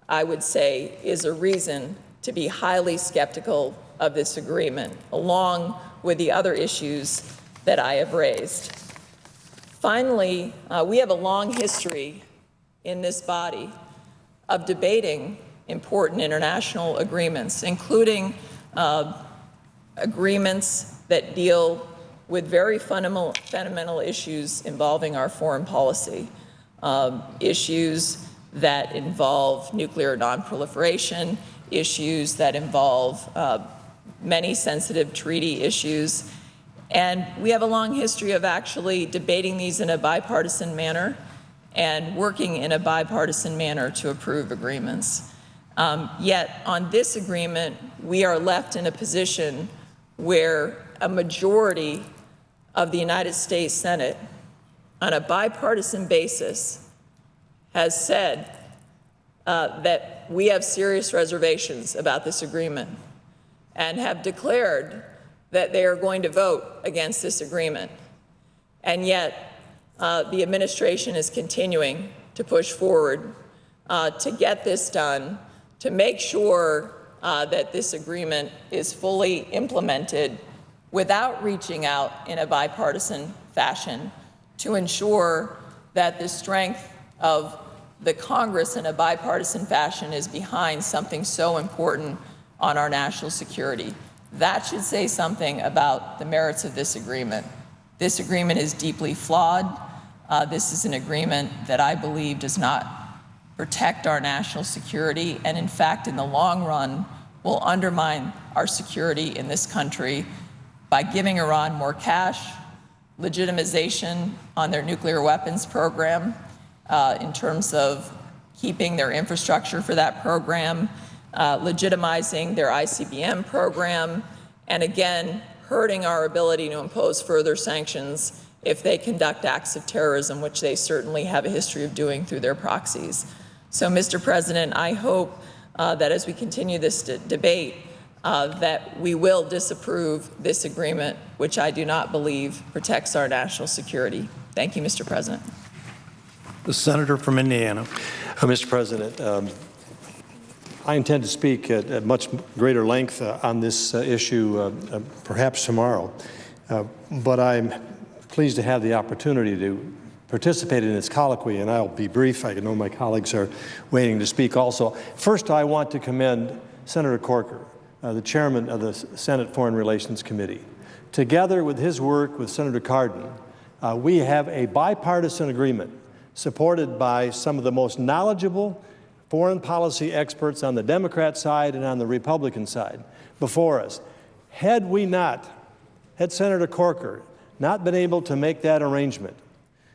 I would say, is a reason to be highly skeptical of this agreement, along with the other issues that I have raised. Finally, we have a long history in this body of debating important international agreements, including agreements that deal with very fundamental issues involving our foreign policy, issues that involve nuclear nonproliferation, issues that involve many sensitive treaty issues. And we have a long history of actually debating these in a bipartisan manner and working in a bipartisan manner to approve agreements. Yet on this agreement, we are left in a position where a majority of the United States Senate, on a bipartisan basis, has said that we have serious reservations about this agreement and have declared that they are going to vote against this agreement. And yet, the administration is continuing to push forward to get this done, to make sure that this agreement is fully implemented without reaching out in a bipartisan fashion, to ensure that the strength of the Congress in a bipartisan fashion is behind something so important on our national security. That should say something about the merits of this agreement. This agreement is deeply flawed. This is an agreement that I believe does not protect our national security, and in fact, in the long run, will undermine our security in this country by giving Iran more cash, legitimization on their nuclear weapons program, in terms of keeping their infrastructure for that program, legitimizing their ICBM program, and again, hurting our ability to impose further sanctions if they conduct acts of terrorism, which they certainly have a history of doing through their proxies. So, Mr. President, I hope that as we continue this debate, that we will disapprove this agreement, which I do not believe protects our national security. Thank you, Mr. President. The senator from Indiana. Mr. President, I intend to speak at much greater length on this issue perhaps tomorrow, but I'm pleased to have the opportunity to participate in this colloquy, and I'll be brief. I know my colleagues are waiting to speak also. First, I want to commend Senator Corker, the chairman of the Senate Foreign Relations Committee. Together with his work with Senator Cardin, we have a bipartisan agreement supported by some of the most knowledgeable foreign policy experts on the Democrat side and on the Republican side before us. Had Senator Corker not been able to make that arrangement,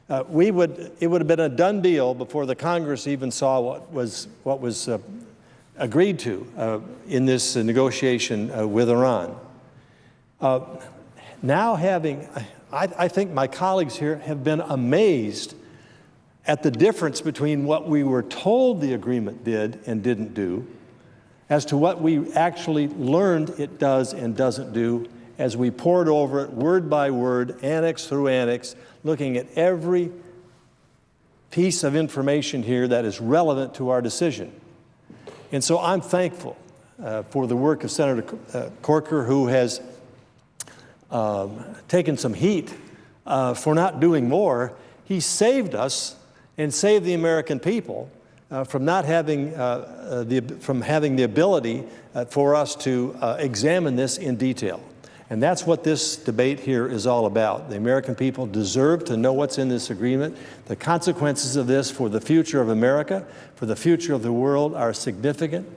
it would have been a done deal before the Congress even saw what was agreed to in this negotiation with Iran. I think my colleagues here have been amazed at the difference between what we were told the agreement did and didn't do, as to what we actually learned it does and doesn't do, as we pored over it word by word, annex through annex, looking at every piece of information here that is relevant to our decision. And so I'm thankful for the work of Senator Corker, who has taken some heat for not doing more. He saved us and saved the American people from not having the ability for us to examine this in detail. And that's what this debate here is all about. The American people deserve to know what's in this agreement. The consequences of this for the future of America, for the future of the world, are significant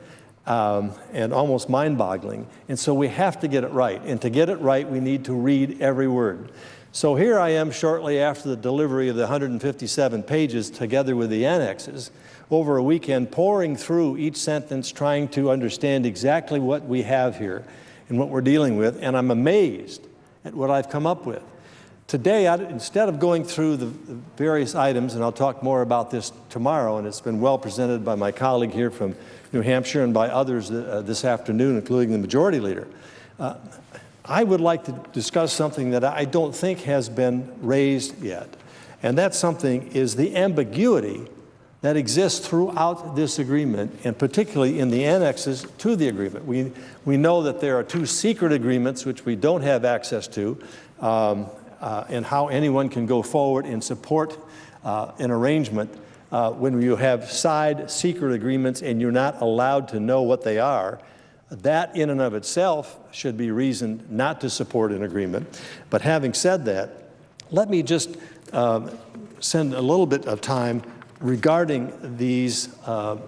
and almost mind-boggling. And so we have to get it right. And to get it right, we need to read every word. So here I am shortly after the delivery of the 157 pages together with the annexes, over a weekend poring through each sentence, trying to understand exactly what we have here and what we're dealing with, and I'm amazed at what I've come up with. Today, instead of going through the various items, and I'll talk more about this tomorrow, and it's been well presented by my colleague here from New Hampshire and by others this afternoon, including the Majority Leader, I would like to discuss something that I don't think has been raised yet, and that something is the ambiguity that exists throughout this agreement, and particularly in the annexes to the agreement. We know that there are two secret agreements which we don't have access to, and how anyone can go forward and support an arrangement when you have side secret agreements and you're not allowed to know what they are. That in and of itself should be reason not to support an agreement. But having said that, let me just spend a little bit of time regarding these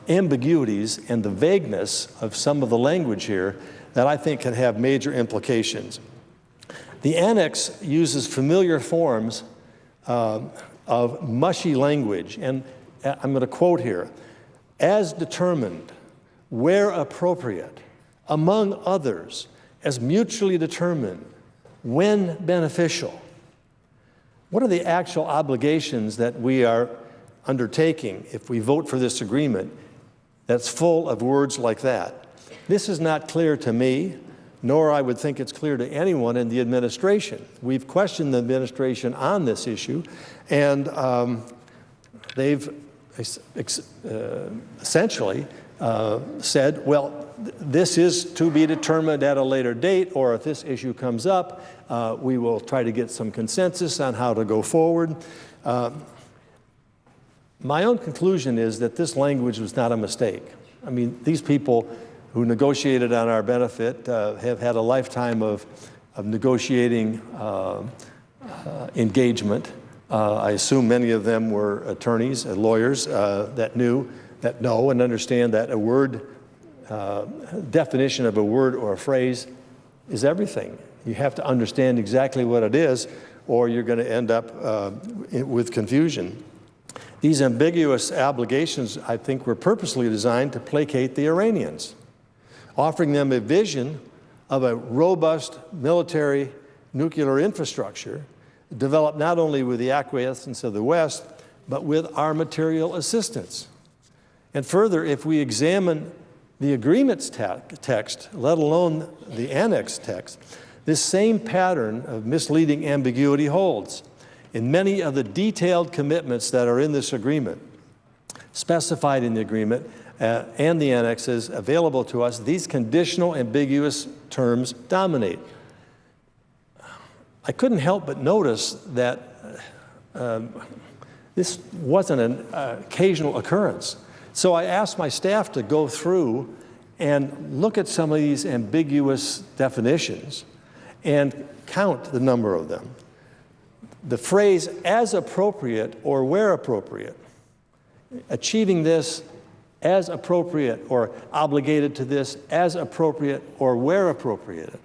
ambiguities and the vagueness of some of the language here that I think can have major implications. The annex uses familiar forms of mushy language, and I'm going to quote here, as determined, where appropriate, among others, as mutually determined, when beneficial. What are the actual obligations that we are undertaking if we vote for this agreement that's full of words like that. This is not clear to me, nor I would think it's clear to anyone in the administration. We've questioned the administration on this issue, and they've essentially said, well, this is to be determined at a later date, or if this issue comes up, we will try to get some consensus on how to go forward. My own conclusion is that this language was not a mistake. I mean, these people who negotiated on our benefit have had a lifetime of negotiating engagement. I assume many of them were attorneys and lawyers that know and understand that a word, definition of a word or a phrase is everything. You have to understand exactly what it is, or you're going to end up with confusion. These ambiguous obligations, I think, were purposely designed to placate the Iranians, offering them a vision of a robust military nuclear infrastructure developed not only with the acquiescence of the West, but with our material assistance. And further, if we examine the agreement's text, let alone the annex text, this same pattern of misleading ambiguity holds. In many of the detailed commitments that are in this agreement, specified in the agreement and the annexes available to us, these conditional ambiguous terms dominate. I couldn't help but notice that this wasn't an occasional occurrence. So I asked my staff to go through and look at some of these ambiguous definitions and count the number of them. The phrase "as appropriate" or "where appropriate," achieving this as appropriate or obligated to this as appropriate or where appropriate,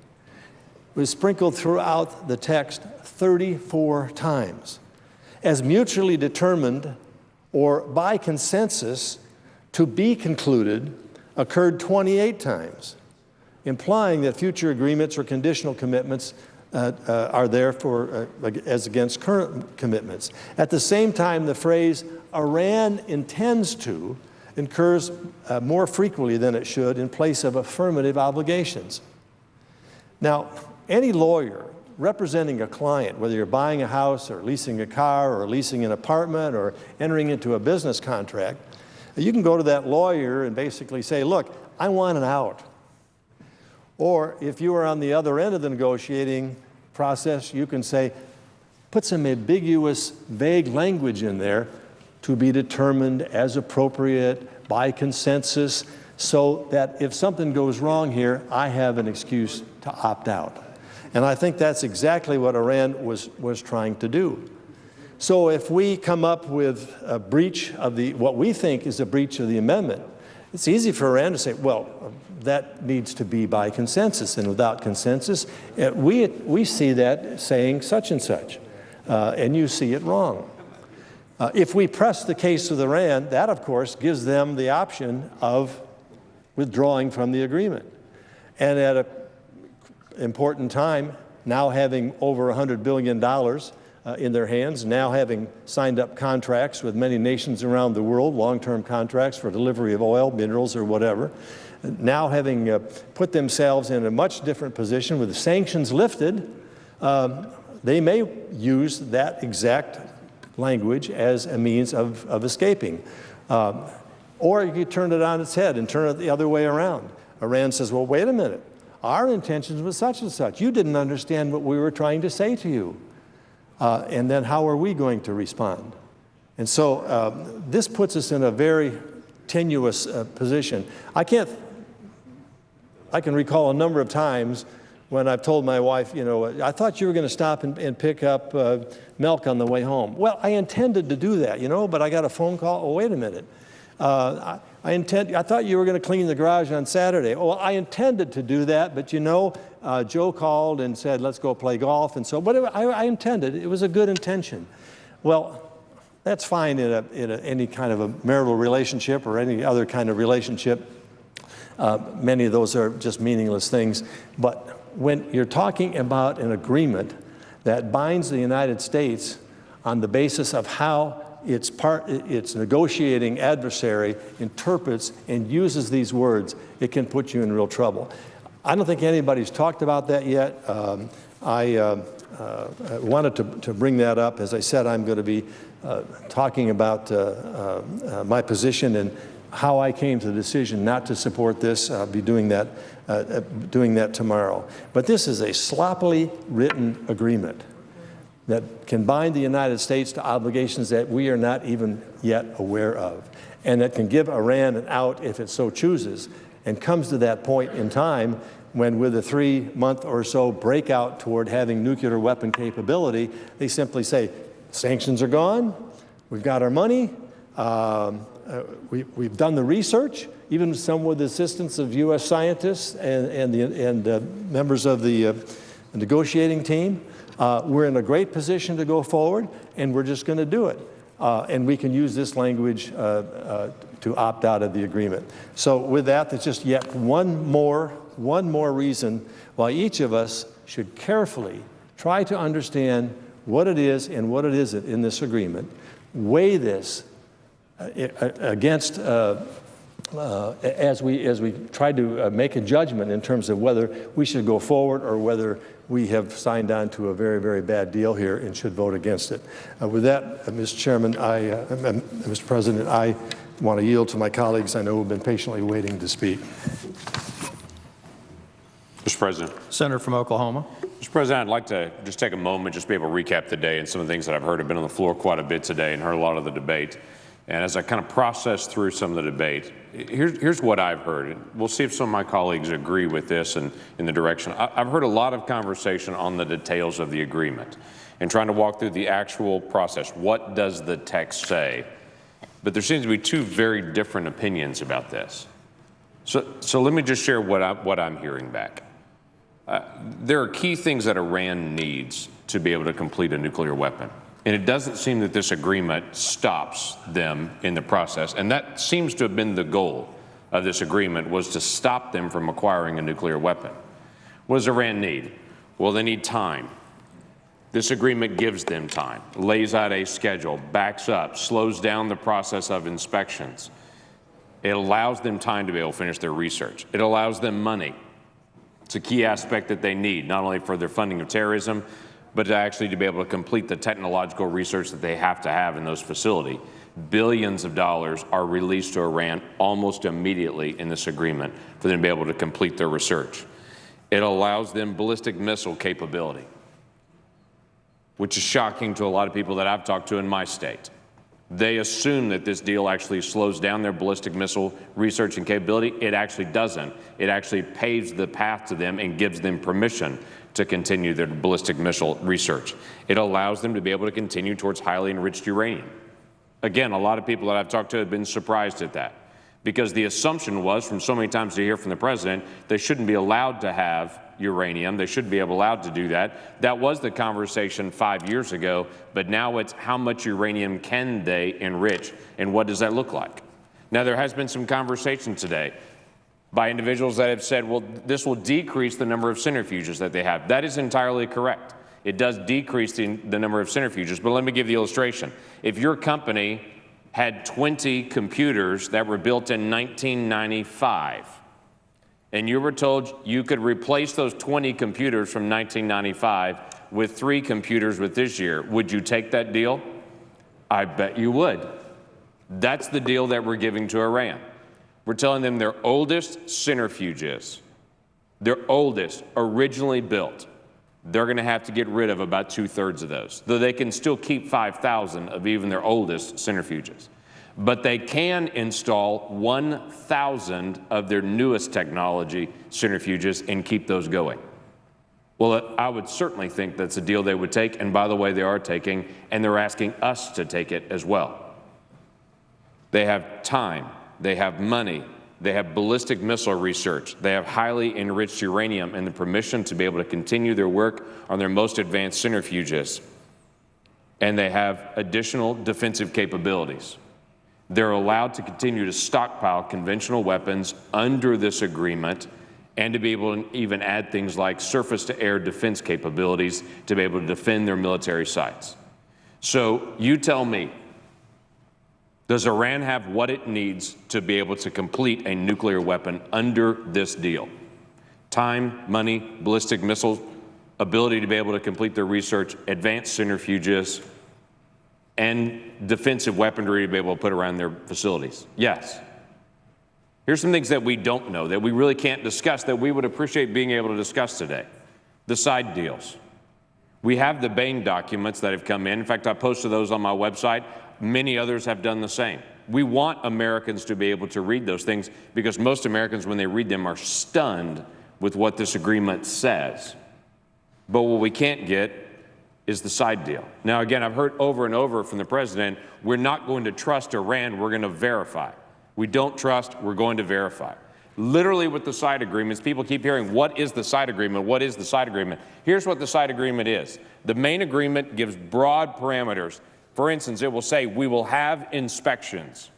was sprinkled throughout the text 34 times. As mutually determined or by consensus to be concluded occurred 28 times, implying that future agreements or conditional commitments are there for as against current commitments. At the same time, the phrase "Iran intends to" occurs more frequently than it should in place of affirmative obligations. Now, any lawyer representing a client, whether you're buying a house or leasing a car or leasing an apartment or entering into a business contract, you can go to that lawyer and basically say, look, I want an out. Or if you are on the other end of the negotiating process, you can say, put some ambiguous, vague language in there to be determined as appropriate by consensus so that if something goes wrong here, I have an excuse to opt out. And I think that's exactly what Iran was trying to do. So if we come up with a breach of what we think is a breach of the amendment, it's easy for Iran to say, well, that needs to be by consensus, and without consensus, we see that saying such and such, and you see it wrong. If we press the case with Iran, that, of course, gives them the option of withdrawing from the agreement. And at an important time, now having over $100 billion in their hands, now having signed up contracts with many nations around the world, long-term contracts for delivery of oil, minerals, or whatever, now having put themselves in a much different position with the sanctions lifted, they may use that exact language as a means of escaping. Or you could turn it on its head and turn it the other way around. Iran says, well, wait a minute. Our intentions were such and such. You didn't understand what we were trying to say to you. And then how are we going to respond? And so this puts us in a very tenuous position. I can recall a number of times when I've told my wife, you know, I thought you were going to stop and pick up milk on the way home. Well, I intended to do that, you know, but I got a phone call. Oh, wait a minute. I thought you were going to clean the garage on Saturday. Oh, I intended to do that, but you know, Joe called and said, let's go play golf. And so, but I intended, it was a good intention. Well, that's fine in any kind of a marital relationship or any other kind of relationship. Many of those are just meaningless things. But when you're talking about an agreement that binds the United States on the basis of how its negotiating adversary interprets and uses these words, it can put you in real trouble. I don't think anybody's talked about that yet. I wanted to bring that up. As I said, I'm going to be talking about my position and how I came to the decision not to support this. I'll be doing that tomorrow. But this is a sloppily written agreement that can bind the United States to obligations that we are not even yet aware of, and that can give Iran an out if it so chooses, and comes to that point in time when, with a 3-month or so breakout toward having nuclear weapon capability, they simply say, sanctions are gone, we've got our money, we've done the research, even some with the assistance of U.S. scientists and members of the negotiating team. We're in a great position to go forward, and we're just going to do it. And we can use this language to opt out of the agreement. So with that, there's just yet one more reason why each of us should carefully try to understand what it is and what it isn't in this agreement, weigh this against as we try to make a judgment in terms of whether we should go forward or whether we have signed on to a very, very bad deal here and should vote against it. With that, Mr. Chairman, Mr. President, I want to yield to my colleagues I know who have been patiently waiting to speak. Mr. President. Senator from Oklahoma. Mr. President, I'd like to just take a moment, just be able to recap the day and some of the things that I've heard. I've been on the floor quite a bit today and heard a lot of the debate. And as I kind of process through some of the debate, here's what I've heard. We'll see if some of my colleagues agree with this and in the direction. I've heard a lot of conversation on the details of the agreement and trying to walk through the actual process. What does the text say? But there seems to be two very different opinions about this. So let me just share what I'm hearing back. There are key things that Iran needs to be able to complete a nuclear weapon. And it doesn't seem that this agreement stops them in the process. And that seems to have been the goal of this agreement, was to stop them from acquiring a nuclear weapon. What does Iran need? Well, they need time. This agreement gives them time, lays out a schedule, backs up, slows down the process of inspections. It allows them time to be able to finish their research. It allows them money. It's a key aspect that they need, not only for their funding of terrorism, but actually to be able to complete the technological research that they have to have in those facilities. Billions of dollars are released to Iran almost immediately in this agreement for them to be able to complete their research. It allows them ballistic missile capability, which is shocking to a lot of people that I've talked to in my state. They assume that this deal actually slows down their ballistic missile research and capability. It actually doesn't. It actually paves the path to them and gives them permission to continue their ballistic missile research. It allows them to be able to continue towards highly enriched uranium. Again, a lot of people that I've talked to have been surprised at that, because the assumption was, from so many times to hear from the president, they shouldn't be allowed to have uranium. They shouldn't be allowed to do that. That was the conversation 5 years ago, but now it's how much uranium can they enrich and what does that look like? Now, there has been some conversation today by individuals that have said, well, this will decrease the number of centrifuges that they have. That is entirely correct. It does decrease the number of centrifuges, but let me give the illustration. If your company had 20 computers that were built in 1995, and you were told you could replace those 20 computers from 1995 with 3 computers with this year, would you take that deal? I bet you would. That's the deal that we're giving to Iran. We're telling them their oldest centrifuges, their oldest, originally built, they're going to have to get rid of about 2/3 of those, though they can still keep 5,000 of even their oldest centrifuges. But they can install 1,000 of their newest technology centrifuges and keep those going. Well, I would certainly think that's a deal they would take, and by the way, they are taking, and they're asking us to take it as well. They have time, they have money, they have ballistic missile research, they have highly enriched uranium and the permission to be able to continue their work on their most advanced centrifuges, and they have additional defensive capabilities. They're allowed to continue to stockpile conventional weapons under this agreement and to be able to even add things like surface-to-air defense capabilities to be able to defend their military sites. So you tell me, Does Iran have what it needs to be able to complete a nuclear weapon under this deal? Time, money, ballistic missiles, ability to be able to complete their research, advanced centrifuges, and defensive weaponry to be able to put around their facilities? Yes. Here's some things that we don't know, that we really can't discuss, that we would appreciate being able to discuss today. The side deals. We have the Bain documents that have come in. In fact, I posted those on my website. Many others have done the same. We want Americans to be able to read those things because most Americans, when they read them, are stunned with what this agreement says. But what we can't get is the side deal. Now, again, I've heard over and over from the president, we're not going to trust Iran, we're going to verify. We don't trust, we're going to verify. Literally with the side agreements, people keep hearing, what is the side agreement? What is the side agreement? Here's what the side agreement is. The main agreement gives broad parameters. For instance, it will say, we will have inspections.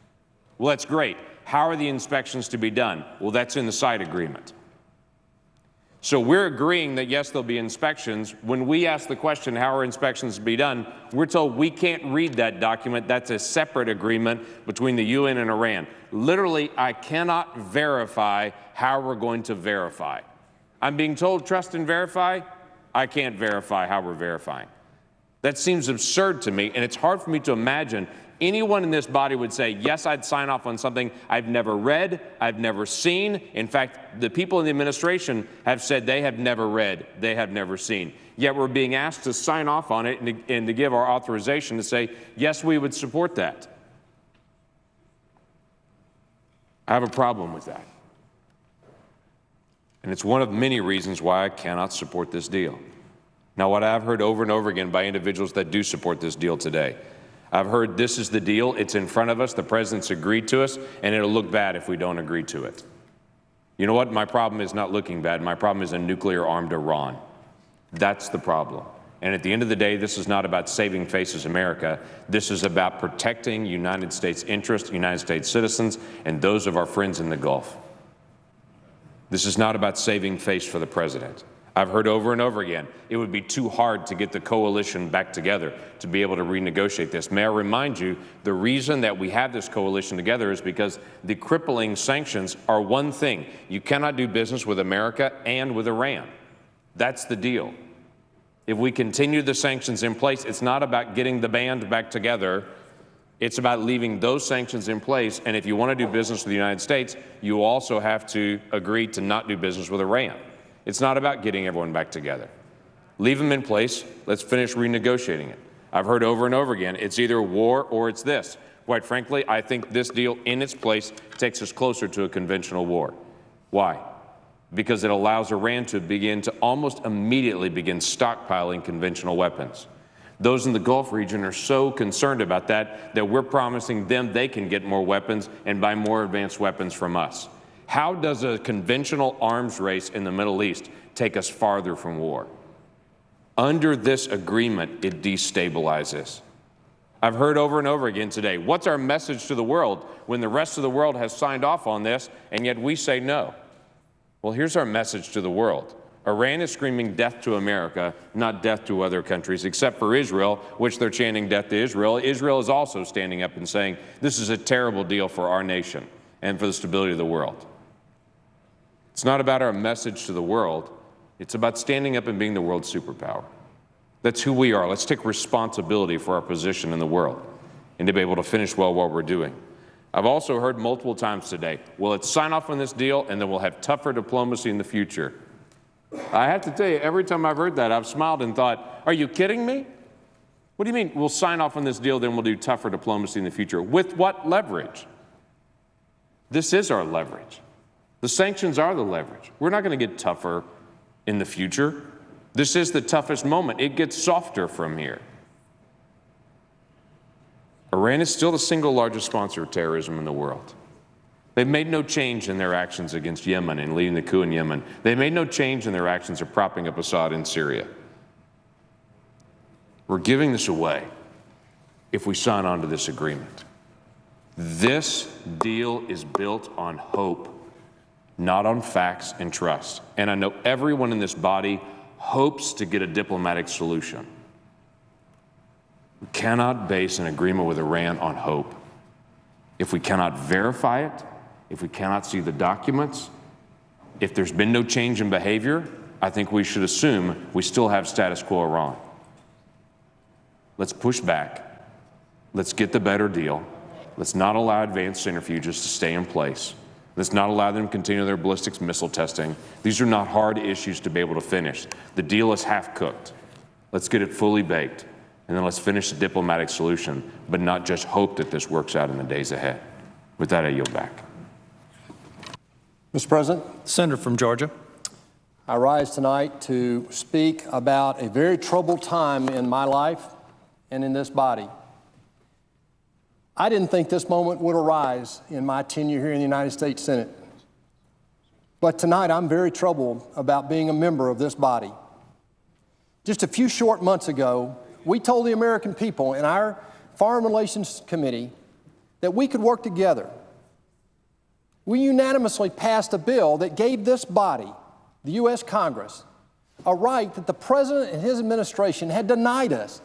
Well, that's great. How are the inspections to be done? Well, that's in the side agreement. So we're agreeing that, yes, there'll be inspections. When we ask the question, how are inspections to be done, we're told we can't read that document. That's a separate agreement between the UN and Iran. Literally, I cannot verify how we're going to verify. I'm being told trust and verify. I can't verify how we're verifying. That seems absurd to me, and it's hard for me to imagine anyone in this body would say, yes, I'd sign off on something I've never read, I've never seen. In fact, the people in the administration have said they have never read, they have never seen. Yet we're being asked to sign off on it and to give our authorization to say, yes, we would support that. I have a problem with that. And it's one of many reasons why I cannot support this deal. Now, what I've heard over and over again by individuals that do support this deal today, I've heard this is the deal, it's in front of us, the president's agreed to us, and it'll look bad if we don't agree to it. You know what? My problem is not looking bad. My problem is a nuclear-armed Iran. That's the problem. And at the end of the day, this is not about saving face as America. This is about protecting United States interests, United States citizens, and those of our friends in the Gulf. This is not about saving face for the president. I've heard over and over again, it would be too hard to get the coalition back together to be able to renegotiate this. May I remind you, the reason that we have this coalition together is because the crippling sanctions are one thing. You cannot do business with America and with Iran. That's the deal. If we continue the sanctions in place, it's not about getting the band back together. It's about leaving those sanctions in place. And if you want to do business with the United States, you also have to agree to not do business with Iran. It's not about getting everyone back together. Leave them in place. Let's finish renegotiating it. I've heard over and over again, it's either war or it's this. Quite frankly, I think this deal in its place takes us closer to a conventional war. Why? Because it allows Iran to begin to almost immediately begin stockpiling conventional weapons. Those in the Gulf region are so concerned about that we're promising them they can get more weapons and buy more advanced weapons from us. How does a conventional arms race in the Middle East take us farther from war? Under this agreement, it destabilizes. I've heard over and over again today, what's our message to the world when the rest of the world has signed off on this and yet we say no? Well, here's our message to the world. Iran is screaming death to America, not death to other countries, except for Israel, which they're chanting death to Israel. Israel is also standing up and saying, this is a terrible deal for our nation and for the stability of the world. It's not about our message to the world. It's about standing up and being the world's superpower. That's who we are. Let's take responsibility for our position in the world and to be able to finish well what we're doing. I've also heard multiple times today, well, let's sign off on this deal and then we'll have tougher diplomacy in the future. I have to tell you, every time I've heard that, I've smiled and thought, are you kidding me? What do you mean we'll sign off on this deal, then we'll do tougher diplomacy in the future? With what leverage? This is our leverage. The sanctions are the leverage. We're not going to get tougher in the future. This is the toughest moment. It gets softer from here. Iran is still the single largest sponsor of terrorism in the world. They've made no change in their actions against Yemen and leading the coup in Yemen. They've made no change in their actions of propping up Assad in Syria. We're giving this away if we sign on to this agreement. This deal is built on hope, not on facts and trust. And I know everyone in this body hopes to get a diplomatic solution. We cannot base an agreement with Iran on hope. If we cannot verify it, if we cannot see the documents, if there's been no change in behavior, I think we should assume we still have status quo Iran. Let's push back. Let's get the better deal. Let's not allow advanced centrifuges to stay in place. Let's not allow them to continue their ballistic missile testing. These are not hard issues to be able to finish. The deal is half cooked. Let's get it fully baked, and then let's finish the diplomatic solution, but not just hope that this works out in the days ahead. With that, I yield back. Mr. President, Senator from Georgia. I rise tonight to speak about a very troubled time in my life and in this body. I didn't think this moment would arise in my tenure here in the United States Senate. But tonight I'm very troubled about being a member of this body. Just a few short months ago, we told the American people in our Foreign Relations Committee that we could work together. We unanimously passed a bill that gave this body, the U.S. Congress, a right that the President and his administration had denied us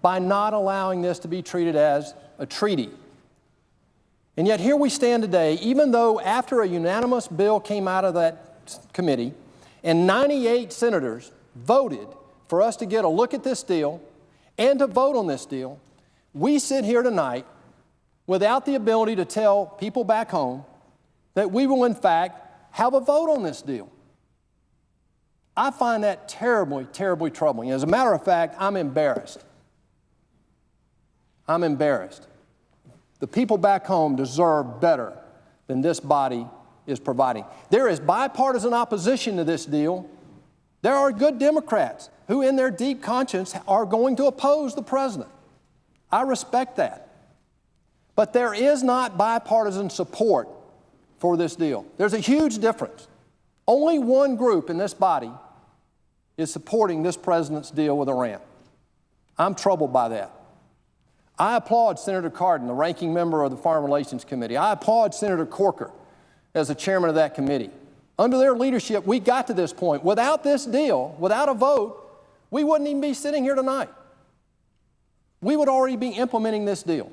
by not allowing this to be treated as a treaty. And yet here we stand today, even though after a unanimous bill came out of that committee and 98 senators voted for us to get a look at this deal and to vote on this deal, we sit here tonight without the ability to tell people back home that we will in fact have a vote on this deal. I find that terribly, terribly troubling. As a matter of fact, I'm embarrassed. I'm embarrassed. The people back home deserve better than this body is providing. There is bipartisan opposition to this deal. There are good Democrats who in their deep conscience are going to oppose the president. I respect that. But there is not bipartisan support for this deal. There's a huge difference. Only one group in this body is supporting this president's deal with Iran. I'm troubled by that. I applaud Senator Cardin, the ranking member of the Foreign Relations Committee. I applaud Senator Corker as the chairman of that committee. Under their leadership, we got to this point. Without this deal, without a vote, we wouldn't even be sitting here tonight. We would already be implementing this deal.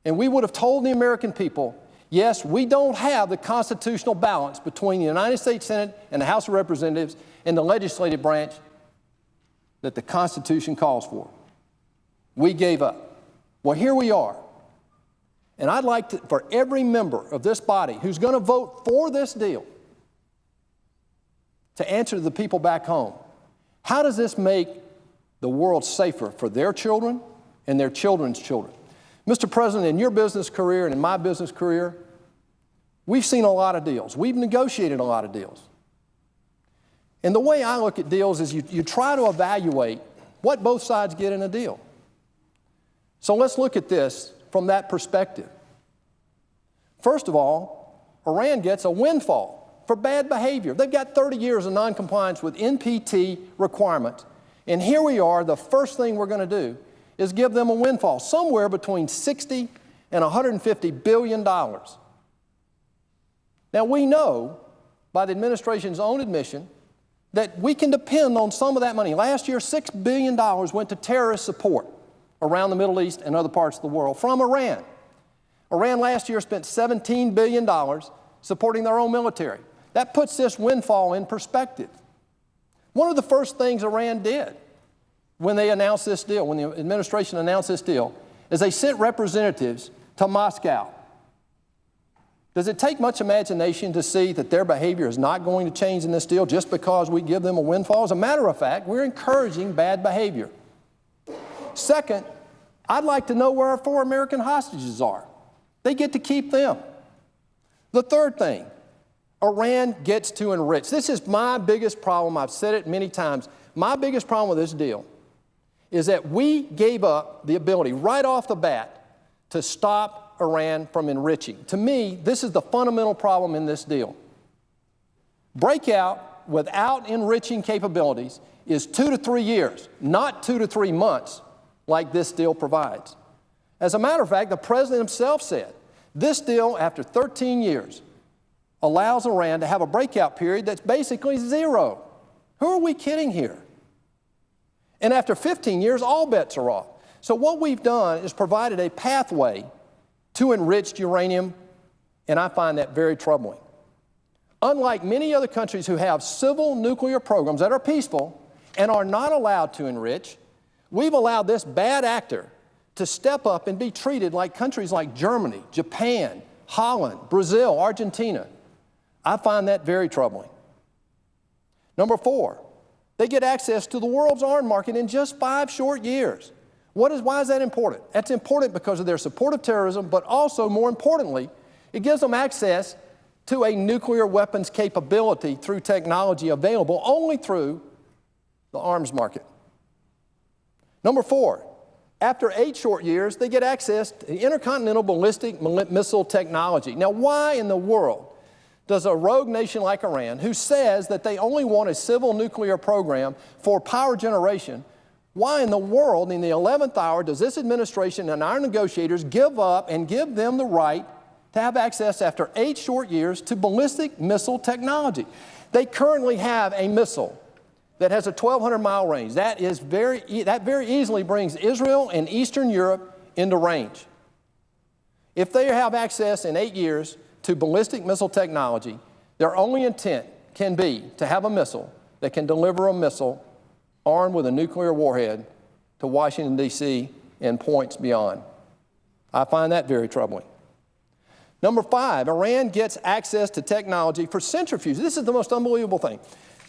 And we would have told the American people, yes, we don't have the constitutional balance between the United States Senate and the House of Representatives and the legislative branch that the Constitution calls for. We gave up. Well, here we are. And I'd like for every member of this body who's going to vote for this deal to answer to the people back home, how does this make the world safer for their children and their children's children? Mr. President, in your business career and in my business career, we've seen a lot of deals. We've negotiated a lot of deals. And the way I look at deals is you try to evaluate what both sides get in a deal. So let's look at this from that perspective. First of all, Iran gets a windfall for bad behavior. They've got 30 years of noncompliance with NPT requirements. And here we are, the first thing we're going to do is give them a windfall, somewhere between $60 and $150 billion. Now we know, by the administration's own admission, that we can depend on some of that money. Last year, $6 billion went to terrorist support around the Middle East and other parts of the world from Iran. Iran last year spent $17 billion supporting their own military. That puts this windfall in perspective. One of the first things Iran did when they announced this deal, when the administration announced this deal, is they sent representatives to Moscow. Does it take much imagination to see that their behavior is not going to change in this deal just because we give them a windfall? As a matter of fact, we're encouraging bad behavior. Second, I'd like to know where our 4 American hostages are. They get to keep them. The third thing, Iran gets to enrich. This is my biggest problem. I've said it many times. My biggest problem with this deal is that we gave up the ability right off the bat to stop Iran from enriching. To me, this is the fundamental problem in this deal. Breakout without enriching capabilities is 2 to 3 years, not 2 to 3 months like this deal provides. As a matter of fact, the president himself said, this deal, after 13 years, allows Iran to have a breakout period that's basically 0. Who are we kidding here? And after 15 years, all bets are off. So what we've done is provided a pathway to enriched uranium, and I find that very troubling. Unlike many other countries who have civil nuclear programs that are peaceful and are not allowed to enrich, we've allowed this bad actor to step up and be treated like countries like Germany, Japan, Holland, Brazil, Argentina. I find that very troubling. Number 4, they get access to the world's arms market in just 5 short years. Why is that important? That's important because of their support of terrorism, but also, more importantly, it gives them access to a nuclear weapons capability through technology available only through the arms market. Number 4, after 8 short years, they get access to intercontinental ballistic missile technology. Now, why in the world does a rogue nation like Iran, who says that they only want a civil nuclear program for power generation, why in the world, in the 11th hour, does this administration and our negotiators give up and give them the right to have access after 8 short years to ballistic missile technology? They currently have a missile that has a 1,200-mile range. That very easily brings Israel and Eastern Europe into range. If they have access in 8 years to ballistic missile technology, their only intent can be to have a missile that can deliver a missile armed with a nuclear warhead to Washington, D.C. and points beyond. I find that very troubling. Number 5, Iran gets access to technology for centrifuges. This is the most unbelievable thing.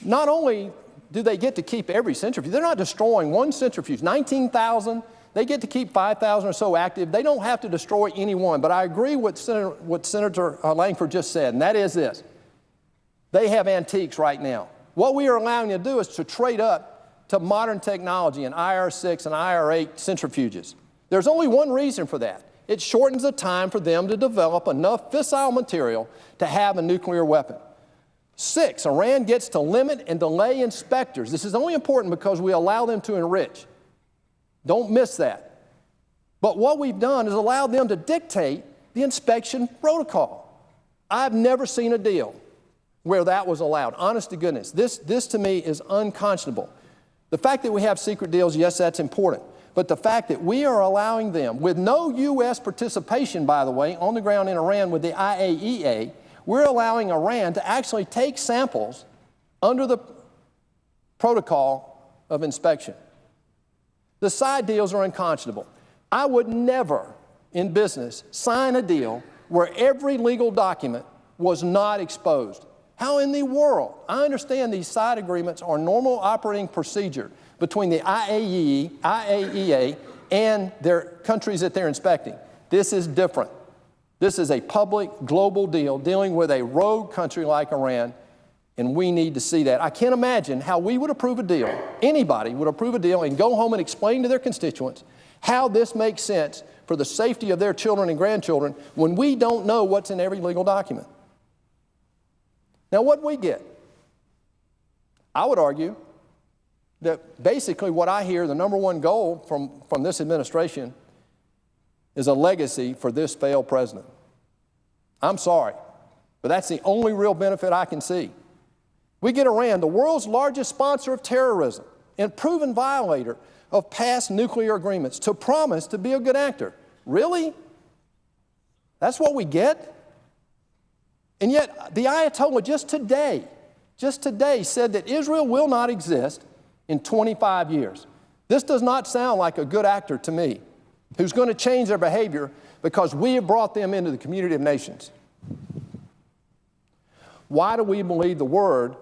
Not only do they get to keep every centrifuge, they're not destroying one centrifuge. 19,000, they get to keep 5,000 or so active. They don't have to destroy any one. But I agree with what Senator Langford just said, and that is this. They have antiques right now. What we are allowing them to do is to trade up to modern technology in IR-6 and IR-8 centrifuges. There's only one reason for that. It shortens the time for them to develop enough fissile material to have a nuclear weapon. 6, Iran gets to limit and delay inspectors. This is only important because we allow them to enrich. Don't miss that. But what we've done is allowed them to dictate the inspection protocol. I've never seen a deal where that was allowed. Honest to goodness, this to me is unconscionable. The fact that we have secret deals, yes, that's important. But the fact that we are allowing them, with no U.S. participation, by the way, on the ground in Iran with the IAEA, we're allowing Iran to actually take samples under the protocol of inspection. The side deals are unconscionable. I would never, in business, sign a deal where every legal document was not exposed. How in the world? I understand these side agreements are normal operating procedure between the IAEA and their countries that they're inspecting. This is different. This is a public, global deal dealing with a rogue country like Iran, and we need to see that. I can't imagine how we would approve a deal, anybody would approve a deal and go home and explain to their constituents how this makes sense for the safety of their children and grandchildren when we don't know what's in every legal document. Now, what we get? I would argue that basically what I hear, the number one goal from this administration is a legacy for this failed president. I'm sorry, but that's the only real benefit I can see. We get Iran, the world's largest sponsor of terrorism and proven violator of past nuclear agreements, to promise to be a good actor. Really? That's what we get? And yet, the Ayatollah just today said that Israel will not exist in 25 years. This does not sound like a good actor to me, who's going to change their behavior because we have brought them into the community of nations. Why do we believe the word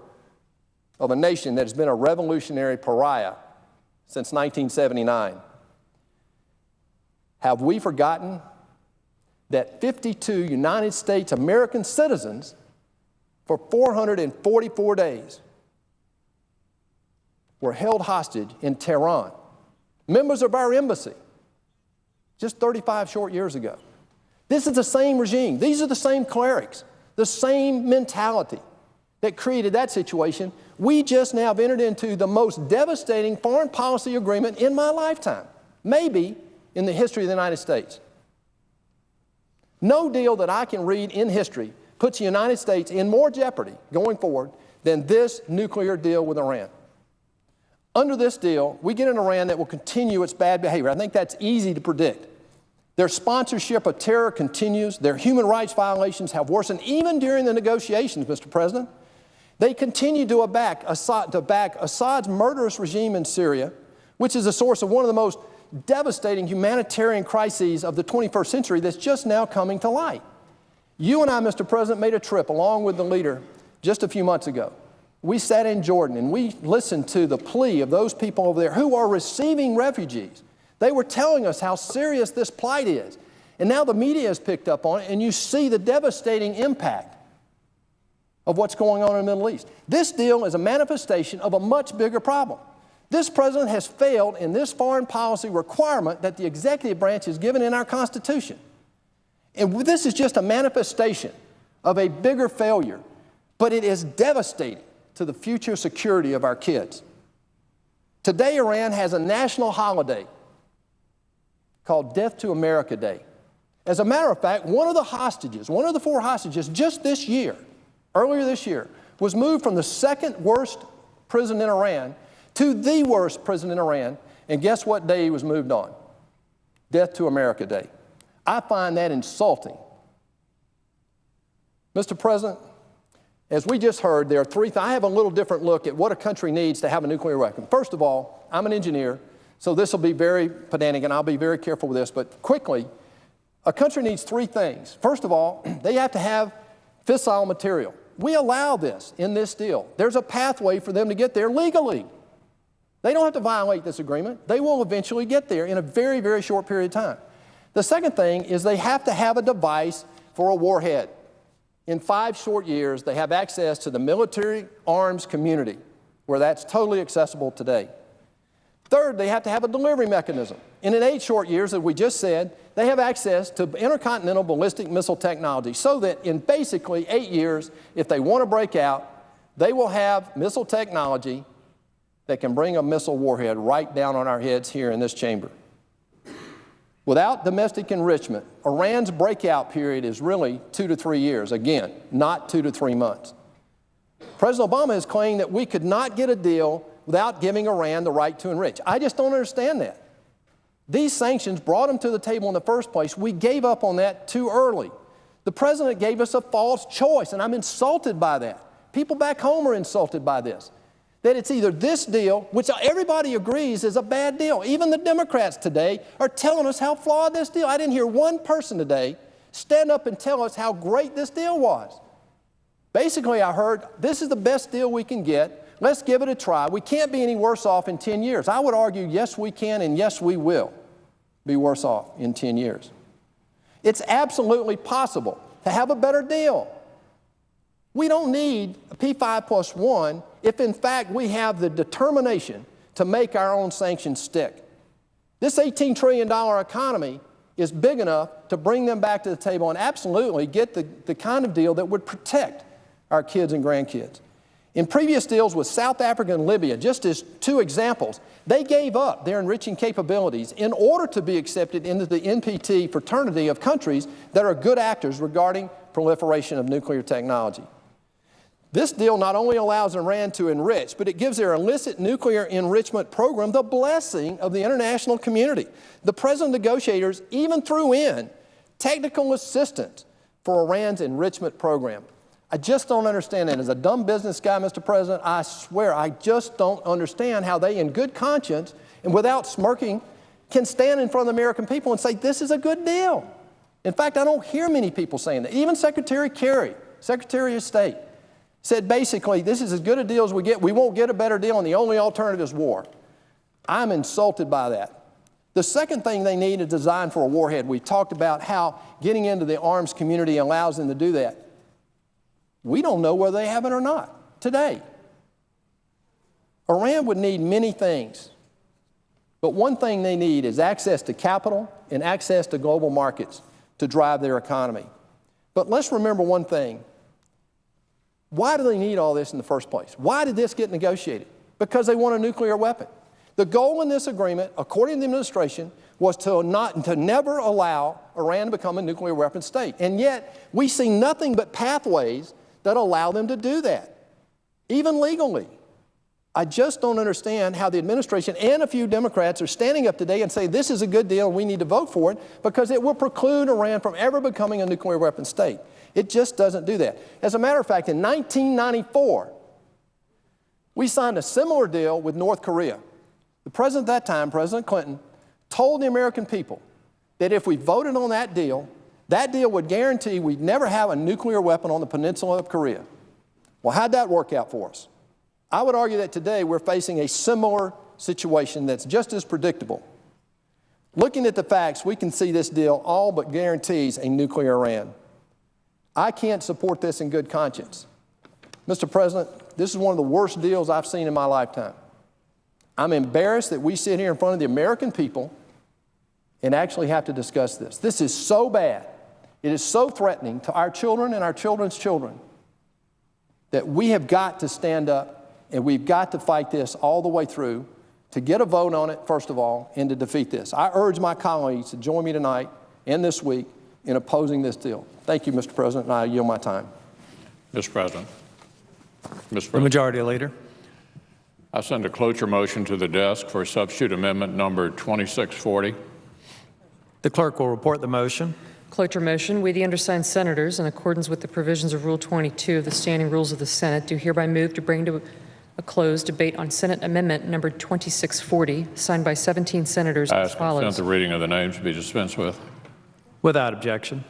of a nation that has been a revolutionary pariah since 1979? Have we forgotten that 52 United States American citizens for 444 days were held hostage in Tehran, members of our embassy, just 35 short years ago? This is the same regime. These are the same clerics, the same mentality that created that situation. We just now have entered into the most devastating foreign policy agreement in my lifetime, maybe in the history of the United States. No deal that I can read in history puts the United States in more jeopardy going forward than this nuclear deal with Iran. Under this deal, we get an Iran that will continue its bad behavior. I think that's easy to predict. Their sponsorship of terror continues. Their human rights violations have worsened even during the negotiations, Mr. President. They continue to back Assad's murderous regime in Syria, which is the source of one of the most devastating humanitarian crises of the 21st century that's just now coming to light. You and I, Mr. President, made a trip along with the leader just a few months ago. We sat in Jordan and we listened to the plea of those people over there who are receiving refugees. They were telling us how serious this plight is. And now the media has picked up on it, and you see the devastating impact of what's going on in the Middle East. This deal is a manifestation of a much bigger problem. This president has failed in this foreign policy requirement that the executive branch is given in our Constitution. And this is just a manifestation of a bigger failure, but it is devastating to the future security of our kids. Today, Iran has a national holiday called Death to America Day. As a matter of fact, one of the 4 hostages just this year, earlier this year, was moved from the second worst prison in Iran to the worst prison in Iran, and guess what day he was moved on? Death to America Day. I find that insulting. Mr. President, as we just heard, there are 3 things. I have a little different look at what a country needs to have a nuclear weapon. First of all, I'm an engineer, so this will be very pedantic, and I'll be very careful with this, but quickly, a country needs 3 things. First of all, they have to have fissile material. We allow this in this deal. There's a pathway for them to get there legally. They don't have to violate this agreement. They will eventually get there in a very, very short period of time. The second thing is they have to have a device for a warhead. In 5 short years, they have access to the military arms community, where that's totally accessible today. Third, they have to have a delivery mechanism. And in 8 short years, as we just said, they have access to intercontinental ballistic missile technology so that in basically 8 years, if they want to break out, they will have missile technology that can bring a missile warhead right down on our heads here in this chamber. Without domestic enrichment, Iran's breakout period is really 2 to 3 years. Again, not 2 to 3 months. President Obama has claimed that we could not get a deal without giving Iran the right to enrich. I just don't understand that. These sanctions brought them to the table in the first place. We gave up on that too early. The president gave us a false choice, and I'm insulted by that. People back home are insulted by this. That it's either this deal, which everybody agrees is a bad deal. Even the Democrats today are telling us how flawed this deal. I didn't hear one person today stand up and tell us how great this deal was. Basically, I heard, this is the best deal we can get. Let's give it a try. We can't be any worse off in 10 years. I would argue, yes, we can, and yes, we will be worse off in 10 years. It's absolutely possible to have a better deal. We don't need a P5+1 if, in fact, we have the determination to make our own sanctions stick. This $18 trillion economy is big enough to bring them back to the table and absolutely get the kind of deal that would protect our kids and grandkids. In previous deals with South Africa and Libya, just as 2 examples, they gave up their enriching capabilities in order to be accepted into the NPT fraternity of countries that are good actors regarding proliferation of nuclear technology. This deal not only allows Iran to enrich, but it gives their illicit nuclear enrichment program the blessing of the international community. The present negotiators even threw in technical assistance for Iran's enrichment program. I just don't understand that. As a dumb business guy, Mr. President, I swear I just don't understand how they, in good conscience and without smirking, can stand in front of the American people and say, this is a good deal. In fact, I don't hear many people saying that. Even Secretary Kerry, Secretary of State, said basically, this is as good a deal as we get. We won't get a better deal, and the only alternative is war. I'm insulted by that. The second thing they need is design for a warhead. We talked about how getting into the arms community allows them to do that. We don't know whether they have it or not today. Iran would need many things, but one thing they need is access to capital and access to global markets to drive their economy. But let's remember one thing. Why do they need all this in the first place? Why did this get negotiated? Because they want a nuclear weapon. The goal in this agreement, according to the administration, was to never allow Iran to become a nuclear weapon state. And yet, we see nothing but pathways that allow them to do that, even legally. I just don't understand how the administration and a few Democrats are standing up today and saying this is a good deal and we need to vote for it because it will preclude Iran from ever becoming a nuclear weapon state. It just doesn't do that. As a matter of fact, in 1994, we signed a similar deal with North Korea. The president at that time, President Clinton, told the American people that if we voted on that deal would guarantee we'd never have a nuclear weapon on the peninsula of Korea. Well, how'd that work out for us? I would argue that today we're facing a similar situation that's just as predictable. Looking at the facts, we can see this deal all but guarantees a nuclear Iran. I can't support this in good conscience. Mr. President, this is one of the worst deals I've seen in my lifetime. I'm embarrassed that we sit here in front of the American people and actually have to discuss this. This is so bad. It is so threatening to our children and our children's children that we have got to stand up and we've got to fight this all the way through to get a vote on it, first of all, and to defeat this. I urge my colleagues to join me tonight and this week in opposing this deal. Thank you, Mr. President, and I yield my time. Mr. President. The Majority Leader. I send a cloture motion to the desk for substitute amendment number 2640. The clerk will report the motion. Cloture motion. We, the undersigned senators, in accordance with the provisions of Rule 22 of the Standing Rules of the Senate, do hereby move to bring to a closed debate on Senate Amendment number 2640, signed by 17 senators as follows. I ask consent the reading of the names be dispensed with. Without objection.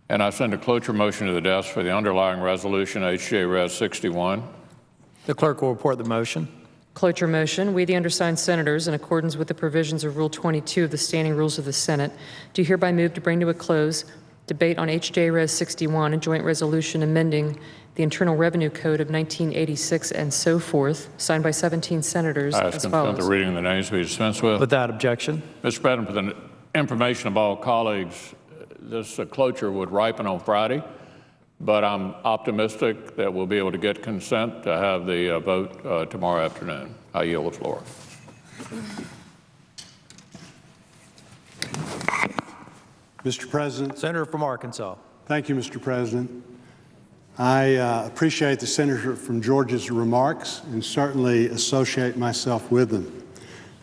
And I send a cloture motion to the desk for the underlying resolution, HJ Res 61. The clerk will report the motion. Cloture motion. We, the undersigned senators, in accordance with the provisions of Rule 22 of the Standing Rules of the Senate, do hereby move to bring to a close debate on HJ Res 61, a joint resolution amending the Internal Revenue Code of 1986 and so forth, signed by 17 senators I ask as consent follows. the reading of the names be dispensed with. Without objection. Mr. President, for the information of all colleagues, this cloture would ripen on Friday, but I'm optimistic that we'll be able to get consent to have the vote tomorrow afternoon. I yield the floor. Mr. President. Senator from Arkansas. Thank you, Mr. President. I appreciate the senator from Georgia's remarks and certainly associate myself with them.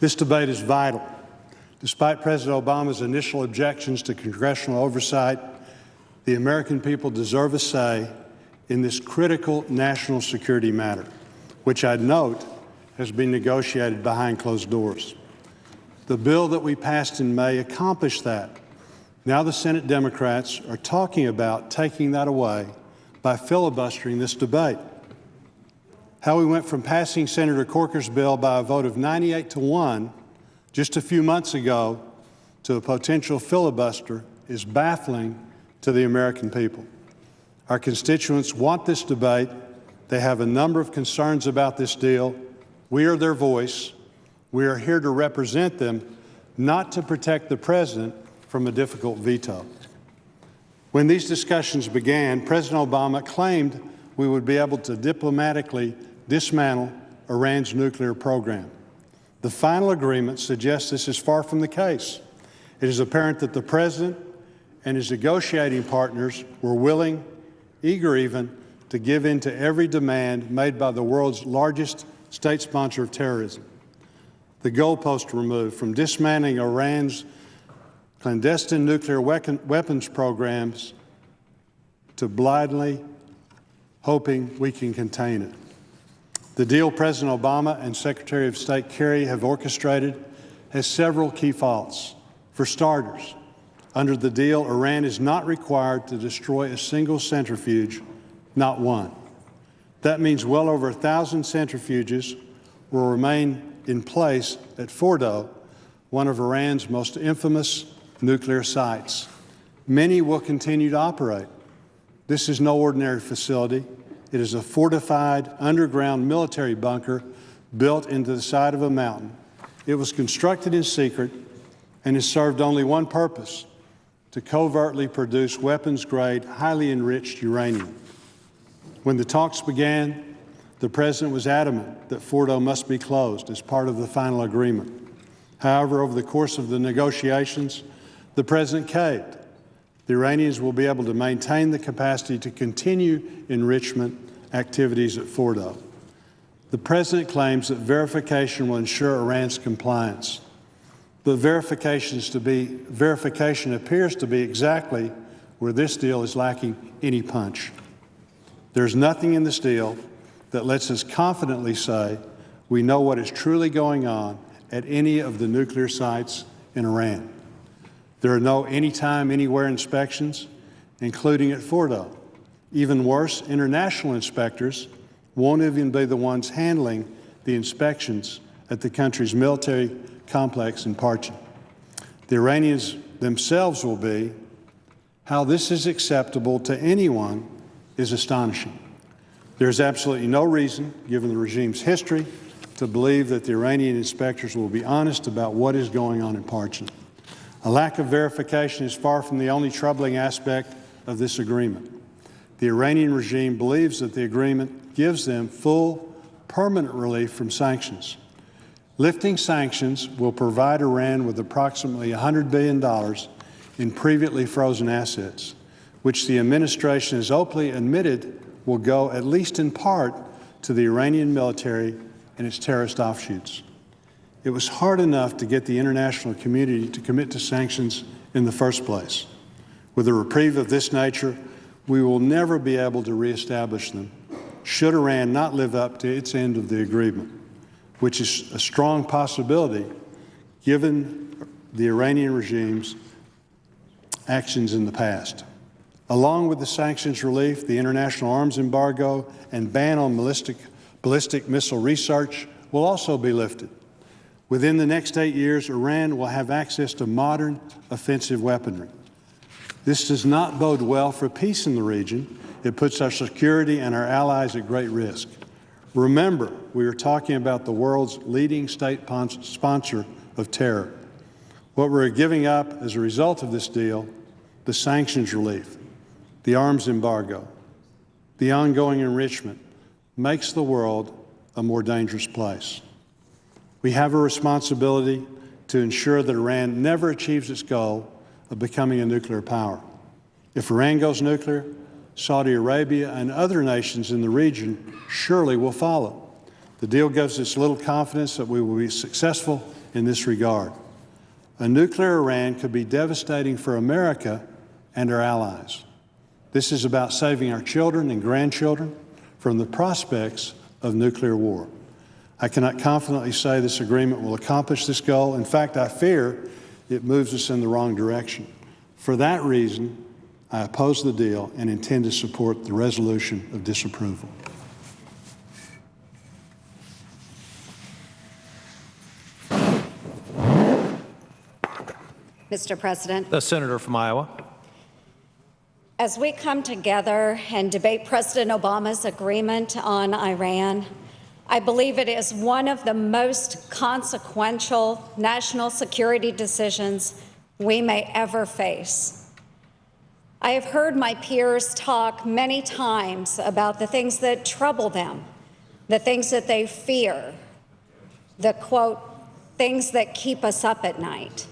This debate is vital. Despite President Obama's initial objections to congressional oversight, the American people deserve a say in this critical national security matter, which I note has been negotiated behind closed doors. The bill that we passed in May accomplished that. Now the Senate Democrats are talking about taking that away by filibustering this debate. How we went from passing Senator Corker's bill by a vote of 98-1 just a few months ago to a potential filibuster is baffling to the American people. Our constituents want this debate. They have a number of concerns about this deal. We are their voice. We are here to represent them, not to protect the president from a difficult veto. When these discussions began, President Obama claimed we would be able to diplomatically dismantle Iran's nuclear program. The final agreement suggests this is far from the case. It is apparent that the president and his negotiating partners were willing, eager even, to give in to every demand made by the world's largest state sponsor of terrorism. The goalpost removed from dismantling Iran's clandestine nuclear weapons programs to blindly hoping we can contain it. The deal President Obama and Secretary of State Kerry have orchestrated has several key faults. For starters, under the deal, Iran is not required to destroy a single centrifuge, not one. That means well over 1,000 centrifuges will remain in place at Fordo, one of Iran's most infamous nuclear sites. Many will continue to operate. This is no ordinary facility. It is a fortified underground military bunker built into the side of a mountain. It was constructed in secret and has served only one purpose: to covertly produce weapons-grade, highly enriched uranium. When the talks began, the president was adamant that Fordo must be closed as part of the final agreement. However, over the course of the negotiations, the president caved. The Iranians will be able to maintain the capacity to continue enrichment activities at Fordo. The President claims that verification will ensure Iran's compliance. But verification appears to be exactly where this deal is lacking any punch. There's nothing in this deal that lets us confidently say we know what is truly going on at any of the nuclear sites in Iran. There are no anytime, anywhere inspections, including at Fordo. Even worse, international inspectors won't even be the ones handling the inspections at the country's military complex in Parchin. The Iranians themselves will be. How this is acceptable to anyone is astonishing. There's absolutely no reason, given the regime's history, to believe that the Iranian inspectors will be honest about what is going on in Parchin. A lack of verification is far from the only troubling aspect of this agreement. The Iranian regime believes that the agreement gives them full, permanent relief from sanctions. Lifting sanctions will provide Iran with approximately $100 billion in previously frozen assets, which the administration has openly admitted will go, at least in part, to the Iranian military and its terrorist offshoots. It was hard enough to get the international community to commit to sanctions in the first place. With a reprieve of this nature, we will never be able to reestablish them should Iran not live up to its end of the agreement, which is a strong possibility given the Iranian regime's actions in the past. Along with the sanctions relief, the international arms embargo and ban on ballistic missile research will also be lifted. Within the next 8 years, Iran will have access to modern offensive weaponry. This does not bode well for peace in the region. It puts our security and our allies at great risk. Remember, we are talking about the world's leading state sponsor of terror. What we're giving up as a result of this deal, the sanctions relief, the arms embargo, the ongoing enrichment, makes the world a more dangerous place. We have a responsibility to ensure that Iran never achieves its goal of becoming a nuclear power. If Iran goes nuclear, Saudi Arabia and other nations in the region surely will follow. The deal gives us little confidence that we will be successful in this regard. A nuclear Iran could be devastating for America and our allies. This is about saving our children and grandchildren from the prospects of nuclear war. I cannot confidently say this agreement will accomplish this goal. In fact, I fear it moves us in the wrong direction. For that reason, I oppose the deal and intend to support the resolution of disapproval. Mr. President. The senator from Iowa. As we come together and debate President Obama's agreement on Iran, I believe it is one of the most consequential national security decisions we may ever face. I have heard my peers talk many times about the things that trouble them, the things that they fear, the, quote, things that keep us up at night.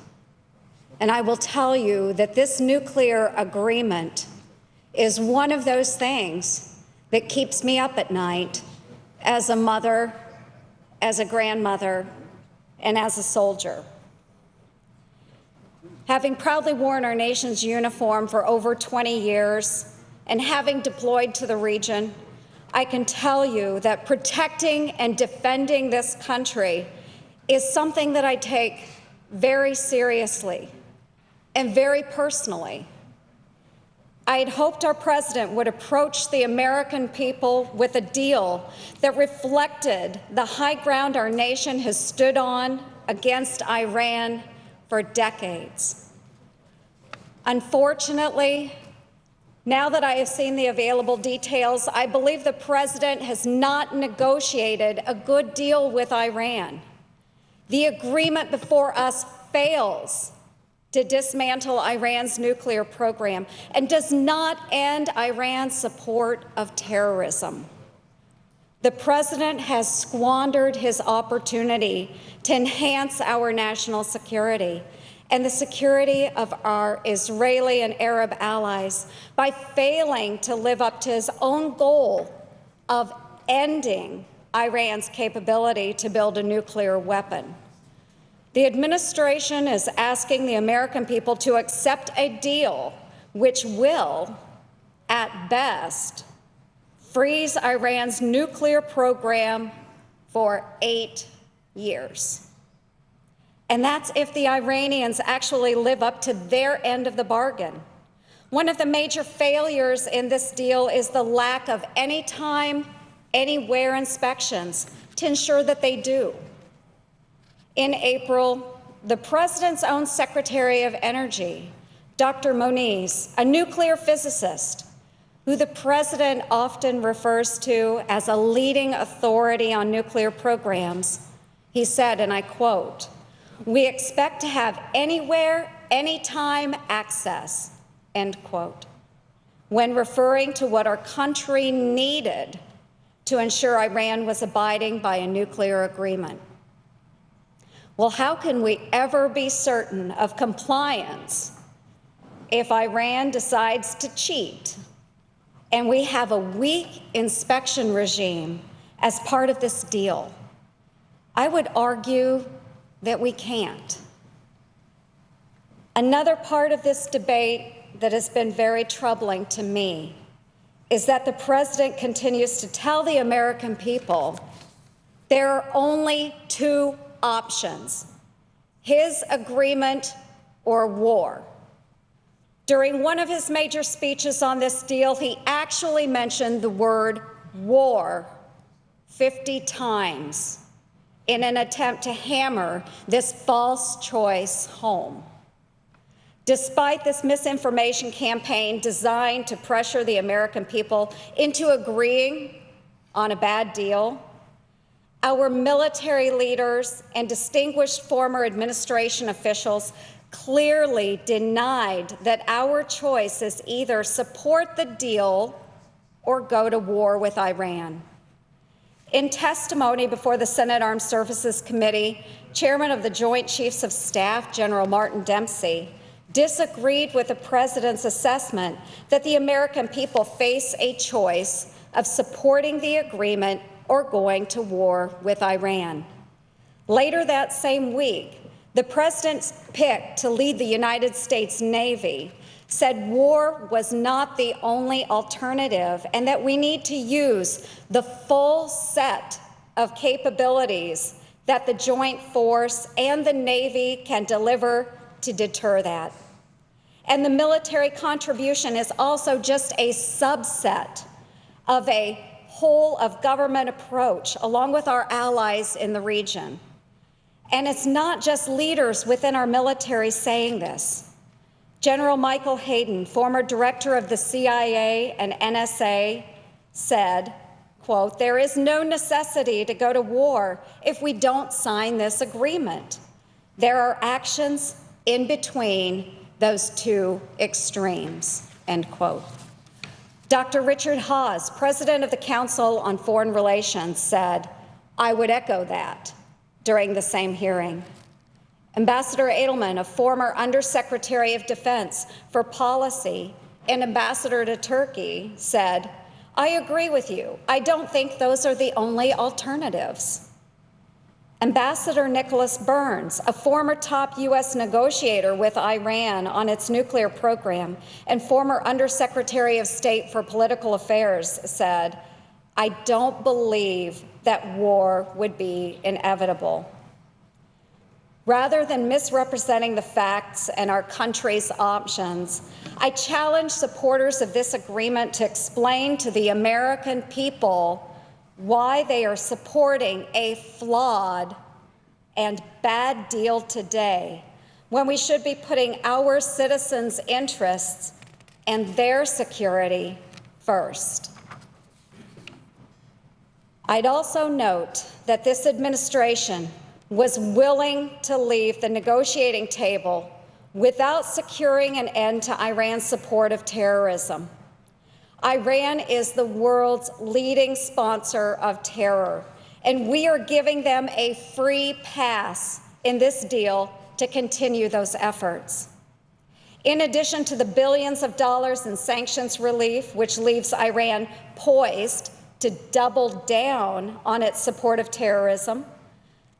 And I will tell you that this nuclear agreement is one of those things that keeps me up at night as a mother, as a grandmother, and as a soldier. Having proudly worn our nation's uniform for over 20 years and having deployed to the region, I can tell you that protecting and defending this country is something that I take very seriously and very personally. I had hoped our president would approach the American people with a deal that reflected the high ground our nation has stood on against Iran for decades. Unfortunately, now that I have seen the available details, I believe the president has not negotiated a good deal with Iran. The agreement before us fails to dismantle Iran's nuclear program and does not end Iran's support of terrorism. The president has squandered his opportunity to enhance our national security and the security of our Israeli and Arab allies by failing to live up to his own goal of ending Iran's capability to build a nuclear weapon. The administration is asking the American people to accept a deal which will, at best, freeze Iran's nuclear program for 8 years. And that's if the Iranians actually live up to their end of the bargain. One of the major failures in this deal is the lack of anytime, anywhere inspections to ensure that they do. In April, the President's own Secretary of Energy, Dr. Moniz, a nuclear physicist, who the President often refers to as a leading authority on nuclear programs, he said, and I quote, "We expect to have anywhere, anytime access," end quote, when referring to what our country needed to ensure Iran was abiding by a nuclear agreement. Well, how can we ever be certain of compliance if Iran decides to cheat and we have a weak inspection regime as part of this deal? I would argue that we can't. Another part of this debate that has been very troubling to me is that the President continues to tell the American people there are only two options: his agreement or war. During one of his major speeches on this deal, he actually mentioned the word war 50 times in an attempt to hammer this false choice home. Despite this misinformation campaign designed to pressure the American people into agreeing on a bad deal, our military leaders and distinguished former administration officials clearly denied that our choice is either support the deal or go to war with Iran. In testimony before the Senate Armed Services Committee, Chairman of the Joint Chiefs of Staff, General Martin Dempsey, disagreed with the President's assessment that the American people face a choice of supporting the agreement or going to war with Iran. Later that same week, the President's pick to lead the United States Navy said war was not the only alternative and that we need to use the full set of capabilities that the Joint Force and the Navy can deliver to deter that. And the military contribution is also just a subset of a whole of government approach, along with our allies in the region. And it's not just leaders within our military saying this. General Michael Hayden, former director of the CIA and NSA, said, quote, "There is no necessity to go to war if we don't sign this agreement. There are actions in between those two extremes," end quote. Dr. Richard Hawes, president of the Council on Foreign Relations, said, "I would echo that," during the same hearing. Ambassador Edelman, a former Undersecretary of Defense for Policy and ambassador to Turkey, said, "I agree with you. I don't think those are the only alternatives." Ambassador Nicholas Burns, a former top U.S. negotiator with Iran on its nuclear program and former Undersecretary of State for Political Affairs, said, "I don't believe that war would be inevitable." Rather than misrepresenting the facts and our country's options, I challenge supporters of this agreement to explain to the American people why they are supporting a flawed and bad deal today, when we should be putting our citizens' interests and their security first. I'd also note that this administration was willing to leave the negotiating table without securing an end to Iran's support of terrorism. Iran is the world's leading sponsor of terror, and we are giving them a free pass in this deal to continue those efforts. In addition to the billions of dollars in sanctions relief, which leaves Iran poised to double down on its support of terrorism,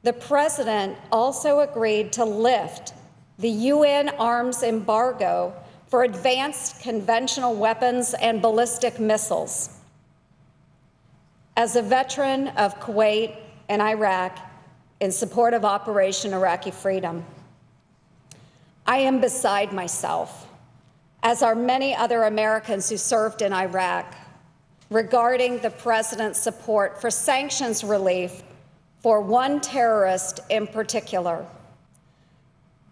the President also agreed to lift the UN arms embargo for advanced conventional weapons and ballistic missiles. As a veteran of Kuwait and Iraq in support of Operation Iraqi Freedom, I am beside myself, as are many other Americans who served in Iraq, regarding the President's support for sanctions relief for one terrorist in particular,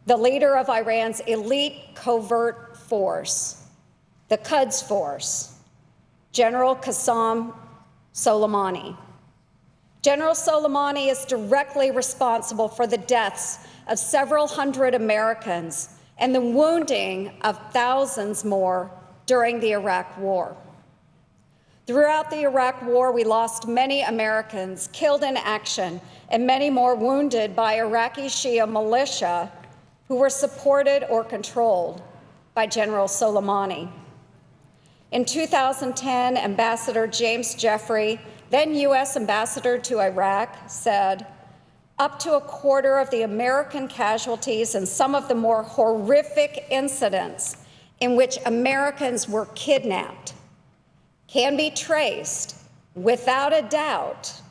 the leader of Iran's elite covert force, the Quds Force, General Qasem Soleimani. General Soleimani is directly responsible for the deaths of several hundred Americans and the wounding of thousands more during the Iraq War. Throughout the Iraq War, we lost many Americans killed in action and many more wounded by Iraqi Shia militia who were supported or controlled by General Soleimani. In 2010, Ambassador James Jeffrey, then U.S. Ambassador to Iraq, said, up to a quarter of the American casualties in some of the more horrific incidents in which Americans were kidnapped can be traced, without a doubt,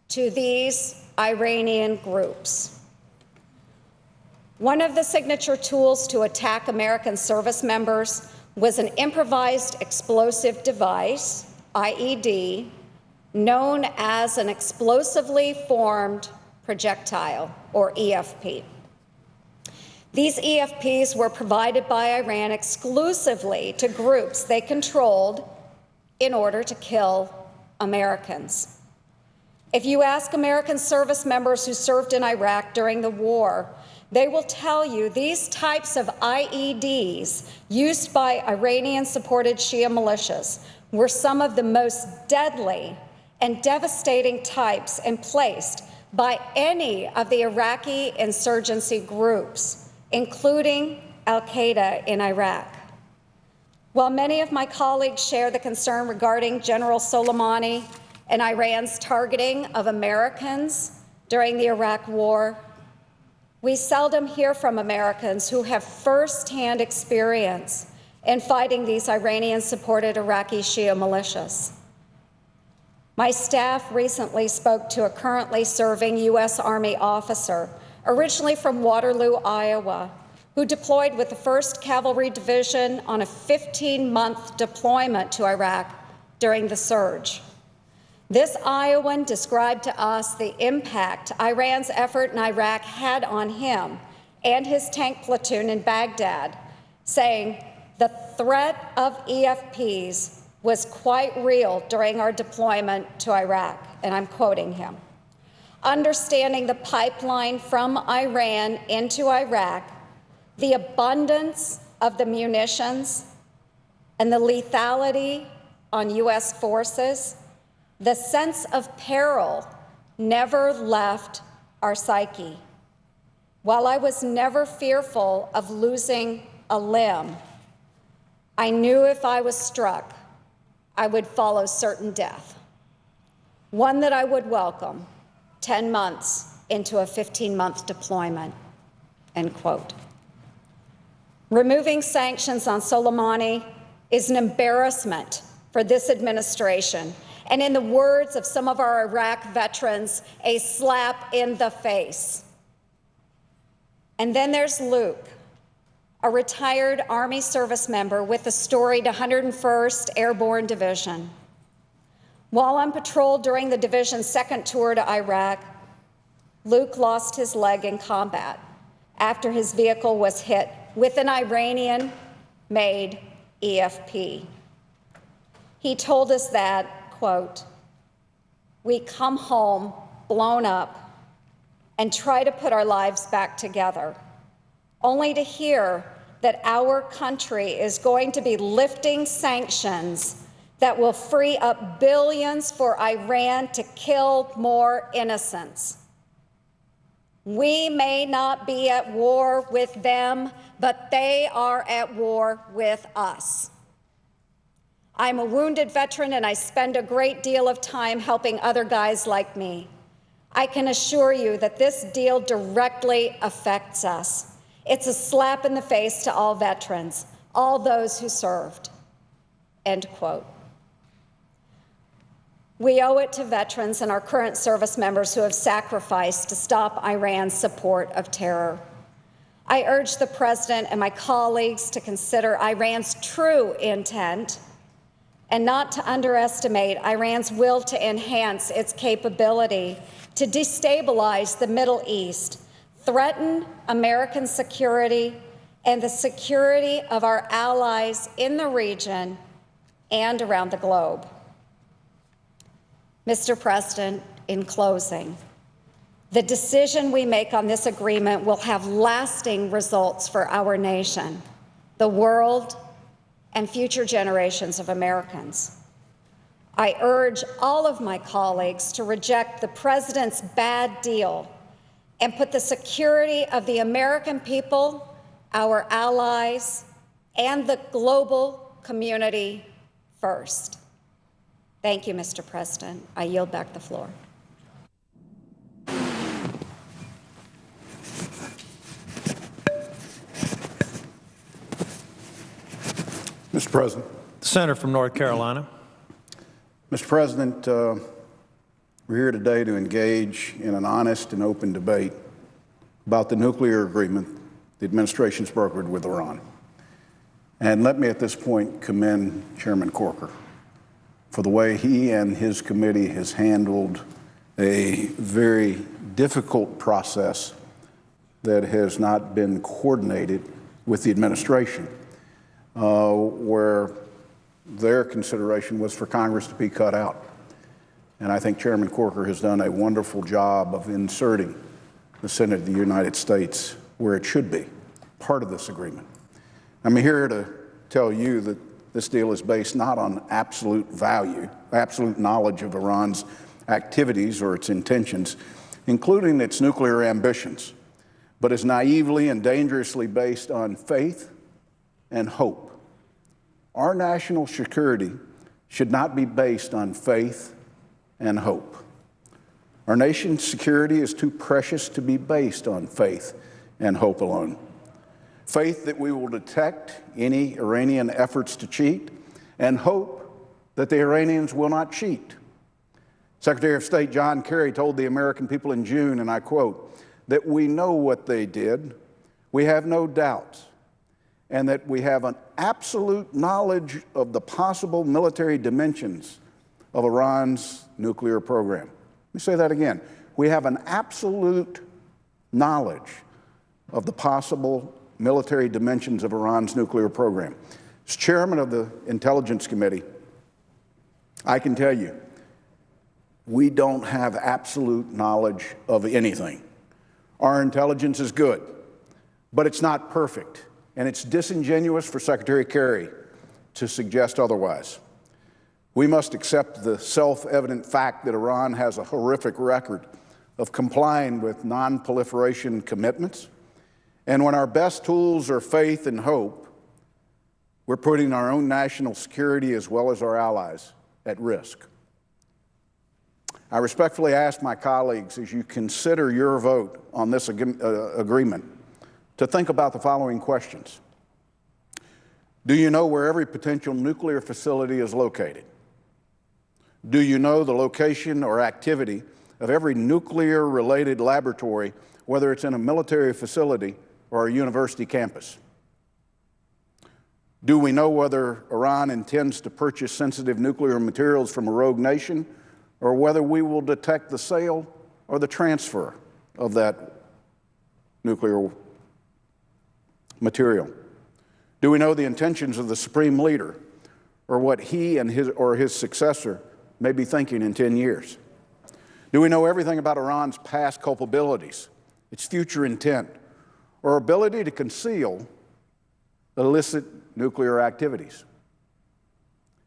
to these Iranian groups. One of the signature tools to attack American service members was an improvised explosive device, IED, known as an explosively formed projectile, or EFP. These EFPs were provided by Iran exclusively to groups they controlled in order to kill Americans. If you ask American service members who served in Iraq during the war, they will tell you these types of IEDs used by Iranian-supported Shia militias were some of the most deadly and devastating types emplaced by any of the Iraqi insurgency groups, including al-Qaeda in Iraq. While many of my colleagues share the concern regarding General Soleimani and Iran's targeting of Americans during the Iraq War, we seldom hear from Americans who have firsthand experience in fighting these Iranian-supported Iraqi Shia militias. My staff recently spoke to a currently serving U.S. Army officer, originally from Waterloo, Iowa, who deployed with the 1st Cavalry Division on a 15-month deployment to Iraq during the surge. This Iowan described to us the impact Iran's effort in Iraq had on him and his tank platoon in Baghdad, saying, "The threat of EFPs was quite real during our deployment to Iraq," and I'm quoting him. Understanding the pipeline from Iran into Iraq, the abundance of the munitions, and the lethality on U.S. forces, the sense of peril never left our psyche. While I was never fearful of losing a limb, I knew if I was struck, I would follow certain death, one that I would welcome 10 months into a 15-month deployment, end quote. Removing sanctions on Soleimani is an embarrassment for this administration, and in the words of some of our Iraq veterans, a slap in the face. And then there's Luke, a retired Army service member with the storied 101st Airborne Division. While on patrol during the division's second tour to Iraq, Luke lost his leg in combat after his vehicle was hit with an Iranian-made EFP. He told us that, quote, "We come home blown up and try to put our lives back together, only to hear that our country is going to be lifting sanctions that will free up billions for Iran to kill more innocents. We may not be at war with them, but they are at war with us." I'm a wounded veteran, and I spend a great deal of time helping other guys like me. I can assure you that this deal directly affects us. It's a slap in the face to all veterans, all those who served." End quote. We owe it to veterans and our current service members who have sacrificed to stop Iran's support of terror. I urge the President and my colleagues to consider Iran's true intent and not to underestimate Iran's will to enhance its capability to destabilize the Middle East, threaten American security and the security of our allies in the region and around the globe. Mr. President, in closing, the decision we make on this agreement will have lasting results for our nation, the world, and future generations of Americans. I urge all of my colleagues to reject the President's bad deal and put the security of the American people, our allies, and the global community first. Thank you, Mr. President. I yield back the floor. Mr. President. The senator from North Carolina. Mr. President, we're here today to engage in an honest and open debate about the nuclear agreement the administration's brokered with Iran. And let me at this point commend Chairman Corker for the way he and his committee has handled a very difficult process that has not been coordinated with the administration, where their consideration was for Congress to be cut out. And I think Chairman Corker has done a wonderful job of inserting the Senate of the United States where it should be, part of this agreement. I'm here to tell you that this deal is based not on absolute value, absolute knowledge of Iran's activities or its intentions, including its nuclear ambitions, but is naively and dangerously based on faith and hope. Our national security should not be based on faith and hope. Our nation's security is too precious to be based on faith and hope alone. Faith that we will detect any Iranian efforts to cheat, and hope that the Iranians will not cheat. Secretary of State John Kerry told the American people in June, and I quote, that we know what they did, we have no doubts, and that we have an absolute knowledge of the possible military dimensions of Iran's nuclear program. Let me say that again. We have an absolute knowledge of the possible military dimensions of Iran's nuclear program. As chairman of the Intelligence Committee, I can tell you, we don't have absolute knowledge of anything. Our intelligence is good, but it's not perfect, and it's disingenuous for Secretary Kerry to suggest otherwise. We must accept the self-evident fact that Iran has a horrific record of complying with non-proliferation commitments. And when our best tools are faith and hope, we're putting our own national security as well as our allies at risk. I respectfully ask my colleagues, as you consider your vote on this agreement, to think about the following questions. Do you know where every potential nuclear facility is located? Do you know the location or activity of every nuclear-related laboratory, whether it's in a military facility or a university campus? Do we know whether Iran intends to purchase sensitive nuclear materials from a rogue nation, or whether we will detect the sale or the transfer of that nuclear material? Do we know the intentions of the Supreme Leader, or what he and his successor may be thinking in 10 years? Do we know everything about Iran's past culpabilities, its future intent, or ability to conceal illicit nuclear activities?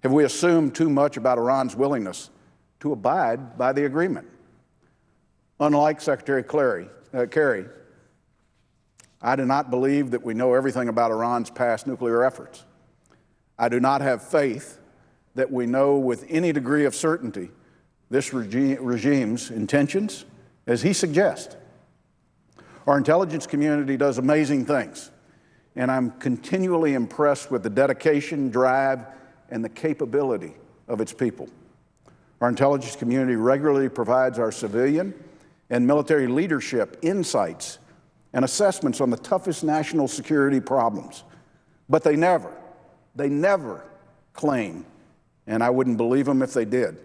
Have we assumed too much about Iran's willingness to abide by the agreement? Unlike Secretary Kerry, I do not believe that we know everything about Iran's past nuclear efforts. I do not have faith that we know with any degree of certainty this regime's intentions, as he suggests. Our intelligence community does amazing things, and I'm continually impressed with the dedication, drive, and the capability of its people. Our intelligence community regularly provides our civilian and military leadership insights and assessments on the toughest national security problems. But they never claim, and I wouldn't believe them if they did,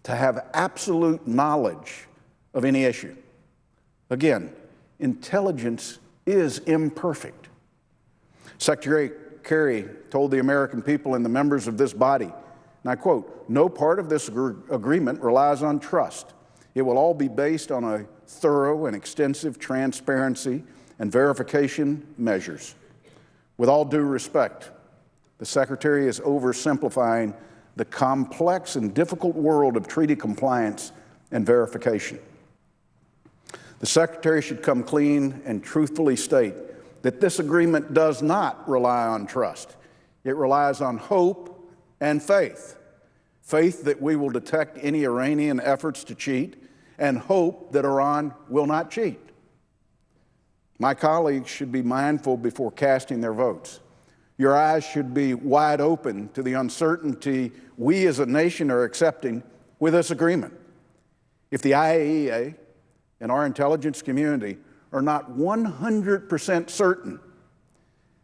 to have absolute knowledge of any issue. Again, intelligence is imperfect. Secretary Kerry told the American people and the members of this body, and I quote, "No part of this agreement relies on trust. It will all be based on a thorough and extensive transparency and verification measures." With all due respect, the Secretary is oversimplifying the complex and difficult world of treaty compliance and verification. The Secretary should come clean and truthfully state that this agreement does not rely on trust. It relies on hope and faith. Faith that we will detect any Iranian efforts to cheat, and hope that Iran will not cheat. My colleagues should be mindful before casting their votes. Your eyes should be wide open to the uncertainty we as a nation are accepting with this agreement. If the IAEA and our intelligence community are not 100% certain,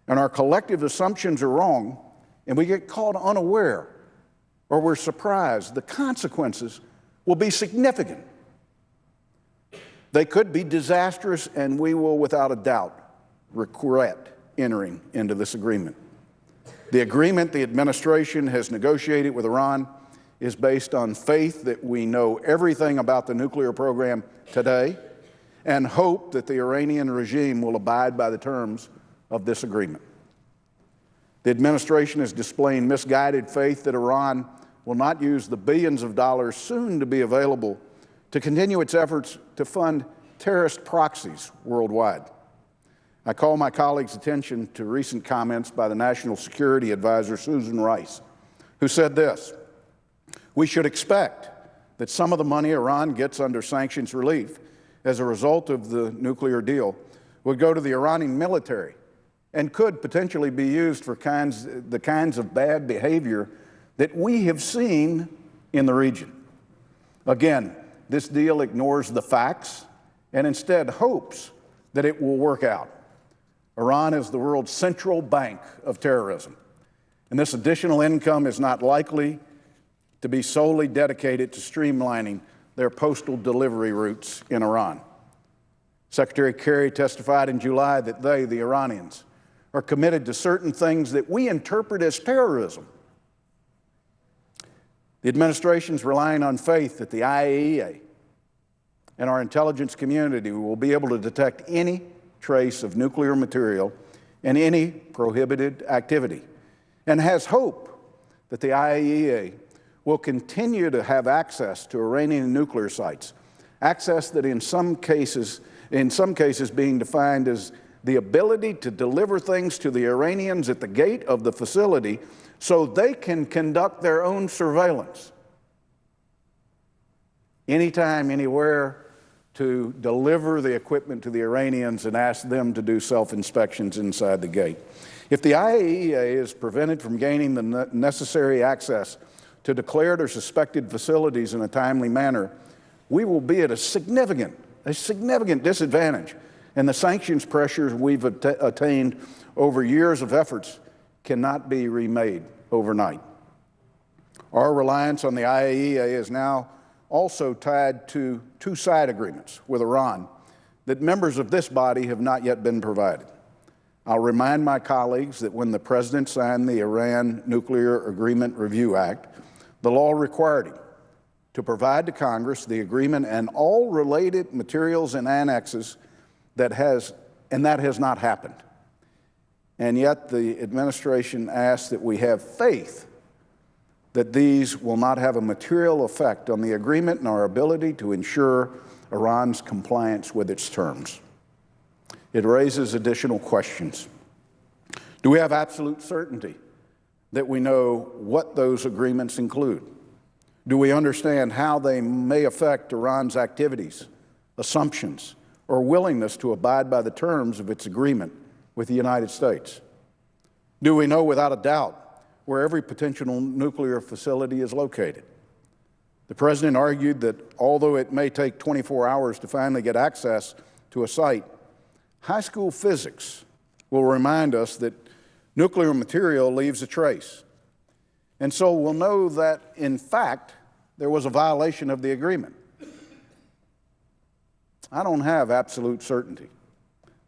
and our collective assumptions are wrong, and we get caught unaware, or we're surprised, the consequences will be significant. They could be disastrous, and we will, without a doubt, regret entering into this agreement. The agreement the administration has negotiated with Iran is based on faith that we know everything about the nuclear program today, and hope that the Iranian regime will abide by the terms of this agreement. The administration is displaying misguided faith that Iran will not use the billions of dollars soon to be available to continue its efforts to fund terrorist proxies worldwide. I call my colleagues' attention to recent comments by the National Security Advisor, Susan Rice, who said this: "We should expect that some of the money Iran gets under sanctions relief as a result of the nuclear deal would go to the Iranian military and could potentially be used for the kinds of bad behavior that we have seen in the region." Again, this deal ignores the facts and instead hopes that it will work out. Iran is the world's central bank of terrorism, and this additional income is not likely to be solely dedicated to streamlining their postal delivery routes in Iran. Secretary Kerry testified in July that they, the Iranians, are committed to certain things that we interpret as terrorism. The administration is relying on faith that the IAEA and our intelligence community will be able to detect any trace of nuclear material and any prohibited activity, and has hope that the IAEA will continue to have access to Iranian nuclear sites, access that in some cases being defined as the ability to deliver things to the Iranians at the gate of the facility so they can conduct their own surveillance. Anytime, anywhere, to deliver the equipment to the Iranians and ask them to do self-inspections inside the gate. If the IAEA is prevented from gaining the necessary access to declared or suspected facilities in a timely manner, we will be at a significant disadvantage, and the sanctions pressures we've attained over years of efforts cannot be remade overnight. Our reliance on the IAEA is now also tied to two side agreements with Iran that members of this body have not yet been provided. I'll remind my colleagues that when the President signed the Iran Nuclear Agreement Review Act, the law required him to provide to Congress the agreement and all related materials and annexes that has not happened. And yet the administration asks that we have faith that these will not have a material effect on the agreement and our ability to ensure Iran's compliance with its terms. It raises additional questions. Do we have absolute certainty that we know what those agreements include? Do we understand how they may affect Iran's activities, assumptions, or willingness to abide by the terms of its agreement with the United States? Do we know without a doubt where every potential nuclear facility is located? The President argued that although it may take 24 hours to finally get access to a site, high school physics will remind us that nuclear material leaves a trace. And so we'll know that, in fact, there was a violation of the agreement. I don't have absolute certainty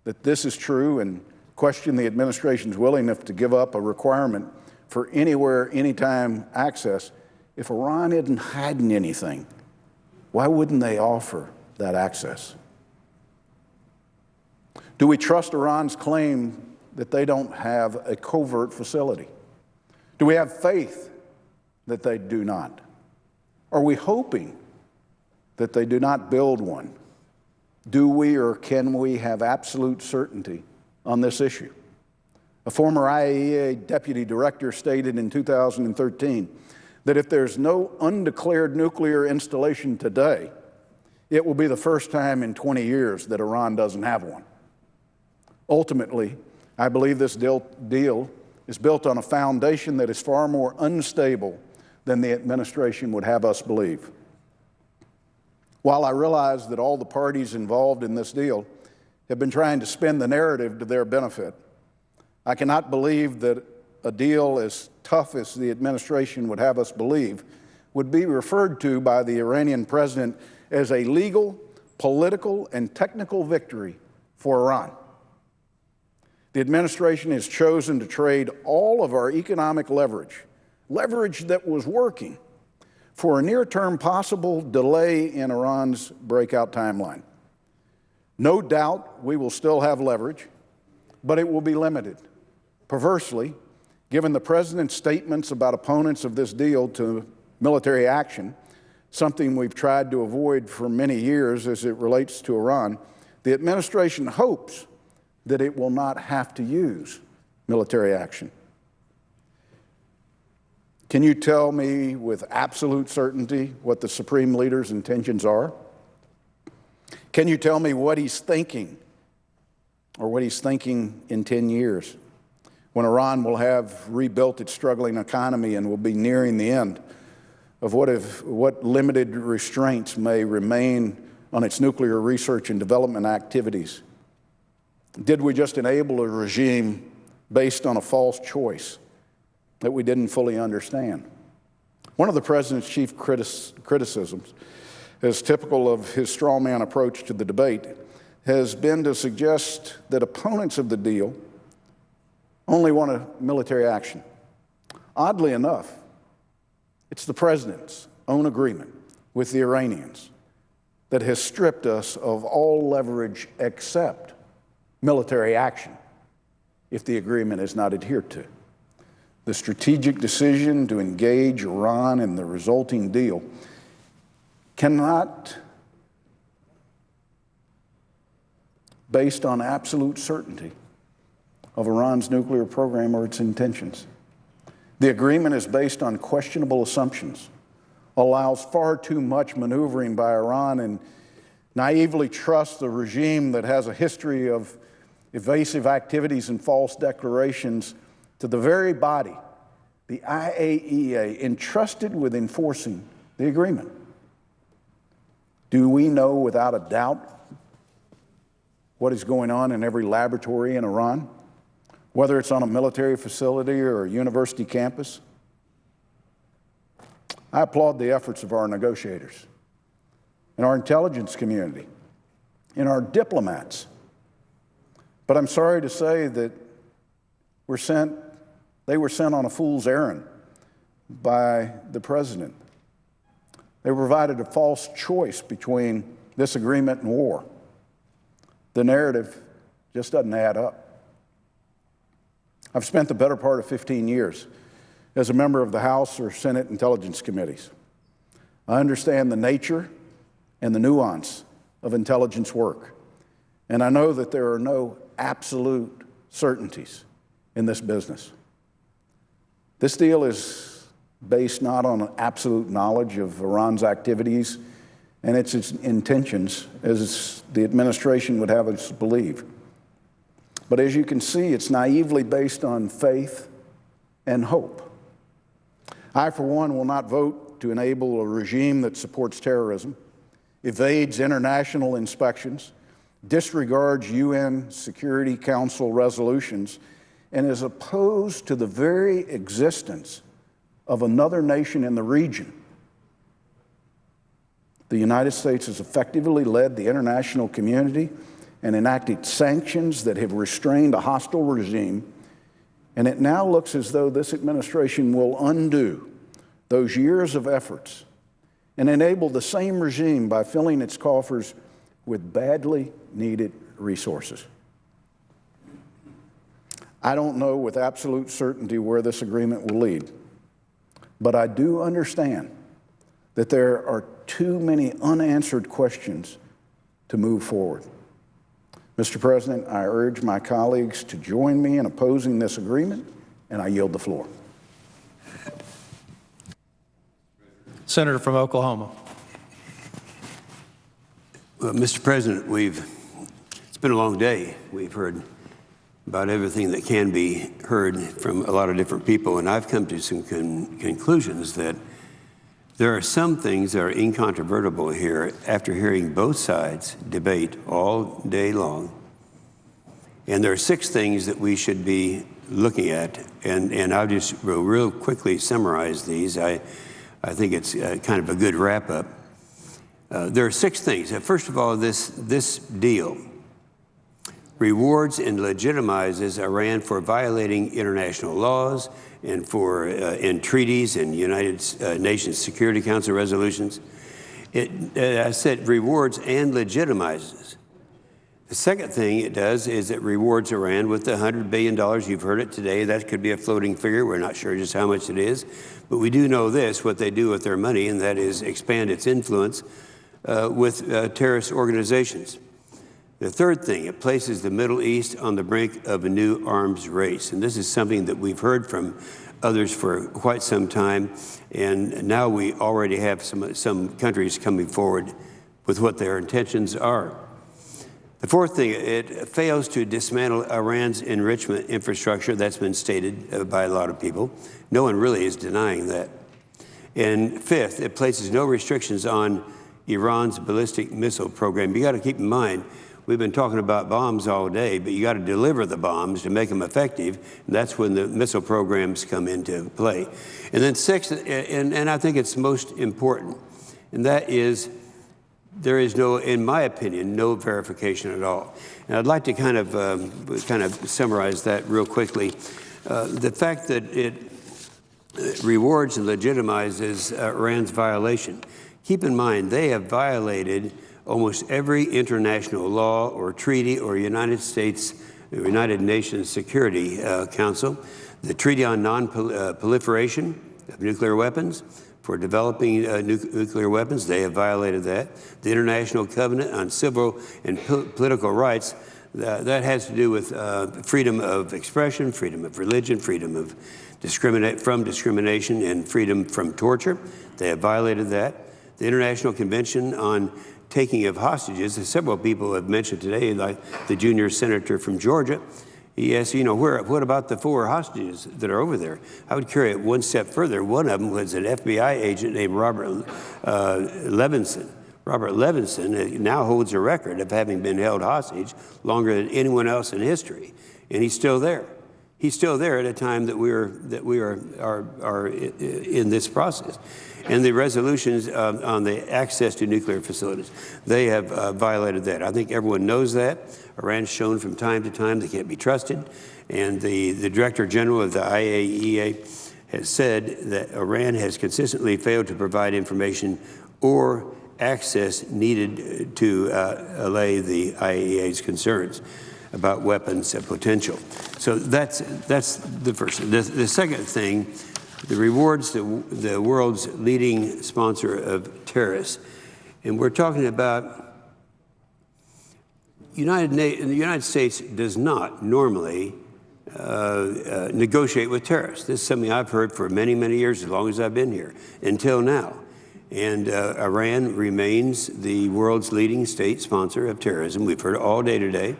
that this is true and question the administration's willingness to give up a requirement for anywhere, anytime access. If Iran isn't hiding anything, why wouldn't they offer that access? Do we trust Iran's claim that they don't have a covert facility? Do we have faith that they do not? Are we hoping that they do not build one? Do we or can we have absolute certainty on this issue? A former IAEA deputy director stated in 2013 that if there's no undeclared nuclear installation today, it will be the first time in 20 years that Iran doesn't have one. Ultimately, I believe this deal is built on a foundation that is far more unstable than the administration would have us believe. While I realize that all the parties involved in this deal have been trying to spin the narrative to their benefit, I cannot believe that a deal as tough as the administration would have us believe would be referred to by the Iranian president as a legal, political, and technical victory for Iran. The administration has chosen to trade all of our economic leverage that was working, for a near-term possible delay in Iran's breakout timeline. No doubt we will still have leverage, but it will be limited. Perversely, given the president's statements about opponents of this deal to military action, something we've tried to avoid for many years as it relates to Iran, the administration hopes that it will not have to use military action. Can you tell me with absolute certainty what the Supreme Leader's intentions are? Can you tell me what he's thinking, or what he's thinking in 10 years, when Iran will have rebuilt its struggling economy and will be nearing the end of what limited restraints may remain on its nuclear research and development activities? Did we just enable a regime based on a false choice that we didn't fully understand? One of the president's chief criticisms, as typical of his straw man approach to the debate, has been to suggest that opponents of the deal only want a military action. Oddly enough, it's the president's own agreement with the Iranians that has stripped us of all leverage except military action if the agreement is not adhered to. The strategic decision to engage Iran in the resulting deal cannot, based on absolute certainty of Iran's nuclear program or its intentions. The agreement is based on questionable assumptions, allows far too much maneuvering by Iran, and naively trusts a regime that has a history of evasive activities and false declarations to the very body, the IAEA, entrusted with enforcing the agreement. Do we know without a doubt what is going on in every laboratory in Iran, whether it's on a military facility or a university campus? I applaud the efforts of our negotiators and our intelligence community and our diplomats. But I'm sorry to say that they were sent on a fool's errand by the president. They provided a false choice between this agreement and war. The narrative just doesn't add up. I've spent the better part of 15 years as a member of the House or Senate Intelligence Committees. I understand the nature and the nuance of intelligence work, and I know that there are no absolute certainties in this business. This deal is based not on absolute knowledge of Iran's activities and its intentions, as the administration would have us believe. But as you can see, it's naively based on faith and hope. I, for one, will not vote to enable a regime that supports terrorism, evades international inspections, disregards UN Security Council resolutions, and is opposed to the very existence of another nation in the region. The United States has effectively led the international community and enacted sanctions that have restrained a hostile regime, and it now looks as though this administration will undo those years of efforts and enable the same regime by filling its coffers with badly needed resources. I don't know with absolute certainty where this agreement will lead, but I do understand that there are too many unanswered questions to move forward. Mr. President, I urge my colleagues to join me in opposing this agreement, and I yield the floor. Senator from Oklahoma. Well, Mr. President, it's been a long day. We've heard about everything that can be heard from a lot of different people, and I've come to some conclusions that there are some things that are incontrovertible here after hearing both sides debate all day long. And there are 6 things that we should be looking at, and I'll just real quickly summarize these. I think it's kind of a good wrap-up. There are 6 things. First of all, this deal rewards and legitimizes Iran for violating international laws and for in treaties and United Nations Security Council resolutions. I said rewards and legitimizes. The second thing it does is it rewards Iran with the $100 billion. You've heard it today. That could be a floating figure. We're not sure just how much it is. But we do know this, what they do with their money, and that is expand its influence with terrorist organizations. The third thing, it places the Middle East on the brink of a new arms race. And this is something that we've heard from others for quite some time. And now we already have some countries coming forward with what their intentions are. The fourth thing, it fails to dismantle Iran's enrichment infrastructure. That's been stated by a lot of people. No one really is denying that. And fifth, it places no restrictions on Iran's ballistic missile program. You got to keep in mind, we've been talking about bombs all day, but you got to deliver the bombs to make them effective, and that's when the missile programs come into play. And then sixth, and I think it's most important, and that is there is no, in my opinion, no verification at all. And I'd like to kind of summarize that real quickly. The fact that it rewards and legitimizes Iran's violation. Keep in mind, they have violated almost every international law or treaty or United Nations Security Council, the Treaty on Non-Proliferation of Nuclear Weapons, for developing nuclear weapons. They have violated that. The International Covenant on Civil and Political Rights, that has to do with freedom of expression, freedom of religion, freedom of discrimination, and freedom from torture. They have violated that. The International Convention on Taking of Hostages, as several people have mentioned today, like the junior senator from Georgia. He asked, what about the 4 hostages that are over there? I would carry it one step further. One of them was an FBI agent named Robert Levinson. Robert Levinson now holds a record of having been held hostage longer than anyone else in history, and he's still there. He's still there at a time that we are in this process. And the resolutions on the access to nuclear facilities, they have violated that. I think everyone knows that. Iran's shown from time to time they can't be trusted. And the Director General of the IAEA has said that Iran has consistently failed to provide information or access needed to allay the IAEA's concerns about weapons potential. So that's the first. The second thing, the rewards the world's leading sponsor of terrorists. And we're talking about the United States does not normally negotiate with terrorists. This is something I've heard for many, many years, as long as I've been here, until now. And Iran remains the world's leading state sponsor of terrorism. We've heard it all day today.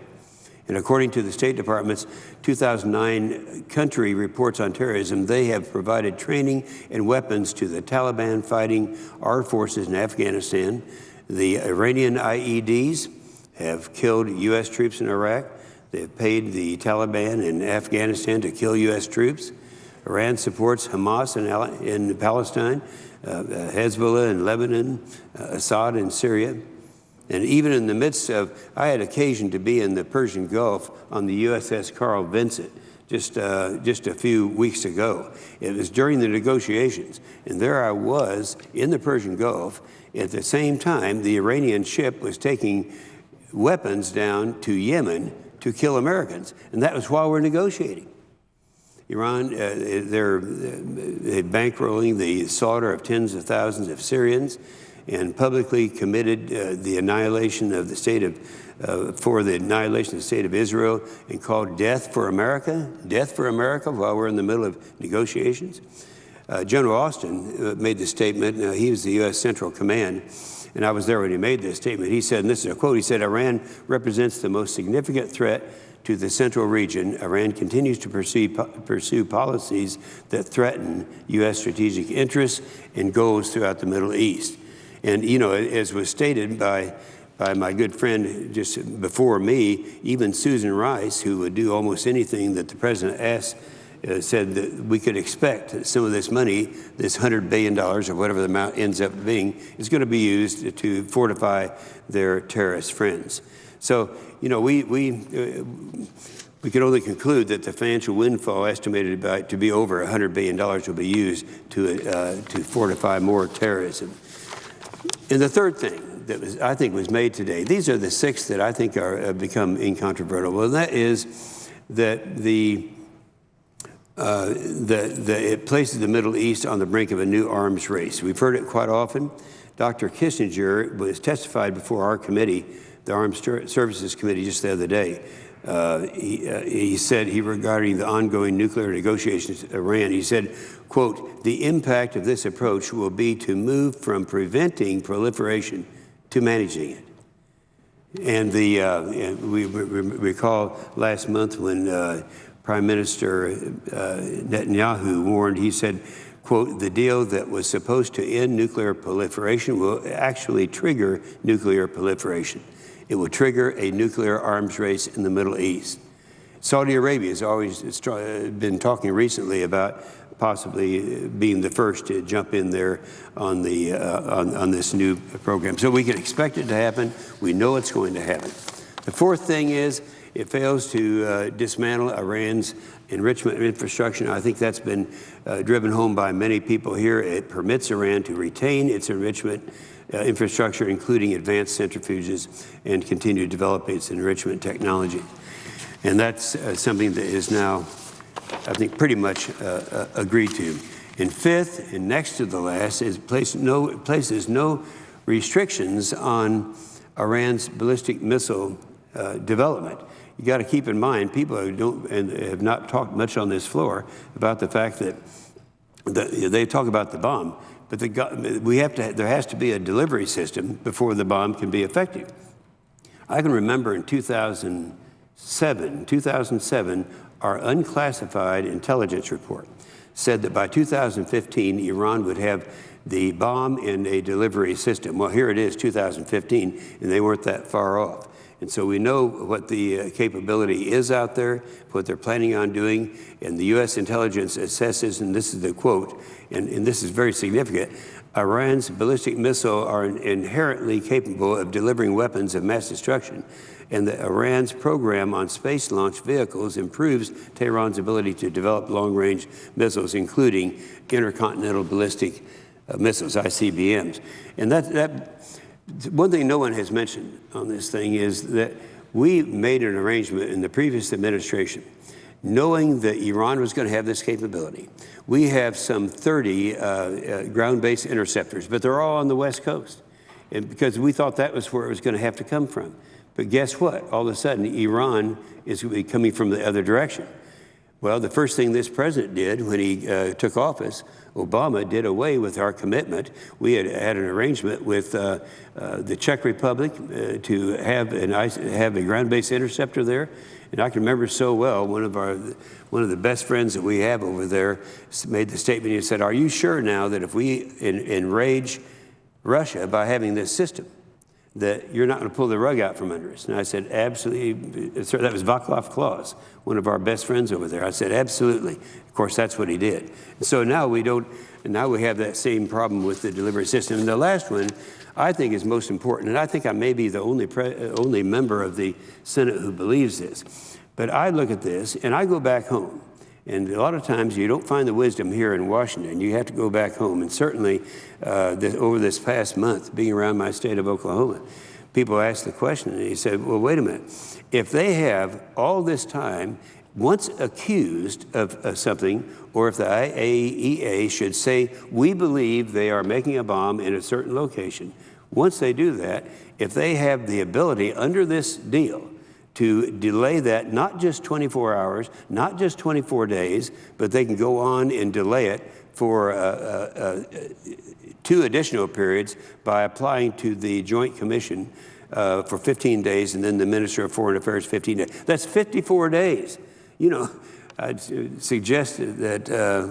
And according to the State Department's 2009 country reports on terrorism, they have provided training and weapons to the Taliban fighting our forces in Afghanistan. The Iranian IEDs have killed U.S. troops in Iraq. They've paid the Taliban in Afghanistan to kill U.S. troops. Iran supports Hamas in Palestine, Hezbollah in Lebanon, Assad in Syria. And even in the midst of, I had occasion to be in the Persian Gulf on the USS Carl Vinson just a few weeks ago. It was during the negotiations, and there I was in the Persian Gulf. At the same time, the Iranian ship was taking weapons down to Yemen to kill Americans, and that was while we're negotiating. Iran, they're bankrolling the slaughter of tens of thousands of Syrians, and publicly committed the annihilation of the state of, for the annihilation of the state of Israel, and called death for America while we're in the middle of negotiations. General Austin made the statement. He was the U.S. Central Command, and I was there when he made this statement. He said, and this is a quote, he said, "Iran represents the most significant threat to the central region. Iran continues to pursue policies that threaten U.S. strategic interests and goals throughout the Middle East." And, you know, as was stated by my good friend just before me, even Susan Rice, who would do almost anything that the president asked, said that we could expect that some of this money, this $100 billion or whatever the amount ends up being, is going to be used to fortify their terrorist friends. So, you know, we can only conclude that the financial windfall estimated to be over $100 billion will be used to fortify more terrorism. And the third thing that I think was made today, these are the six that I think have become incontrovertible, and that is that it places the Middle East on the brink of a new arms race. We've heard it quite often. Dr. Kissinger was testified before our committee, the Armed Services Committee, just the other day. He said, regarding the ongoing nuclear negotiations with Iran, he said, quote, "The impact of this approach will be to move from preventing proliferation to managing it." And we recall last month when Prime Minister Netanyahu warned, he said, quote, "The deal that was supposed to end nuclear proliferation will actually trigger nuclear proliferation. It will trigger a nuclear arms race in the Middle East." Saudi Arabia has always been talking recently about possibly being the first to jump in there on this new program. So we can expect it to happen. We know it's going to happen. The fourth thing is it fails to dismantle Iran's enrichment infrastructure. I think that's been driven home by many people here. It permits Iran to retain its enrichment infrastructure, including advanced centrifuges, and continue to develop its enrichment technology. And that's something that is now, I think, pretty much agreed to. And fifth, and next to the last, is places no restrictions on Iran's ballistic missile development. You got to keep in mind, people who don't and have not talked much on this floor about the fact that they talk about the bomb, but there has to be a delivery system before the bomb can be effective. I can remember in 2007, our unclassified intelligence report said that by 2015, Iran would have the bomb in a delivery system. Well, here it is, 2015, and they weren't that far off. And so we know what the capability is out there, what they're planning on doing, and the U.S. intelligence assesses, and this is the quote, and this is very significant, Iran's ballistic missile are inherently capable of delivering weapons of mass destruction, and that Iran's program on space launch vehicles improves Tehran's ability to develop long-range missiles, including intercontinental ballistic missiles, ICBMs. And that one thing no one has mentioned on this thing is that we made an arrangement in the previous administration, knowing that Iran was going to have this capability. We have some 30 ground-based interceptors, but they're all on the West Coast, and because we thought that was where it was going to have to come from. But guess what? All of a sudden, Iran is coming from the other direction. Well, the first thing this president did when he took office, Obama did away with our commitment. We had an arrangement with the Czech Republic to have a ground-based interceptor there. And I can remember so well, one of the best friends that we have over there made the statement. He said, "Are you sure now that if we enrage Russia by having this system, that you're not going to pull the rug out from under us?" And I said, "Absolutely." Sir, that was Václav Klaus, one of our best friends over there. I said, "Absolutely." Of course, that's what he did. And so now we don't. Now we have that same problem with the delivery system. And the last one, I think, is most important. And I think I may be the only member of the Senate who believes this. But I look at this, and I go back home. And a lot of times you don't find the wisdom here in Washington. You have to go back home. And certainly over this past month, being around my state of Oklahoma, people ask the question, and he said, well, wait a minute. If they have all this time, once accused of something, or if the IAEA should say, we believe they are making a bomb in a certain location, once they do that, if they have the ability under this deal to delay that not just 24 hours, not just 24 days, but they can go on and delay it for 2 additional periods by applying to the Joint Commission for 15 days, and then the Minister of Foreign Affairs 15 days. That's 54 days. You know, I'd suggest that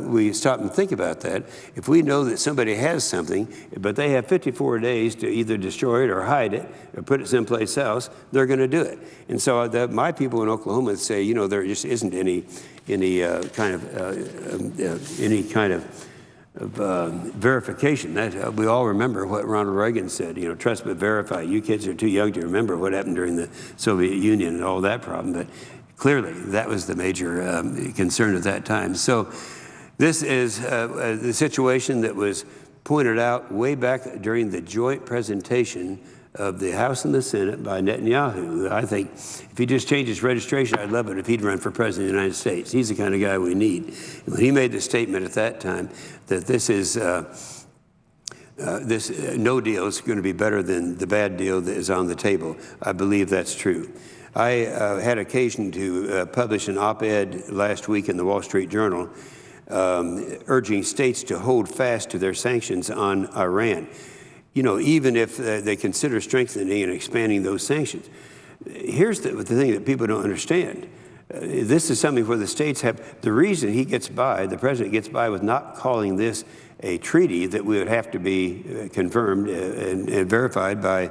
we stop and think about that. If we know that somebody has something, but they have 54 days to either destroy it or hide it or put it someplace else, they're going to do it. And so my people in Oklahoma say, you know, there just isn't any kind of verification. That we all remember what Ronald Reagan said. You know, trust but verify. You kids are too young to remember what happened during the Soviet Union and all that problem, but clearly, that was the major concern at that time. So this is the situation that was pointed out way back during the joint presentation of the House and the Senate by Netanyahu. I think if he just changed his registration, I'd love it if he'd run for president of the United States. He's the kind of guy we need. When he made the statement at that time that this is this no deal is going to be better than the bad deal that is on the table, I believe that's true. I had occasion to publish an op-ed last week in the Wall Street Journal urging states to hold fast to their sanctions on Iran. You know, even if they consider strengthening and expanding those sanctions. Here's the thing that people don't understand. This is something where the states have, the reason he gets by, the president gets by with not calling this a treaty that would have to be confirmed and verified by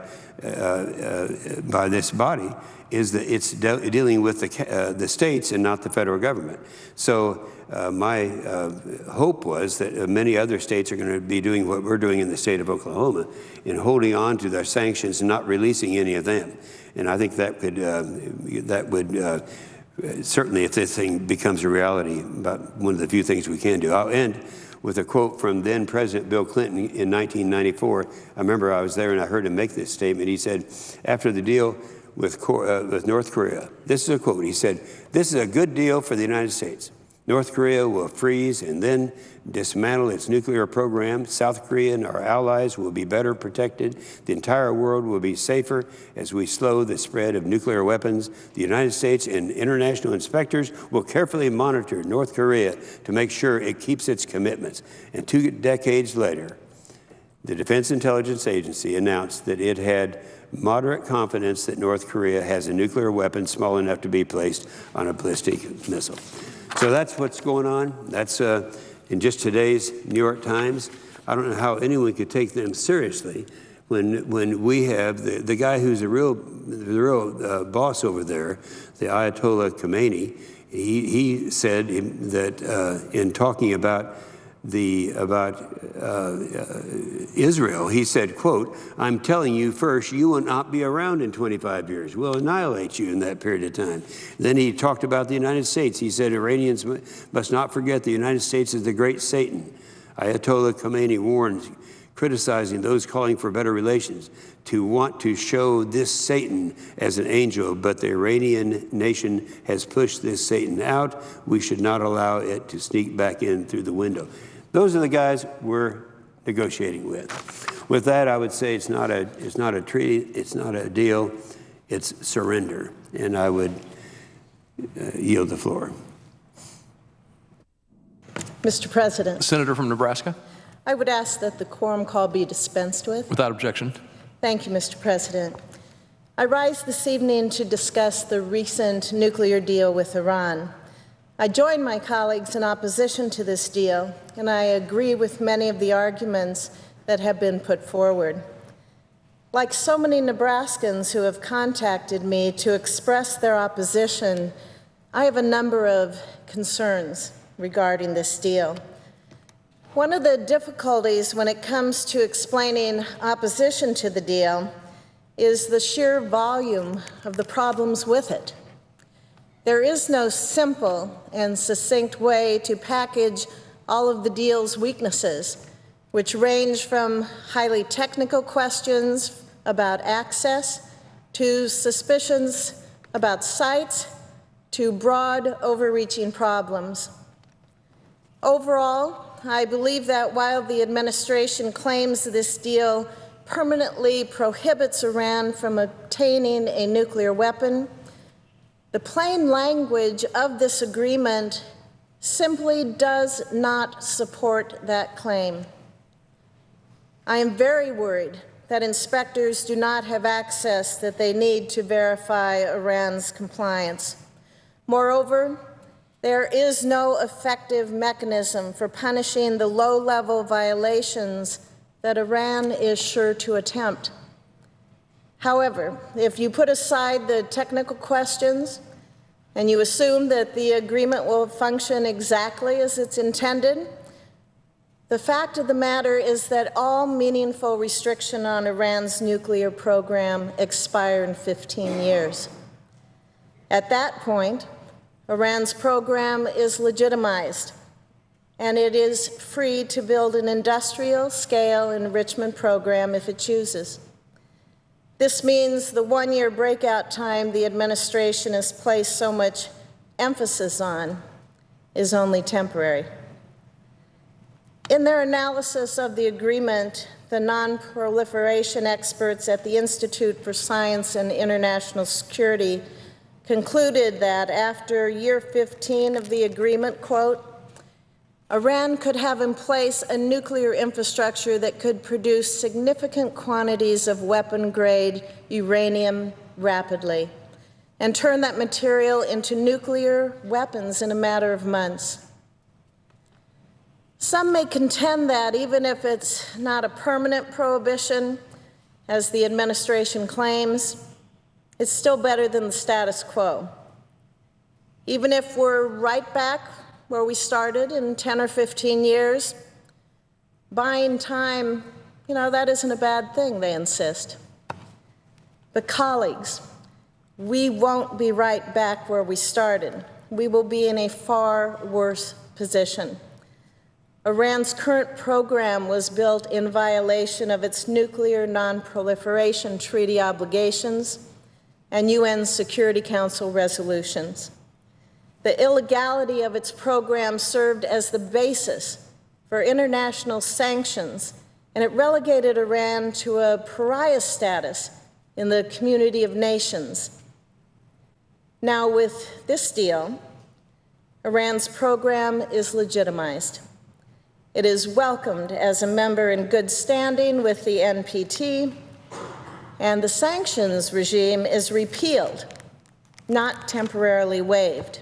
this body, is that it's dealing with the states and not the federal government. So my hope was that many other states are going to be doing what we're doing in the state of Oklahoma in holding on to their sanctions and not releasing any of them. And I think that would certainly, if this thing becomes a reality, about one of the few things we can do. I'll end with a quote from then President Bill Clinton in 1994. I remember I was there and I heard him make this statement. He said, after the deal with North Korea, this is a quote, he said, "This is a good deal for the United States. North Korea will freeze and then dismantle its nuclear program. South Korea and our allies will be better protected. The entire world will be safer as we slow the spread of nuclear weapons. The United States and international inspectors will carefully monitor North Korea to make sure it keeps its commitments." And 2 decades later, the Defense Intelligence Agency announced that it had moderate confidence that North Korea has a nuclear weapon small enough to be placed on a ballistic missile. So that's what's going on. That's in just today's New York Times. I don't know how anyone could take them seriously when we have the guy who's the real boss over there, the Ayatollah Khomeini. He said that in talking about Israel, he said, quote, "I'm telling you first, you will not be around in 25 years. We'll annihilate you in that period of time." Then he talked about the United States. He said, "Iranians must not forget the United States is the great Satan." Ayatollah Khomeini warned, criticizing those calling for better relations, to want to show this Satan as an angel, but the Iranian nation has pushed this Satan out. We should not allow it to sneak back in through the window. Those are the guys we're negotiating with. With that, I would say it's not a treaty, it's not a deal, it's surrender. And I would yield the floor. Mr. President, Senator from Nebraska. I would ask that the quorum call be dispensed with. Without objection. Thank you, Mr. President. I rise this evening to discuss the recent nuclear deal with Iran. I join my colleagues in opposition to this deal, and I agree with many of the arguments that have been put forward. Like so many Nebraskans who have contacted me to express their opposition, I have a number of concerns regarding this deal. One of the difficulties when it comes to explaining opposition to the deal is the sheer volume of the problems with it. There is no simple and succinct way to package all of the deal's weaknesses, which range from highly technical questions about access to suspicions about sites to broad, overreaching problems. Overall, I believe that while the administration claims this deal permanently prohibits Iran from obtaining a nuclear weapon, the plain language of this agreement simply does not support that claim. I am very worried that inspectors do not have access that they need to verify Iran's compliance. Moreover, there is no effective mechanism for punishing the low-level violations that Iran is sure to attempt. However, if you put aside the technical questions and you assume that the agreement will function exactly as it's intended, the fact of the matter is that all meaningful restriction on Iran's nuclear program expire in 15 years. At that point, Iran's program is legitimized, and it is free to build an industrial-scale enrichment program if it chooses. This means the one-year breakout time the administration has placed so much emphasis on is only temporary. In their analysis of the agreement, the non-proliferation experts at the Institute for Science and International Security concluded that after year 15 of the agreement, quote, Iran could have in place a nuclear infrastructure that could produce significant quantities of weapon-grade uranium rapidly and turn that material into nuclear weapons in a matter of months. Some may contend that even if it's not a permanent prohibition, as the administration claims, it's still better than the status quo. Even if we're right back where we started in 10 or 15 years, buying time, that isn't a bad thing, they insist. But colleagues, we won't be right back where we started. We will be in a far worse position. Iran's current program was built in violation of its nuclear non-proliferation treaty obligations and UN Security Council resolutions. The illegality of its program served as the basis for international sanctions, and it relegated Iran to a pariah status in the community of nations. Now, with this deal, Iran's program is legitimized. It is welcomed as a member in good standing with the NPT, and the sanctions regime is repealed, not temporarily waived.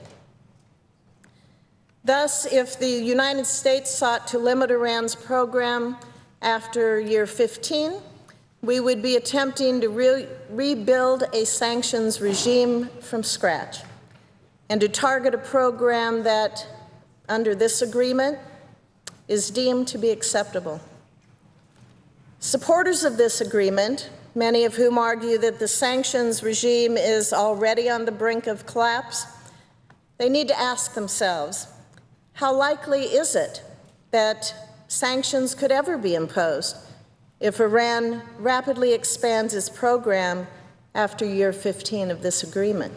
Thus, if the United States sought to limit Iran's program after year 15, we would be attempting to rebuild a sanctions regime from scratch and to target a program that, under this agreement, is deemed to be acceptable. Supporters of this agreement, many of whom argue that the sanctions regime is already on the brink of collapse, they need to ask themselves, how likely is it that sanctions could ever be imposed if Iran rapidly expands its program after year 15 of this agreement?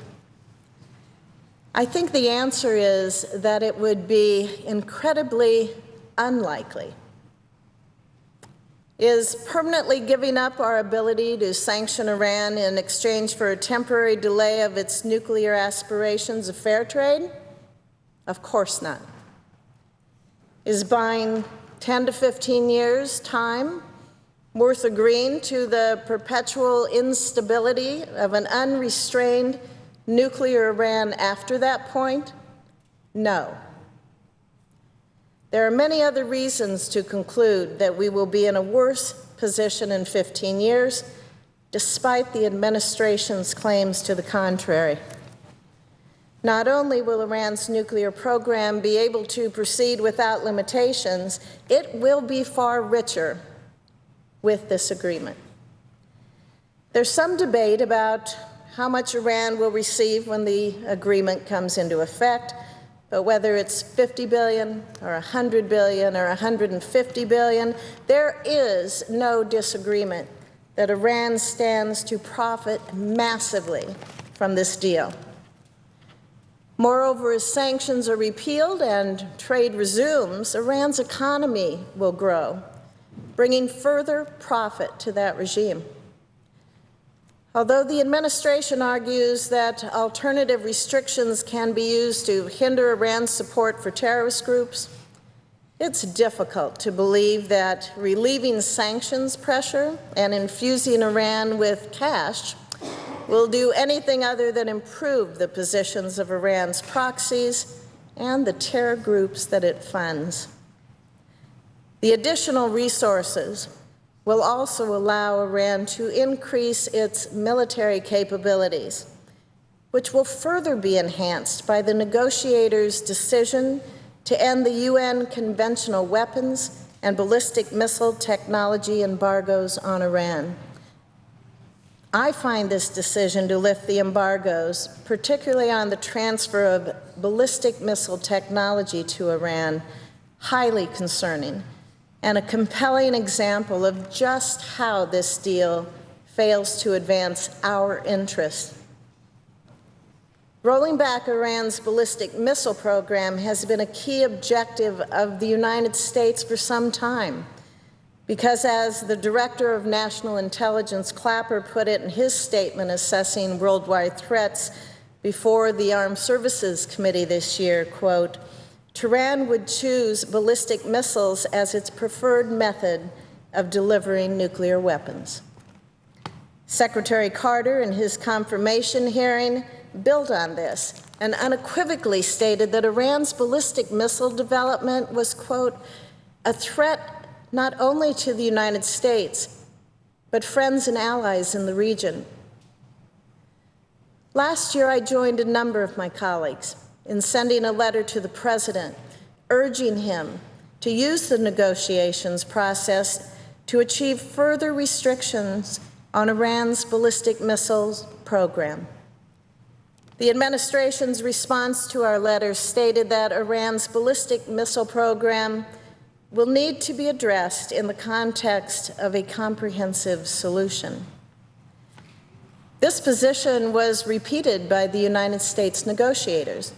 I think the answer is that it would be incredibly unlikely. Is permanently giving up our ability to sanction Iran in exchange for a temporary delay of its nuclear aspirations a fair trade? Of course not. is buying 10 to 15 years' time worth agreeing to the perpetual instability of an unrestrained nuclear Iran after that point? No. There are many other reasons to conclude that we will be in a worse position in 15 years, despite the administration's claims to the contrary. Not only will Iran's nuclear program be able to proceed without limitations, it will be far richer with this agreement. There's some debate about how much Iran will receive when the agreement comes into effect, but whether it's $50 billion or $100 billion or $150 billion, there is no disagreement that Iran stands to profit massively from this deal. Moreover, as sanctions are repealed and trade resumes, Iran's economy will grow, bringing further profit to that regime. Although the administration argues that alternative restrictions can be used to hinder Iran's support for terrorist groups, it's difficult to believe that relieving sanctions pressure and infusing Iran with cash will do anything other than improve the positions of Iran's proxies and the terror groups that it funds. The additional resources will also allow Iran to increase its military capabilities, which will further be enhanced by the negotiators' decision to end the UN conventional weapons and ballistic missile technology embargoes on Iran. I find this decision to lift the embargoes, particularly on the transfer of ballistic missile technology to Iran, highly concerning and a compelling example of just how this deal fails to advance our interests. Rolling back Iran's ballistic missile program has been a key objective of the United States for some time, because as the Director of National Intelligence Clapper put it in his statement assessing worldwide threats before the Armed Services Committee this year, quote, Tehran would choose ballistic missiles as its preferred method of delivering nuclear weapons. Secretary Carter, in his confirmation hearing, built on this and unequivocally stated that Iran's ballistic missile development was, quote, a threat not only to the United States, but friends and allies in the region. Last year, I joined a number of my colleagues in sending a letter to the President urging him to use the negotiations process to achieve further restrictions on Iran's ballistic missiles program. The administration's response to our letter stated that Iran's ballistic missile program will need to be addressed in the context of a comprehensive solution. This position was repeated by the United States negotiators.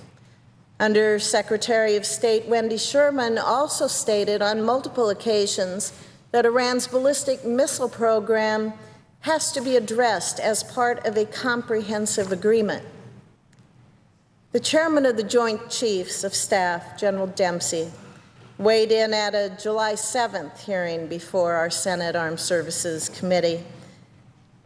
Under Secretary of State Wendy Sherman also stated on multiple occasions that Iran's ballistic missile program has to be addressed as part of a comprehensive agreement. The chairman of the Joint Chiefs of Staff, General Dempsey, weighed in at a July 7th hearing before our Senate Armed Services Committee,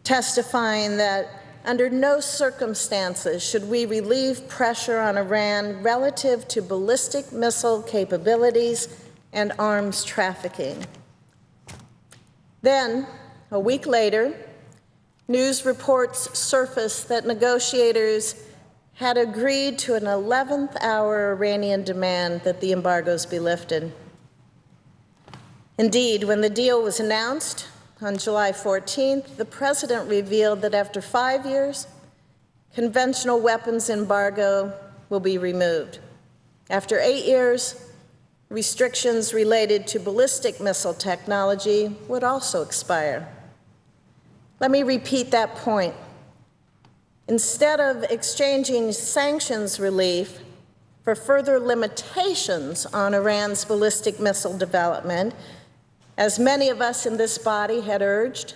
testifying that under no circumstances should we relieve pressure on Iran relative to ballistic missile capabilities and arms trafficking. Then, a week later, news reports surfaced that negotiators had agreed to an 11th hour Iranian demand that the embargoes be lifted. Indeed, when the deal was announced on July 14th, the President revealed that after 5 years, conventional weapons embargo will be removed. After 8 years, restrictions related to ballistic missile technology would also expire. Let me repeat that point. Instead of exchanging sanctions relief for further limitations on Iran's ballistic missile development, as many of us in this body had urged,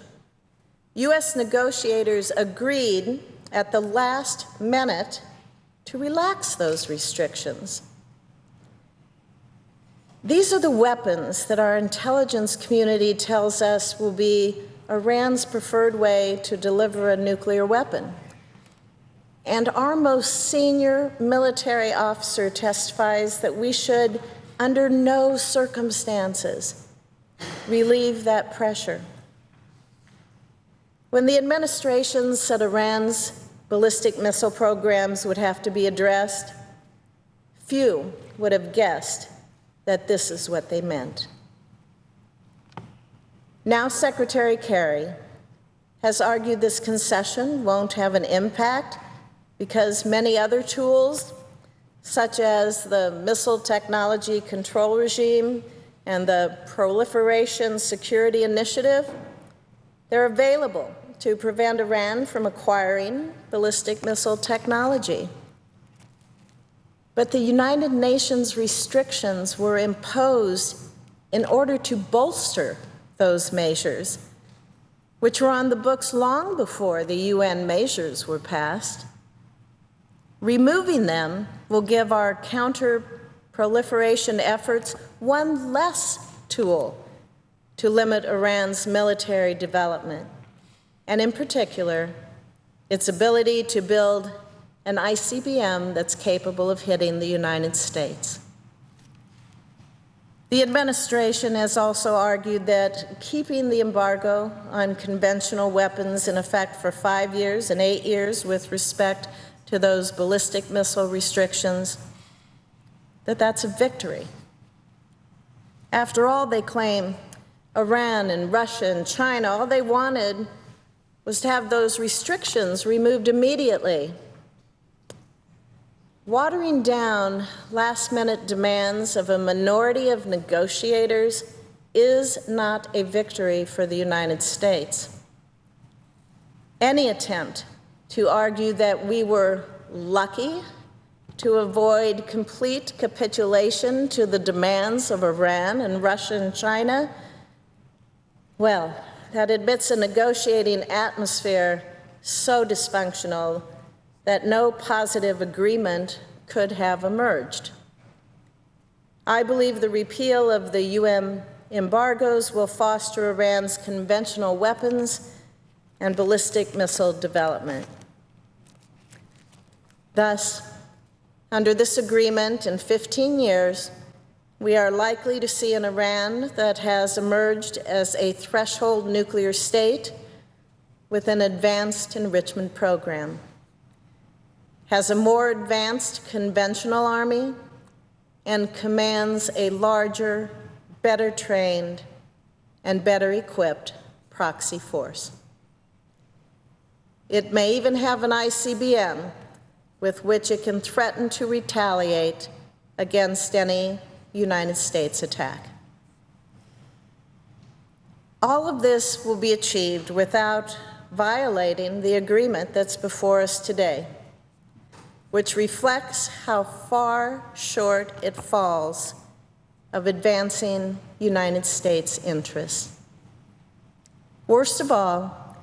U.S. negotiators agreed at the last minute to relax those restrictions. These are the weapons that our intelligence community tells us will be Iran's preferred way to deliver a nuclear weapon. And our most senior military officer testifies that we should, under no circumstances, relieve that pressure. When the administration said Iran's ballistic missile programs would have to be addressed, few would have guessed that this is what they meant. Now Secretary Kerry has argued this concession won't have an impact because many other tools, such as the Missile Technology Control Regime and the Proliferation Security Initiative, they're available to prevent Iran from acquiring ballistic missile technology. But the United Nations restrictions were imposed in order to bolster those measures, which were on the books long before the UN measures were passed. Removing them will give our counter-proliferation efforts one less tool to limit Iran's military development, and in particular, its ability to build an ICBM that's capable of hitting the United States. The administration has also argued that keeping the embargo on conventional weapons in effect for 5 years and 8 years with respect to those ballistic missile restrictions, that's a victory. After all, they claim Iran and Russia and China, all they wanted was to have those restrictions removed immediately. Watering down last-minute demands of a minority of negotiators is not a victory for the United States. Any attempt to argue that we were lucky to avoid complete capitulation to the demands of Iran and Russia and China, well, that admits a negotiating atmosphere so dysfunctional that no positive agreement could have emerged. I believe the repeal of the UN embargoes will foster Iran's conventional weapons and ballistic missile development. Thus, under this agreement, in 15 years, we are likely to see an Iran that has emerged as a threshold nuclear state with an advanced enrichment program, has a more advanced conventional army, and commands a larger, better trained, and better equipped proxy force. It may even have an ICBM with which it can threaten to retaliate against any United States attack. All of this will be achieved without violating the agreement that's before us today, which reflects how far short it falls of advancing United States interests. Worst of all,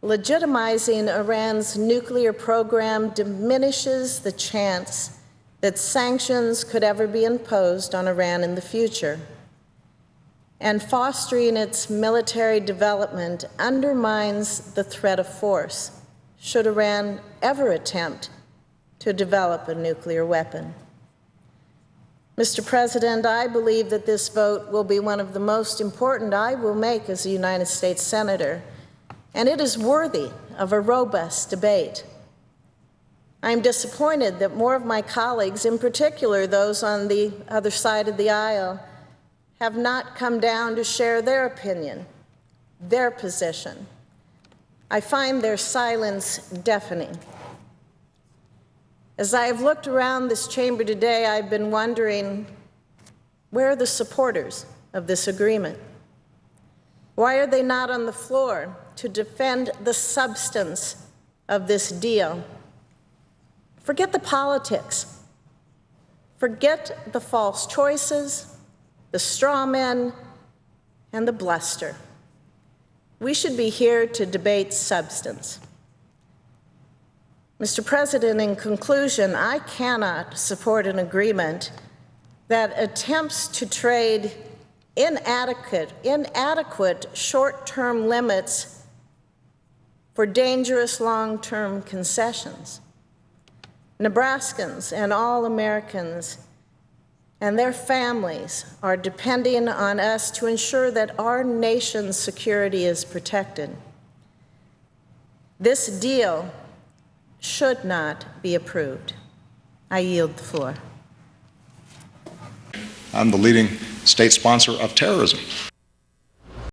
legitimizing Iran's nuclear program diminishes the chance that sanctions could ever be imposed on Iran in the future. And fostering its military development undermines the threat of force, should Iran ever attempt to develop a nuclear weapon. Mr. President, I believe that this vote will be one of the most important I will make as a United States Senator, and it is worthy of a robust debate. I am disappointed that more of my colleagues, in particular those on the other side of the aisle, have not come down to share their opinion, their position. I find their silence deafening. As I have looked around this chamber today, I've been wondering, where are the supporters of this agreement? Why are they not on the floor to defend the substance of this deal? Forget the politics. Forget the false choices, the straw men, and the bluster. We should be here to debate substance. Mr. President, in conclusion, I cannot support an agreement that attempts to trade inadequate short-term limits for dangerous long-term concessions. Nebraskans and all Americans and their families are depending on us to ensure that our nation's security is protected. This deal should not be approved. I yield the floor. I'm the leading state sponsor of terrorism.